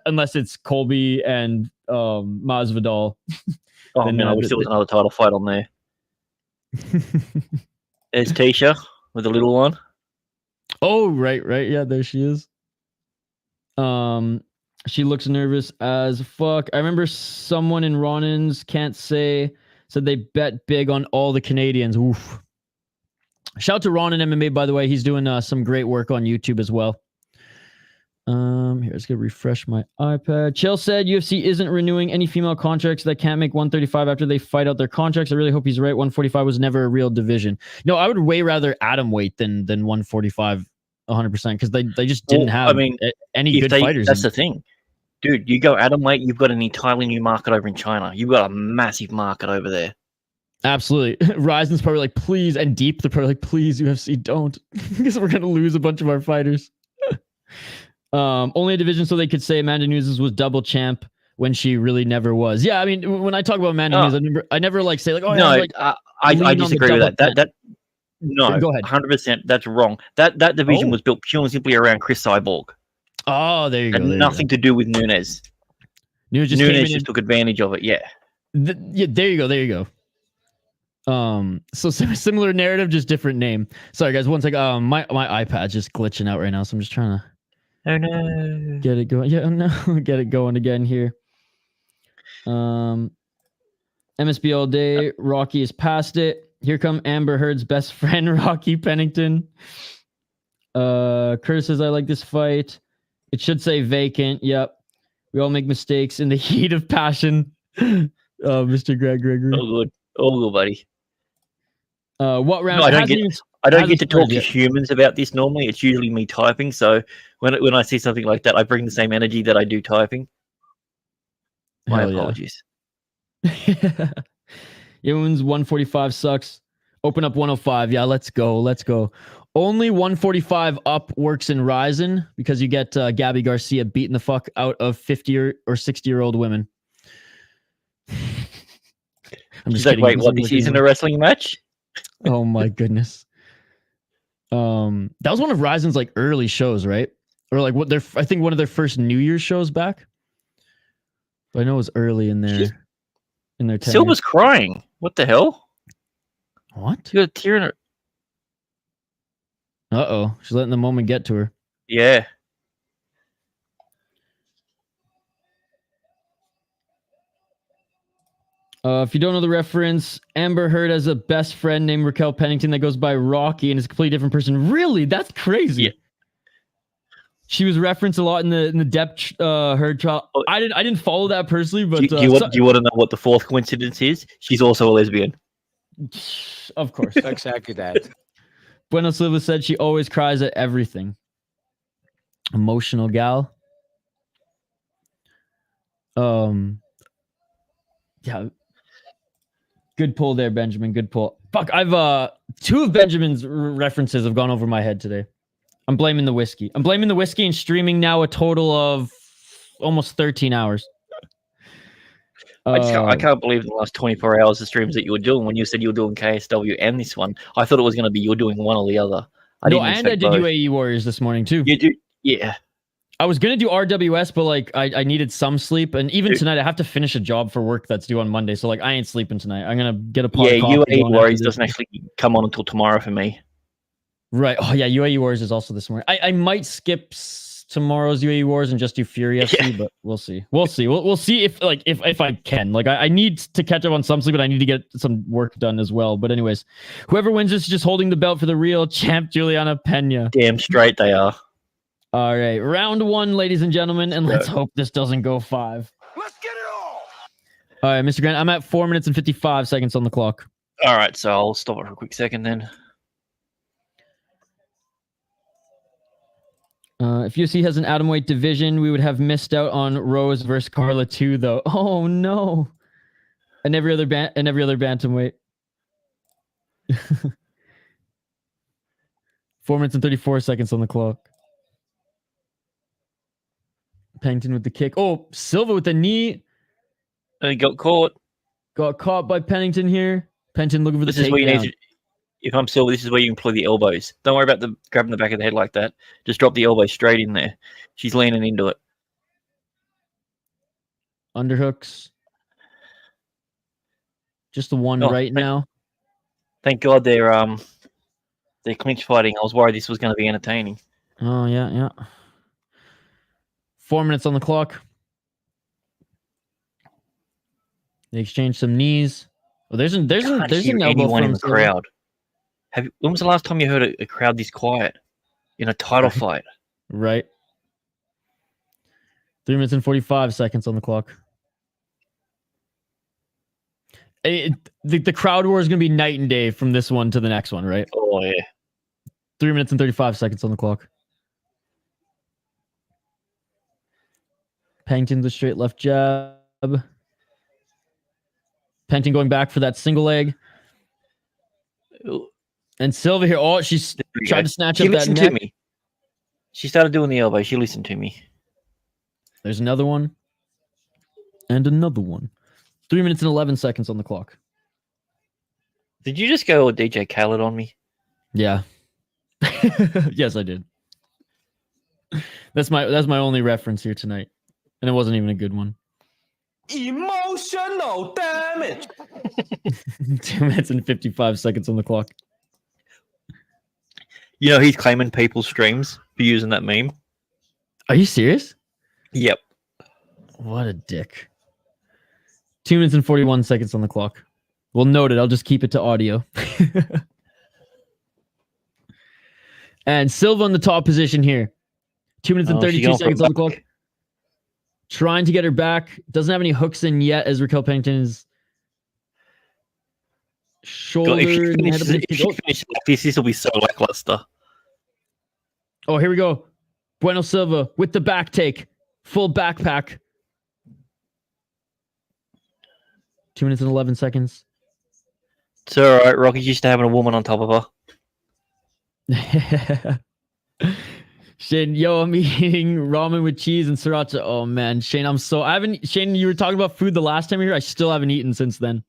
unless it's Colby and Masvidal. Oh, man, I wish there was another title fight on there. There's Tisha with the little one. Oh, right. Yeah, there she is. She looks nervous as fuck. I remember someone in Ronin's said they bet big on all the Canadians. Oof. Shout out to Ronin MMA, by the way. He's doing some great work on YouTube as well. Here, let's get refresh my iPad. Chill said UFC isn't renewing any female contracts that can't make 135 after they fight out their contracts. I really hope he's right. 145 was never a real division. No, I would way rather Atomweight than 145 100% because they just didn't have any good fighters. That's the thing. Dude, you go Atomweight, you've got an entirely new market over in China. You've got a massive market over there. Absolutely. Ryzen's probably like, please, and Deep, they're probably like, please, UFC, don't. Because we're going to lose a bunch of our fighters. Only a division so they could say Amanda Nunes was double champ when she really never was. Yeah, I mean, when I talk about Amanda Nunes, I never like say like, oh, no, I disagree with that. No, go ahead. 100%. That's wrong. That division was built purely and simply around Chris Cyborg. Oh, there you go. Nothing to do with Nunes. Nunes just took advantage of it. Yeah. There you go. So similar narrative, just different name. Sorry, guys. One second. My iPad's just glitching out right now, so I'm just trying to. Oh no! Get it going. Yeah, no, get it going again here. MSB all day. Rocky is past it. Here come Amber Heard's best friend, Rocky Pennington. Curtis says, I like this fight. It should say vacant. Yep. We all make mistakes in the heat of passion. Mr. Greg Gregory. Oh, good. Oh, good, buddy. What round? No, I don't hasn't get to talk started to yet. humans about this normally. It's usually me typing. So when I see something like that, I bring the same energy that I do typing. My Hell yeah. apologies. Ewan's 145 sucks. Open up 105. Yeah, let's go. Let's go. Only 145 up works in Ryzen because you get Gabby Garcia beating the fuck out of 50 or 60-year-old women. I'm She's just like, kidding. wait, what? This isn't a wrestling match? Oh my goodness. That was one of Ryzen's like early shows, right? Or like what I think one of their first New Year's shows back. But I know it was early in their tenure. Silva's crying. What the hell? What? She got a tear in her. Uh-oh. She's letting the moment get to her. Yeah. If you don't know the reference, Amber Heard has a best friend named Raquel Pennington that goes by Rocky and is a completely different person. Really? That's crazy. Yeah. She was referenced a lot in the Depp Heard trial. I didn't follow that personally, but Do you want to know what the fourth coincidence is? She's also a lesbian. Of course. Exactly that. Bueno Silva said she always cries at everything. Emotional gal. Yeah. Good pull there, Benjamin. Good pull. Fuck, I've two of Benjamin's references have gone over my head today. I'm blaming the whiskey. I'm blaming the whiskey and streaming now a total of almost 13 hours. I can't believe in the last 24 hours the streams that you were doing. When you said you were doing KSW and this one, I thought it was going to be you were doing one or the other. I did both. UAE Warriors this morning too. You do, yeah. I was gonna do RWS, but like I needed some sleep, and even tonight I have to finish a job for work that's due on Monday. So like I ain't sleeping tonight. I'm gonna get a pot of coffee. UAE Warriors doesn't actually come on until tomorrow for me. Right. Oh yeah, UAE Wars is also this morning. I might skip tomorrow's UAE Wars and just do Fury FC, but we'll see. We'll see. We'll see if I can. Like I need to catch up on some sleep, but I need to get some work done as well. But anyways, whoever wins this is just holding the belt for the real champ, Juliana Pena. Damn straight they are. All right, round one, ladies and gentlemen, and let's hope this doesn't go 5. Let's get it all. All right, Mr. Grant, I'm at 4 minutes and 55 seconds on the clock. All right, so I'll stop it for a quick second then. If UFC has an atomweight division, we would have missed out on Rose versus Carla too, though. Oh no! And every other bantamweight. 4 minutes and 34 seconds on the clock. Pennington with the kick. Oh, Silva with the knee. He got caught. Got caught by Pennington here. Pennington looking for the takedown. This is where you need to. If I'm Silva, this is where you employ the elbows. Don't worry about grabbing the back of the head like that. Just drop the elbow straight in there. She's leaning into it. Underhooks. Just the one now. Thank God they're clinch fighting. I was worried this was going to be entertaining. Oh yeah. 4 minutes on the clock. They exchange some knees. Oh, there's an elbow from in the crowd. When was the last time you heard a crowd this quiet in a title fight? Right. 3 minutes and 45 seconds on the clock. The crowd war is going to be night and day from this one to the next one, right? Oh, yeah. 3 minutes and 35 seconds on the clock. Pennington the straight left jab. Pennington going back for that single leg. And Silva here. Oh, she's tried to snatch up that neck. To me. She started doing the elbow. She listened to me. There's another one. And another one. 3 minutes and 11 seconds on the clock. Did you just go with DJ Khaled on me? Yeah. Yes, I did. That's my only reference here tonight. And it wasn't even a good one. Emotional damage. 2 minutes and 55 seconds on the clock. You know, he's claiming people's streams for using that meme. Are you serious? Yep. What a dick. 2 minutes and 41 seconds on the clock. Well, noted. I'll just keep it to audio. And Silva in the top position here. 2 minutes and 32 seconds on the clock. Trying to get her back. Doesn't have any hooks in yet as Raquel Pennington is shoulder. If she and head finishes, up if she finishes like this will be so lackluster. Oh, here we go. Bueno Silva with the back take. Full backpack. 2 minutes and 11 seconds. It's all right. Rocky's used to having a woman on top of her. Shane, yo, I'm eating ramen with cheese and sriracha. Oh man, Shane, Shane, you were talking about food the last time you were here. I still haven't eaten since then.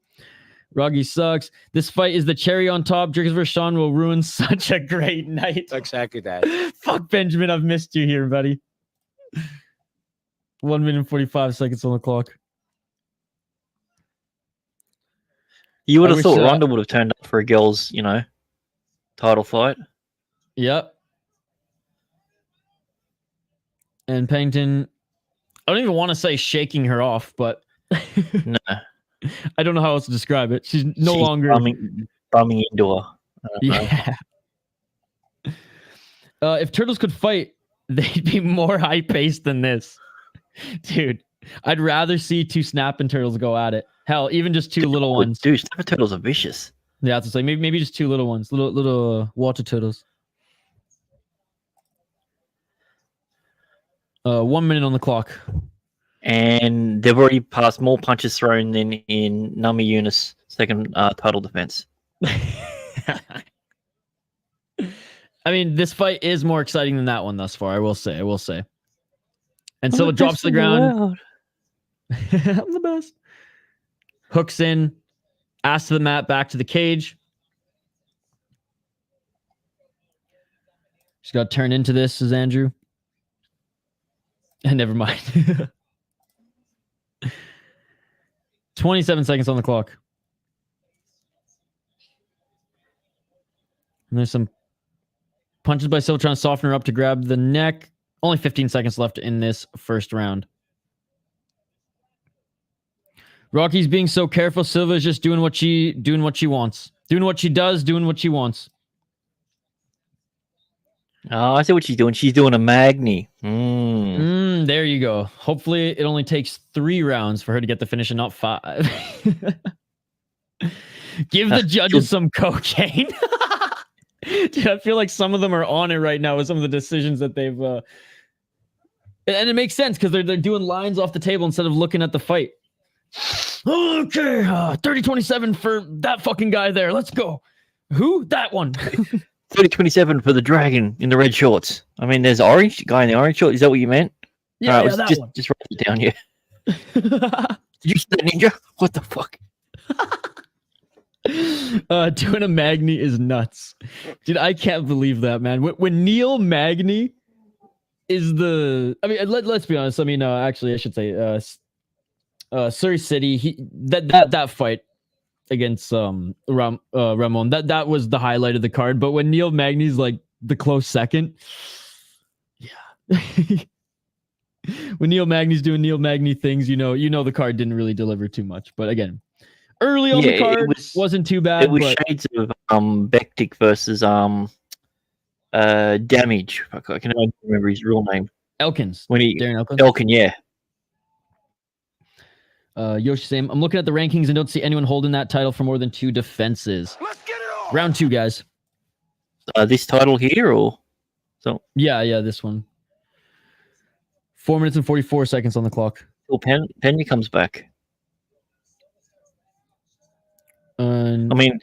Rocky sucks. This fight is the cherry on top. Dricus vs. Sean will ruin such a great night. Exactly that. Fuck Benjamin, I've missed you here, buddy. 1 minute and 45 seconds on the clock. You would I have thought wish, Ronda would have turned up for a girls, title fight. Yep. And Pennington, I don't even want to say shaking her off, but No. I don't know how else to describe it. She's no She's longer bumming into her. Yeah. If turtles could fight, they'd be more high paced than this, dude. I'd rather see two snapping turtles go at it. Hell, even just two little ones. Dude, snapper turtles are vicious. Yeah, that's like maybe just two little ones, little water turtles. 1 minute on the clock. And they've already passed more punches thrown than in Nami Yunus' second title defense. I mean, this fight is more exciting than that one thus far. I will say. And Silva drops to the ground. I'm the best. Hooks in, ass to the mat, back to the cage. She's got to turn into this, says Andrew. And never mind. 27 seconds on the clock. And there's some punches by Silva trying to soften her up to grab the neck. Only 15 seconds left in this first round. Rocky's being so careful. Silva is just doing what she wants. Doing what she does, doing what she wants. Oh, I see what she's doing. She's doing a Magny. There you go. Hopefully it only takes 3 rounds for her to get the finish and not 5. Give the judges some cocaine. Dude, I feel like some of them are on it right now with some of the decisions that they've and it makes sense because they're doing lines off the table instead of looking at the fight. Okay, 30-27 for that fucking guy there. Let's go. Who? That one. 30-27 for the dragon in the red shorts. I mean, there's orange guy in the orange shorts. Is that what you meant? Yeah, right, that one. Just write it down here. Did you see that ninja? What the fuck? Doing a Magny is nuts. Dude, I can't believe that, man. When Neil Magny is the... I mean, let's be honest. I mean, actually, I should say Surrey City, that fight against Ramon, that was the highlight of the card. But when Neil Magny's like the close second, yeah. When Neil Magny's doing Neil Magny things, you know the card didn't really deliver too much. But again, early on the card wasn't too bad. It was shades of Bektik versus Damage. I can only remember his real name. Elkins. Darren Elkins. Elkin, yeah. Yoshi saying, I'm looking at the rankings and don't see anyone holding that title for more than 2 defenses. Let's get it on. Round 2, guys. This title here, or so? Yeah, this one. 4 minutes and 44 seconds on the clock. Well, Penny comes back. I mean,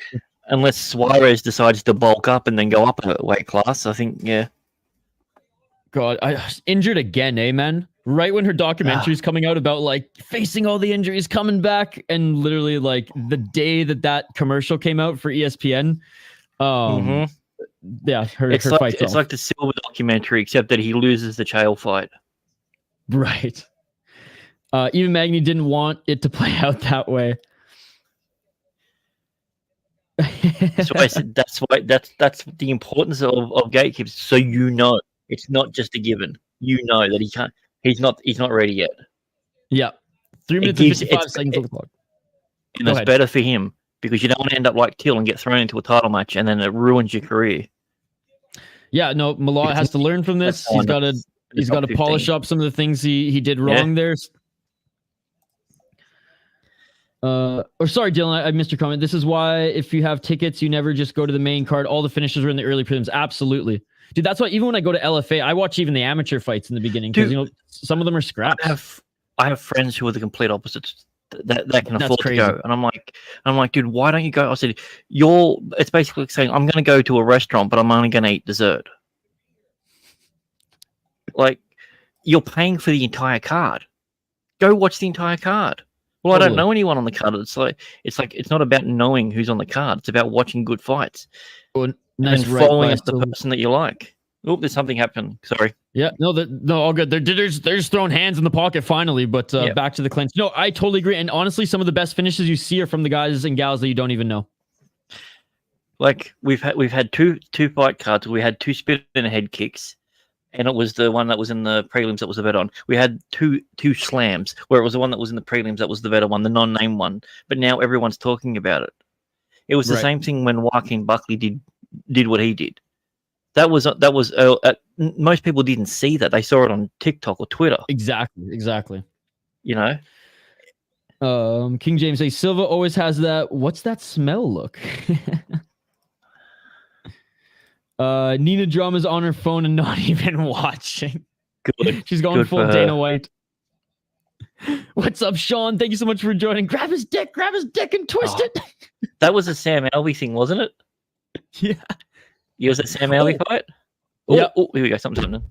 unless Suarez decides to bulk up and then go up a weight class, I think, yeah. God, I injured again, man. Right when her documentary's coming out about like facing all the injuries, coming back, and literally like the day that commercial came out for ESPN, yeah, her fight's it's like the Silva documentary, except that he loses the chael fight. Right. Even Magny didn't want it to play out that way. That's why I said that's the importance of gatekeepers. So it's not just a given. You know that he can't. He's not ready yet. Yeah. 3 minutes and 55 seconds on the clock. And it's better for him because you don't want to end up like Till and get thrown into a title match and then it ruins your career. Yeah, no, Malott has to learn from this. He's got to polish up some of the things he did wrong there. Or sorry, Dylan, I missed your comment. This is why if you have tickets, you never just go to the main card. All the finishes are in the early prelims. Absolutely. Dude, that's why even when I go to LFA, I watch even the amateur fights in the beginning because, you know, some of them are scraps. I have friends who are the complete opposites that can afford to go. And I'm like, dude, why don't you go? I said, it's basically saying, I'm going to go to a restaurant, but I'm only going to eat dessert. Like, you're paying for the entire card. Go watch the entire card. Well, totally. I don't know anyone on the card. It's not about knowing who's on the card. It's about watching good fights. Oh, nice, and following up the person that you like. Oh, there's something happened. Sorry. Yeah, no, all good. They're just throwing hands in the pocket finally, but back to the clinch. No, I totally agree. And honestly, some of the best finishes you see are from the guys and gals that you don't even know. Like we've had two fight cards. We had 2 spit and head kicks. And it was the one that was in the prelims that was the better one. We had two slams, where it was the one that was in the prelims that was the better one, the non-name one. But now everyone's talking about it. It was the same thing when Joaquin Buckley did what he did. That was most people didn't see that. They saw it on TikTok or Twitter. Exactly. You know? King James says, Silva always has that, what's that smell look? Nina Drama's on her phone and not even watching. Good. She's going full Dana White. What's up, Sean? Thank you so much for joining. Grab his dick and twist it. That was a Sam Alvey thing, wasn't it? Yeah. Yeah, was it Sam Alvey fight? Yeah. Oh, here we go. Something's happening.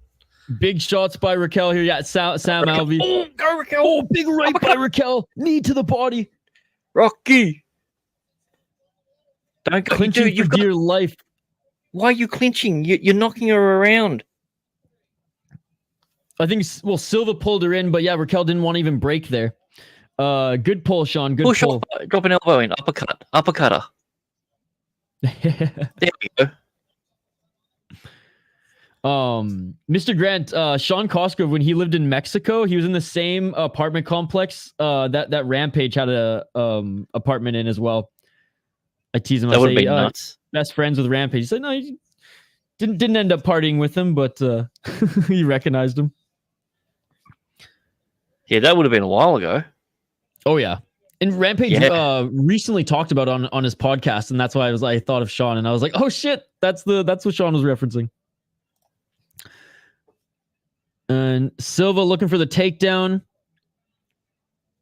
Big shots by Raquel here. Yeah, Sam Alvey. Oh, go Raquel. Oh, big right by Raquel. Knee to the body. Rocky. Don't go. Clinching for dear life. Why are you clinching? You're knocking her around. I think, Silva pulled her in, but yeah, Raquel didn't want to even break there. Good pull, Sean. Good pull. Drop an elbow in. Uppercutter. There we go. Mr. Grant, Sean Cosgrove, when he lived in Mexico, he was in the same apartment complex that Rampage had a apartment in as well. I tease him. That would have been nuts. Best friends with Rampage. He said no, he didn't end up partying with him, but he recognized him. Yeah, that would have been a while ago. Oh yeah. And Rampage recently talked about on his podcast, and that's why I thought of Sean, and I was like, oh shit, that's what Sean was referencing. And Silva looking for the takedown.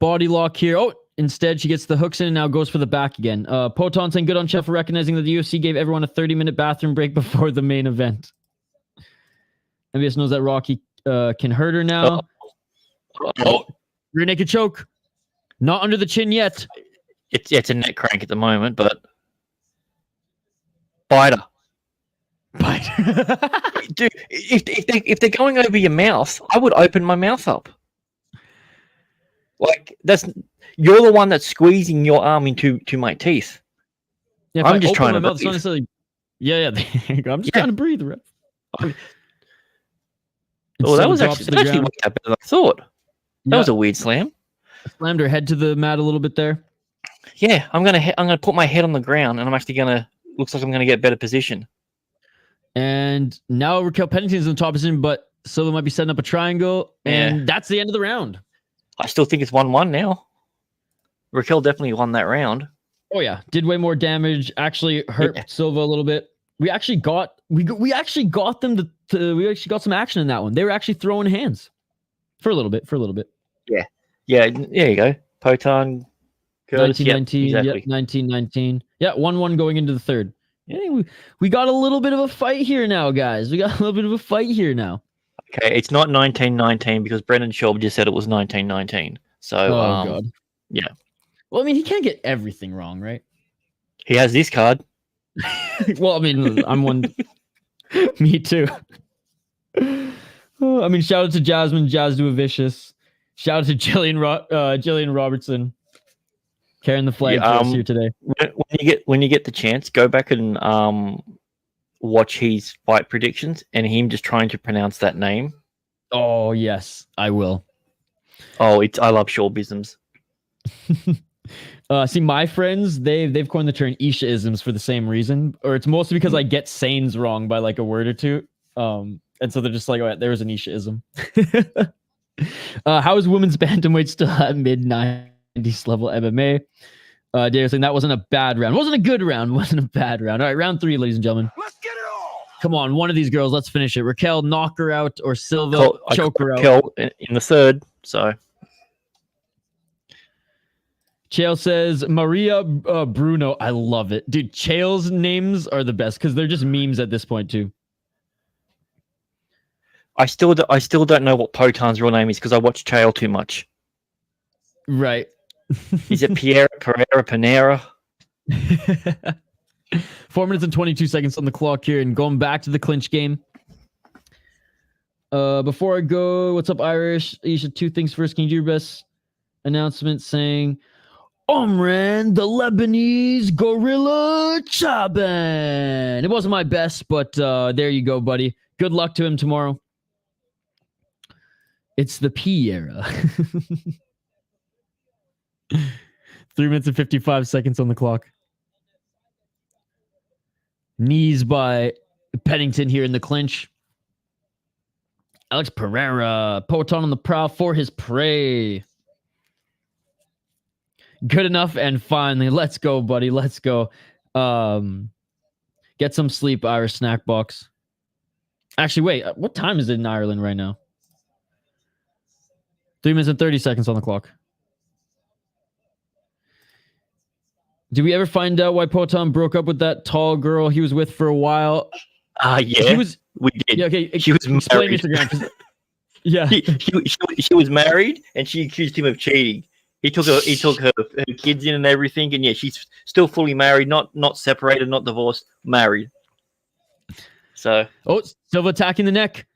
Body lock here. Oh, instead she gets the hooks in and now goes for the back again. Poton saying good on Chef for recognizing that the UFC gave everyone a 30-minute bathroom break before the main event. MBS knows that Rocky can hurt her now. Oh, rear naked choke. Not under the chin yet. It's a neck crank at the moment, but biter. Dude, if they're going over your mouth, I would open my mouth up. Like you're the one that's squeezing your arm into my teeth. Yeah, I'm just trying to breathe. It's not yeah. I'm just trying to breathe. That was actually worked out better than I thought. That was a weird slam. Slammed her head to the mat a little bit there. Yeah, I'm gonna put my head on the ground, and I'm actually looks like I'm gonna get better position. And now Raquel Pennington's in the top position, but Silva might be setting up a triangle, and that's the end of the round. I still think it's 1-1 now. Raquel definitely won that round. Oh yeah, did way more damage. Actually hurt Silva a little bit. We actually got them we actually got some action in that one. They were actually throwing hands for a little bit. Yeah. There you go. Poton. 1919. Yep, exactly. 1919. Yeah, 1-1 going into the third. Yeah, we got a little bit of a fight here now, guys. We got a little bit of a fight here now. Okay, it's not 1919 because Brendan Schaub just said it was 1919. So, God. Yeah. Well, I mean, he can't get everything wrong, right? He has this card. Well, I mean, I'm one. Me too. I mean, shout out to Jasmine, Jazz Do a Vicious. Shout out to Jillian Robertson. Carrying the flag for us here today. When you get the chance, go back and watch his fight predictions and him just trying to pronounce that name. Oh yes, I will. Oh, I love shawbisms. See, my friends, they've coined the term Isha-isms for the same reason, or it's mostly because I get sayings wrong by like a word or two. And so they're just like, oh, there's an Isha-ism. How is women's bantamweight still at mid-9? 90s level MMA. Dave saying that wasn't a bad round. Wasn't a good round. Wasn't a bad round. All right, round 3, ladies and gentlemen. Let's get it all. Come on, one of these girls. Let's finish it. Raquel, knock her out, or Silva, choke her out. Raquel in the third, so... Chael says Maria Bruno. I love it. Dude, Chael's names are the best because they're just memes at this point, too. I still don't know what Potan's real name is because I watch Chael too much. Right. Is it Pereira, Panera? 4 minutes and 22 seconds on the clock here, and going back to the clinch game. Before I go, what's up, Irish? Isha, 2 things first. Can you do your best announcement saying, Omran, the Lebanese gorilla Chaban? It wasn't my best, but there you go, buddy. Good luck to him tomorrow. It's the P era. 3 minutes and 55 seconds on the clock. Knees by Pennington here in the clinch. Alex Pereira, Poton on the prowl for his prey. Good enough, and finally, let's go, buddy. Let's go. Get some sleep, Irish snack box. Actually, wait. What time is it in Ireland right now? 3 minutes and 30 seconds on the clock. Did we ever find out why Poton broke up with that tall girl he was with for a while? Yeah, we did. Yeah, okay. She was married. Instagram, yeah. She was married, and she accused him of cheating. He took her kids in and everything, and yeah, she's still fully married, not separated, not divorced, married. So, Silva attacking the neck.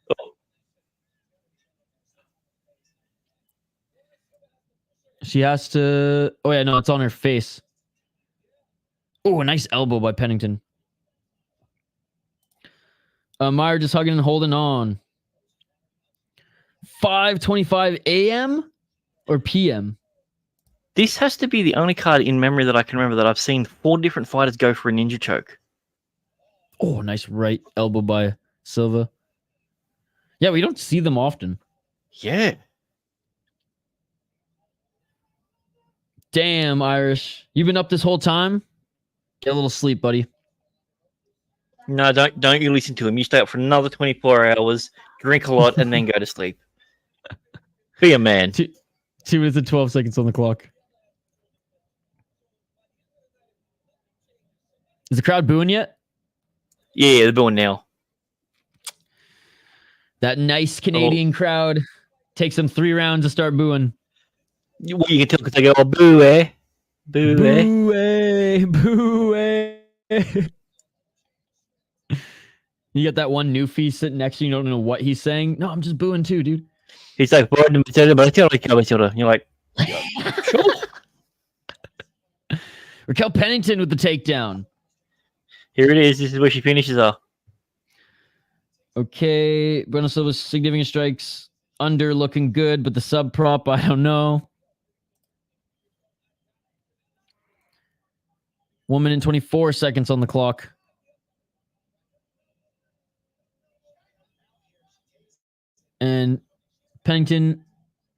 She has to. Oh yeah, no, it's on her face. Oh, a nice elbow by Pennington. Mayra just hugging and holding on. 5:25 a.m. or p.m. This has to be the only card in memory that I can remember that I've seen 4 different fighters go for a ninja choke. Oh, nice right elbow by Silva. Yeah, we don't see them often. Yeah. Damn, Irish. You've been up this whole time? Get a little sleep, buddy. No, don't you listen to him. You stay up for another 24 hours, drink a lot, and then go to sleep. Be a man. 2 minutes and 12 seconds on the clock. Is the crowd booing yet? Yeah, they're booing now. That nice Canadian crowd takes them 3 rounds to start booing. You can tell because they go, oh, boo, eh? Boo, eh? Boo, eh? Boo, eh? You got that one newfie sitting next to you. You don't know what he's saying. No, I'm just booing too, dude. He's like, you're like, sure. Raquel Pennington with the takedown. Here it is. This is where she finishes her. Okay. Bueno Silva's significant strikes. Under looking good, but the sub prop, I don't know. 1 minute and 24 seconds on the clock. And Pennington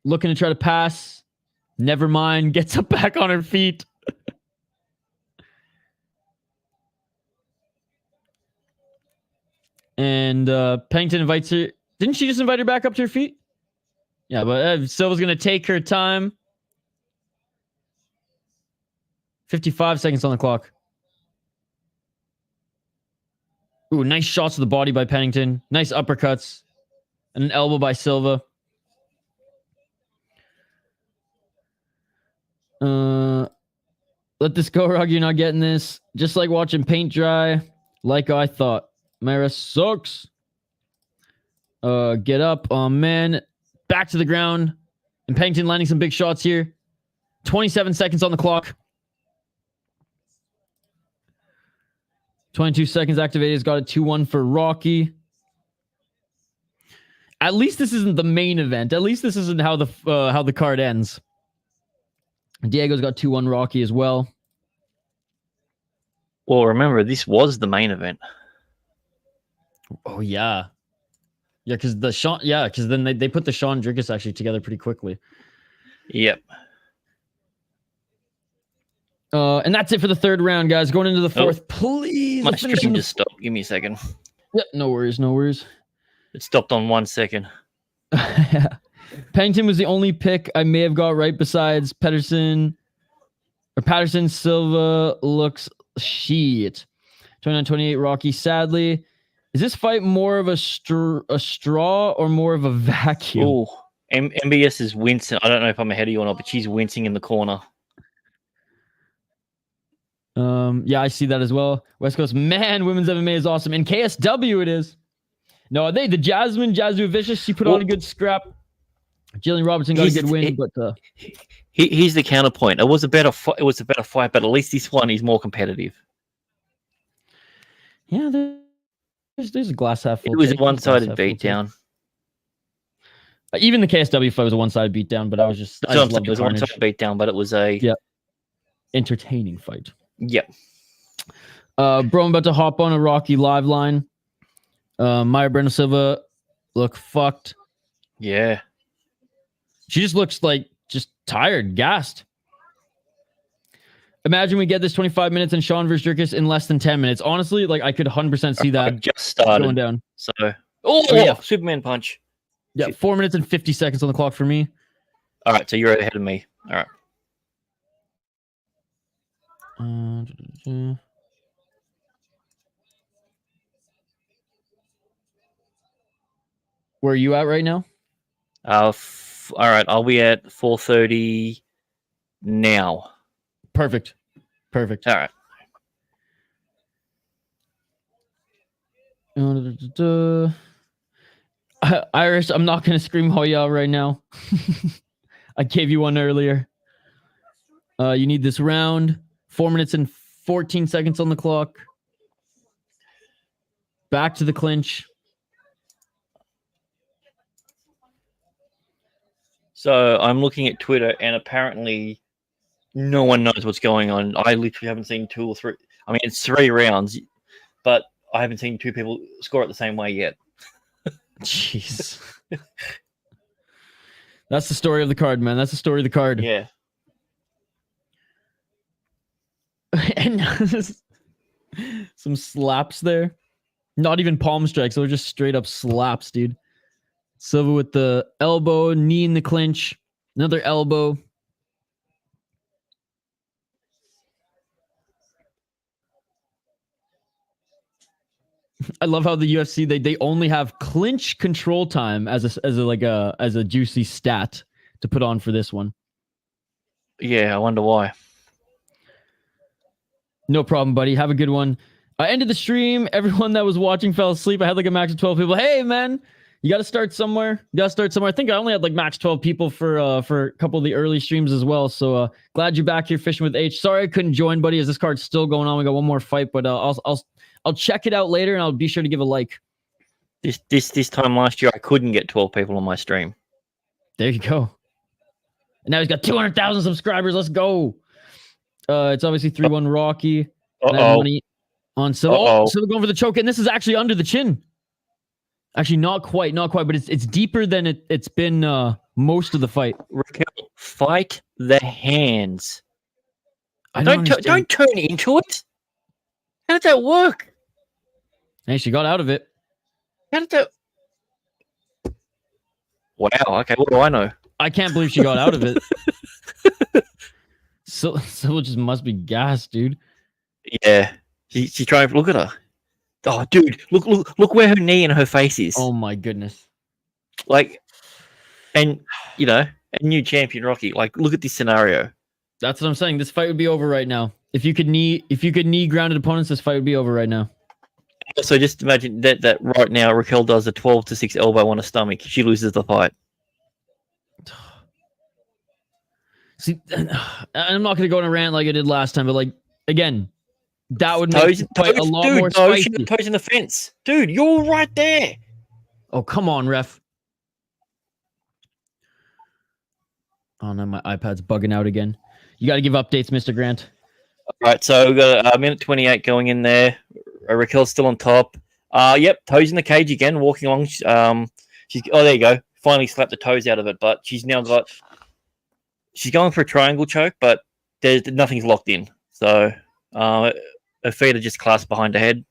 looking to try to pass. Never mind. Gets up back on her feet. And Pennington invites her. Didn't she just invite her back up to her feet? Yeah, but Silva's going to take her time. 55 seconds on the clock. Ooh, nice shots to the body by Pennington. Nice uppercuts. And an elbow by Silva. Let this go, Rug. You're not getting this. Just like watching paint dry. Like I thought. Mayra sucks. Get up. Oh, man. Back to the ground. And Pennington landing some big shots here. 27 seconds on the clock. 22 seconds activated. He's got a 2-1 for Rocky. At least this isn't the main event. At least this isn't how the card ends. Diego's got 2-1 Rocky as well. Well, remember, this was the main event. Oh, yeah. Yeah, because then they put the Sean Dricus actually together pretty quickly. Yep. And that's it for the third round, guys. Going into the fourth. Please. My let's finish stream in the- just stopped. Give me a second. Yeah, no worries, no worries. It stopped on 1 second. Pennington was the only pick I may have got right besides Patterson. Silva looks shit. 29-28 Rocky. Sadly, is this fight more of a straw or more of a vacuum? Oh, MBS is wincing. I don't know if I'm ahead of you or not, but she's wincing in the corner. Yeah, I see that as well. West Coast, man, women's MMA is awesome. And KSW it is. No, the Jasmine Vicious, she put on a good scrap. Jillian Robertson got a good win, but here's the counterpoint. It was a better fight, but at least this one is more competitive. Yeah, there's a glass half full. It was a one-sided beatdown. Even the KSW fight was a one-sided beatdown, but I just loved it was a one-sided beatdown, but it was a entertaining fight. Yep. Bro, I'm about to hop on a Rocky live line. Mayra Silva look fucked. Yeah. She just looks like just tired, gassed. Imagine we get this 25 minutes and Sean versus Dricus in less than 10 minutes. Honestly, like I could 100% see that just started going down. So, yeah, Superman punch. Yeah, 4 minutes and 50 seconds on the clock for me. All right, so you're ahead of me. All right. Where are you at right now? All right, I'll be at 4:30 now. Perfect. All right. Irish, I'm not going to scream Hoya right now. I gave you one earlier. You need this round. 4 minutes and 14 seconds on the clock. Back to the clinch. So I'm looking at Twitter, and apparently no one knows what's going on. I literally haven't seen 2 or 3. I mean, it's 3 rounds, but I haven't seen 2 people score it the same way yet. Jeez. That's the story of the card, man. That's the story of the card. Yeah. And some slaps there. Not even palm strikes. They were just straight up slaps, dude. Silva with the elbow, knee in the clinch. Another elbow. I love how the UFC they only have clinch control time as a juicy stat to put on for this one. Yeah, I wonder why. No problem, buddy. Have a good one. I ended the stream. Everyone that was watching fell asleep. I had like a max of 12 people. Hey, man, you got to start somewhere. I think I only had like max 12 people for a couple of the early streams as well. So glad you're back here fishing with H. Sorry I couldn't join, buddy, as this card's still going on. We got one more fight, but I'll check it out later, and I'll be sure to give a like. This time last year, I couldn't get 12 people on my stream. There you go. And now he's got 200,000 subscribers. Let's go. It's obviously 3-1 Rocky. Money on Silva. Oh, Silva going for the choke, and this is actually under the chin. Actually, not quite, but it's deeper than it's been most of the fight. Raquel, fight the hands. Don't turn into it. How did that work? Hey, she got out of it. How did that? Wow. Okay, what do I know? I can't believe she got out of it. Silva just must be gassed, dude. Yeah, she's trying to look at her. Oh, dude, look where her knee and her face is. Oh my goodness. Like, and a new champion Rocky. Like, look at this scenario. That's what I'm saying. This fight would be over right now. If you could knee grounded opponents, this fight would be over right now. So just imagine that right now Raquel does a 12-6 elbow on her stomach. She loses the fight. See, I'm not going to go on a rant like I did last time, but like again, that would make the fight a lot more spicy. Toes in the fence, dude. You're right there. Oh, come on, ref. Oh no, my iPad's bugging out again. You got to give updates, Mr. Grant. All right, so we've got a minute 28 going in there. Raquel's still on top. Yep, toes in the cage again, walking along. There you go. Finally slapped the toes out of it, but she's now got. She's going for a triangle choke, but nothing's locked in. So her feet are just clasped behind her head.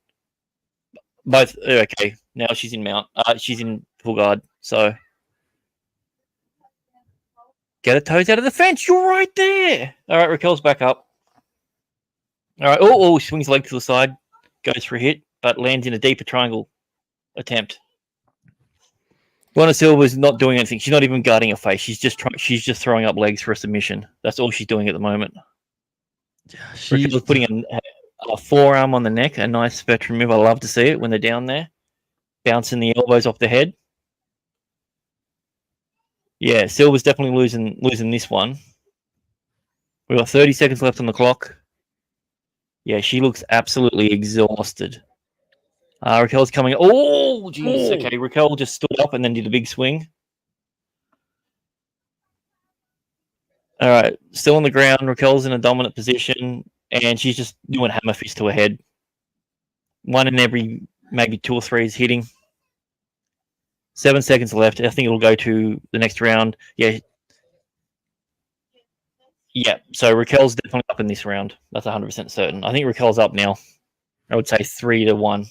Both okay. Now she's in mount. She's in full guard. So get her toes out of the fence. You're right there. All right, Raquel's back up. All right. Oh, swings leg to the side, goes for a hit, but lands in a deeper triangle attempt. Bueno Silva's not doing anything. She's not even guarding her face. She's just throwing up legs for a submission. That's all she's doing at the moment. Raquel's putting a forearm on the neck, a nice veteran move. I love to see it when they're down there, bouncing the elbows off the head. Yeah, Silva's definitely losing this one. We've got 30 seconds left on the clock. Yeah, she looks absolutely exhausted. Raquel's coming. Oh, jeez. Okay, Raquel just stood up and then did a big swing. All right, still on the ground. Raquel's in a dominant position, and she's just doing hammer fist to her head. One in every maybe 2 or 3 is hitting. 7 seconds left. I think it'll go to the next round. Yeah. Yeah, so Raquel's definitely up in this round. That's 100% certain. I think Raquel's up now. I would say 3-1.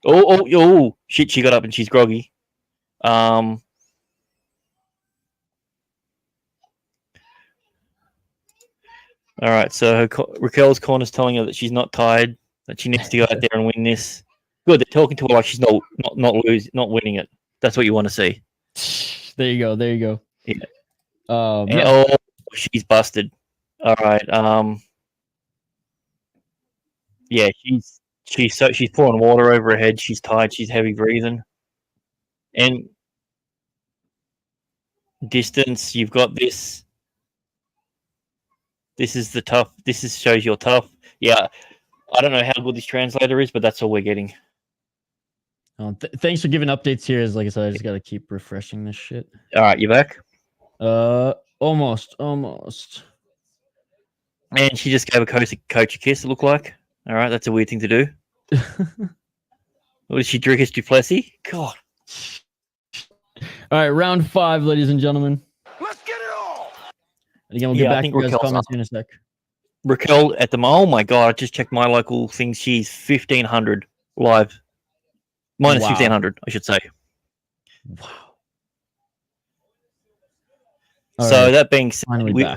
Oh, shit, she got up and she's groggy. All right, so Raquel's corner's telling her that she's not tired, that she needs to go out there and win this. Good, they're talking to her like she's not winning it. That's what you want to see. There you go. Yeah. Yeah. Oh, she's busted. All right. Yeah, she's pouring water over her head. She's tired. She's heavy breathing. And distance, you've got this. This is the tough. Shows you're tough. Yeah, I don't know how good this translator is, but that's all we're getting. Thanks for giving updates here. As like I said, I just got to keep refreshing this shit. All right, you back? Almost. And she just gave a coach a kiss. It looked like. All right, that's a weird thing to do. What did she Dricus to Plessis? God. All right, round 5, ladies and gentlemen. Let's get it all. And again, we'll get back to your guys' comments in a sec. Raquel at the moment. Oh my god! I just checked my local thing. She's 1,500 live, minus 1,500, I should say. Wow. So that being said,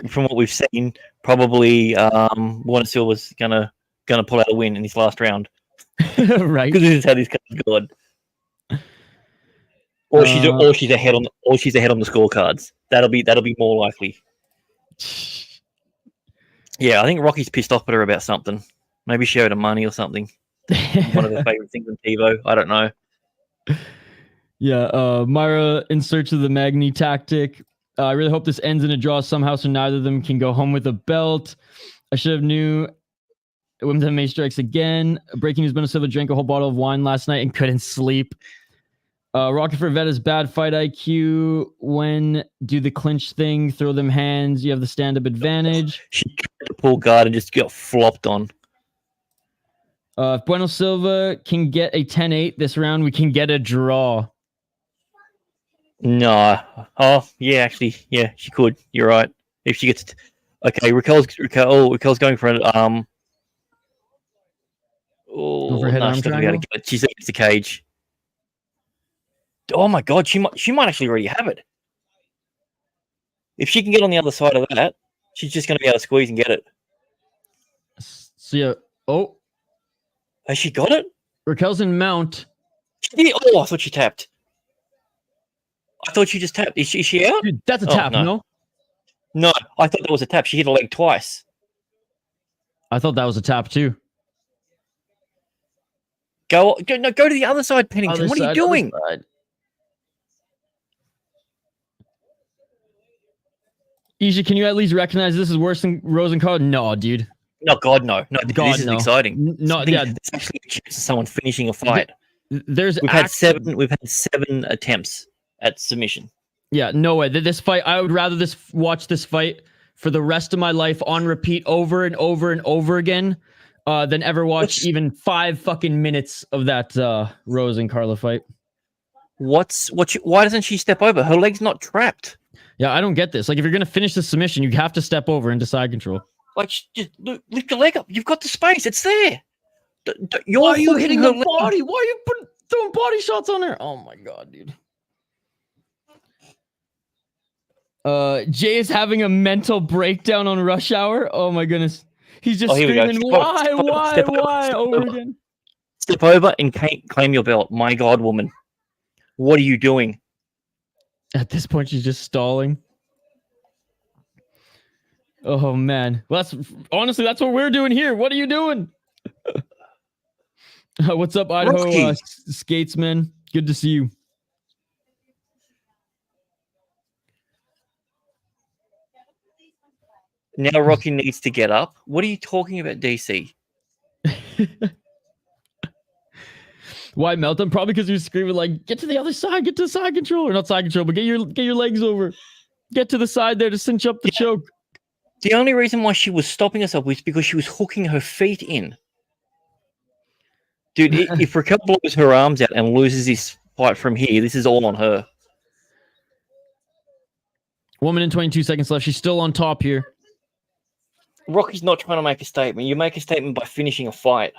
from what we've seen, probably Bueno Silva's gonna pull out a win in this last round, right? Because this is how this card's gone. Or she's ahead on the scorecards. That'll be more likely. Yeah, I think Rocky's pissed off at her about something. Maybe she owed her money or something. One of her favorite things in TiVo. I don't know. Yeah, Mayra in search of the Magny tactic. I really hope this ends in a draw somehow, so neither of them can go home with a belt. I should have knew women's MMA strikes again. Breaking news: Bueno Silva drank a whole bottle of wine last night and couldn't sleep. Rocket for Vetta's bad fight IQ. When do the clinch thing, throw them hands. You have the stand-up advantage. She tried to pull guard and just got flopped on. If Bueno Silva can get a 10-8 this round, we can get a draw. No. Oh, yeah, actually, yeah, she could. You're right. If she gets... Okay, Raquel's going for an... Overhead arm triangle? She's against the cage. Oh my god, she might actually already have it. If she can get on the other side of that, she's just going to be able to squeeze and get it. So yeah. Oh, has she got it? Raquel's in mount. Oh, I thought she tapped. I thought she just tapped. Is she out? Dude, that's a tap. No, I thought that was a tap. She hit a leg twice. I thought that was a tap too. Go to the other side, Pennington. What are you doing? Isha, can you at least recognize this is worse than Rosencard? No, dude. No, God, no. No, this is exciting. No, yeah. It's actually a chance of someone finishing a fight. We've had 7 attempts at submission. Yeah, no way. This fight, I would rather watch this fight for the rest of my life on repeat over and over and over again than ever watch even 5 fucking minutes of that Rose and Carla fight. Why doesn't she step over? Her leg's not trapped. Yeah, I don't get this. Like, if you're going to finish the submission, you have to step over into side control. Like, just lift your leg up. You've got the space. It's there. You're Why are you hitting her the body? Why are you throwing body shots on her? Oh my god, dude. Jay is having a mental breakdown on Rush Hour. Oh my goodness. He's just screaming, why over again. Step over and claim your belt. My God, woman. What are you doing? At this point, she's just stalling. Oh man. Well, honestly, that's what we're doing here. What are you doing? What's up, Idaho Skatesman? Good to see you. Now Rocky needs to get up. What are you talking about, DC? Why Meltdown? Probably because you're screaming like, get to the other side, get to the side control. Or not side control, but get your legs over. Get to the side there to cinch up the choke. The only reason why she was stopping herself was because she was hooking her feet in. Dude, if Raquel blows her arms out and loses this fight from here, this is all on her. 1 minute and 22 seconds left. She's still on top here. Rocky's not trying to make a statement. You make a statement by finishing a fight.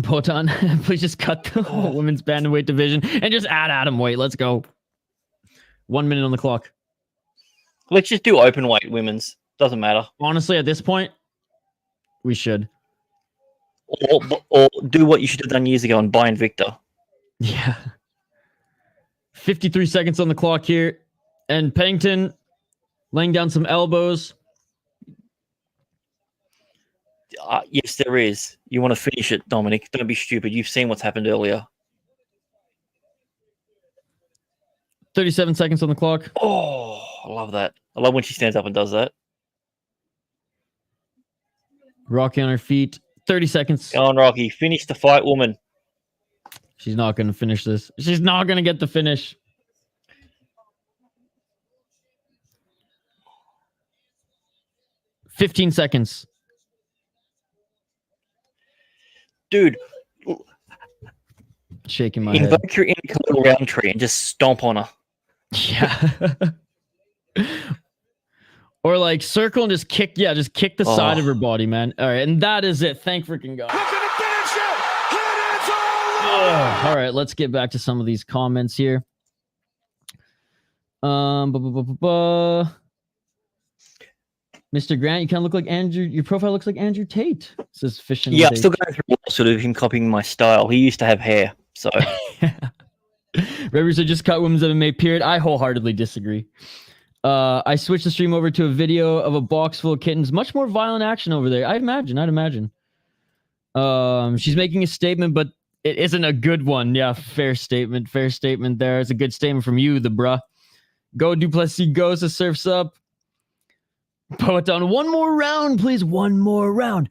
Poton, please just cut the women's bantamweight division and just add atom weight. Let's go. 1 minute on the clock. Let's just do open weight women's. Doesn't matter. Honestly, at this point, we should. Or do what you should have done years ago and buy Invicta. Yeah. 53 seconds on the clock here. And Pennington laying down some elbows. Yes, there is. You want to finish it, Dominic. Don't be stupid. You've seen what's happened earlier. 37 seconds on the clock. Oh, I love that. I love when she stands up and does that. Rocky on her feet. 30 seconds. Go on, Rocky. Finish the fight, woman. She's not going to finish this. She's not going to get the finish. $15 seconds. Dude. Shaking my head. Invoke your inner round tree and just stomp on her. Yeah. Or like circle and just kick. Yeah, just kick the side of her body, man. All right, and that is it. Thank freaking God. All right, let's get back to some of these comments here. Mr. Grant, you kind of look like Andrew. Your profile looks like Andrew Tate. Says fishing. Yeah, I'm still going through sort of him copying my style. He used to have hair, so. Rivers said just cut women's MMA period. I wholeheartedly disagree. I switched the stream over to a video of a box full of kittens. Much more violent action over there. I'd imagine. She's making a statement, but it isn't a good one. Yeah, fair statement there. It's a good statement from you, the bruh. Go Plessis goes to surfs up. Poet on one more round, please. One more round.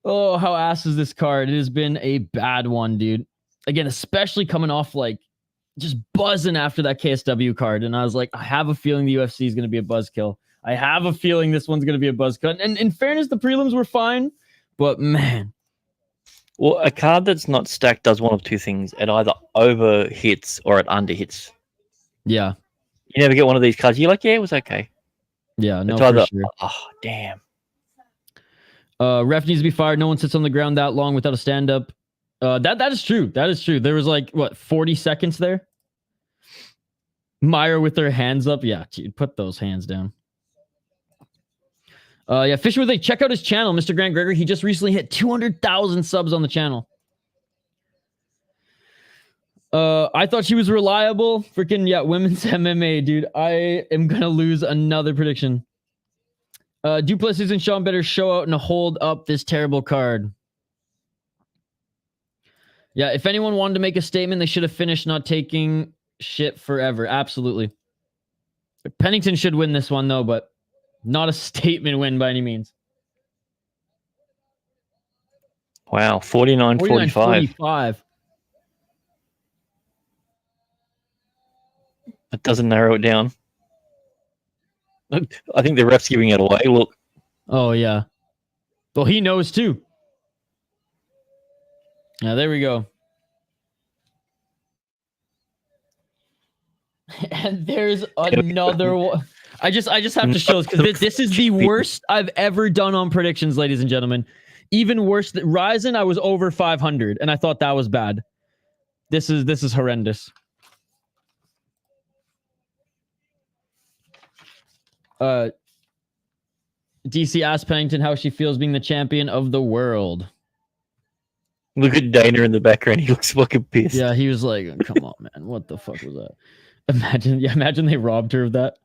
Oh, how ass is this card? It has been a bad one, dude. Again, especially coming off like just buzzing after that KSW card. And I was like, I have a feeling the UFC is going to be a buzzkill. I have a feeling this one's going to be a buzzkill. And in fairness, the prelims were fine, but man. Well, a card that's not stacked does one of two things. It either over hits or it under hits. Yeah. You never get one of these cards. You're like, yeah, it was okay. Yeah, no, it's either, for sure. Oh, damn. Ref needs to be fired. No one sits on the ground that long without a stand-up. That is true. That is true. There was like, 40 seconds there? Mayra with her hands up. Yeah, dude, put those hands down. Yeah, Fishing with a check out his channel, Mr. Grant Gregory. He just recently hit 200,000 subs on the channel. I thought she was reliable. Freaking, yeah, women's MMA, dude. I am going to lose another prediction. Duplessis and Sean better show out and hold up this terrible card. Yeah, if anyone wanted to make a statement, they should have finished not taking shit forever. Absolutely. Pennington should win this one, though, but not a statement win by any means. Wow, 49-45. That doesn't narrow it down. I think the ref's giving it away. Look. Oh, yeah. Well, he knows, too. Yeah, there we go. And there's another one. I just have to show this because this is the worst I've ever done on predictions, ladies and gentlemen. Even worse than Ryzen, I was over 500, and I thought that was bad. This is horrendous. DC asked Pennington how she feels being the champion of the world. Look at Dana in the background. He looks fucking pissed. Yeah, he was like, "Come on, man, what the fuck was that?" Imagine they robbed her of that.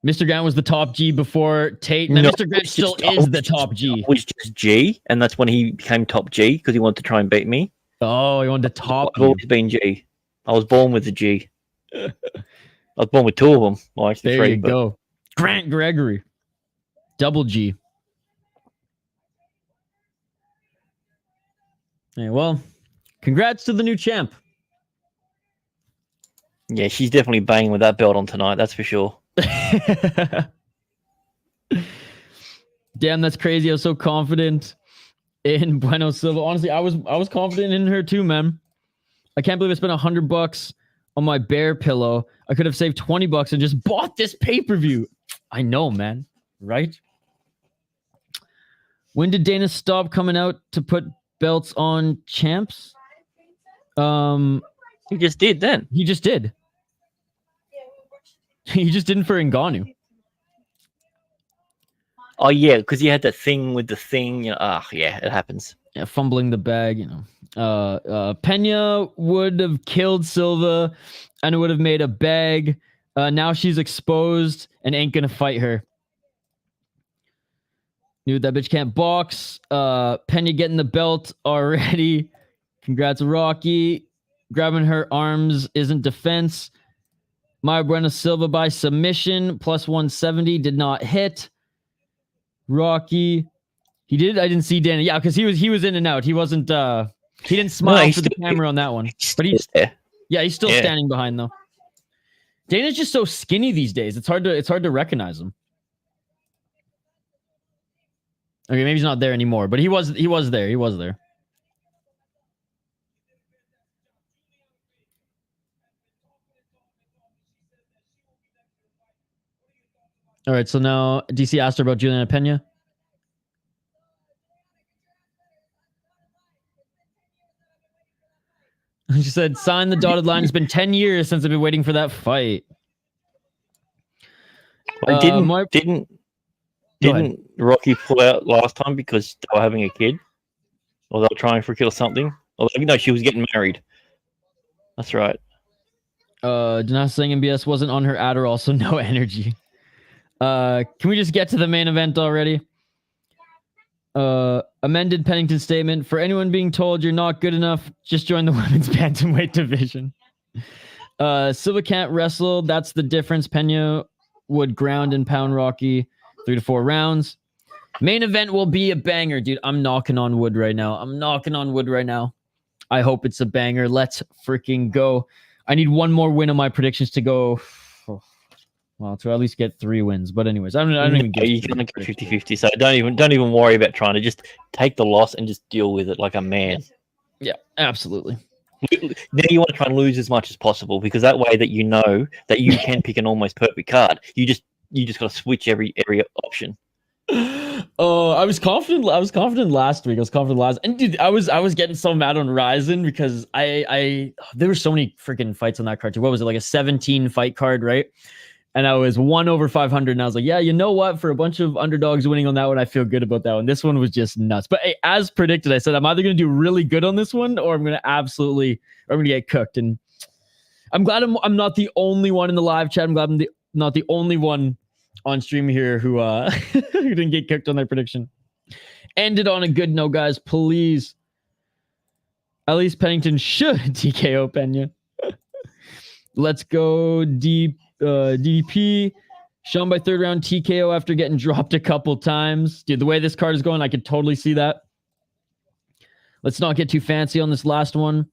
Mr. Grant was the top G before Tate. Now, Mr. Grant still is the top G. It was just G, and that's when he became top G because he wanted to try and beat me. Oh, he wanted to top. I've always been G. I was born with the G. I was born with two of them. Well, actually there three. You go. Grant Gregory. Double G. Hey, well, congrats to the new champ. Yeah, she's definitely banging with that belt on tonight. That's for sure. Damn, that's crazy. I was so confident in Bueno Silva. Honestly, I was confident in her too, man. I can't believe I spent $100 on my bear pillow. I could have saved $20 and just bought this pay-per-view. I know, man. Right? When did Dana stop coming out to put belts on champs? He just did then. He just did. He just didn't for Ngannou. Oh yeah, because he had that thing with the thing. Yeah, it happens. Yeah, fumbling the bag, Pena would have killed Silva and it would have made a bag. Now she's exposed and ain't gonna fight her. Knew that bitch can't box. Pena getting the belt already. Congrats, Rocky. Grabbing her arms isn't defense. Mayra Bueno Silva by submission. Plus 170 did not hit. Rocky. He did. I didn't see Dana. Yeah, because he was in and out. He wasn't he didn't smile for the camera on that one. But he's there. Yeah, he's still standing behind though. Dana's just so skinny these days. It's hard to recognize him. Okay, maybe he's not there anymore, but he was there. He was there. All right, so now DC asked her about Juliana Pena. She said, sign the dotted line. It's been 10 years since I've been waiting for that fight. Didn't Rocky pull out last time because they were having a kid? Or they were trying for a kid or something? Or no, she was getting married. That's right. Dinas saying MBS wasn't on her Adderall, so no energy. Can we just get to the main event already? Amended Pennington statement. For anyone being told you're not good enough, just join the women's bantamweight division. Silva can't wrestle. That's the difference. Pena would ground and pound Rocky 3 to 4 rounds. Main event will be a banger, dude. I'm knocking on wood right now. I hope it's a banger. Let's freaking go. I need one more win on my predictions to go. Well, to at least get 3 wins. But anyways, I don't even get. You're gonna go 50-50. So don't even worry about trying to just take the loss and just deal with it like a man. Yeah, absolutely. Now you want to try and lose as much as possible because that way that you know that you can pick an almost perfect card. You just got to switch every option. Oh, I was confident last week. And dude, I was getting so mad on Ryzen because there were so many freaking fights on that card too. What was it, like a 17 fight card, right? And I was 1 over 500, and I was like, yeah, you know what? For a bunch of underdogs winning on that one, I feel good about that one. This one was just nuts. But hey, as predicted, I said I'm either going to do really good on this one, or I'm going to get cooked. And I'm glad I'm not the only one in the live chat. I'm glad I'm not the only one on stream here who who didn't get cooked on their prediction. Ended on a good note, guys. Please. At least Pennington should TKO Pena. Let's go deep. DDP. Shown by 3rd round TKO after getting dropped a couple times. Dude, the way this card is going, I could totally see that. Let's not get too fancy on this last one.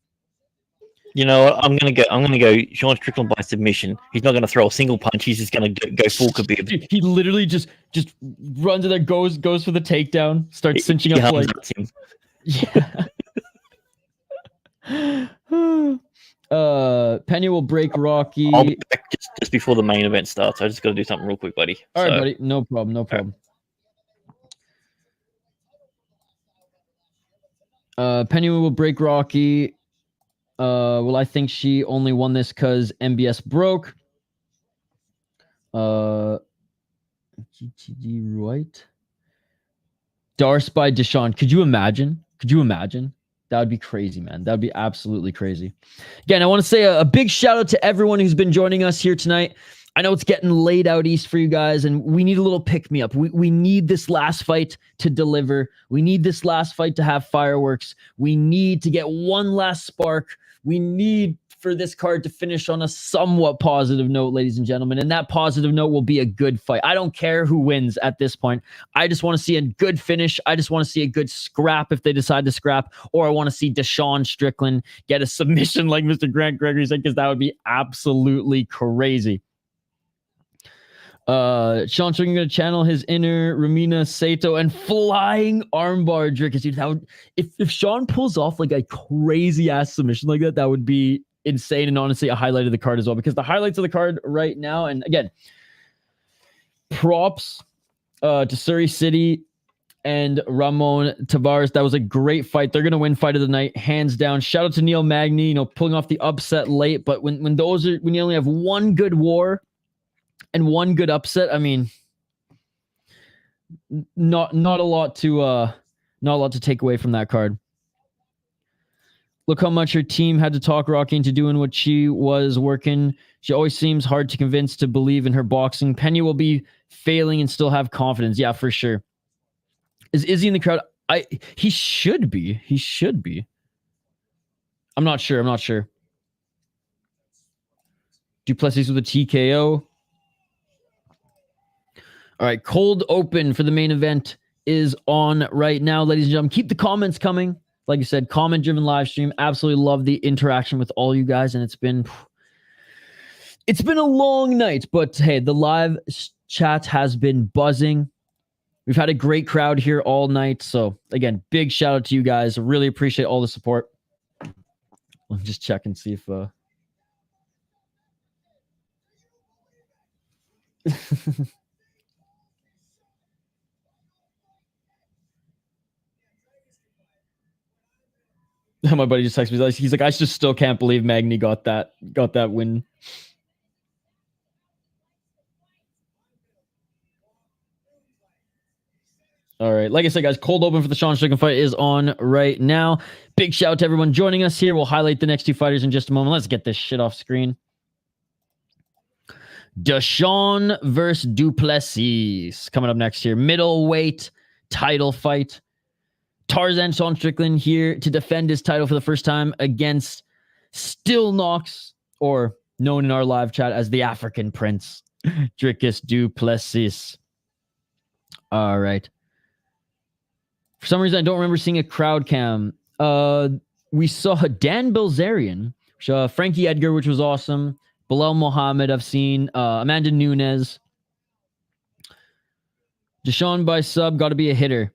You know what? I'm gonna go Sean Strickland by submission. He's not gonna throw a single punch. He's just gonna go full Khabib. Dude, he literally just runs in there, goes for the takedown, starts cinching up like. Him. Yeah. Penny will break Rocky. I'll be back just before the main event starts. I just got to do something real quick, buddy. All right, buddy. No problem. No problem. Penny will break Rocky. Well, I think she only won this because MBS broke. GTD right. Darce by Deshaun. Could you imagine? Could you imagine? That would be crazy, man. That would be absolutely crazy. Again, I want to say a big shout out to everyone who's been joining us here tonight. I know it's getting late out east for you guys, and we need a little pick-me-up. We need this last fight to deliver. We need this last fight to have fireworks. We need to get one last spark. We need for this card to finish on a somewhat positive note, ladies and gentlemen, and that positive note will be a good fight. I don't care who wins at this point. I just want to see a good finish. I just want to see a good scrap if they decide to scrap, or I want to see Deshaun Strickland get a submission like Mr. Grant Gregory said, because that would be absolutely crazy. Sean Strickland going to channel his inner Ramina Sato and flying armbar Dricus. Dude, that would, if Sean pulls off like a crazy ass submission like that, that would be insane, and honestly a highlight of the card as well, because the highlights of the card right now, and again, props to Surrey City and Ramon Tavares. That was a great fight. They're going to win fight of the night, hands down. Shout out to Neil Magny, pulling off the upset late, but when you only have one good war and one good upset, I mean, not a lot to take away from that card. Look how much her team had to talk Rocky into doing what she was working. She always seems hard to convince to believe in her boxing. Penny will be failing and still have confidence. Yeah, for sure. Is Izzy in the crowd? He should be. He should be. I'm not sure. Du Plessis with a TKO. All right, cold open for the main event is on right now, ladies and gentlemen. Keep the comments coming. Like I said, comment-driven live stream. Absolutely love the interaction with all you guys, and it's been a long night, but hey, the live chat has been buzzing. We've had a great crowd here all night, so again, big shout out to you guys. Really appreciate all the support. I'll just check and see if my buddy just texted me. He's like, I just still can't believe Magny got that win. All right. Like I said, guys, cold open for the Sean Strickland fight is on right now. Big shout out to everyone joining us here. We'll highlight the next two fighters in just a moment. Let's get this shit off screen. Deshaun versus Du Plessis coming up next here. Middleweight title fight. Tarzan Sean Strickland here to defend his title for the first time against Still Knox, or known in our live chat as the African Prince, Dricus Du Plessis. All right. For some reason, I don't remember seeing a crowd cam. We saw Dan Bilzerian, Frankie Edgar, which was awesome. Bilal Mohammed, I've seen. Amanda Nunes. Deshaun by sub, got to be a hitter.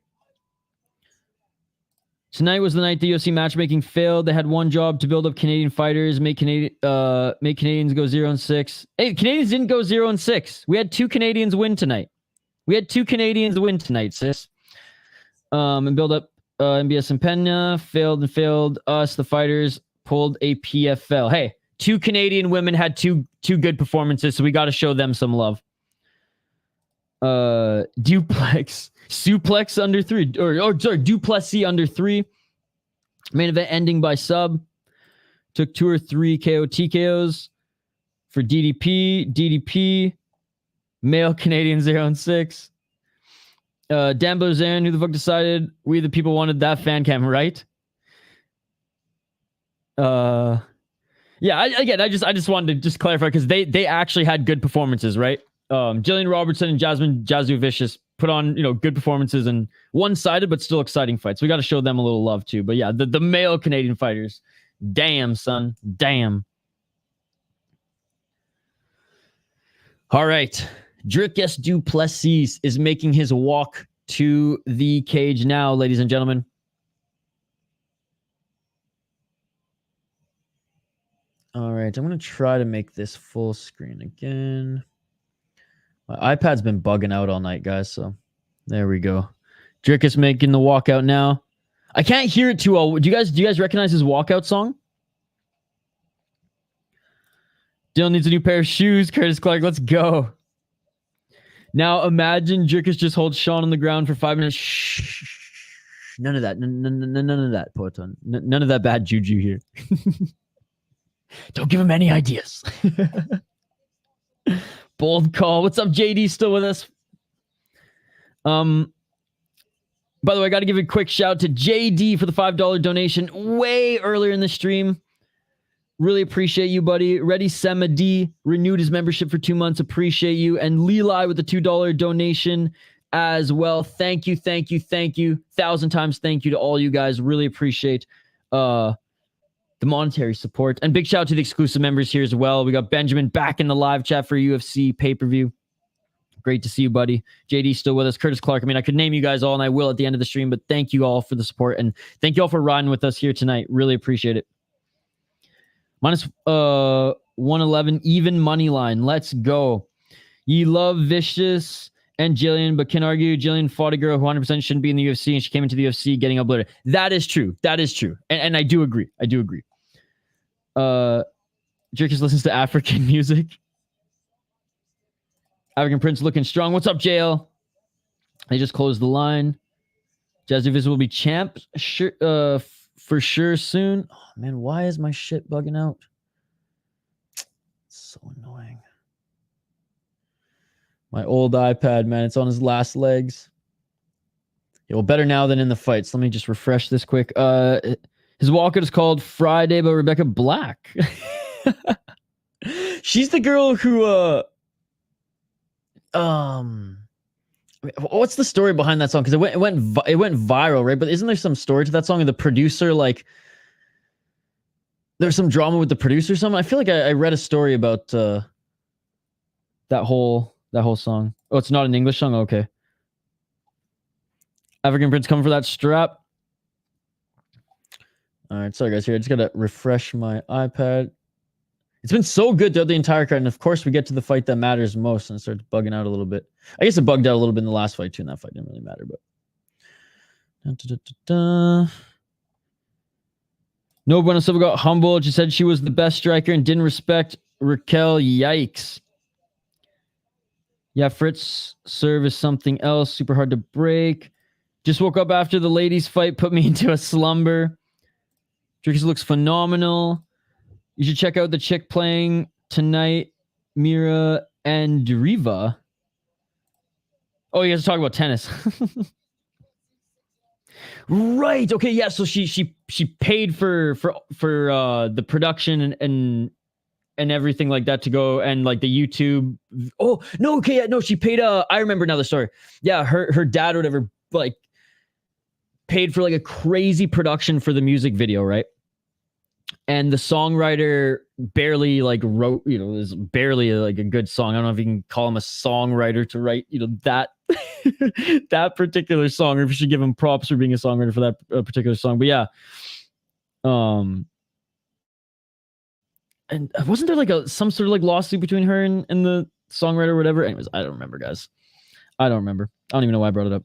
Tonight was the night the UFC matchmaking failed. They had one job to build up Canadian fighters, make Canadians go 0-6. Hey, Canadians didn't go 0-6. We had two Canadians win tonight. Sis. And build up MBS and Pena. Failed us. The fighters pulled a PFL. Hey, two Canadian women had two good performances, so we got to show them some love. Suplex under 3, Du Plessis under 3. Main event ending by sub. Took 2 or 3 KO TKOs for DDP. Male Canadian 0-6. Dan Blazan, who the fuck decided we the people wanted that fan cam, right? Yeah, I just wanted to clarify, because they actually had good performances, right? Jillian Robertson and Jasmine Jazu Vicious put on, good performances and one-sided but still exciting fights. We got to show them a little love too. But yeah, the male Canadian fighters, damn son, damn. All right, Dricus Du Plessis is making his walk to the cage now, ladies and gentlemen. All right, I'm going to try to make this full screen again. My iPad's been bugging out all night, guys, so there we go. Dricus making the walkout now. I can't hear it too well. Do you guys recognize his walkout song? Dylan needs a new pair of shoes. Curtis Clark, let's go. Now imagine Dricus just holds Sean on the ground for 5 minutes. Shh. None of that. None of that, Poton. None of that bad juju here. Don't give him any ideas. Bold call. What's up, JD? Still with us? By the way, I got to give a quick shout to JD for the $5 donation way earlier in the stream. Really appreciate you, buddy. Ready Sema D renewed his membership for 2 months. Appreciate you. And Leli with the $2 donation as well. Thank you. 1,000 times thank you to all you guys. Really appreciate the monetary support. And big shout out to the exclusive members here as well. We got Benjamin back in the live chat for UFC pay-per-view. Great to see you, buddy. JD still with us. Curtis Clark. I mean, I could name you guys all, and I will at the end of the stream, but thank you all for the support, and thank you all for riding with us here tonight. Really appreciate it. Minus 111, even money line. Let's go. Ye love Vicious and Jillian, but can argue Jillian fought a girl who 100% shouldn't be in the UFC, and she came into the UFC getting uploaded. That is true. And I do agree. Dricus listens to African music. African Prince looking strong. What's up, JL? They just closed the line. Jazzy Viz will be champ for sure soon. Oh, man, why is my shit bugging out? It's so annoying. My old iPad, man, it's on his last legs. Yeah, well, better now than in the fights. Let me just refresh this quick. His walkout is called Friday by Rebecca Black. She's the girl who... what's the story behind that song? Because it went viral, right? But isn't there some story to that song? And the producer, like, there's some drama with the producer or something. I feel like I read a story about that whole song. Oh, it's not an English song. Okay. African Prince coming for that strap. All right, sorry guys. Here, I just gotta refresh my iPad. It's been so good throughout the entire card, and of course we get to the fight that matters most, and it starts bugging out a little bit. I guess it bugged out a little bit in the last fight too, and that fight didn't really matter. But no, Bueno Silva got humbled. She said she was the best striker and didn't respect Raquel. Yikes. Yeah, Fritz serve is something else. Super hard to break. Just woke up after the ladies' fight, put me into a slumber. Dricus looks phenomenal. You should check out the chick playing tonight, Mayra and Riva. Oh, you guys are talking about tennis. Right. Okay. Yeah. So she paid for the production and everything like that to go, and like the YouTube. Oh no. Okay. Yeah. No. She paid. I remember now the story. Yeah. Her dad or whatever like paid for like a crazy production for the music video, right? And the songwriter barely like wrote, it was barely like a good song. I don't know if you can call him a songwriter to write, that that particular song, or if you should give him props for being a songwriter for that particular song. But yeah, and wasn't there like some sort of like lawsuit between her and the songwriter or whatever? Anyways, I don't remember, guys. I don't remember. I don't even know why I brought it up.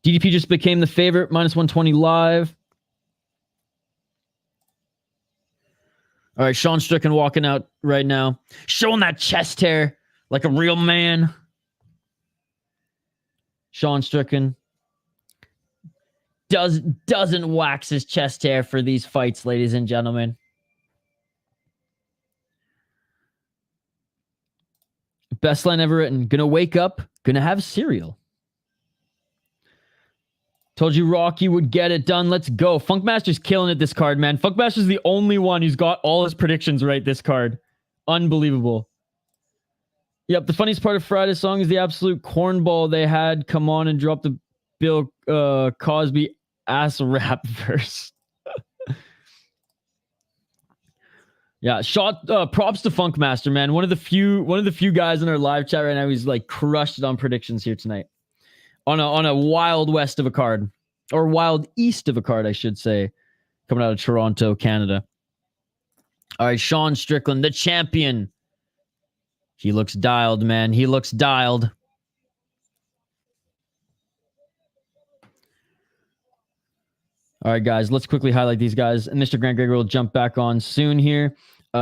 DDP just became the favorite, minus 120 live. All right, Sean Strickland walking out right now, showing that chest hair like a real man. Sean Strickland doesn't wax his chest hair for these fights, ladies and gentlemen. Best line ever written. Gonna wake up, gonna have cereal. Told you Rocky would get it done. Let's go. Funkmaster's killing it this card, man. Funkmaster's the only one who's got all his predictions right this card. Unbelievable. Yep, the funniest part of Friday's song is the absolute cornball they had come on and drop the Bill Cosby ass rap verse. Yeah, props to Funkmaster, man. One of the few guys in our live chat right now who's like crushed it on predictions here tonight. On a wild west of a card, or wild east of a card, I should say, coming out of Toronto, Canada. All right, Sean Strickland, the champion. He looks dialed, man. He looks dialed. All right, guys, let's quickly highlight these guys. And Mr. Grant Gregory will jump back on soon here.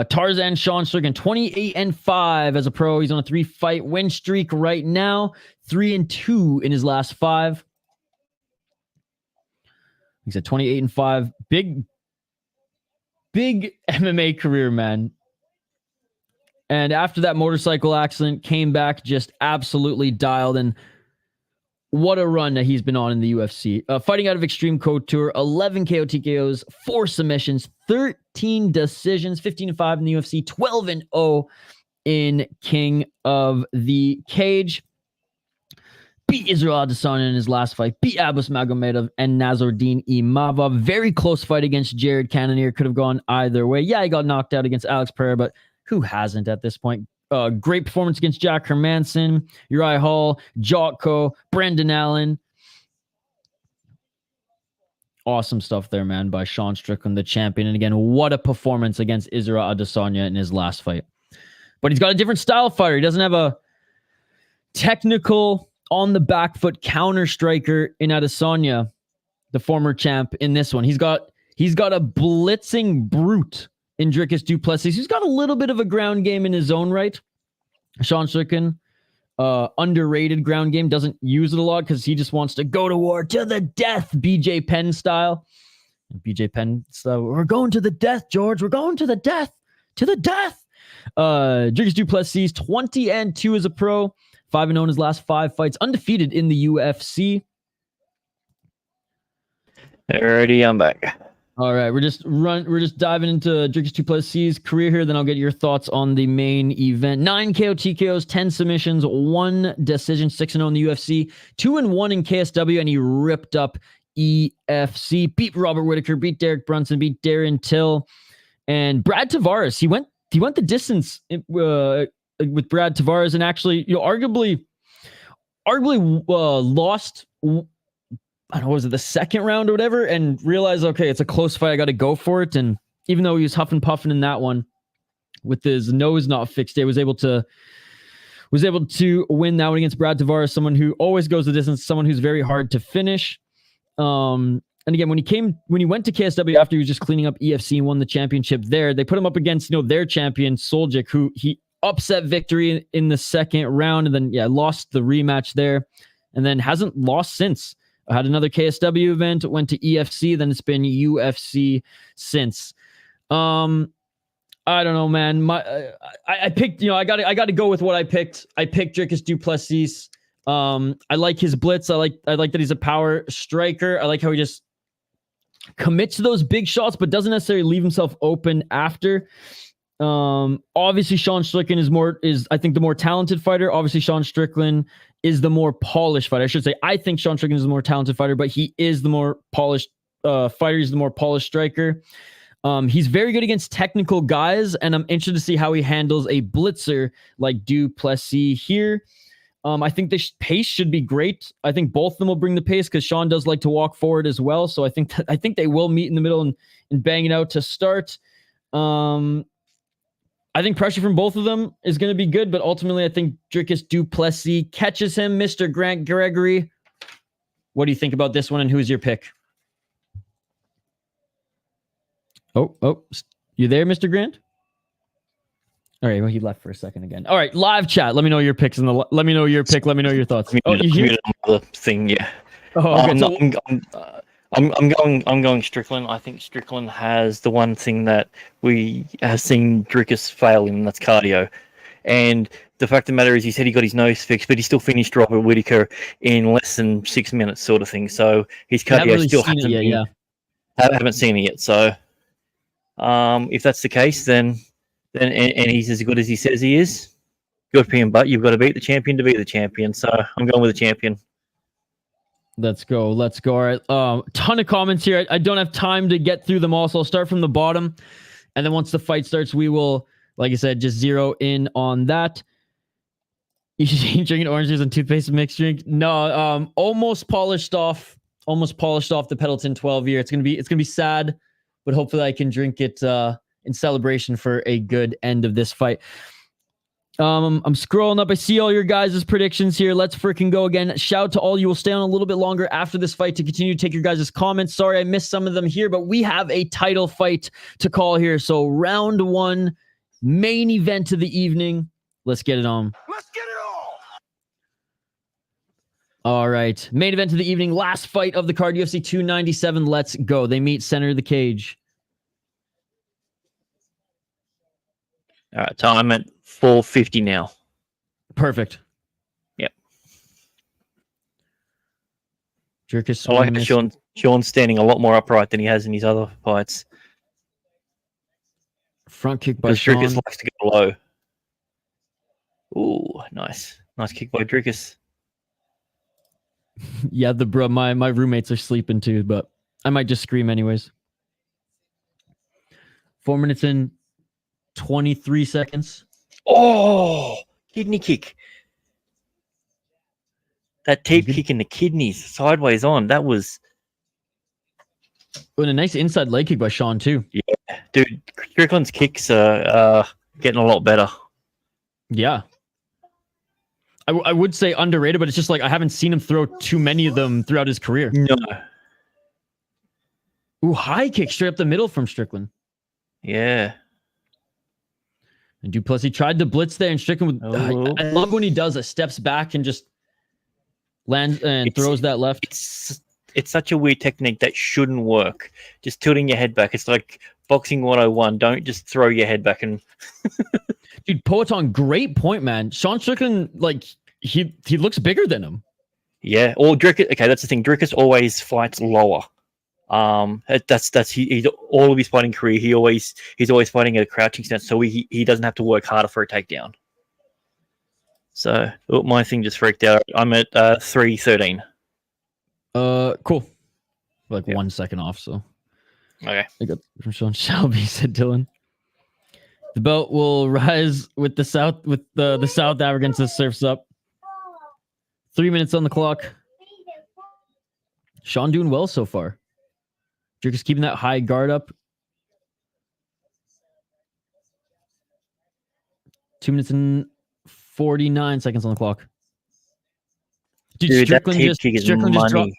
Tarzan Sean Strickland, 28-5 as a pro. He's on a 3-fight win streak right now. 3-2 in his last 5. He's at 28-5. Big MMA career, man. And after that motorcycle accident, came back just absolutely dialed. And what a run that he's been on in the UFC. Fighting out of Extreme Couture, 11 KO TKOs, 4 submissions, 13 decisions, 15-5 in the UFC, 12-0 in King of the Cage. Beat Israel Adesanya in his last fight. Beat Abus Magomedov and Nasruddin Imavov. Very close fight against Jared Cannonier. Could have gone either way. Yeah, he got knocked out against Alex Pereira, but who hasn't at this point? Great performance against Jack Hermanson, Uriah Hall, Jotko, Brendan Allen. Awesome stuff there, man, by Sean Strickland, the champion. And again, what a performance against Israel Adesanya in his last fight. But he's got a different style fighter. He doesn't have a technical on the back foot counter striker in Adesanya, the former champ, in this one. He's got a blitzing brute in Dricus du Plessis. He's got a little bit of a ground game in his own right. Sean Strickland, underrated ground game, doesn't use it a lot because he just wants to go to war to the death, BJ Penn style. BJ Penn style, we're going to the death, George. We're going to the death. To the death. Dricus du Plessis, 20-2 as a pro. 5-0 in his last 5 fights. Undefeated in the UFC. Alrighty, I'm back. All right, we're just diving into Dricus du Plessis' career here. Then I'll get your thoughts on the main event. 9 KO TKOs, 10 submissions, 1 decision, 6-0 in the UFC, 2-1 in KSW, and he ripped up EFC. Beat Robert Whittaker, beat Derek Brunson, beat Darren Till, and Brad Tavares. He went the distance with Brad Tavares, and actually, arguably lost. I don't know, was it the second round or whatever, and realized, okay, it's a close fight. I got to go for it. And even though he was huffing puffing in that one with his nose not fixed, he was able to win that one against Brad Tavares, someone who always goes the distance, someone who's very hard to finish. And again, when he went to KSW after he was just cleaning up EFC and won the championship there, they put him up against, their champion Soljic, who he upset victory in the second round, and then lost the rematch there, and then hasn't lost since. I had another KSW event, went to EFC, then it's been UFC since. I don't know, man. I picked, I got to go with what I picked. I picked Dricus du Plessis. I like his blitz. I like that he's a power striker. I like how he just commits to those big shots, but doesn't necessarily leave himself open after. Obviously Sean Strickland is I think the more talented fighter. Obviously Sean Strickland is the more polished fighter. I should say, I think Sean Strickland is the more talented fighter, but he is the more polished fighter. He's the more polished striker. He's very good against technical guys, and I'm interested to see how he handles a blitzer like du Plessis here. I think the pace should be great. I think both of them will bring the pace because Sean does like to walk forward as well. So I think they will meet in the middle and bang it out to start. I think pressure from both of them is going to be good, but ultimately I think Dricus du Plessis catches him. Mr. Grant Gregory, what do you think about this one, and who's your pick? Oh, you there, Mr. Grant? All right, well, he left for a second again. All right, live chat. Let me know your picks let me know your pick. Let me know your thoughts. Oh, you hear the thing? Yeah. Oh, okay. I'm going Strickland. I think Strickland has the one thing that we have seen Dricus fail in, and that's cardio. And the fact of the matter is, he said he got his nose fixed, but he still finished Robert Whittaker in less than 6 minutes, sort of thing. So his cardio still hasn't been. Haven't seen it yet. So if that's the case, then he's as good as he says he is. Good for him, but you've got to beat the champion to be the champion. So I'm going with the champion. Let's go. All right. Ton of comments here. I don't have time to get through them all, so I'll start from the bottom. And then once the fight starts, we will, like I said, just zero in on that. You should be drinking orange juice and toothpaste mixed drink. No, almost polished off the Pendleton 12 year. It's gonna be sad, but hopefully I can drink it in celebration for a good end of this fight. I'm scrolling up. I see all your guys' predictions here. Let's freaking go again. Shout out to all you. Will stay on a little bit longer after this fight to continue to take your guys' comments. Sorry, I missed some of them here, but we have a title fight to call here. So round one, main event of the evening. Let's get it on. Let's get it on. All right. Main event of the evening. Last fight of the card. UFC 297. Let's go. They meet center of the cage. All right, so I'm at 450 now. Perfect. Yep. Dricus. I like Sean's standing a lot more upright than he has in his other fights. Front kick by Because Dricus Sean. likes to go low. Ooh, nice. Nice kick by Dricus. Yeah, my roommates are sleeping too, but I might just scream anyways. 4 minutes in, 23 seconds. Oh, kidney kick. That tape kick in the kidneys, sideways on. That was... And a nice inside leg kick by Sean too. Yeah, dude, Strickland's kicks are getting a lot better. Yeah. I would say underrated, but it's just like I haven't seen him throw too many of them throughout his career. No. Ooh, high kick straight up the middle from Strickland. Yeah. And Plessis tried to blitz there, and Strickland would, I love when he does it, steps back and just lands and throws that left. It's such a weird technique that shouldn't work. Just tilting your head back. It's like boxing 101. Don't just throw your head back and... Dude, Poeton, great point, man. Sean Strickland, like, he looks bigger than him. Yeah, or Dricus. Okay, that's the thing. Dricus always fights lower. That's he all of his fighting career. He's always fighting at a crouching stance, so he doesn't have to work harder for a takedown. So my thing just freaked out. I'm at 313. Cool. Like Yeah. 1 second off. So Okay. I got from Sean Shelby, said Dylan. The belt will rise with the South Africans that surfs up. 3 minutes on the clock. Sean doing well so far. Dricus keeping that high guard up. 2 minutes and 49 seconds on the clock. Dude, Strickland that just dropped.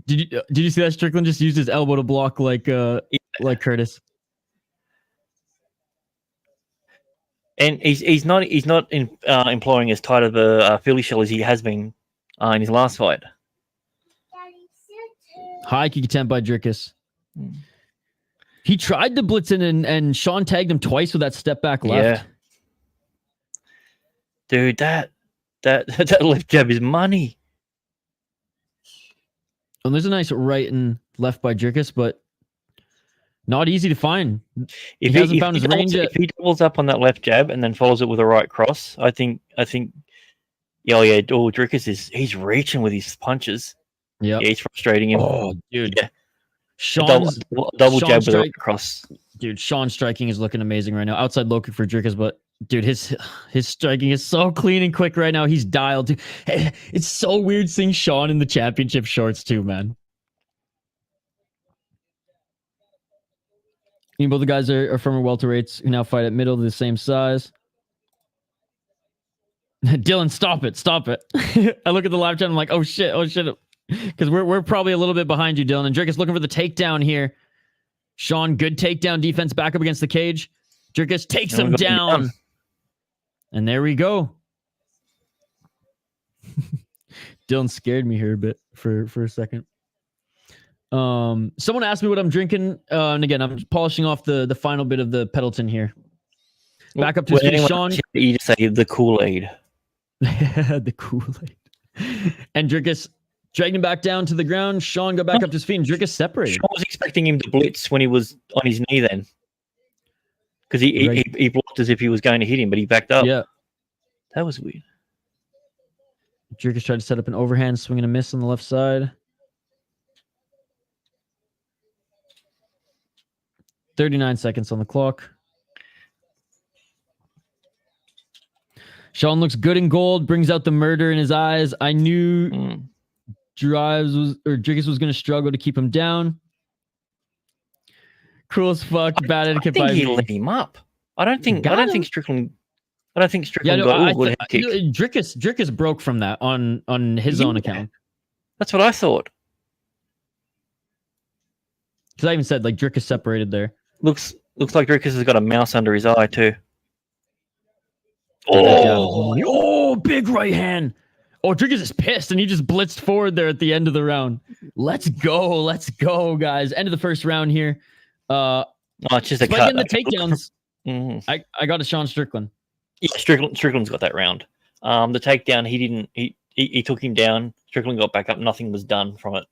Did you see that Strickland just used his elbow to block like Curtis? And he's not employing as tight of a Philly shell as he has been in his last fight. High kick attempt by Dricus. He tried to blitz in and Sean tagged him twice with that step back left. Yeah. Dude, that left jab is money. And there's a nice right and left by Dricus, but not easy to find. He hasn't found his range yet. If he doubles up on that left jab and then follows it with a right cross, I think Dricus he's reaching with his punches. Yeah, he's frustrating him. Oh, dude. Yeah. Sean's double jab with a right cross. Dude, Sean's striking is looking amazing right now. Outside low kick for Dricus, but dude, his striking is so clean and quick right now. He's dialed. Dude. It's so weird seeing Sean in the championship shorts too, man. Both the guys are former welterweights who now fight at middle, the same size. Dylan, stop it. I look at the live chat, I'm like, oh shit. Because we're probably a little bit behind you, Dylan. And Dricus looking for the takedown here. Sean, good takedown defense back up against the cage. Dricus takes him down. And there we go. Dylan scared me here a bit for a second. Someone asked me what I'm drinking. And again, I'm polishing off the final bit of the Pendleton here. Back up to Sean. You just say the Kool-Aid. The Kool-Aid. And Dricus dragged him back down to the ground. Sean got back up to his feet and Dricus separated. Sean was expecting him to blitz when he was on his knee then. Because he blocked as if he was going to hit him, but he backed up. Yeah. That was weird. Dricus tried to set up an overhand, swing and a miss on the left side. 39 seconds on the clock. Sean looks good in gold, brings out the murder in his eyes. I knew Dricus was going to struggle to keep him down. Cool as fuck. Bad I etiquette think by he me. lit him up. I don't think Strickland. I don't think Yeah, Strickland no, got a good head kick. Dricus broke from that on his own account. That's what I thought. Because I even said like Dricus separated there. Looks like Dricus has got a mouse under his eye too. Oh, big right hand. Oh, Dricus is pissed and he just blitzed forward there at the end of the round. Let's go, guys. End of the first round here. It's just a Spike cut. in the takedowns. Mhm. I got a Sean Strickland. Yeah, Strickland's got that round. The takedown, he took him down. Strickland got back up. Nothing was done from it.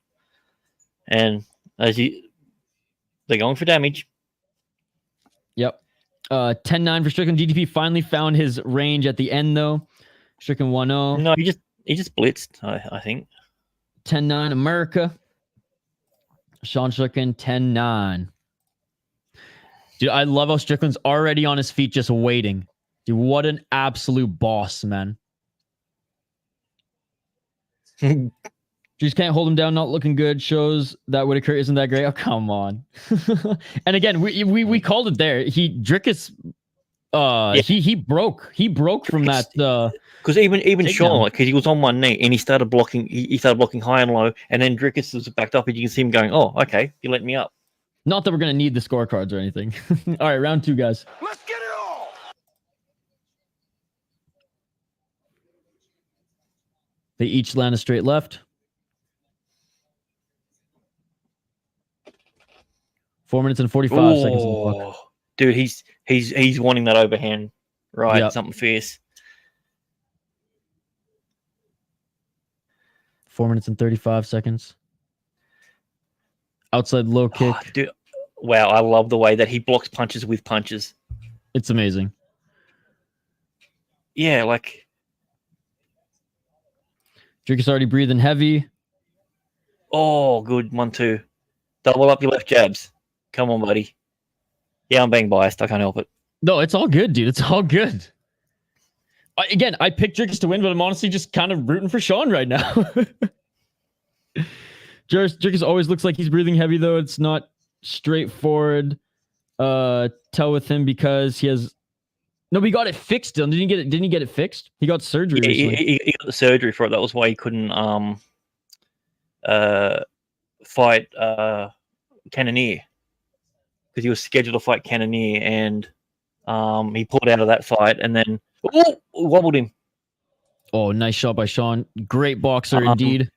And they're going for damage. Yep. 10-9 for Strickland. DDP finally found his range at the end though. Strickland 1-0. No, he just blitzed, I think. 10-9 America. Sean Strickland 10-9. Dude, I love how Strickland's already on his feet just waiting. Dude, what an absolute boss, man. Just can't hold him down, not looking good. Shows that Whitaker isn't that great. Oh, come on. And again, we called it there. Dricus he broke from that because even Sean, because he was on one knee and he started blocking high and low, and then Dricus was backed up and you can see him going, oh, okay, you let me up. Not that we're gonna need the scorecards or anything. All right, round 2, guys. Let's get it all. They each land a straight left. 4 minutes and 45 seconds in the book. Dude, he's wanting that overhand, right? Yep. Something fierce. 4 minutes and 35 seconds. Outside low kick. Oh, dude, wow, I love the way that he blocks punches with punches. It's amazing. Yeah, like Dricus already breathing heavy. oh, good 1-2. Double up your left jabs. Come on, buddy. Yeah, I'm being biased. I can't help it. No, it's all good, dude. It's all good. I picked Dricus to win, but I'm honestly just kind of rooting for Sean right now. Dricus always looks like he's breathing heavy, though. It's not straightforward. Tell with him because he has. No, but he got it fixed. Didn't he get it fixed? He got surgery. Yeah, he got the surgery for it. That was why he couldn't fight Cannonier, because he was scheduled to fight Cannonier, and he pulled out of that fight, and then wobbled him. Oh, nice shot by Sean. Great boxer indeed.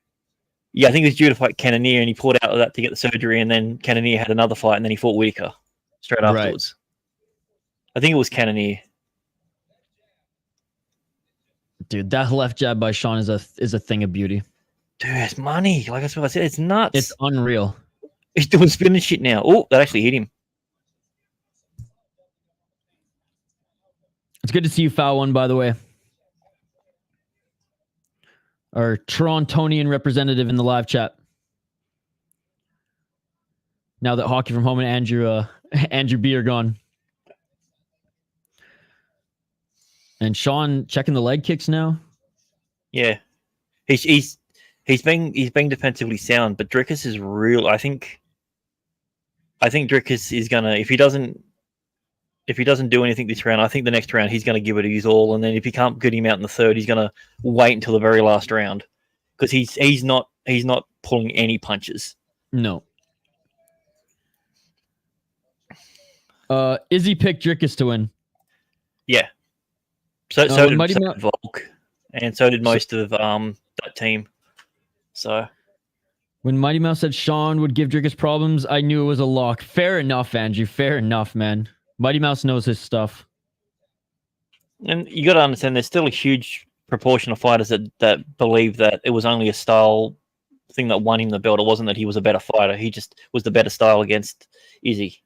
Yeah, I think he was due to fight Cannonier, and he pulled out of that to get the surgery, and then Cannonier had another fight, and then he fought Whitaker straight afterwards. Right. I think it was Cannonier. Dude, that left jab by Sean is a thing of beauty. Dude, it's money. Like I said, it's nuts. It's unreal. He's doing spinning shit now. Oh, that actually hit him. It's good to see you foul one, by the way. Our Torontonian representative in the live chat. Now that Hockey from Home and Andrew B are gone. And Sean checking the leg kicks now. Yeah. He's being defensively sound, but Dricus is real. I think Dricus is gonna, if he doesn't do anything this round, I think the next round he's gonna give it his all, and then if he can't get him out in the third, he's gonna wait until the very last round, because he's not pulling any punches. No. Izzy picked Dricus to win. Yeah. So did Volk, and so did most of that team. So when Mighty Mouse said Sean would give Dricus problems, I knew it was a lock. Fair enough, Andrew. Fair enough, man. Mighty Mouse knows his stuff. And you got to understand, there's still a huge proportion of fighters that believe that it was only a style thing that won him the belt. It wasn't that he was a better fighter. He just was the better style against Izzy.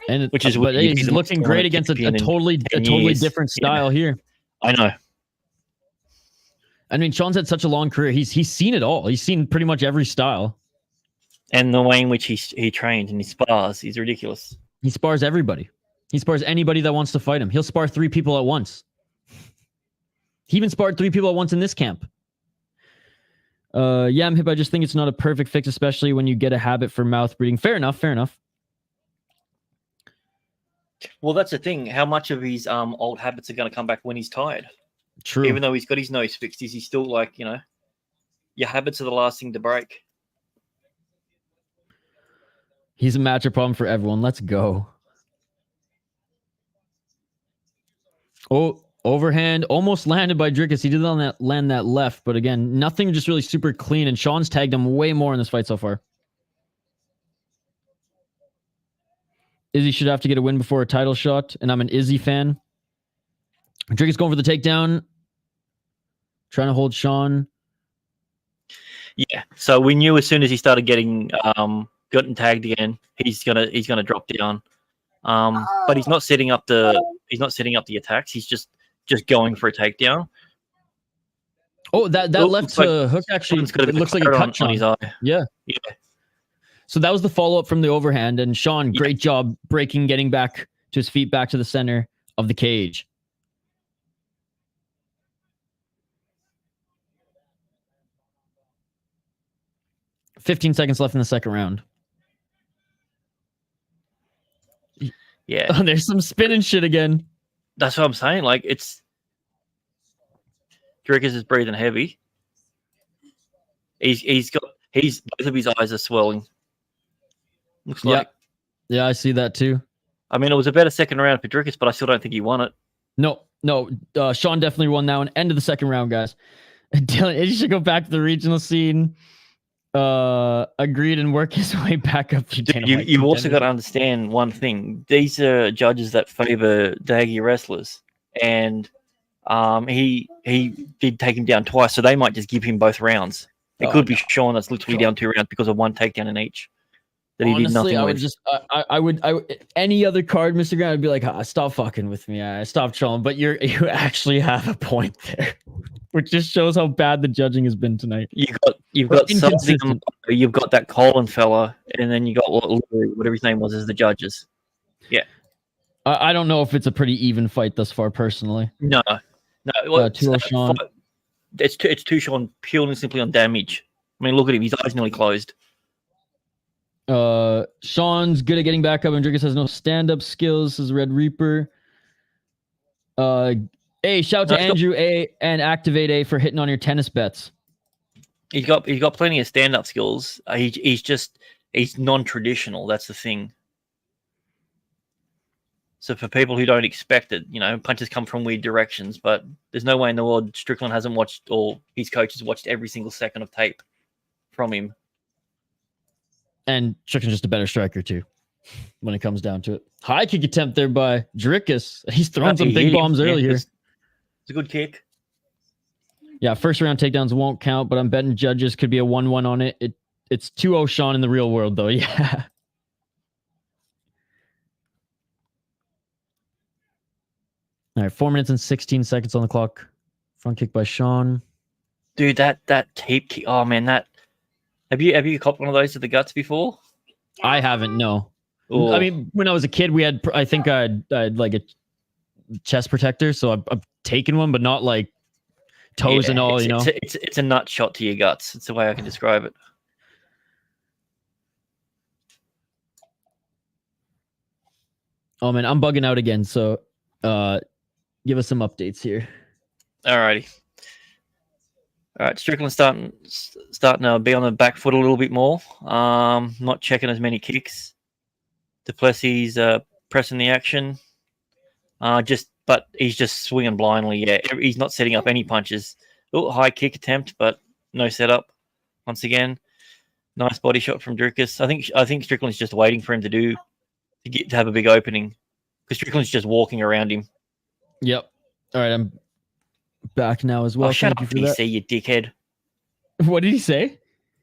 And but he's looking great against a totally different style here. I know. I mean, Sean's had such a long career. He's seen it all. He's seen pretty much every style. And the way in which he trains and he spars, he's ridiculous. He spars everybody. He spars anybody that wants to fight him. He'll spar 3 people at once. He even sparred 3 people at once in this camp. Yeah, I'm hip. I just think it's not a perfect fix, especially when you get a habit for mouth breathing. Fair enough. Fair enough. Well, that's the thing. How much of his old habits are going to come back when he's tired? True. Even though he's got his nose fixed, is he still like, you know, your habits are the last thing to break. He's a matchup problem for everyone. Let's go. Oh, overhand. Almost landed by Dricus. He did land that left, but again, nothing just really super clean, and Sean's tagged him way more in this fight so far. Izzy should have to get a win before a title shot, and I'm an Izzy fan. Dricus going for the takedown. Trying to hold Sean. Yeah. So we knew as soon as he started getting tagged again, he's gonna drop down. But he's not setting up the attacks. He's just going for a takedown. Oh, that left hook actually. It looks like a cut on his eye. Yeah. Yeah. So that was the follow-up from the overhand, and Sean, great job breaking, getting back to his feet, back to the center of the cage. $15 seconds left in the second round. Yeah. Oh, there's some spinning shit again. That's what I'm saying. Like, it's Dricus is breathing heavy. He's both of his eyes are swelling. Looks like. Yeah, I see that too. I mean, it was a better second round for Dricus, but I still don't think he won it. No. Sean definitely won that one. End of the second round, guys. Dylan, he should go back to the regional scene. Agreed and work his way back up to Dana White. You've also got to understand one thing. These are judges that favor daggy wrestlers, and he did take him down twice, so they might just give him both rounds. It could be Sean that's literally down 2 rounds because of one takedown in each. That he did nothing with. I would any other card, Mr. Grant, I'd be like, stop fucking with me. Stop trolling. But you actually have a point there, which just shows how bad the judging has been tonight. You've got something. You've got that Colin fella, and then you got whatever his name was as the judges. Yeah. I don't know if it's a pretty even fight thus far, personally. No. Well, Sean. It's two Sean purely and simply on damage. I mean, look at him; his eyes nearly closed. Sean's good at getting back up, and Dricus has no stand-up skills. Says Red Reaper. Hey, shout to Andrew A and Activate A for hitting on your tennis bets. He's got plenty of stand-up skills. He's non-traditional. That's the thing. So for people who don't expect it, you know, punches come from weird directions, but there's no way in the world Strickland hasn't watched, or his coach has watched every single second of tape from him. And Strickland's just a better striker too, when it comes down to it. High kick attempt there by Dricus. He's thrown some big bombs early here. It's a good kick. Yeah, first round takedowns won't count, but I'm betting judges could be a 1-1 on it. It's 2-0 Sean in the real world, though. Yeah. All right, 4 minutes and 16 seconds on the clock. Front kick by Sean. Dude, that tape kick. Oh man, that. Have you copped one of those to the guts before? I haven't. No. Ooh. I mean, when I was a kid, we had. I think I had like a chest protector, so I've taken one, but not like toes and all. It's a nut shot to your guts. It's the way I can describe it. Oh man, I'm bugging out again. So, give us some updates here. Alrighty. All right, Strickland starting to be on the back foot a little bit more. Not checking as many kicks. Plessis pressing the action. But he's just swinging blindly. Yeah, he's not setting up any punches. Oh, high kick attempt, but no setup. Once again, nice body shot from Dricus. I think Strickland's just waiting for him to have a big opening, because Strickland's just walking around him. Yep. All right, I'm back now as well. Oh, shut up, PC, you dickhead. What did he say?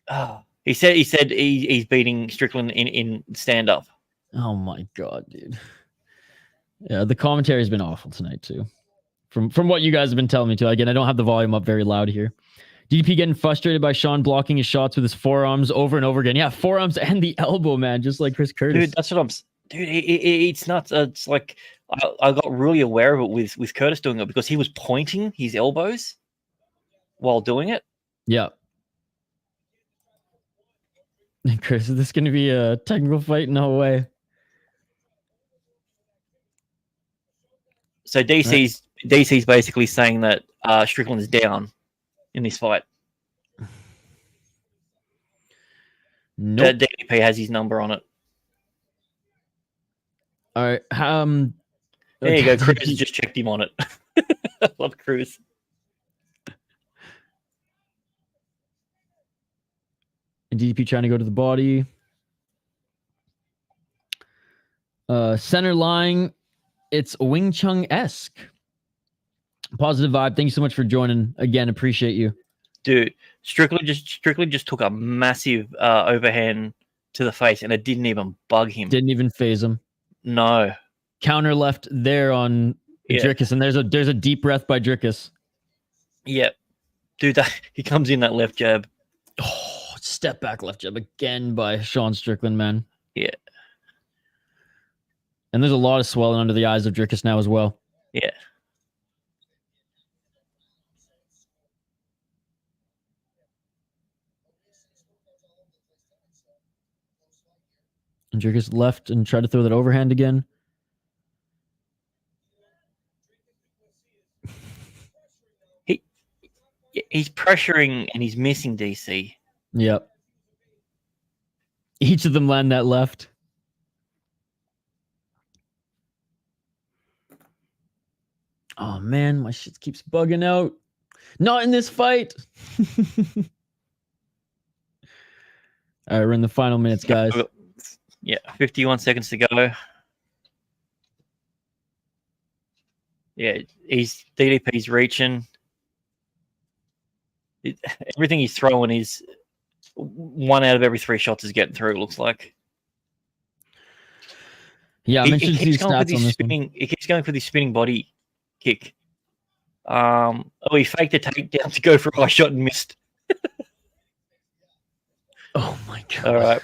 Oh, he said he's beating Strickland in stand up. Oh my god, dude. Yeah, the commentary has been awful tonight too. From what you guys have been telling me too. Again, I don't have the volume up very loud here. DDP getting frustrated by Sean blocking his shots with his forearms over and over again. Yeah, forearms and the elbow, man, just like Chris Curtis. Dude, that's what I'm. Dude, it's nuts. It's like I got really aware of it with Curtis doing it, because he was pointing his elbows while doing it. Yeah. Chris, is this going to be a technical fight? No way. So DC's basically saying that Strickland's down in this fight. Nope. DDP has his number on it. All right. There you go. Cruz just checked him on it. Love Cruz. DDP trying to go to the body. Center line, it's Wing Chun-esque. Positive vibe. Thank you so much for joining. Again, appreciate you. Dude, Strickland just took a massive overhand to the face, and it didn't even bug him. Didn't even phase him. No. Counter left there on Dricus, and there's a deep breath by Dricus. Yep. Dude, he comes in that left jab. Oh, step back left jab again by Sean Strickland, man. Yeah. And there's a lot of swelling under the eyes of Dricus now as well. Yeah. And Dricus left and tried to throw that overhand again. He's pressuring and he's missing DC. Yep. Each of them land that left. Oh man, my shit keeps bugging out. Not in this fight. All right, we're in the final minutes, guys. Yeah, 51 seconds to go. Yeah, DDP's reaching. Everything he's throwing is 1 out of every 3 shots is getting through, it looks like. Yeah, I mentioned these stats on this spinning. one. He keeps going for the spinning body kick. He faked a takedown to go for a high shot and missed. Oh my god. All right.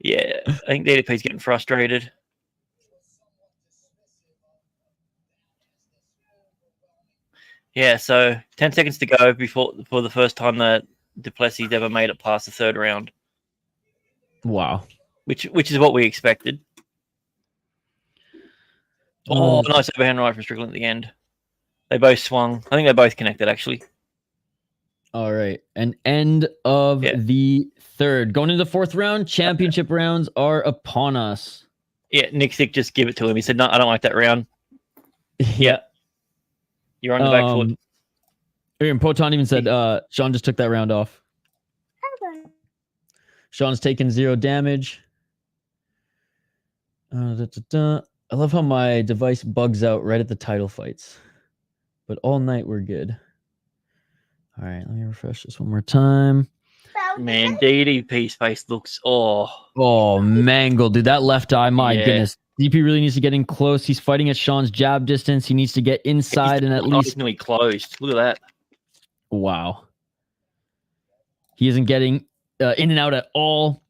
Yeah, I think DDP's getting frustrated. Yeah, so 10 seconds to go before the first time that Plessis ever made it past the 3rd round. Wow. Which is what we expected. Oh, nice overhand right from Strickland at the end. They both swung. I think they both connected, actually. All right. And end of the 3rd. Going into the 4th round, championship rounds are upon us. Yeah, Nick Sick just give it to him. He said, no, I don't like that round. Yeah. You're on the back foot. And Poton even said, Sean just took that round off. Sean's taken 0 damage. I love how my device bugs out right at the title fights. But all night we're good. All right, let me refresh this one more time. Man, DDP's face looks... Oh, mangled, dude. That left eye, my goodness. DP really needs to get in close. He's fighting at Sean's jab distance. He needs to get inside and at least... He's nearly closed. Look at that. Wow. He isn't getting in and out at all.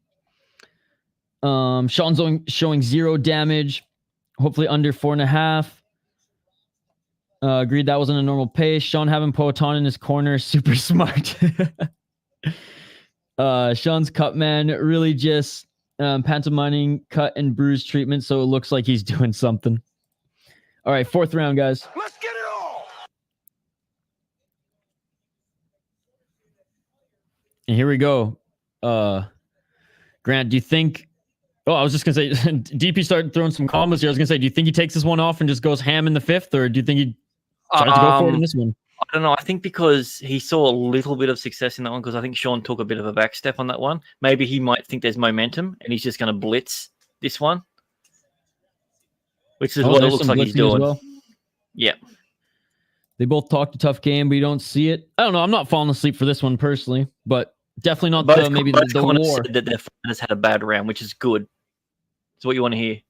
Sean's showing 0 damage. Hopefully under 4.5. Agreed that wasn't a normal pace. Sean having Poton in his corner. Super smart. Sean's cut man really just pantomiming cut and bruise treatment, so it looks like he's doing something. All right, 4th round, guys. Let's get it all. And here we go. Grant, do you think... Oh, I was just going to say, DP started throwing some combos here. I was going to say, do you think he takes this one off and just goes ham in the 5th, or do you think he tries to go for it in this one? I don't know. I think because he saw a little bit of success in that one, because I think Sean took a bit of a back step on that one. Maybe he might think there's momentum, and he's just going to blitz this one, which is what it looks like he's doing. Well. Yeah. They both talked a tough game, but you don't see it. I don't know. I'm not falling asleep for this one personally, but definitely not maybe the war. Said that their fighters had a bad round, which is good. It's what you want to hear.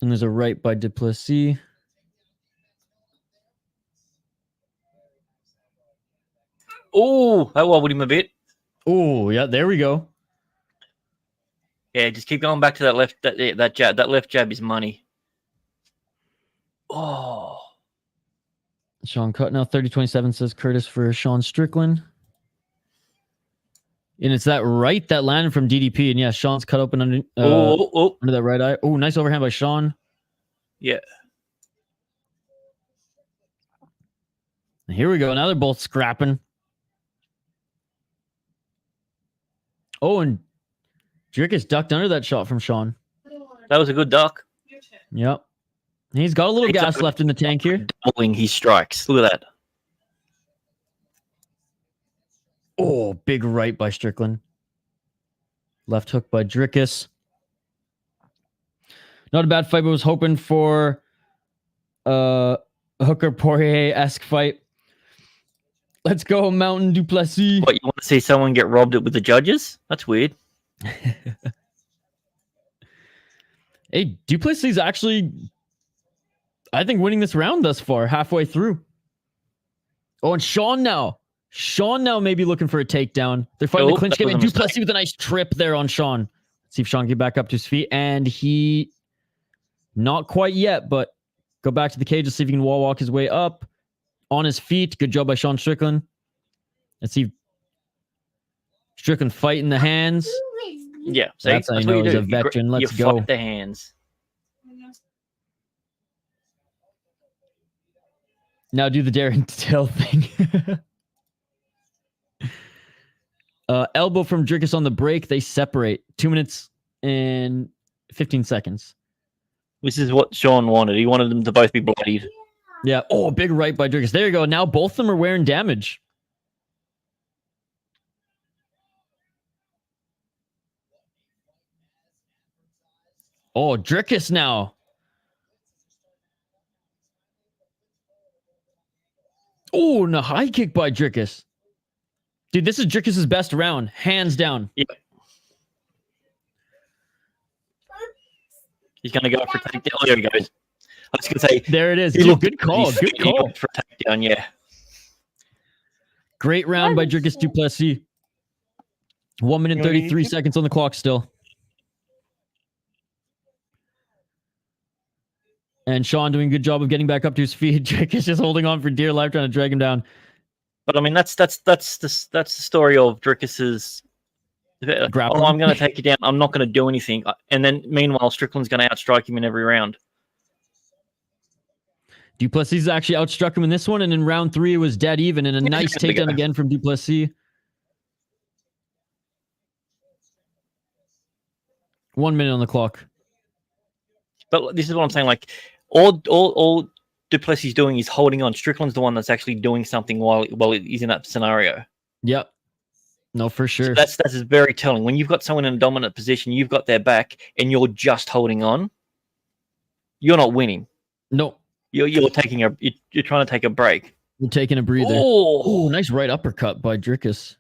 And there's a right by Plessis. Oh, that wobbled him a bit. Oh, yeah, there we go. Yeah, just keep going back to that left that jab. That left jab is money. Oh. Sean cut now 30-27 says Curtis for Sean Strickland. And it's that right that landed from DDP. And yeah, Sean's cut open under that right eye. Oh, nice overhand by Sean. Yeah. And here we go. Now they're both scrapping. Oh, and Dricus ducked under that shot from Sean. That was a good duck. Yep. He's got a little gas left in the tank here. Doubling his strikes. Look at that. Oh, big right by Strickland. Left hook by Dricus. Not a bad fight, but was hoping for a Hooker Poirier-esque fight. Let's go, Mountain du Plessis. What, you want to see someone get robbed with the judges? That's weird. Hey, du Plessis actually, I think, winning this round thus far, halfway through. Oh, and Sean now. Sean now may be looking for a takedown. They're fighting the clinch game, and du Plessis with a nice trip there on Sean. Let's see if Sean can get back up to his feet. And he, not quite yet, but go back to the cage to see if he can wall walk his way up. On his feet. Good job by Sean Strickland. Let's see. Strickland fighting the hands. Yeah, see, that's how you know he's a veteran. Let's go. Fight the hands. Now do the Darren Till thing. Elbow from Dricus on the break. They separate. 2 minutes and 15 seconds. This is what Sean wanted. He wanted them to both be bloodied. Yeah. Oh, big right by Dricus. There you go. Now both of them are wearing damage. Oh, Dricus now. Oh, and a high kick by Dricus. Dude, this is Dricus's best round. Hands down. Yep. He's going to go for a takedown. Oh, there he goes. I was going to say. There it is. Dude, good call. Good call. For a takedown, yeah. Great round by Dricus du Plessis. 1 minute 33 seconds on the clock still. And Sean doing a good job of getting back up to his feet. Dricus just holding on for dear life, trying to drag him down. But I mean, that's the story of Dricus's. Grappling. Oh, I'm going to take you down. I'm not going to do anything. And then, meanwhile, Strickland's going to outstrike him in every round. du Plessis actually outstruck him in this one, and in round 3 it was dead even, and a nice takedown again from du Plessis. 1 minute on the clock. But this is what I'm saying. Like, all du Plessis is doing is holding on. Strickland's the one that's actually doing something while he's in that scenario. Yep. No, for sure. So that's very telling. When you've got someone in a dominant position, you've got their back, and you're just holding on. You're not winning. No. You're taking you're trying to take a break. You're taking a breather. Oh, nice right uppercut by Dricus.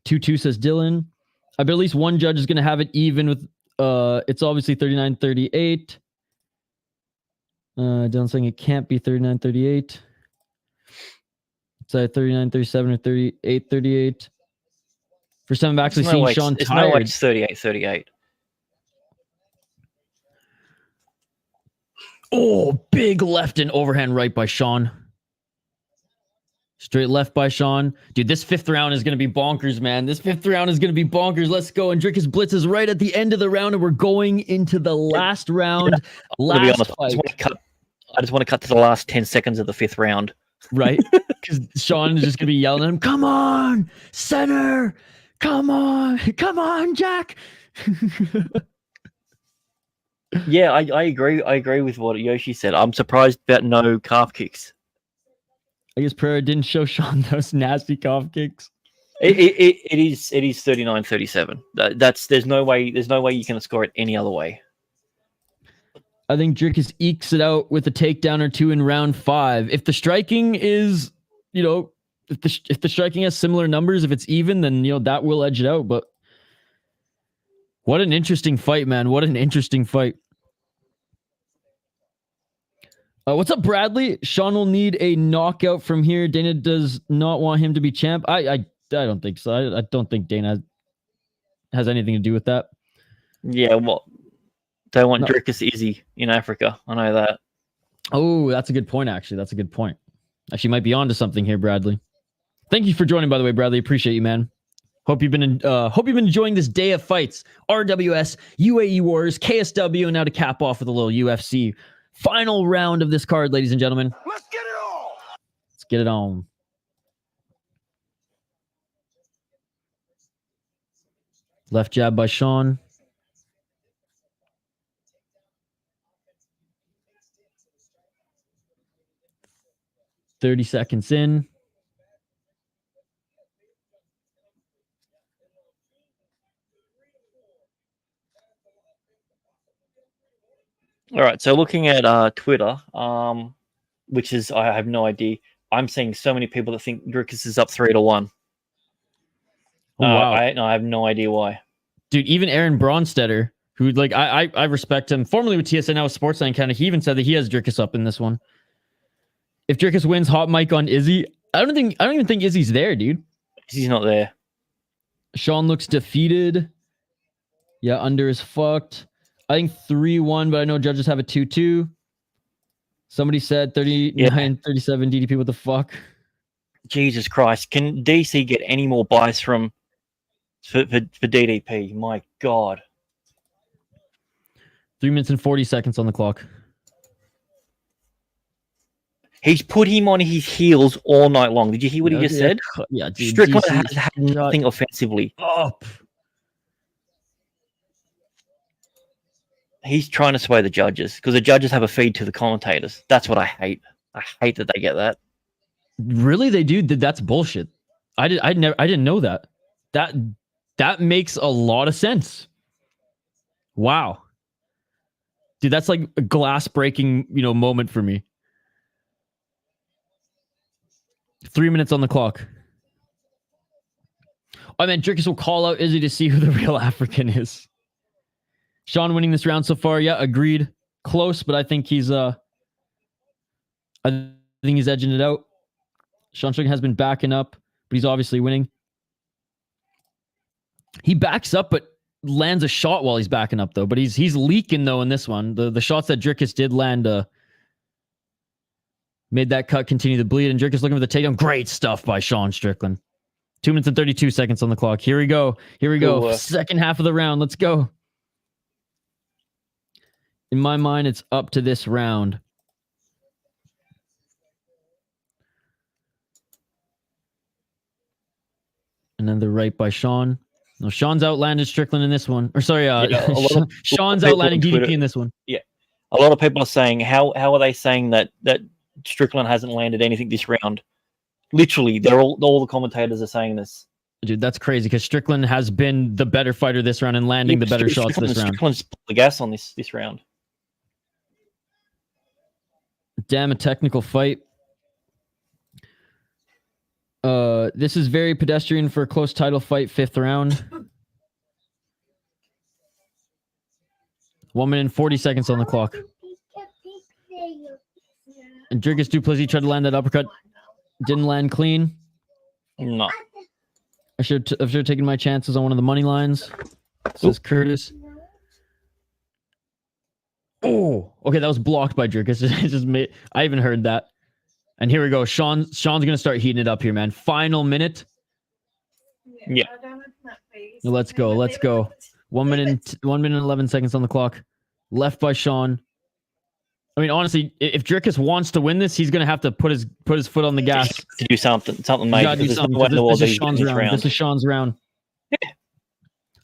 2-2 says Dylan. I bet at least one judge is going to have it even with. It's obviously 39-38. Dylan saying it can't be 39-38. It's either 39-37 or 38-38. For some, I've actually seen Sean tired. It's no way it's 38-38. Oh, big left and overhand right by Sean. Straight left by Sean. Dude, this 5th round is going to be bonkers, man. This 5th round is going to be bonkers. Let's go. And Dricus blitzes right at the end of the round, and we're going into the last round. Yeah. Last fight. I just want to cut to the last 10 seconds of the 5th round. Right? Because Sean is just going to be yelling at him, come on, center. Come on, Jack. Yeah, I agree. I agree with what Yoshi said. I'm surprised about no calf kicks. I guess Pereira didn't show Sean those nasty calf kicks. It is 39-37. There's no way you can score it any other way. I think Dricus ekes it out with a takedown or two in round 5. If the striking is, if the striking has similar numbers, if it's even, then that will edge it out. But what an interesting fight, man! What an interesting fight. What's up, Bradley? Sean will need a knockout from here. Dana does not want him to be champ. I don't think so. I don't think Dana has anything to do with that. Yeah, well, they want Dricus easy in Africa. I know that. Oh, that's a good point, actually. That's a good point. Actually, might be onto something here, Bradley. Thank you for joining, by the way, Bradley. Appreciate you, man. Hope you've been enjoying this day of fights. RWS, UAE Wars, KSW, and now to cap off with a little UFC. Final round of this card, ladies and gentlemen. Let's get it on. Let's get it on. Left jab by Sean. "30 seconds in. All right, so looking at Twitter, which is I have no idea. I'm seeing so many people that think Dricus is up 3-1. Oh, wow. I have no idea why. Dude, even Aaron Bronstetter, who like I respect him, formerly with TSN, now with Sportsline Canada, he even said that he has Dricus up in this one. If Dricus wins, hot mic on Izzy. I don't even think Izzy's there, dude. He's not there. Sean looks defeated. Yeah, under is fucked. I think 3-1, but I know judges have a 2-2. Somebody said 39, 37 DDP. What the fuck? Jesus Christ. Can DC get any more buys for DDP? My God. 3 minutes and 40 seconds on the clock. He's put him on his heels all night long. Did you hear what he just said? Yeah, dude. Strickland has had nothing offensively. Up. He's trying to sway the judges because the judges have a feed to the commentators. That's what I hate. I hate that they get that. Really, they do? That's bullshit. I didn't know that. That makes a lot of sense. Wow, dude, that's like a glass breaking moment for me. 3 minutes on the clock. I mean, Dricus will call out Izzy to see who the real African is. Sean winning this round so far. Yeah, agreed. Close, but I think he's edging it out. Sean Strickland has been backing up, but he's obviously winning. He backs up, but lands a shot while he's backing up, though. But he's leaking, though, in this one. The shots that Dricus did land made that cut continue to bleed, and Dricus looking for the takedown. Great stuff by Sean Strickland. 2 minutes and 32 seconds on the clock. Here we go. Second half of the round. Let's go. In my mind, it's up to this round. And then the right by Sean. No, Sean's outlanded Strickland in this one. Or sorry, Sean's outlanding DDP in this one. Yeah. A lot of people are saying, how are they saying that Strickland hasn't landed anything this round? Literally, all the commentators are saying this. Dude, that's crazy because Strickland has been the better fighter this round and landing the better shots this round. Strickland's put the gas on this round. Damn, a technical fight. This is very pedestrian for a close title fight, 5th round. 1 minute and 40 seconds on the clock. And Dricus du Plessis tried to land that uppercut. Didn't land clean. No. I should have taken my chances on one of the money lines. Says Curtis. Oh, okay, that was blocked by Dricus. I even heard that. And here we go. Sean's gonna start heating it up here, man. Final minute. Yeah. Let's go. 1 minute and 11 seconds on the clock. Left by Sean. I mean, honestly, if Dricus wants to win this, he's gonna have to put his foot on the gas to do something major. This is Sean's round. This is Sean's round. Yeah.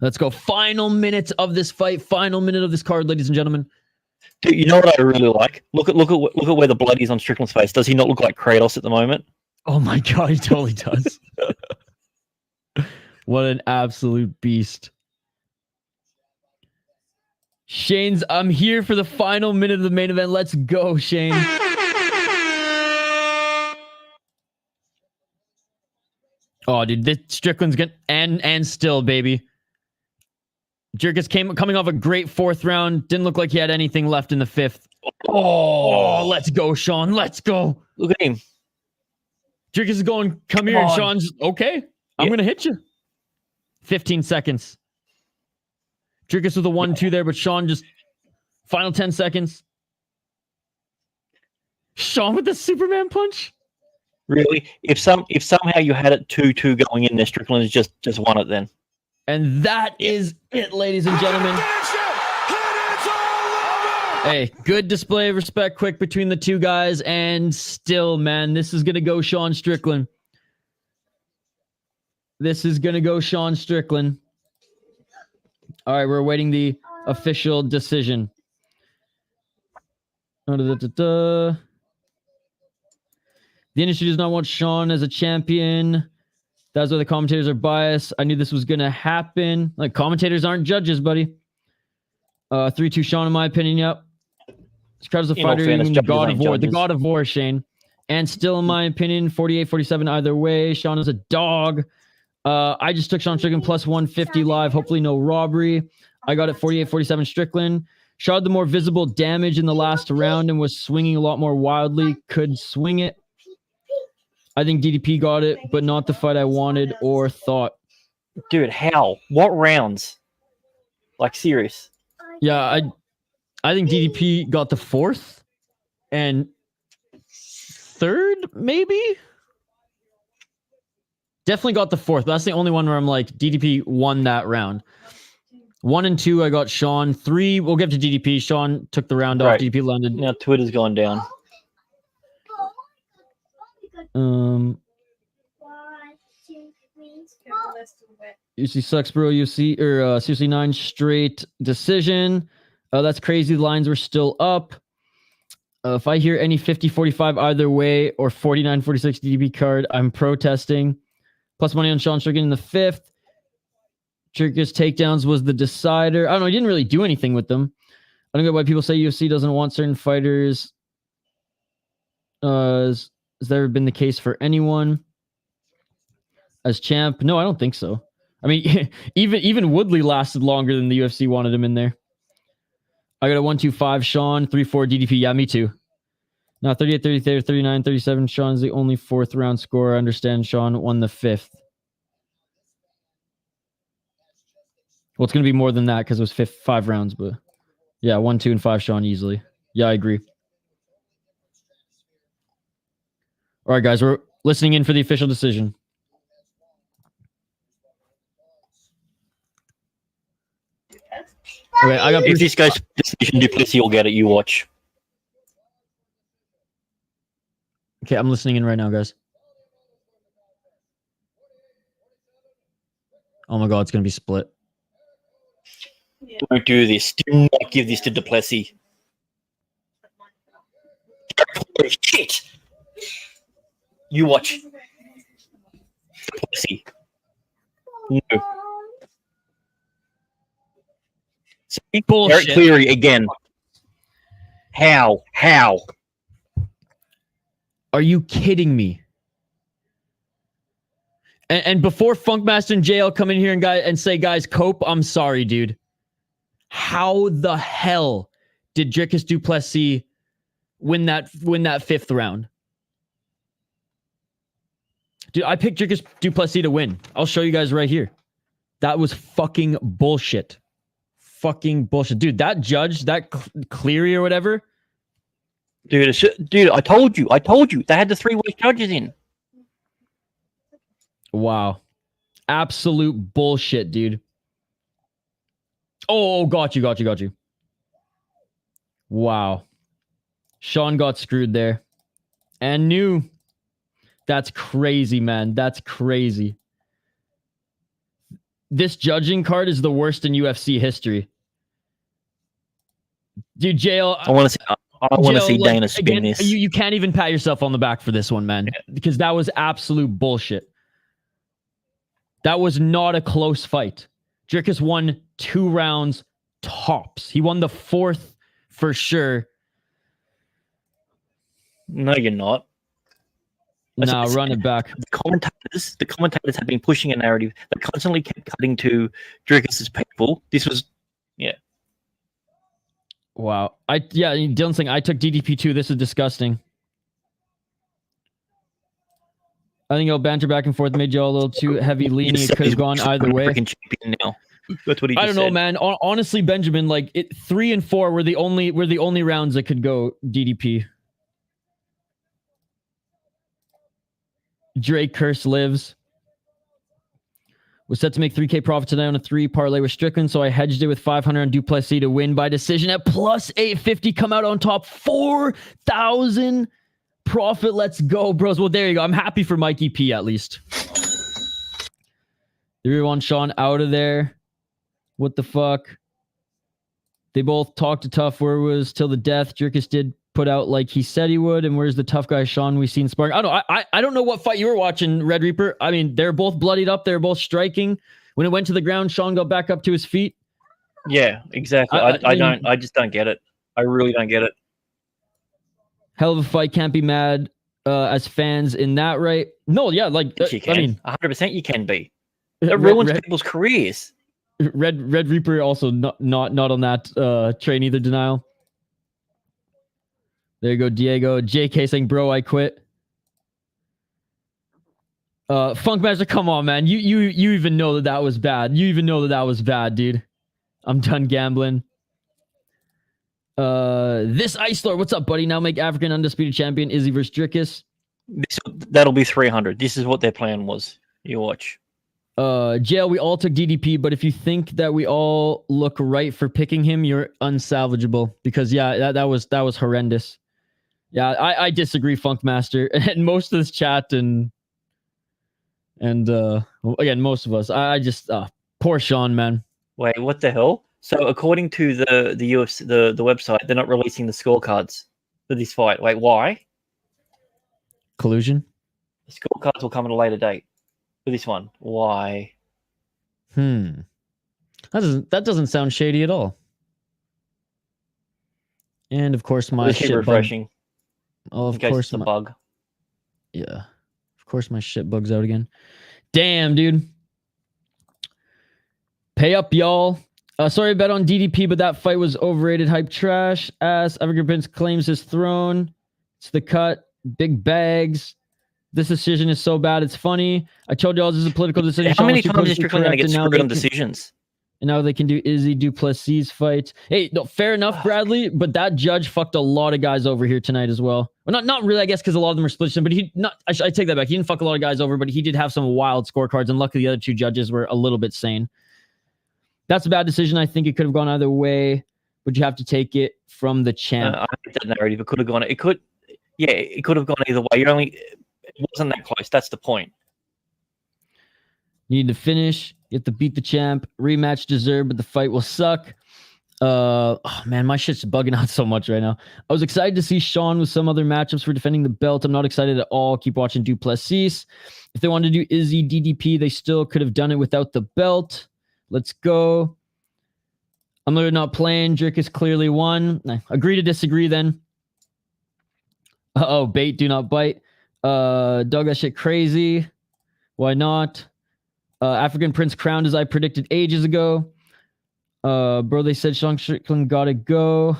Let's go. Final minute of this fight. Final minute of this card, ladies and gentlemen. Dude, you know what I really like? Look at where the blood is on Strickland's face. Does he not look like Kratos at the moment? Oh my god, he totally does. What an absolute beast. I'm here for the final minute of the main event. Let's go, Shane. Oh, dude, this Strickland's good and still, baby. Dricus coming off a great 4th round. Didn't look like he had anything left in the 5th. Oh, let's go, Sean. Let's go. Look at him. Dricus is going, come here. And Sean's, okay, I'm going to hit you. 15 seconds. Dricus with a 1-2 there, but Sean just final 10 seconds. Sean with the Superman punch. Really? If somehow you had it 2-2 going in there, Strickland has just won it then. And that is it, ladies and gentlemen. Hey, good display of respect quick between the two guys, and still, man, this is going to go Sean Strickland. This is going to go Sean Strickland. All right, we're awaiting the official decision. The industry does not want Sean as a champion. That's why the commentators are biased. I knew this was going to happen. Like, commentators aren't judges, buddy. 3-2 Sean, in my opinion, yep. This crowd's a fighter, even the God of War. The God of War, Shane. And still, in my opinion, 48-47 either way. Sean is a dog. I just took Sean Strickland plus 150 live. Hopefully no robbery. I got it 48-47 Strickland. Shot the more visible damage in the last round and was swinging a lot more wildly. Could swing it. I think DDP got it, but not the fight I wanted or thought. Dude, how? What rounds? Like, serious? Yeah, I think DDP got the fourth and third, maybe? Definitely got the fourth, but that's the only one where I'm like, DDP won that round. 1 and 2, I got Sean. 3, we'll give to DDP. Sean took the round off. DDP landed. Now Twitter's gone down. UC sucks, bro. UC or seriously 9 straight decision. That's crazy. The lines were still up. If I hear any 50-45 either way or 49-46 DDP card, I'm protesting. Plus money on Sean Strickland in the 5th. Dricus takedowns was the decider. I don't know. He didn't really do anything with them. I don't get why people say UFC doesn't want certain fighters. Has that ever been the case for anyone as champ? No, I don't think so. I mean, even Woodley lasted longer than the UFC wanted him in there. I got a 1-2-5 Sean, 3-4 DDP. Yeah, me too. Now 38-33, 39-37. Sean's the only 4th round scorer. I understand Sean won the 5th. Well, it's going to be more than that because it was 5 rounds, but yeah, 1, 2, and 5 Sean easily. Yeah, I agree. All right, guys, we're listening in for the official decision. Okay, I got. If this guy's decision, Plessis will get it. You watch. Okay, I'm listening in right now, guys. Oh my God, it's gonna be split. Don't do this. Do not give this to Plessis. Shit. You watch. Plessis. No. Bullshit. Garrett Cleary again. How? Are you kidding me? And before Funkmaster and JL come in here and say, guys, cope, I'm sorry, dude. How the hell did Dricus du Plessis win that 5th round? Dude, I picked Dricus du Plessis to win. I'll show you guys right here. That was fucking bullshit. Fucking bullshit. Dude, that judge, that Cleary or whatever. Dude, I told you. They had the 3 worst judges in. Wow. Absolute bullshit, dude. Oh, got you. Wow. Sean got screwed there. And knew. That's crazy, man. That's crazy. This judging card is the worst in UFC history. Dude, JL... I want to see Dana spin again, this. You can't even pat yourself on the back for this one, man. Because that was absolute bullshit. That was not a close fight. Dricus won 2 rounds tops. He won the 4th for sure. No, you're not. No, run it back. The commentators have been pushing a narrative. They constantly kept cutting to Dricus's people. This was, yeah. Wow. Dylan's saying I took DDP too. This is disgusting. I think I'll banter back and forth made y'all a little too heavy leaning. It could have gone either way. Now. That's what he just I don't know, said. man. Honestly, Benjamin, 3 and 4 were the only rounds that could go DDP. Drake curse lives. Was set to make 3K profit today on a 3 parlay with Strickland, so I hedged it with 500 on Du Plessis to win by decision at plus 850. Come out on top, 4,000 profit. Let's go, bros. Well, there you go. I'm happy for Mikey P at least. They want Sean out of there. What the fuck? They both talked a tough word was till the death. Dricus did put out like he said he would. And where's the tough guy Sean we seen sparring? I don't know what fight you were watching, Red Reaper. I mean, they're both bloodied up. They're both striking. When it went to the ground, Sean got back up to his feet. Yeah, exactly. I just don't get it. I really don't get it. Hell of a fight. Can't be mad as fans in that, right? No, yeah, like You can. I mean, 100% you can be. It ruins people's careers. Red Reaper also not on that train either. Denial. There you go, Diego. JK saying, bro, I quit. Funkmaster, come on, man. You even know that was bad. You even know that was bad, dude. I'm done gambling. This Ice Lord, what's up, buddy? Now make African undisputed champion Izzy versus Dricus. That'll be 300. This is what their plan was. You watch. Jail, we all took DDP, but if you think that we all look right for picking him, you're unsalvageable. Because yeah, that was horrendous. Yeah, I disagree, Funkmaster, and most of this chat and again, most of us. I just poor Sean, man. Wait, what the hell? So according to the UFC, the website, they're not releasing the scorecards for this fight. Wait, why? Collusion. The scorecards will come at a later date for this one. Why? That doesn't sound shady at all. And of course, my shit refreshing. Oh, of course, the bug. Yeah, of course, my shit bug's out again. Damn, dude. Pay up, y'all. Sorry, I bet on DDP, but that fight was overrated. Hype trash. Ass. African Prince claims his throne. It's the cut. Big bags. This decision is so bad, it's funny. I told y'all this is a political decision. How many times is Strickland going to get screwed on decisions? And now they can do Izzy Du Plessis fight. Hey, no, fair enough, Bradley, but that judge fucked a lot of guys over here tonight as well. Well, not really, I guess, because a lot of them are split. But I take that back. He didn't fuck a lot of guys over, but he did have some wild scorecards, and luckily the other two judges were a little bit sane. That's a bad decision. I think it could have gone either way, but you have to take it from the champ. I hate that narrative. It could have gone. It could have gone either way. It wasn't that close. That's the point. You need to finish. You have to beat the champ. Rematch deserved, but the fight will suck. Oh man, my shit's bugging out so much right now. I was excited to see Sean with some other matchups for defending the belt. I'm not excited at all. Keep watching Du Plessis. If they wanted to do Izzy DDP, they still could have done it without the belt. Let's go. I'm literally not playing. Dricus clearly won. Agree to disagree then. Bait, do not bite. Dog, that shit crazy. Why not? African Prince crowned as I predicted ages ago. Bro, they said Sean Strickland gotta go.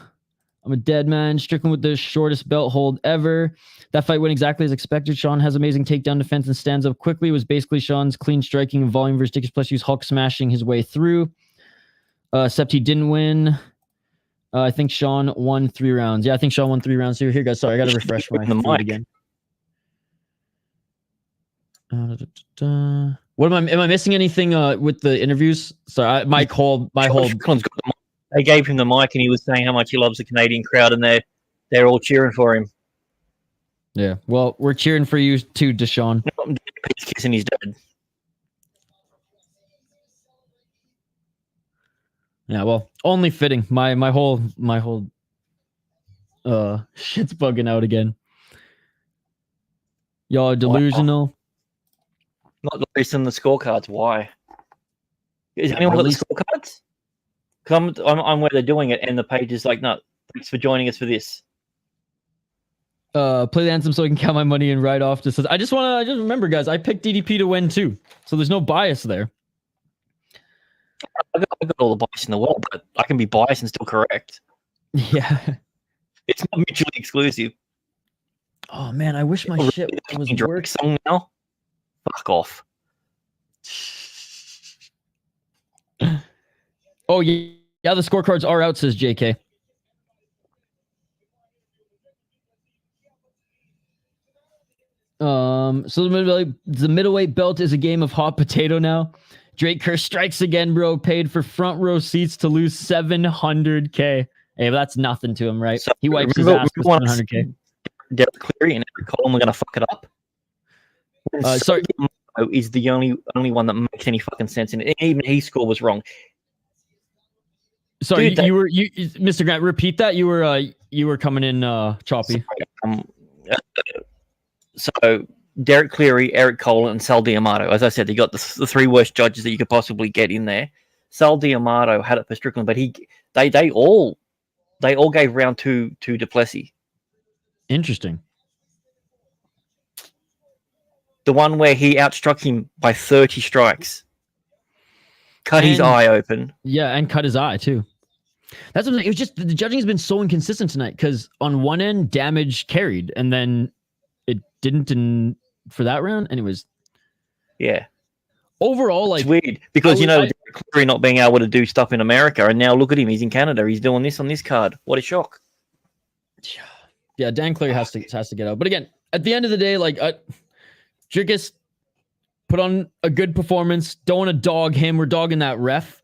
I'm a dead man. Strickland with the shortest belt hold ever. That fight went exactly as expected. Sean has amazing takedown defense and stands up quickly. It was basically Sean's clean striking and volume versus Dricus, plus he was Hulk smashing his way through. Except he didn't win. I think Sean won 3 rounds. Yeah, I think Sean won 3 rounds. Here, guys. Sorry, I gotta refresh my feed again. What am I missing anything with the interviews? Sorry, my whole. They gave him the mic and he was saying how much he loves the Canadian crowd, and they're all cheering for him. Yeah, well, we're cheering for you too, Deshaun. He's kissing his dad. Yeah, well, only fitting. My whole shit's bugging out again. Y'all are delusional. Wow. Not releasing the scorecards. Why? Is anyone got the scorecards? Because I'm where they're doing it, and the page is like, no, thanks for joining us for this. Play the anthem so I can count my money and write off. I just remember, guys, I picked DDP to win too, so there's no bias there. I got all the bias in the world, but I can be biased and still correct. Yeah, it's not mutually exclusive. Oh man, I wish my shit was working. Song now. Fuck off. Oh yeah, the scorecards are out, says JK. So the middleweight belt is a game of hot potato now. Dricus strikes again, bro. Paid for front row seats to lose $700K. Hey, but that's nothing to him, right? So He wipes his ass with $700K. Derek Cleary and Eric Cole, and we're gonna fuck it up. Sorry, is the only one that makes any fucking sense, and even his score was wrong. Sorry, Dude, you Mr. Grant, repeat that. You were coming in choppy. So Derek Cleary, Eric Cole, and Sal D'Amato. As I said, they got the three worst judges that you could possibly get in there. Sal D'Amato had it for Strickland, but they all gave round two to Plessis. Interesting. The one where he outstruck him by 30 strikes, cut his eye open. Yeah, and cut his eye too. That's what I'm saying. It was just the judging has been so inconsistent tonight because on one end, damage carried, and then it didn't for that round. Anyways, yeah. Overall, like it's weird because Derek Cleary not being able to do stuff in America, and now look at him, he's in Canada, he's doing this on this card. What a shock! Yeah, Dan Cleary has to get out. But again, at the end of the day, like Dricus put on a good performance. Don't want to dog him. We're dogging that ref.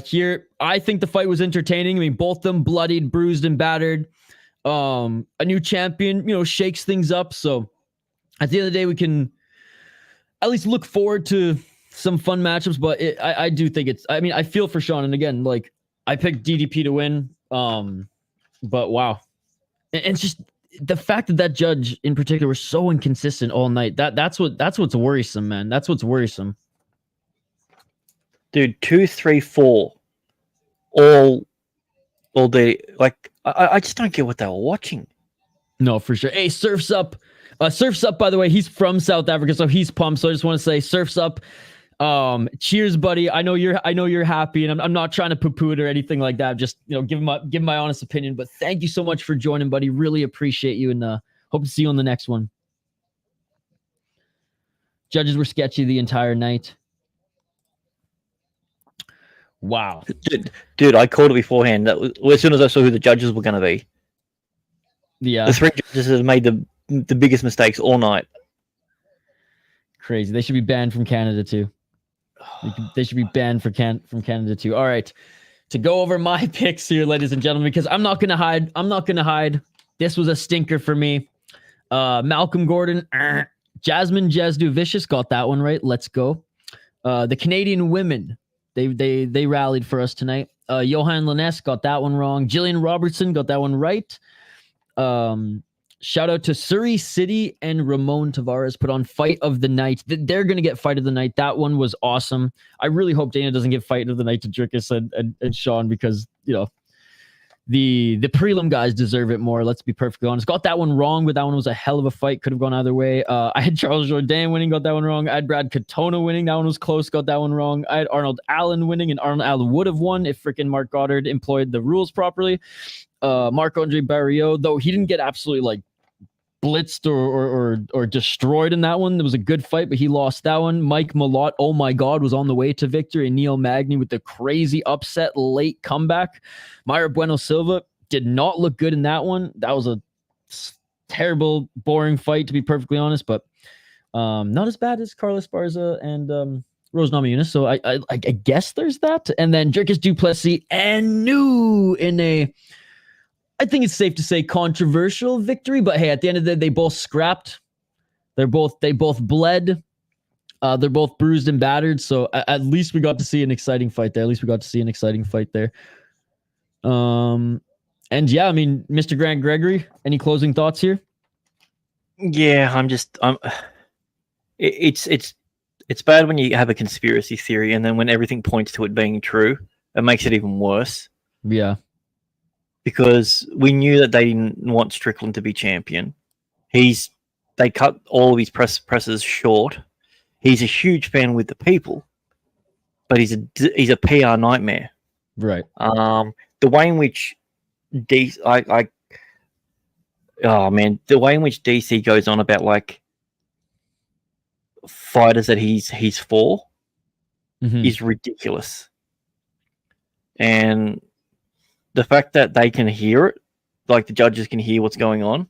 Here, I think the fight was entertaining. I mean, both of them bloodied, bruised, and battered. A new champion, shakes things up. So at the end of the day, we can at least look forward to some fun matchups. But I do think I feel for Sean. And again, like I picked DDP to win. But wow. And it's just the fact that judge in particular was so inconsistent all night. That's what's worrisome, man. That's what's worrisome. Dude, 2, 3, 4, all day. Like I just don't get what they were watching. No, for sure. Hey, Surf's Up. Surf's Up, by the way, he's from South Africa, so he's pumped. So I just want to say, Surf's Up. Cheers, buddy. I know you're happy, and I'm not trying to poo-poo it or anything like that. Just give my honest opinion. But thank you so much for joining, buddy. Really appreciate you, and hope to see you on the next one. Judges were sketchy the entire night. Wow, dude, I called it beforehand. As soon as I saw who the judges were going to be, yeah, the three judges have made the biggest mistakes all night. Crazy. They should be banned from Canada too. They should be banned from Canada too. All right, to go over my picks here, ladies and gentlemen, because I'm not gonna hide. This was a stinker for me. Malcolm Gordon, Jasmine Jesdu Vicious got that one right. Let's go. The Canadian women. They rallied for us tonight. Johan Linnes got that one wrong. Jillian Robertson got that one right. Shout out to Surrey City and Ramon Tavares put on fight of the night. They're going to get fight of the night. That one was awesome. I really hope Dana doesn't give fight of the night to Dricus and Sean because, the prelim guys deserve it more. Let's be perfectly honest. Got that one wrong, but that one was a hell of a fight. Could have gone either way. I had Charles Jourdain winning, got that one wrong. I had Brad Katona winning. That one was close, got that one wrong. I had Arnold Allen winning, and Arnold Allen would have won if freaking Mark Goddard employed the rules properly. Marc-André Barriault, though he didn't get absolutely blitzed or destroyed in that one. There was a good fight, but he lost that one. Mike Malott, oh my God, was on the way to victory. And Neil Magny with the crazy upset late comeback. Mayra Bueno Silva did not look good in that one. That was a terrible, boring fight, to be perfectly honest, but not as bad as Carlos Barza and Rose Namajunas. So I guess there's that. And then Dricus du Plessis and New in a, I think it's safe to say, controversial victory, but hey, at the end of the day, they both scrapped. They both bled. They're both bruised and battered. So at least we got to see an exciting fight there. And yeah, I mean, Mr. Grant Gregory, any closing thoughts here? Yeah, it's bad when you have a conspiracy theory and then when everything points to it being true, it makes it even worse. Yeah. Because we knew that they didn't want Strickland to be champion. They cut all of his presses short. He's a huge fan with the people, but he's a PR nightmare. Right. The way in which the way in which DC goes on about fighters that he's for is ridiculous. And the fact that they can hear it, the judges can hear what's going on,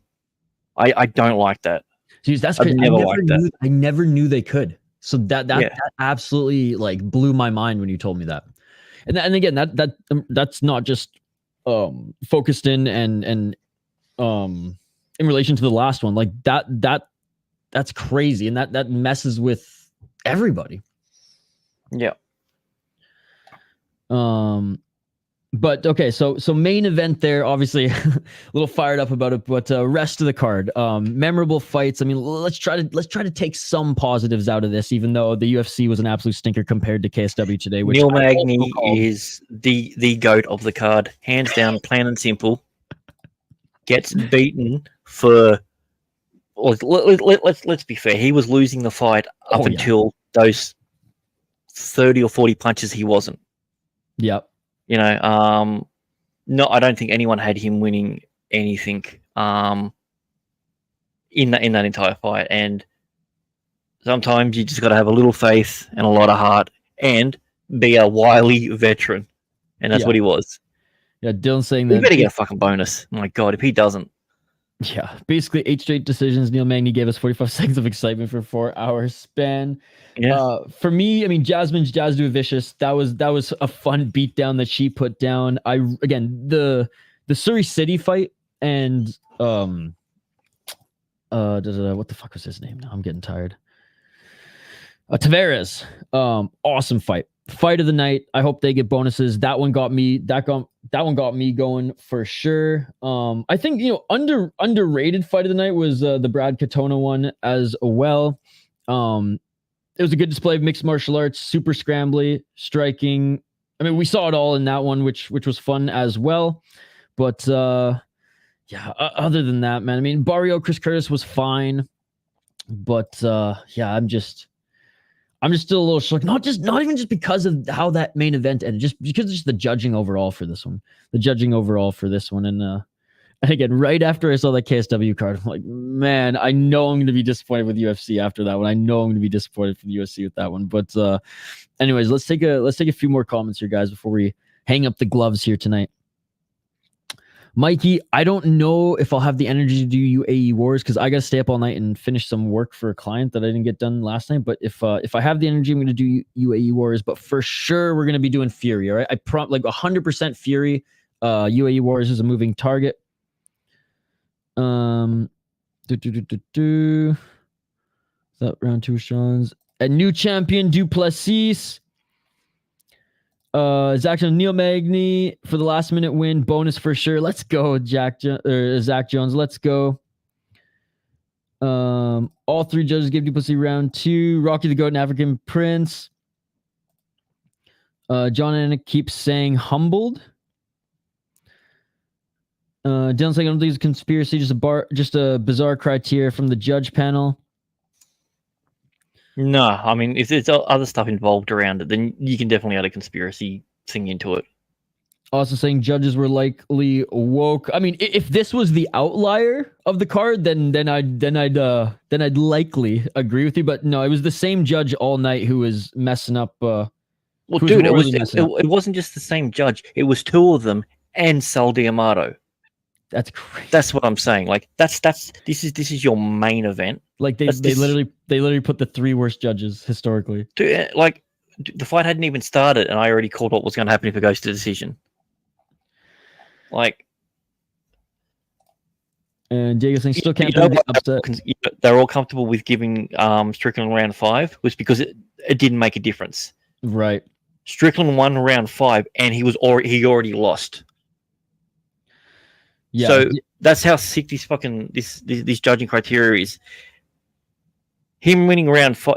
I don't like that. Jeez, that's I've crazy. never liked that. I never knew they could. So that absolutely like blew my mind when you told me that. And again, that's not just focused in and in relation to the last one. Like that's crazy, and that messes with everybody. Yeah. But okay, so main event there, obviously a little fired up about it, but rest of the card, memorable fights. I mean, let's try to take some positives out of this, even though the UFC was an absolute stinker compared to KSW today. Which Neil Magny is the GOAT of the card, hands down, plain and simple. Gets beaten for. Let's be fair. He was losing the fight up until those 30 or 40 punches. He wasn't. Yep. You know, no, I don't think anyone had him winning anything in that entire fight. And sometimes you just got to have a little faith and a lot of heart and be a wily veteran. And that's what he was. Yeah, Dylan's saying that. He better get a fucking bonus. My God, if he doesn't. Yeah, basically 8 straight decisions. Neil Magny gave us 45 seconds of excitement for 4 hours span. Yeah. For me, I mean, Jasmine's Jazz Do Vicious. That was a fun beatdown that she put down. The Surrey City fight and what the fuck was his name? Now I'm getting tired. Tavares. Awesome fight. Fight of the night. I hope they get bonuses. That one got me. That one got me going for sure. I think underrated fight of the night was the Brad Katona one as well. It was a good display of mixed martial arts, super scrambly, striking. I mean, we saw it all in that one, which was fun as well. But other than that, man, I mean, Barriault, Chris Curtis was fine, but I'm just still a little shook. Not even just because of how that main event ended, just because of just the judging overall for this one. And again, right after I saw that KSW card, I'm like, man, I know I'm going to be disappointed with UFC after that one. I know I'm going to be disappointed for the UFC with that one. But anyways, let's take a few more comments here, guys, before we hang up the gloves here tonight. Mikey, I don't know if I'll have the energy to do UAE Wars because I got to stay up all night and finish some work for a client that I didn't get done last night. But if I have the energy, I'm going to do UAE Wars. But for sure, we're going to be doing Fury. All right, I prompt like 100% Fury. UAE Wars is a moving target. Is that round 2 Sean's? A new champion, Du Plessis. Zach Neil Magny for the last minute win bonus for sure. Let's go, Zach Jones. Let's go. All 3 judges gave Du Plessis round 2. Rocky the Goat and African Prince. John Anna keeps saying humbled. Dylan saying I don't think it's a conspiracy, just a bizarre criteria from the judge panel. No, I mean, if there's other stuff involved around it, then you can definitely add a conspiracy thing into it. Also saying judges were likely woke. I mean, if this was the outlier of the card, then I'd likely agree with you. But no, it was the same judge all night who was messing up. Well, dude, it wasn't just the same judge. It was 2 of them and Sal D'Amato. That's crazy. That's what I'm saying. Like this is your main event. Like they literally put the 3 worst judges historically. Like the fight hadn't even started, and I already called what was going to happen if it goes to decision. Like, and Diego saying still can't believe the upset. They're all comfortable with giving Strickland round 5 was because it didn't make a difference. Right. Strickland won round 5, and he already lost. Yeah. So that's how sick this judging criteria is. Him winning round 5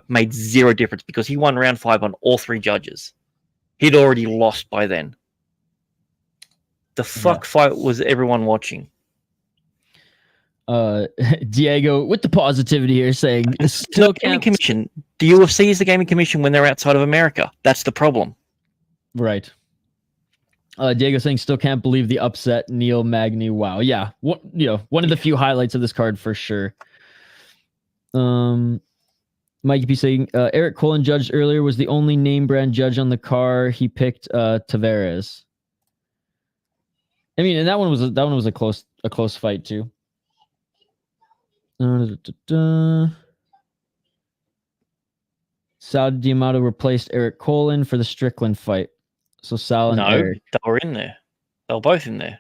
made 0 difference because he won round 5 on all 3 judges. He'd already lost by then. The fight was everyone watching. Diego with the positivity here saying still gaming commission. The UFC is the gaming commission when they're outside of America. That's the problem. Right. Diego saying still can't believe the upset. Neil Magny. Wow. Yeah. One of the few highlights of this card for sure. Mikey P saying Eric Colin judged earlier was the only name brand judge on the car. He picked Tavares. I mean, and that one was a close fight too. Sal D'Amato replaced Eric Colin for the Strickland fight. So Sal and No, Eric. they were in there. They were both in there.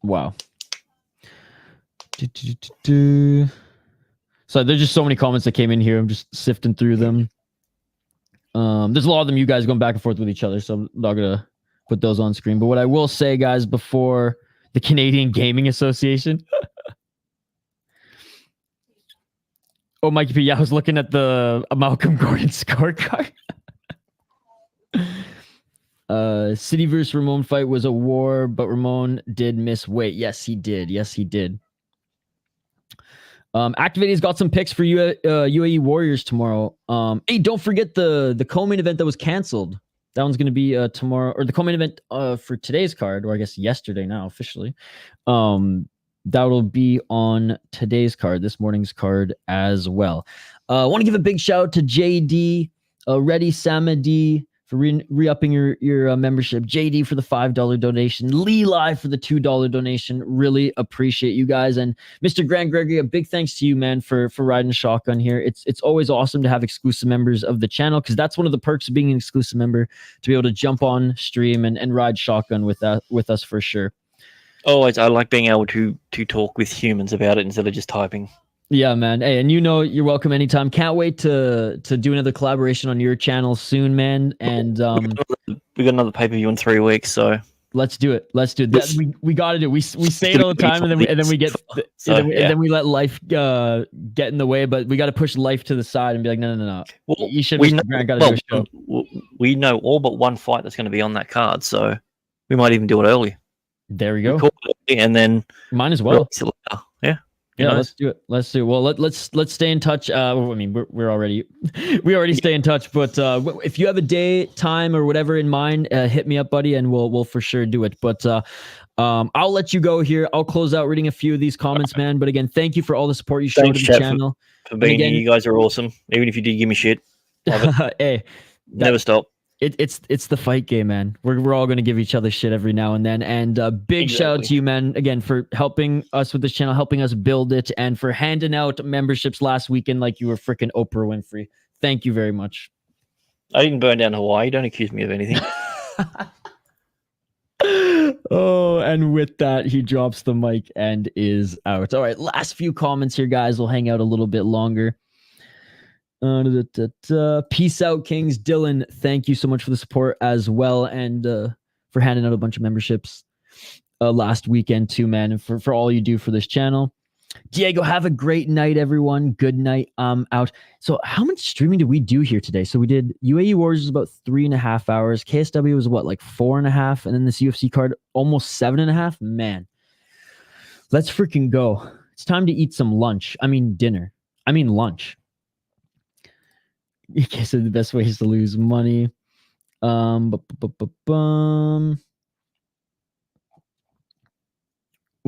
Wow. So there's just so many comments that came in here. I'm just sifting through them. There's a lot of them, you guys going back and forth with each other, so I'm not gonna put those on screen. But what I will say, guys, before the Canadian Gaming Association. Oh, Mikey P. Yeah, I was looking at the Malcolm Gordon scorecard. City versus Ramon fight was a war, but Ramon did miss weight. Yes, he did. Yes, he did. Activity's got some picks for UAE Warriors tomorrow. Hey, don't forget the co-main event that was canceled. That one's going to be tomorrow, or the co-main event for today's card, or I guess yesterday now officially. That'll be on today's card, this morning's card as well. I want to give a big shout out to JD, Reddy Samadi for re-upping your membership, JD for the $5 donation, Lee Live for the $2 donation. Really appreciate you guys. And Mr. Grant Gregory, a big thanks to you, man, for riding shotgun here. It's always awesome to have exclusive members of the channel, because that's one of the perks of being an exclusive member, to be able to jump on stream and ride shotgun with us for sure. Always, I like being able to talk with humans about it instead of just typing. Yeah, man. Hey, and you're welcome anytime. Can't wait to do another collaboration on your channel soon, man. And we got another pay-per-view in 3 weeks, so let's do it. Let's do it. We got to do. We say it all the time, and then we get and then we let life get in the way. But we got to push life to the side and be like, no. Well, you should. Got to do a show. We know all but one fight that's going to be on that card, so we might even do it early. There we go. And then mine as well. Yeah, let's do it. Let's do it. Well, let's stay in touch. I mean, we already stay in touch. But if you have a day, time, or whatever in mind, hit me up, buddy, and we'll for sure do it. But I'll let you go here. I'll close out reading a few of these comments, man. But again, thank you for all the support you showed to the channel. For being here, you guys are awesome. Even if you did give me shit, love it. Hey, never stop. It's the fight game, man. We're all going to give each other shit every now and then. And big shout out to you, man, again, for helping us with this channel, helping us build it, and for handing out memberships last weekend like you were freaking Oprah Winfrey. Thank you very much. I didn't burn down Hawaii. Don't accuse me of anything. Oh, and with that, he drops the mic and is out. All right, last few comments here, guys. We'll hang out a little bit longer. Peace out, Kings. Dylan, thank you so much for the support as well, and for handing out a bunch of memberships last weekend too, man, and for all you do for this channel. Diego, have a great night, everyone. Good night. I'm out. So how much streaming did we do here today? So we did UAE Warriors was about 3.5 hours. KSW was what, like 4.5, and then this UFC card almost 7.5. Man, let's freaking go. It's time to eat some lunch. I mean dinner. I mean lunch. Okay, so the best way is to lose money. We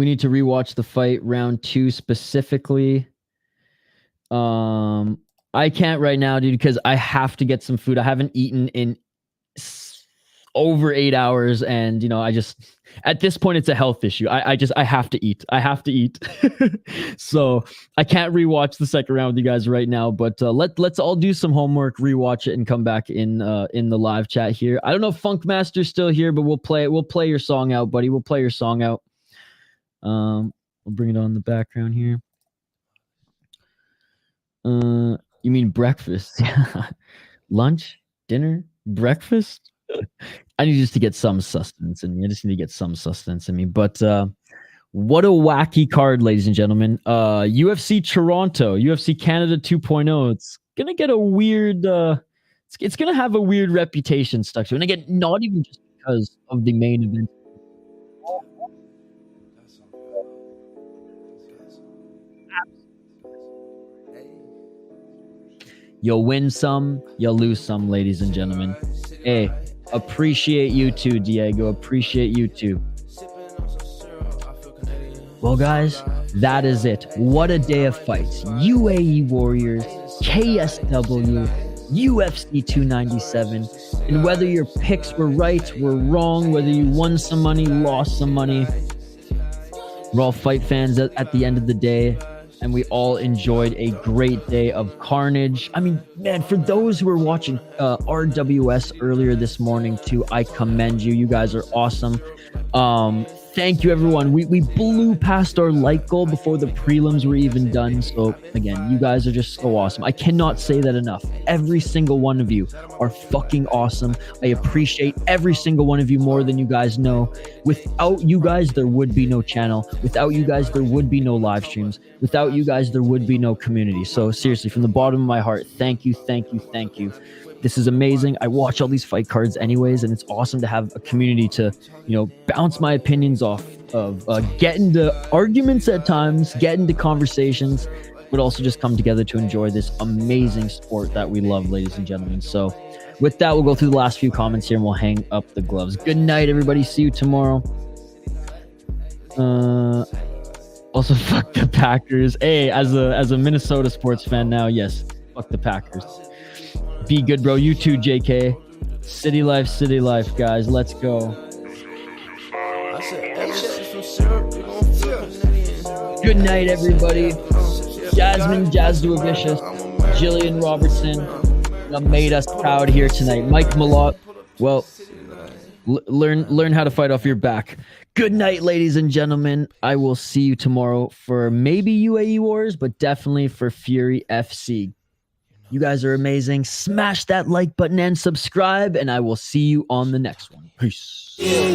need to rewatch the fight round 2 specifically. I can't right now, dude, because I have to get some food. I haven't eaten in over 8 hours, and I just, at this point, it's a health issue. I have to eat. I have to eat. So I can't rewatch the second round with you guys right now, but let's all do some homework, rewatch it, and come back in the live chat here. I don't know if Funkmaster's still here, but we'll play your song out, buddy. We'll play your song out. We'll bring it on in the background here. You mean breakfast? Lunch, dinner, breakfast? I need just to get some sustenance in me. I just need to get some sustenance in me. But what a wacky card, ladies and gentlemen. UFC Toronto, UFC Canada 2.0. It's gonna get a weird it's gonna have a weird reputation stuck to it. And again, not even just because of the main event. You'll win some, you'll lose some, ladies and gentlemen. Hey, appreciate you too, Diego. Appreciate you too. Well, guys, that is it. What a day of fights. UAE Warriors, KSW, UFC 297. And whether your picks were right, were wrong, whether you won some money, lost some money, we're all fight fans at the end of the day. And we all enjoyed a great day of carnage. I mean, man, for those who were watching RWS earlier this morning too, I commend you. You guys are awesome. Thank you, everyone. We blew past our like goal before the prelims were even done. So again, you guys are just so awesome. I cannot say that enough. Every single one of you are fucking awesome. I appreciate every single one of you more than you guys know. Without you guys, there would be no channel. Without you guys, there would be no live streams. Without you guys, there would be no community. So seriously, from the bottom of my heart, thank you, thank you, thank you. This is amazing. I watch all these fight cards anyways, and it's awesome to have a community to, you know, bounce my opinions off of, get into arguments at times, get into conversations, but also just come together to enjoy this amazing sport that we love, ladies and gentlemen. So with that, we'll go through the last few comments here and we'll hang up the gloves. Good night, everybody. See you tomorrow. Also, fuck the Packers. Hey, as a Minnesota sports fan now, yes, fuck the Packers. Be good, bro. You too, JK. City life, guys. Let's go. Good night, everybody. Jasmine, Vicious, Jillian Robertson made us proud here tonight. Mike Malott, well, learn how to fight off your back. Good night, ladies and gentlemen. I will see you tomorrow for maybe UAE Wars, but definitely for Fury FC. You guys are amazing. Smash that like button and subscribe, and I will see you on the next one. Peace. Yeah.